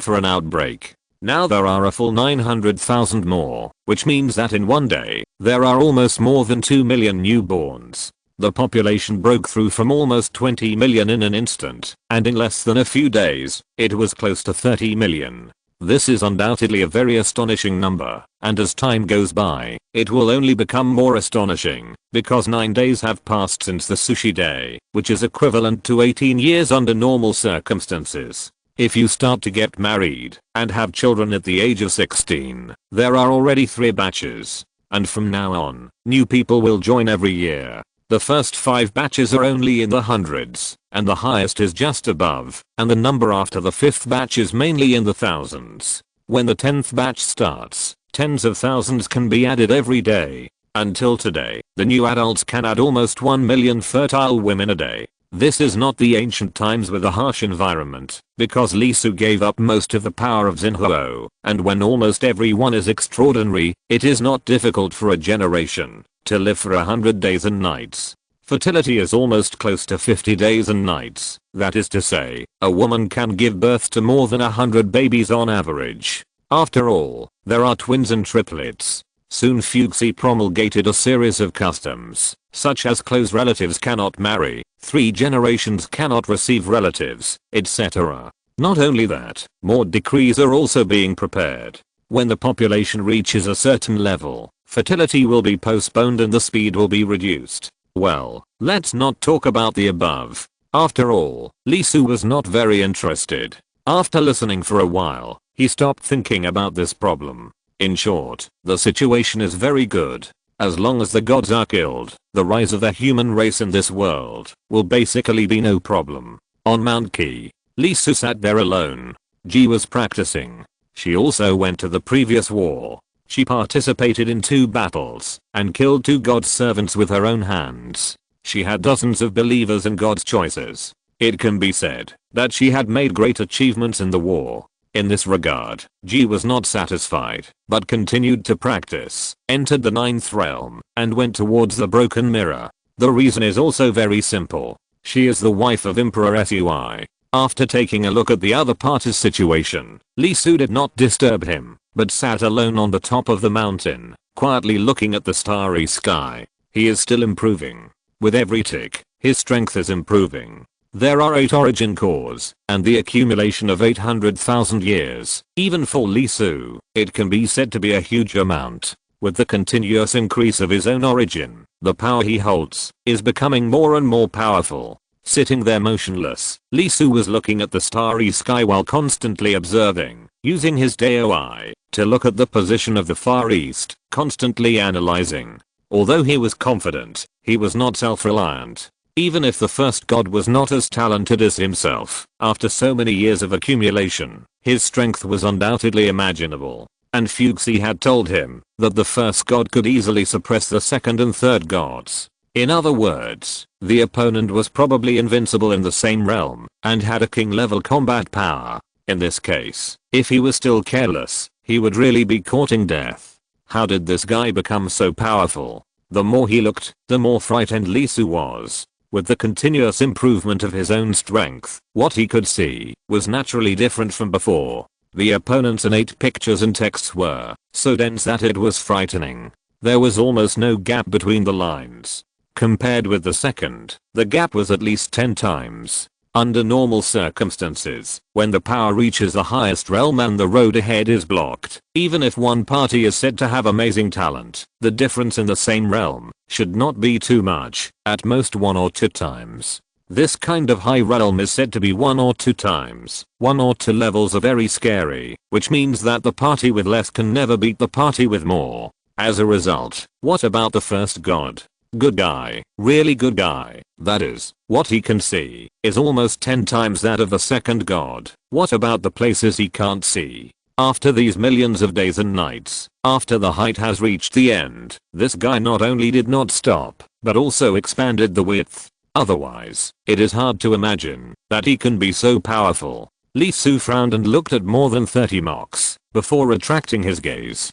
for an outbreak. Now there are a full 900,000 more, which means that in one day, there are almost more than 2 million newborns. The population broke through from almost 20 million in an instant, and in less than a few days, it was close to 30 million. This is undoubtedly a very astonishing number, and as time goes by, it will only become more astonishing, because 9 days have passed since the sushi day, which is equivalent to 18 years under normal circumstances. If you start to get married and have children at the age of 16, there are already 3 batches. And from now on, new people will join every year. The first 5 batches are only in the hundreds, and the highest is just above, and the number after the 5th batch is mainly in the thousands. When the 10th batch starts, tens of thousands can be added every day. Until today, the new adults can add almost 1 million fertile women a day. This is not the ancient times with a harsh environment, because Lee Su gave up most of the power of Xinhuo, and when almost everyone is extraordinary, it is not difficult for a generation to live for 100 days and nights. Fertility is almost close to 50 days and nights, that is to say, a woman can give birth to more than 100 babies on average. After all, there are twins and triplets. Soon Fuxi promulgated a series of customs, such as close relatives cannot marry, 3 generations cannot receive relatives, etc. Not only that, more decrees are also being prepared. When the population reaches a certain level, fertility will be postponed and the speed will be reduced. Well, let's not talk about the above. After all, Lee Su was not very interested. After listening for a while, he stopped thinking about this problem. In short, the situation is very good. As long as the gods are killed, the rise of the human race in this world will basically be no problem. On Mount Qi, Lee Su sat there alone. Ji was practicing. She also went to the previous war. She participated in 2 battles and killed 2 god's servants with her own hands. She had dozens of believers in God's choices. It can be said that she had made great achievements in the war. In this regard, Ji was not satisfied, but continued to practice, entered the 9th realm, and went towards the broken mirror. The reason is also very simple. She is the wife of Emperor Sui. After taking a look at the other party's situation, Lee Su did not disturb him, but sat alone on the top of the mountain, quietly looking at the starry sky. He is still improving. With every tick, his strength is improving. There are 8 origin cores, and the accumulation of 800,000 years. Even for Lee Su, it can be said to be a huge amount. With the continuous increase of his own origin, the power he holds is becoming more and more powerful. Sitting there motionless, Lee Su was looking at the starry sky while constantly observing, using his Dao eye to look at the position of the Far East, constantly analyzing. Although he was confident, he was not self-reliant. Even if the first god was not as talented as himself, after so many years of accumulation, his strength was undoubtedly imaginable. And Fuxi had told him that the first god could easily suppress the second and third gods. In other words, the opponent was probably invincible in the same realm and had a king-level combat power. In this case, if he was still careless, he would really be courting death. How did this guy become so powerful? The more he looked, the more frightened Lee Su was. With the continuous improvement of his own strength, what he could see was naturally different from before. The opponent's innate pictures and texts were so dense that it was frightening. There was almost no gap between the lines. Compared with the second, the gap was at least 10 times. Under normal circumstances, when the power reaches the highest realm and the road ahead is blocked, even if one party is said to have amazing talent, the difference in the same realm should not be too much, at most 1 or 2 times. This kind of high realm is said to be 1 or 2 times. 1 or 2 levels are very scary, which means that the party with less can never beat the party with more. As a result, what about the first god? Good guy, really good guy. That is, what he can see is almost 10 times that of the second god. What about the places he can't see? After these millions of days and nights, after the height has reached the end, this guy not only did not stop, but also expanded the width. Otherwise, it is hard to imagine that he can be so powerful. Lee Su frowned and looked at more than 30 mocks before retracting his gaze.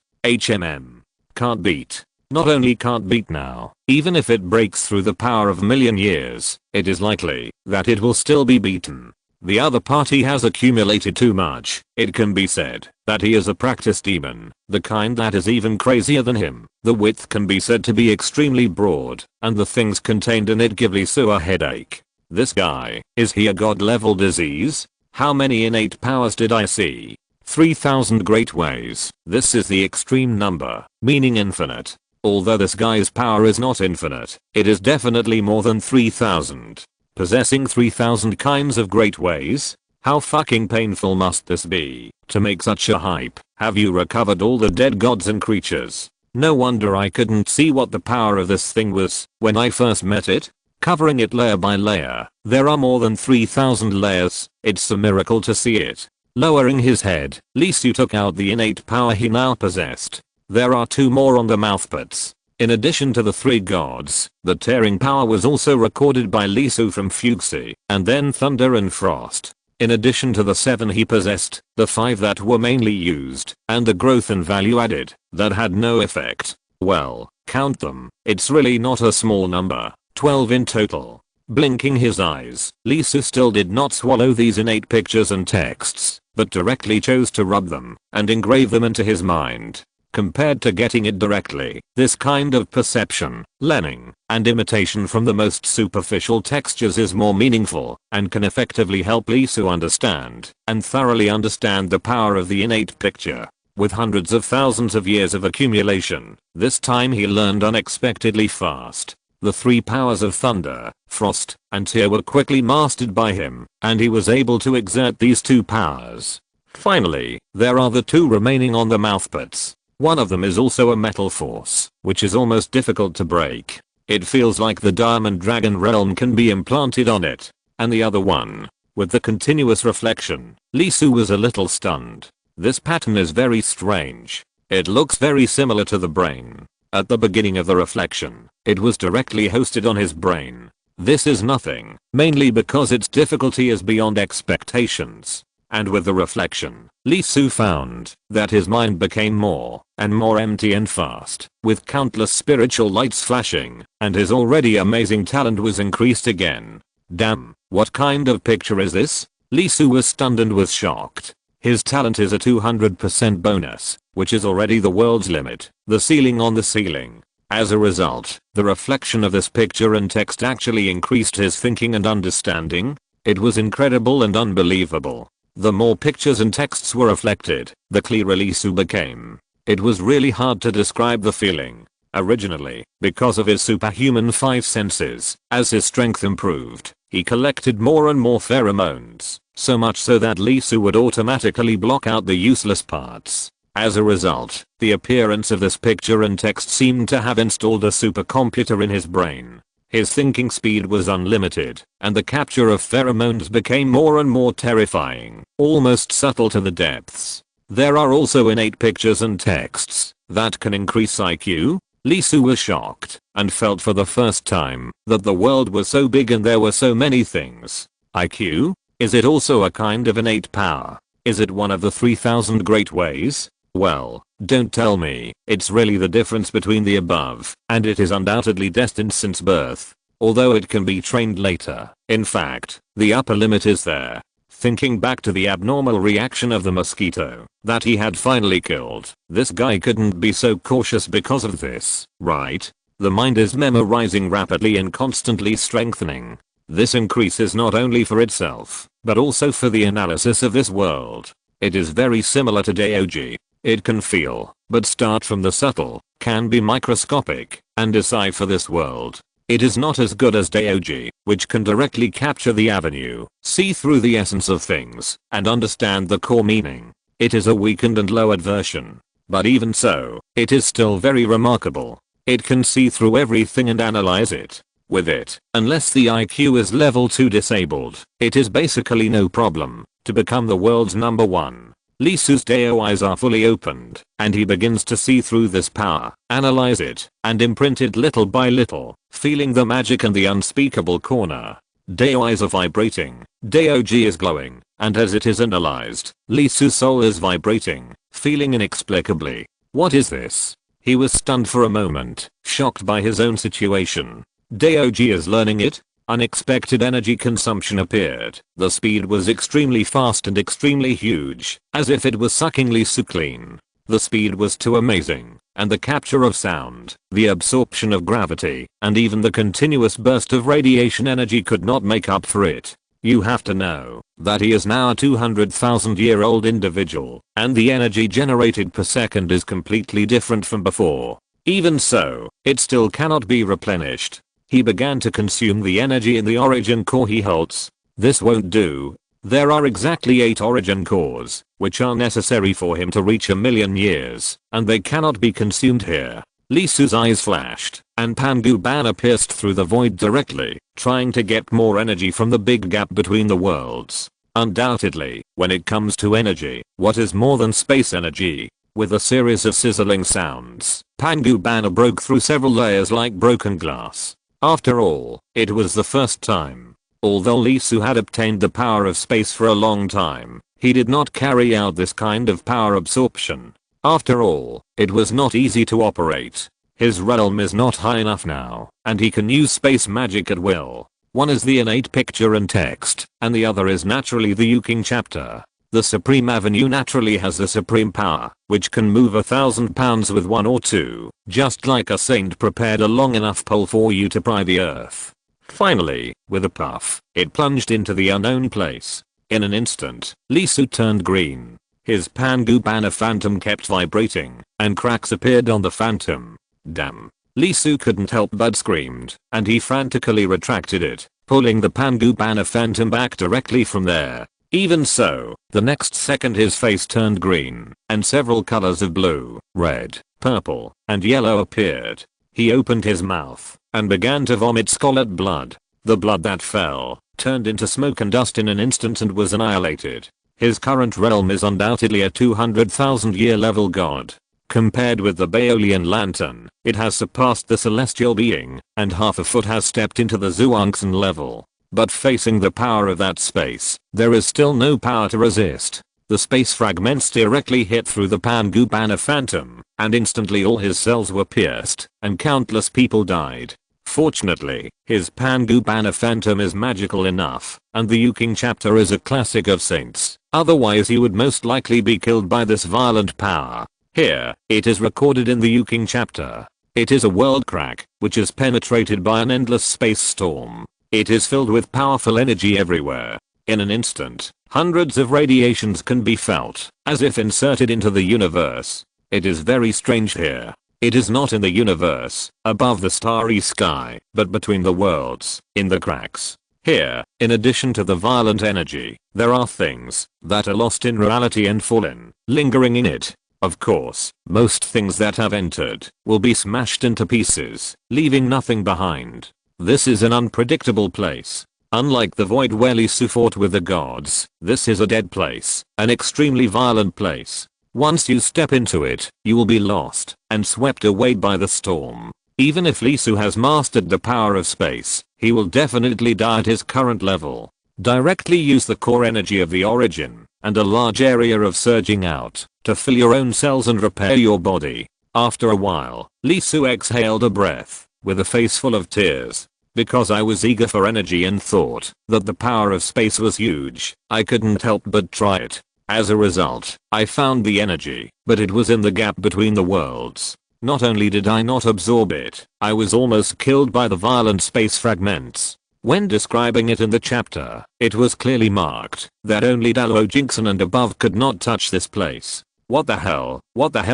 Can't beat. Not only can't beat now, even if it breaks through the power of a million years, it is likely that it will still be beaten. The other party has accumulated too much. It can be said that he is a practice demon, the kind that is even crazier than him. The width can be said to be extremely broad, and the things contained in it give Lisu a headache. This guy, is he a god level disease? How many innate powers did I see? 3000 great ways. This is the extreme number, meaning infinite. Although this guy's power is not infinite, it is definitely more than 3000. Possessing 3000 kinds of great ways? How fucking painful must this be to make such a hype? Have you recovered all the dead gods and creatures? No wonder I couldn't see what the power of this thing was when I first met it. Covering it layer by layer, there are more than 3000 layers. It's a miracle to see it. Lowering his head, Lisu took out the innate power he now possessed. There are 2 more on the mouthparts. In addition to the 3 gods, the tearing power was also recorded by Lisu from Fuxi, and then thunder and frost. In addition to the 7 he possessed, the 5 that were mainly used, and the growth and value added, that had no effect. Well, count them, it's really not a small number, 12 in total. Blinking his eyes, Lisu still did not swallow these innate pictures and texts, but directly chose to rub them, and engrave them into his mind. Compared to getting it directly, this kind of perception, learning, and imitation from the most superficial textures is more meaningful, and can effectively help Lisu understand, and thoroughly understand the power of the innate picture. With hundreds of thousands of years of accumulation, this time he learned unexpectedly fast. The 3 powers of thunder, frost, and tear were quickly mastered by him, and he was able to exert these 2 powers. Finally, there are the 2 remaining on the mouthparts. One of them is also a metal force, which is almost difficult to break. It feels like the Diamond Dragon realm can be implanted on it. And the other one, with the continuous reflection, Lisu was a little stunned. This pattern is very strange. It looks very similar to the brain. At the beginning of the reflection, it was directly hosted on his brain. This is nothing, mainly because its difficulty is beyond expectations. And with the reflection, Lisu found that his mind became more and more empty and fast, with countless spiritual lights flashing, and his already amazing talent was increased again. Damn, what kind of picture is this? Lisu was stunned and was shocked. His talent is a 200% bonus, which is already the world's limit, the ceiling on the ceiling. As a result, the reflection of this picture and text actually increased his thinking and understanding. It was incredible and unbelievable. The more pictures and texts were reflected, the clearer Lisu became. It was really hard to describe the feeling. Originally, because of his superhuman 5 senses, as his strength improved, he collected more and more pheromones, so much so that Lisu would automatically block out the useless parts. As a result, the appearance of this picture and text seemed to have installed a supercomputer in his brain. His thinking speed was unlimited, and the capture of pheromones became more and more terrifying, almost subtle to the depths. There are also innate pictures and texts that can increase IQ. Lisu was shocked and felt for the first time that the world was so big and there were so many things. IQ? Is it also a kind of innate power? Is it one of the 3000 great ways? Well, don't tell me. It's really the difference between the above, and it is undoubtedly destined since birth. Although it can be trained later. In fact, the upper limit is there. Thinking back to the abnormal reaction of the mosquito that he had finally killed, this guy couldn't be so cautious because of this, right? The mind is memorizing rapidly and constantly strengthening. This increases not only for itself, but also for the analysis of this world. It is very similar to Daoji. It can feel, but start from the subtle, can be microscopic, and decipher this world. It is not as good as Daoji, which can directly capture the avenue, see through the essence of things, and understand the core meaning. It is a weakened and lowered version. But even so, it is still very remarkable. It can see through everything and analyze it. With it, unless the IQ is level 2 disabled, it is basically no problem to become the world's number 1. Lisu's Dao eyes are fully opened, and he begins to see through this power, analyze it, and imprint it little by little, feeling the magic and the unspeakable corner. Dao eyes are vibrating, Daoji is glowing, and as it is analyzed, Lisu's soul is vibrating, feeling inexplicably. What is this? He was stunned for a moment, shocked by his own situation. Daoji is learning it? unexpected energy consumption appeared. The speed was extremely fast and extremely huge, as if it was sucking Lisu clean. The speed was too amazing, and the capture of sound, the absorption of gravity, and even the continuous burst of radiation energy could not make up for it. You have to know that he is now a 200,000-year-old individual, and the energy generated per second is completely different from before. Even so, it still cannot be replenished. He began to consume the energy in the origin core he holds. This won't do. There are exactly 8 origin cores, which are necessary for him to reach 1,000,000 years, and they cannot be consumed here. Lisu's eyes flashed, and Pangu Bana pierced through the void directly, trying to get more energy from the big gap between the worlds. Undoubtedly, when it comes to energy, what is more than space energy? With a series of sizzling sounds, Pangu Bana broke through several layers like broken glass. After all, it was the first time. Although Lisu had obtained the power of space for a long time, he did not carry out this kind of power absorption. After all, it was not easy to operate. His realm is not high enough now, and he can use space magic at will. One is the innate picture and text, and the other is naturally the Yuking chapter. The Supreme Avenue naturally has the supreme power, which can move 1,000 pounds with 1 or 2, just like a saint prepared a long enough pole for you to pry the earth. Finally, with a puff, it plunged into the unknown place. In an instant, Lisu turned green. His Pangu Bana phantom kept vibrating, and cracks appeared on the phantom. Damn. Lisu couldn't help but screamed, and he frantically retracted it, pulling the Pangu Bana phantom back directly from there. Even so, the next second his face turned green, and several colors of blue, red, purple, and yellow appeared. He opened his mouth, and began to vomit scarlet blood. The blood that fell, turned into smoke and dust in an instant and was annihilated. His current realm is undoubtedly a 200,000-year level god. Compared with the Baolian lantern, it has surpassed the celestial being, and half a foot has stepped into the Zhuangxin level. But facing the power of that space, there is still no power to resist. The space fragments directly hit through the Pangu Bana phantom, and instantly all his cells were pierced, and countless people died. Fortunately, his Pangu Bana phantom is magical enough, and the Yuking chapter is a classic of saints, otherwise he would most likely be killed by this violent power. Here, it is recorded in the Yuking chapter. It is a world crack, which is penetrated by an endless space storm. It is filled with powerful energy everywhere. In an instant, hundreds of radiations can be felt, as if inserted into the universe. It is very strange here. It is not in the universe, above the starry sky, but between the worlds, in the cracks. Here, in addition to the violent energy, there are things that are lost in reality and fallen, lingering in it. Of course, most things that have entered will be smashed into pieces, leaving nothing behind. This is an unpredictable place. Unlike the void where Lisu fought with the gods, this is a dead place, an extremely violent place. Once you step into it, you will be lost and swept away by the storm. Even if Lisu has mastered the power of space, he will definitely die at his current level. Directly use the core energy of the origin and a large area of surging out to fill your own cells and repair your body. After a while, Lisu exhaled a breath with a face full of tears. Because I was eager for energy and thought that the power of space was huge, I couldn't help but try it. As a result, I found the energy, but it was in the gap between the worlds. Not only did I not absorb it, I was almost killed by the violent space fragments. When describing it in the chapter, it was clearly marked that only Dalo Jinxon and above could not touch this place. What the hell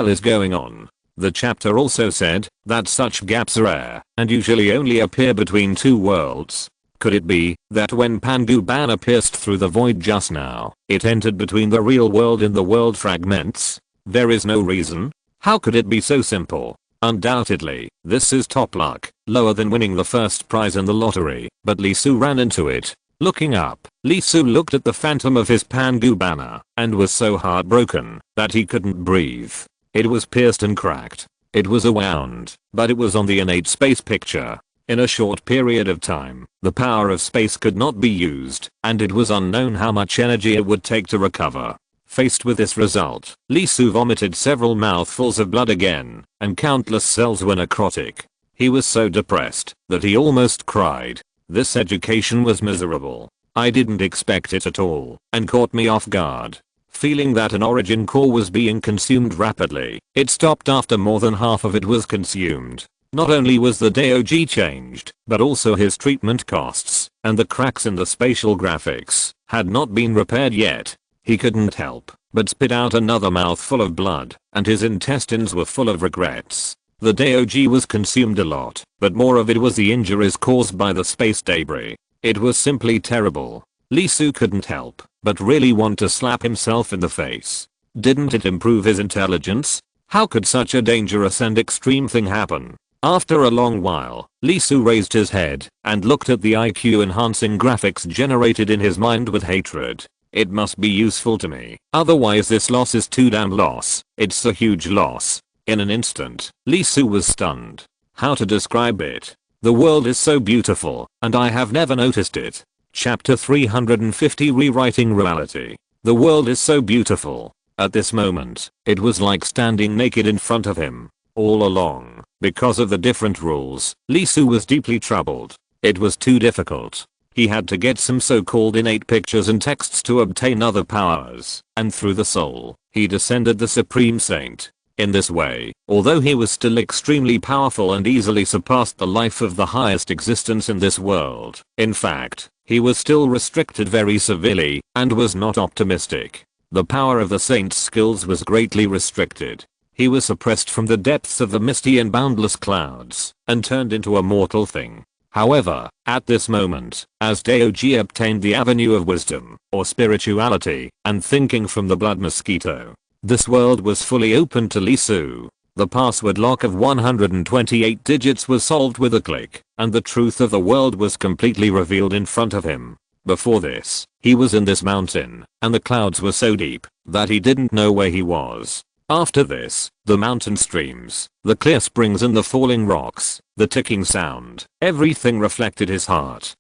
is going on? The chapter also said that such gaps are rare and usually only appear between two worlds. Could it be that when Pangu Bana pierced through the void just now, it entered between the real world and the world fragments? There is no reason. How could it be so simple? Undoubtedly, this is top luck, lower than winning the first prize in the lottery, but Lisu ran into it. Looking up, Lisu looked at the phantom of his Pangu Bana and was so heartbroken that he couldn't breathe. It was pierced and cracked. It was a wound, but it was on the innate space picture. In a short period of time, the power of space could not be used, and it was unknown how much energy it would take to recover. Faced with this result, Lisu vomited several mouthfuls of blood again, and countless cells were necrotic. He was so depressed that he almost cried. This education was miserable. I didn't expect it at all, and caught me off guard. Feeling that an origin core was being consumed rapidly, it stopped after more than half of it was consumed. Not only was the DOG changed, but also his treatment costs, and the cracks in the spatial graphics, had not been repaired yet. He couldn't help but spit out another mouthful of blood, and his intestines were full of regrets. The DOG was consumed a lot, but more of it was the injuries caused by the space debris. It was simply terrible. Lee Soo couldn't help but really want to slap himself in the face. Didn't it improve his intelligence? How could such a dangerous and extreme thing happen? After a long while, Lee Soo raised his head and looked at the IQ enhancing graphics generated in his mind with hatred. It must be useful to me, otherwise this loss is too damn loss. It's a huge loss. In an instant, Lee Soo was stunned. How to describe it? The world is so beautiful, and I have never noticed it. Chapter 350 Rewriting Reality. The world is so beautiful. At this moment, it was like standing naked in front of him. All along, because of the different rules, Lee Soo was deeply troubled. It was too difficult. He had to get some so-called innate pictures and texts to obtain other powers, and through the soul, he descended the Supreme Saint. In this way, although he was still extremely powerful and easily surpassed the life of the highest existence in this world, in fact, he was still restricted very severely, and was not optimistic. The power of the saint's skills was greatly restricted. He was suppressed from the depths of the misty and boundless clouds, and turned into a mortal thing. However, at this moment, as DOG obtained the avenue of wisdom, or spirituality, and thinking from the blood mosquito, this world was fully open to Lee Soo. The password lock of 128 digits was solved with a click, and the truth of the world was completely revealed in front of him. Before this, he was in this mountain, and the clouds were so deep that he didn't know where he was. After this, the mountain streams, the clear springs and the falling rocks, the ticking sound, everything reflected his heart.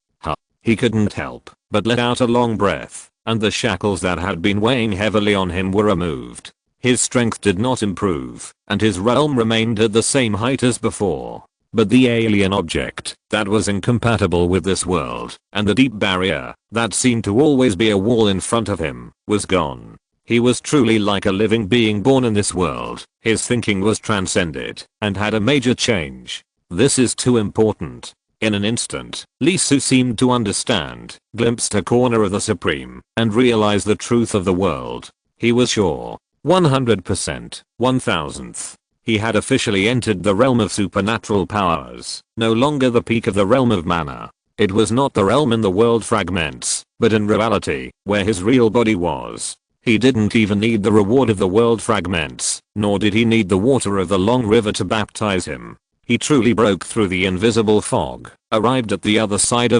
He couldn't help but let out a long breath, and the shackles that had been weighing heavily on him were removed. His strength did not improve, and his realm remained at the same height as before. But the alien object that was incompatible with this world, and the deep barrier that seemed to always be a wall in front of him, was gone. He was truly like a living being born in this world. His thinking was transcended and had a major change. This is too important. In an instant, Lee Soo seemed to understand, glimpsed a corner of the Supreme, and realized the truth of the world. He was sure. 100%, 1000th. He had officially entered the realm of supernatural powers, no longer the peak of the realm of mana. It was not the realm in the world fragments, but in reality, where his real body was. He didn't even need the reward of the world fragments, nor did he need the water of the long river to baptize him. He truly broke through the invisible fog, arrived at the other side,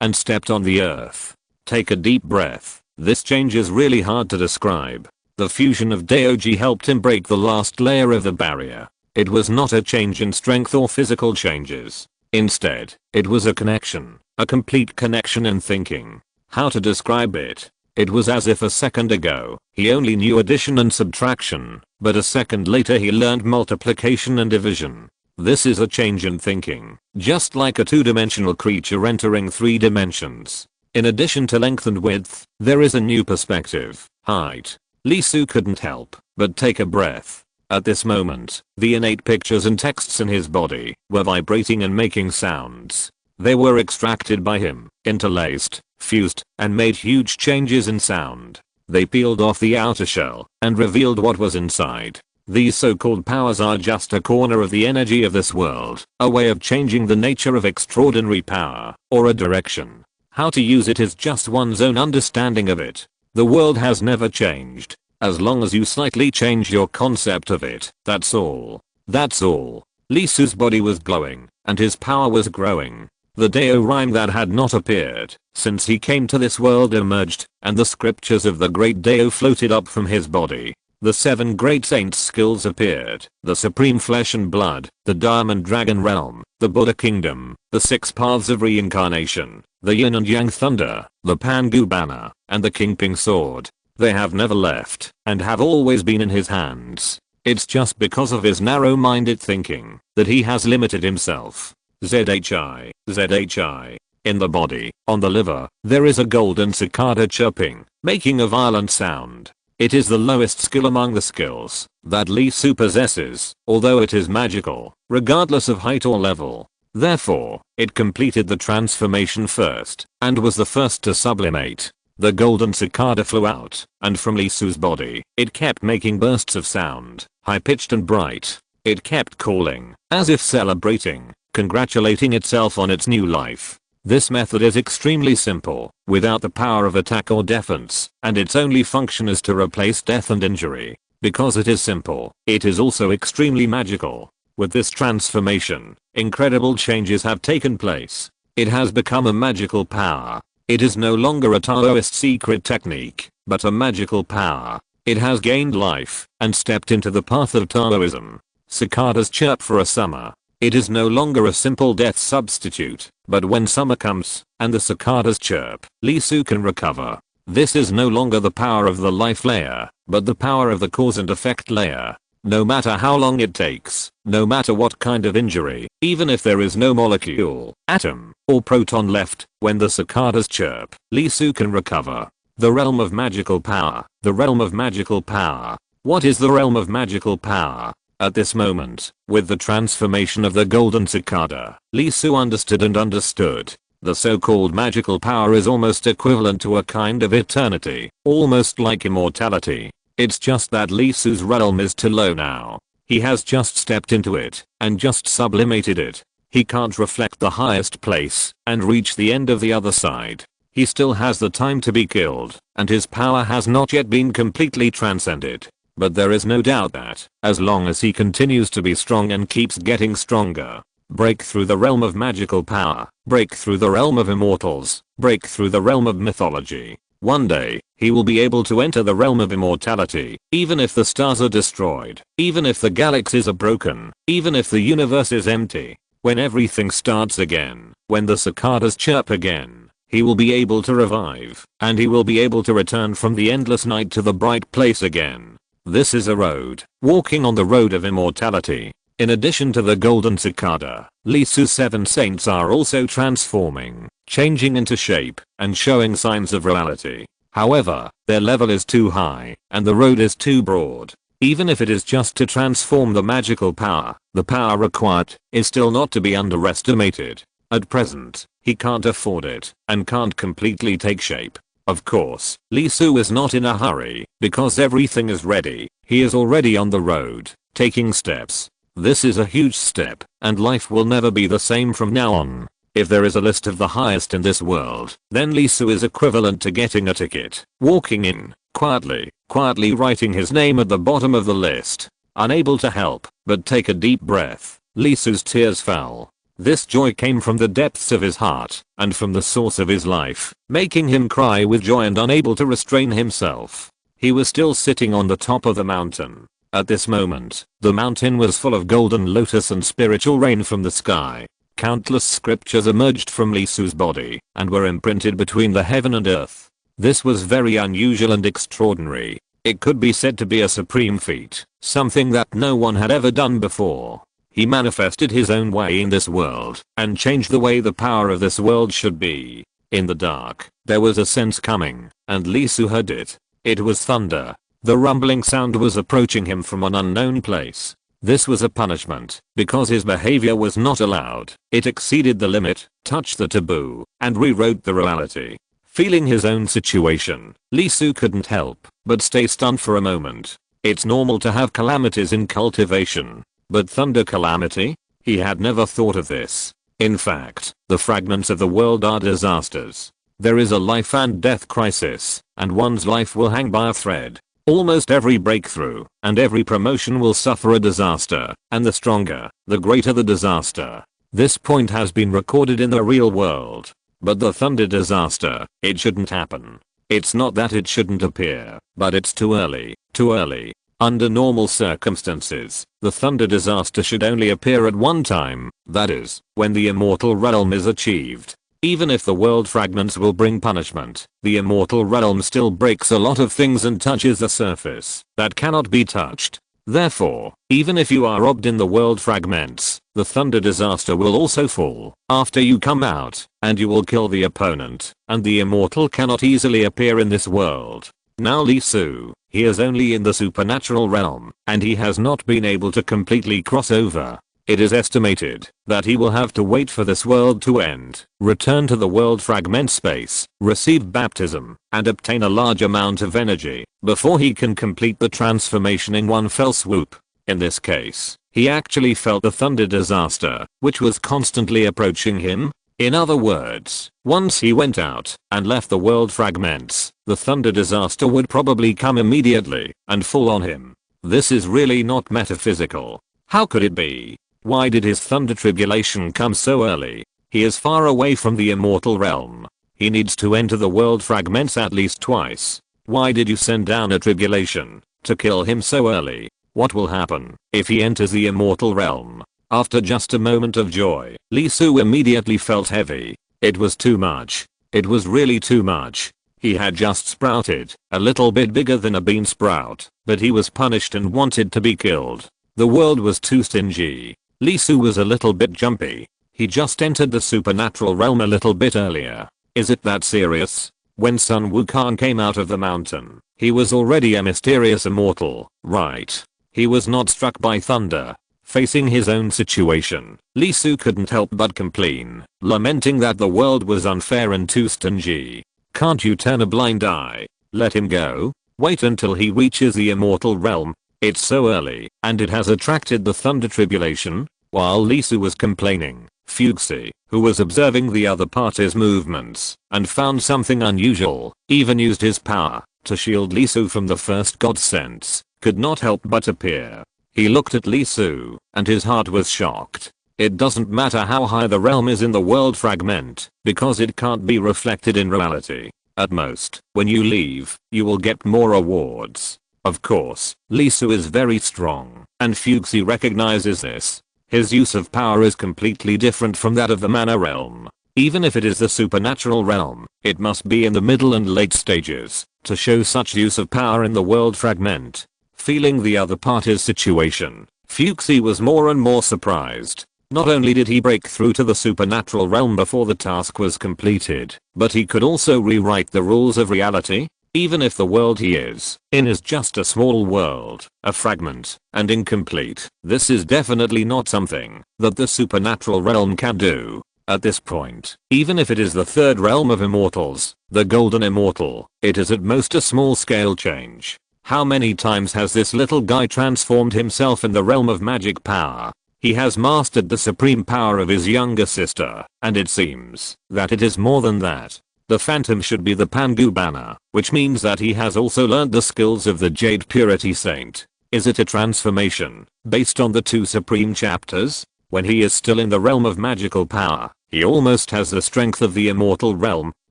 and stepped on the earth. Take a deep breath. This change is really hard to describe. The fusion of DOG helped him break the last layer of the barrier. It was not a change in strength or physical changes. Instead, it was a connection, a complete connection in thinking. How to describe it? It was as if a second ago, he only knew addition and subtraction, but a second later he learned multiplication and division. This is a change in thinking, just like a two-dimensional creature entering three dimensions. In addition to length and width, there is a new perspective, height. Lee Soo couldn't help but take a breath. At this moment, the innate pictures and texts in his body were vibrating and making sounds. They were extracted by him, interlaced, fused, and made huge changes in sound. They peeled off the outer shell and revealed what was inside. These so-called powers are just a corner of the energy of this world, a way of changing the nature of extraordinary power, or a direction. How to use it is just one's own understanding of it. The world has never changed. As long as you slightly change your concept of it, that's all. That's all. Lee Soo's body was glowing, and his power was growing. The Dao rhyme that had not appeared since he came to this world emerged, and the scriptures of the great Dao floated up from his body. The 7 great saints' skills appeared, the supreme flesh and blood, the diamond dragon realm, the Buddha kingdom, the 6 paths of reincarnation, the yin and yang thunder, the Pangu banner, and the Kingping sword. They have never left, and have always been in his hands. It's just because of his narrow-minded thinking that he has limited himself. ZHI ZHI. In the body, on the liver, there is a golden cicada chirping, making a violent sound. It is the lowest skill among the skills that Lee Su possesses, although it is magical, regardless of height or level. Therefore, it completed the transformation first, and was the first to sublimate. The golden cicada flew out, and from Lee Su's body, it kept making bursts of sound, high-pitched and bright. It kept calling, as if celebrating, congratulating itself on its new life. This method is extremely simple, without the power of attack or defense, and its only function is to replace death and injury. Because it is simple, it is also extremely magical. With this transformation, incredible changes have taken place. It has become a magical power. It is no longer a Taoist secret technique, but a magical power. It has gained life, and stepped into the path of Taoism. Cicadas chirp for a summer. It is no longer a simple death substitute, but when summer comes, and the cicadas chirp, Lee Su can recover. This is no longer the power of the life layer, but the power of the cause and effect layer. No matter how long it takes, no matter what kind of injury, even if there is no molecule, atom, or proton left, when the cicadas chirp, Lee Su can recover. The realm of magical power. The realm of magical power. What is the realm of magical power? At this moment, with the transformation of the golden cicada, Lee Su understood and understood. The so-called magical power is almost equivalent to a kind of eternity, almost like immortality. It's just that Lee Su's realm is too low now. He has just stepped into it, and just sublimated it. He can't reflect the highest place, and reach the end of the other side. He still has the time to be killed, and his power has not yet been completely transcended. But there is no doubt that, as long as he continues to be strong and keeps getting stronger, break through the realm of magical power, break through the realm of immortals, break through the realm of mythology. One day, he will be able to enter the realm of immortality, even if the stars are destroyed, even if the galaxies are broken, even if the universe is empty. When everything starts again, when the cicadas chirp again, he will be able to revive, and he will be able to return from the endless night to the bright place again. This is a road, walking on the road of immortality. In addition to the golden cicada, Lee Su's 7 saints are also transforming, changing into shape, and showing signs of reality. However, their level is too high, and the road is too broad. Even if it is just to transform the magical power, the power required is still not to be underestimated. At present, he can't afford it, and can't completely take shape. Of course, Lee Su is not in a hurry, because everything is ready. He is already on the road, taking steps. This is a huge step, and life will never be the same from now on. If there is a list of the highest in this world, then Lee Su is equivalent to getting a ticket, walking in, quietly writing his name at the bottom of the list. Unable to help, but take a deep breath, Lee Su's tears fell. This joy came from the depths of his heart, and from the source of his life, making him cry with joy and unable to restrain himself. He was still sitting on the top of the mountain. At this moment, the mountain was full of golden lotus and spiritual rain from the sky. Countless scriptures emerged from Lee Su's body, and were imprinted between the heaven and earth. This was very unusual and extraordinary. It could be said to be a supreme feat, something that no one had ever done before. He manifested his own way in this world, and changed the way the power of this world should be. In the dark, there was a sense coming, and Lee Su heard it. It was thunder. The rumbling sound was approaching him from an unknown place. This was a punishment, because his behavior was not allowed. It exceeded the limit, touched the taboo, and rewrote the reality. Feeling his own situation, Lee Su couldn't help but stay stunned for a moment. It's normal to have calamities in cultivation. But thunder calamity? He had never thought of this. In fact, the fragments of the world are disasters. There is a life and death crisis, and one's life will hang by a thread. Almost every breakthrough and every promotion will suffer a disaster, and the stronger, the greater the disaster. This point has been recorded in the real world. But the thunder disaster, it shouldn't happen. It's not that it shouldn't appear, but it's too early, too early. Under normal circumstances, the thunder disaster should only appear at one time, that is, when the immortal realm is achieved. Even if the world fragments will bring punishment, the immortal realm still breaks a lot of things and touches the surface that cannot be touched. Therefore, even if you are robbed in the world fragments, the thunder disaster will also fall after you come out, and you will kill the opponent, and the immortal cannot easily appear in this world. Now Lee Su, he is only in the supernatural realm, and he has not been able to completely cross over. It is estimated that he will have to wait for this world to end, return to the world fragment space, receive baptism, and obtain a large amount of energy before he can complete the transformation in one fell swoop. In this case, he actually felt the thunder disaster, which was constantly approaching him. In other words, once he went out and left the world fragments, the thunder disaster would probably come immediately and fall on him. This is really not metaphysical. How could it be? Why did his thunder tribulation come so early? He is far away from the immortal realm. He needs to enter the world fragments at least twice. Why did you send down a tribulation to kill him so early? What will happen if he enters the immortal realm? After just a moment of joy, Lee Su immediately felt heavy. It was too much. It was really too much. He had just sprouted, a little bit bigger than a bean sprout, but he was punished and wanted to be killed. The world was too stingy. Lee Su was a little bit jumpy. He just entered the supernatural realm a little bit earlier. Is it that serious? When Sun Wukong came out of the mountain, he was already a mysterious immortal, right? He was not struck by thunder. Facing his own situation, Lee Su couldn't help but complain, lamenting that the world was unfair and too stingy. Can't you turn a blind eye? Let him go? Wait until he reaches the immortal realm. It's so early, and it has attracted the thunder tribulation. While Lee Su was complaining, Fuxi, who was observing the other party's movements and found something unusual, even used his power to shield Lee Su from the first god sense, could not help but appear. He looked at Lee Su, and his heart was shocked. It doesn't matter how high the realm is in the world fragment, because it can't be reflected in reality. At most, when you leave, you will get more awards. Of course, Lee Su is very strong, and Fuxi recognizes this. His use of power is completely different from that of the mana realm. Even if it is the supernatural realm, it must be in the middle and late stages to show such use of power in the world fragment. Feeling the other party's situation, Fuxi was more and more surprised. Not only did he break through to the supernatural realm before the task was completed, but he could also rewrite the rules of reality. Even if the world he is in is just a small world, a fragment, and incomplete, this is definitely not something that the supernatural realm can do. At this point, even if it is the third realm of immortals, the golden immortal, it is at most a small scale change. How many times has this little guy transformed himself in the realm of magic power? He has mastered the supreme power of his younger sister, and it seems that it is more than that. The phantom should be the Pangu banner, which means that he has also learned the skills of the Jade Purity Saint. Is it a transformation based on the two supreme chapters? When he is still in the realm of magical power, he almost has the strength of the immortal realm.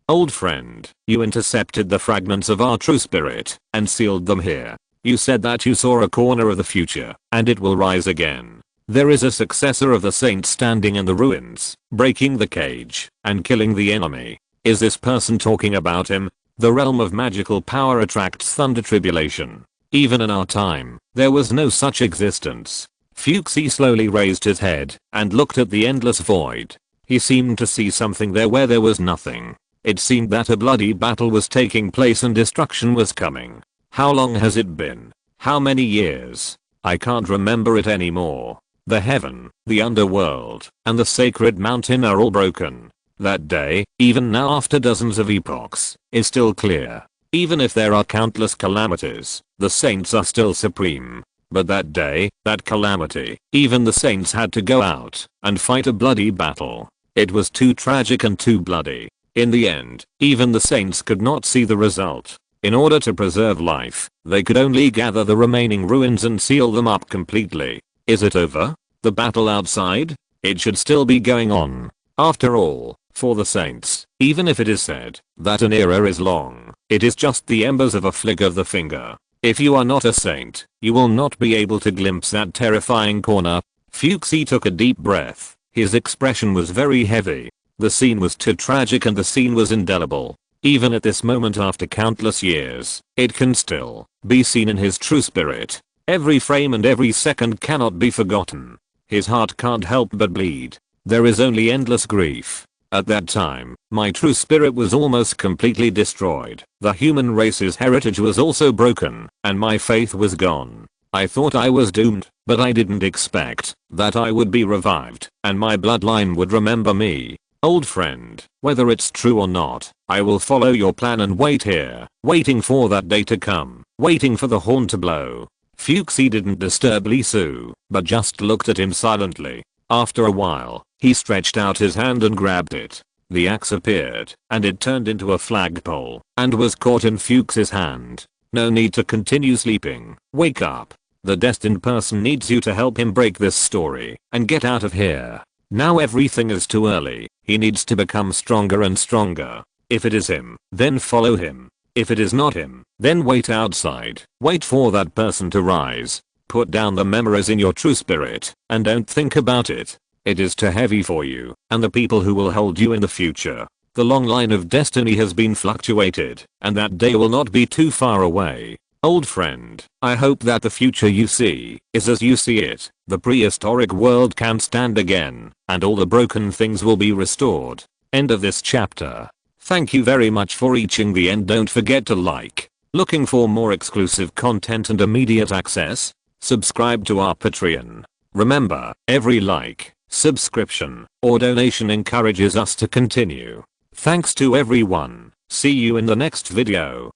Old friend, you intercepted the fragments of our true spirit and sealed them here. You said that you saw a corner of the future, and it will rise again. There is a successor of the saint standing in the ruins, breaking the cage and killing the enemy. Is this person talking about him? The realm of magical power attracts thunder tribulation. Even in our time, there was no such existence. Fuxi slowly raised his head and looked at the endless void. He seemed to see something there where there was nothing. It seemed that a bloody battle was taking place and destruction was coming. How long has it been? How many years? I can't remember it anymore. The heaven, the underworld, and the sacred mountain are all broken. That day, even now after dozens of epochs, is still clear. Even if there are countless calamities, the saints are still supreme. But that day, that calamity, even the saints had to go out and fight a bloody battle. It was too tragic and too bloody. In the end, even the saints could not see the result. In order to preserve life, they could only gather the remaining ruins and seal them up completely. Is it over? The battle outside? It should still be going on. After all, for the saints, even if it is said that an era is long, it is just the embers of a flick of the finger. If you are not a saint, you will not be able to glimpse that terrifying corner. Fuxi took a deep breath. His expression was very heavy. The scene was too tragic and the scene was indelible. Even at this moment after countless years, it can still be seen in his true spirit. Every frame and every second cannot be forgotten. His heart can't help but bleed. There is only endless grief. At that time, my true spirit was almost completely destroyed. The human race's heritage was also broken, and my faith was gone. I thought I was doomed, but I didn't expect that I would be revived, and my bloodline would remember me. Old friend, whether it's true or not, I will follow your plan and wait here, waiting for that day to come, waiting for the horn to blow. Fuchsie didn't disturb Lisu, but just looked at him silently. After a while, he stretched out his hand and grabbed it. The axe appeared, and it turned into a flagpole, and was caught in Fuchsie's hand. No need to continue sleeping. Wake up. The destined person needs you to help him break this story, and get out of here. Now everything is too early. He needs to become stronger and stronger. If it is him, then follow him. If it is not him, then wait outside. Wait for that person to rise. Put down the memories in your true spirit, and don't think about it. It is too heavy for you, and the people who will hold you in the future. The long line of destiny has been fluctuated, and that day will not be too far away. Old friend, I hope that the future you see is as you see it. The prehistoric world can stand again, and all the broken things will be restored. End of this chapter. Thank you very much for reaching the end. Don't forget to like. Looking for more exclusive content and immediate access? Subscribe to our Patreon. Remember, every like, subscription, or donation encourages us to continue. Thanks to everyone. See you in the next video.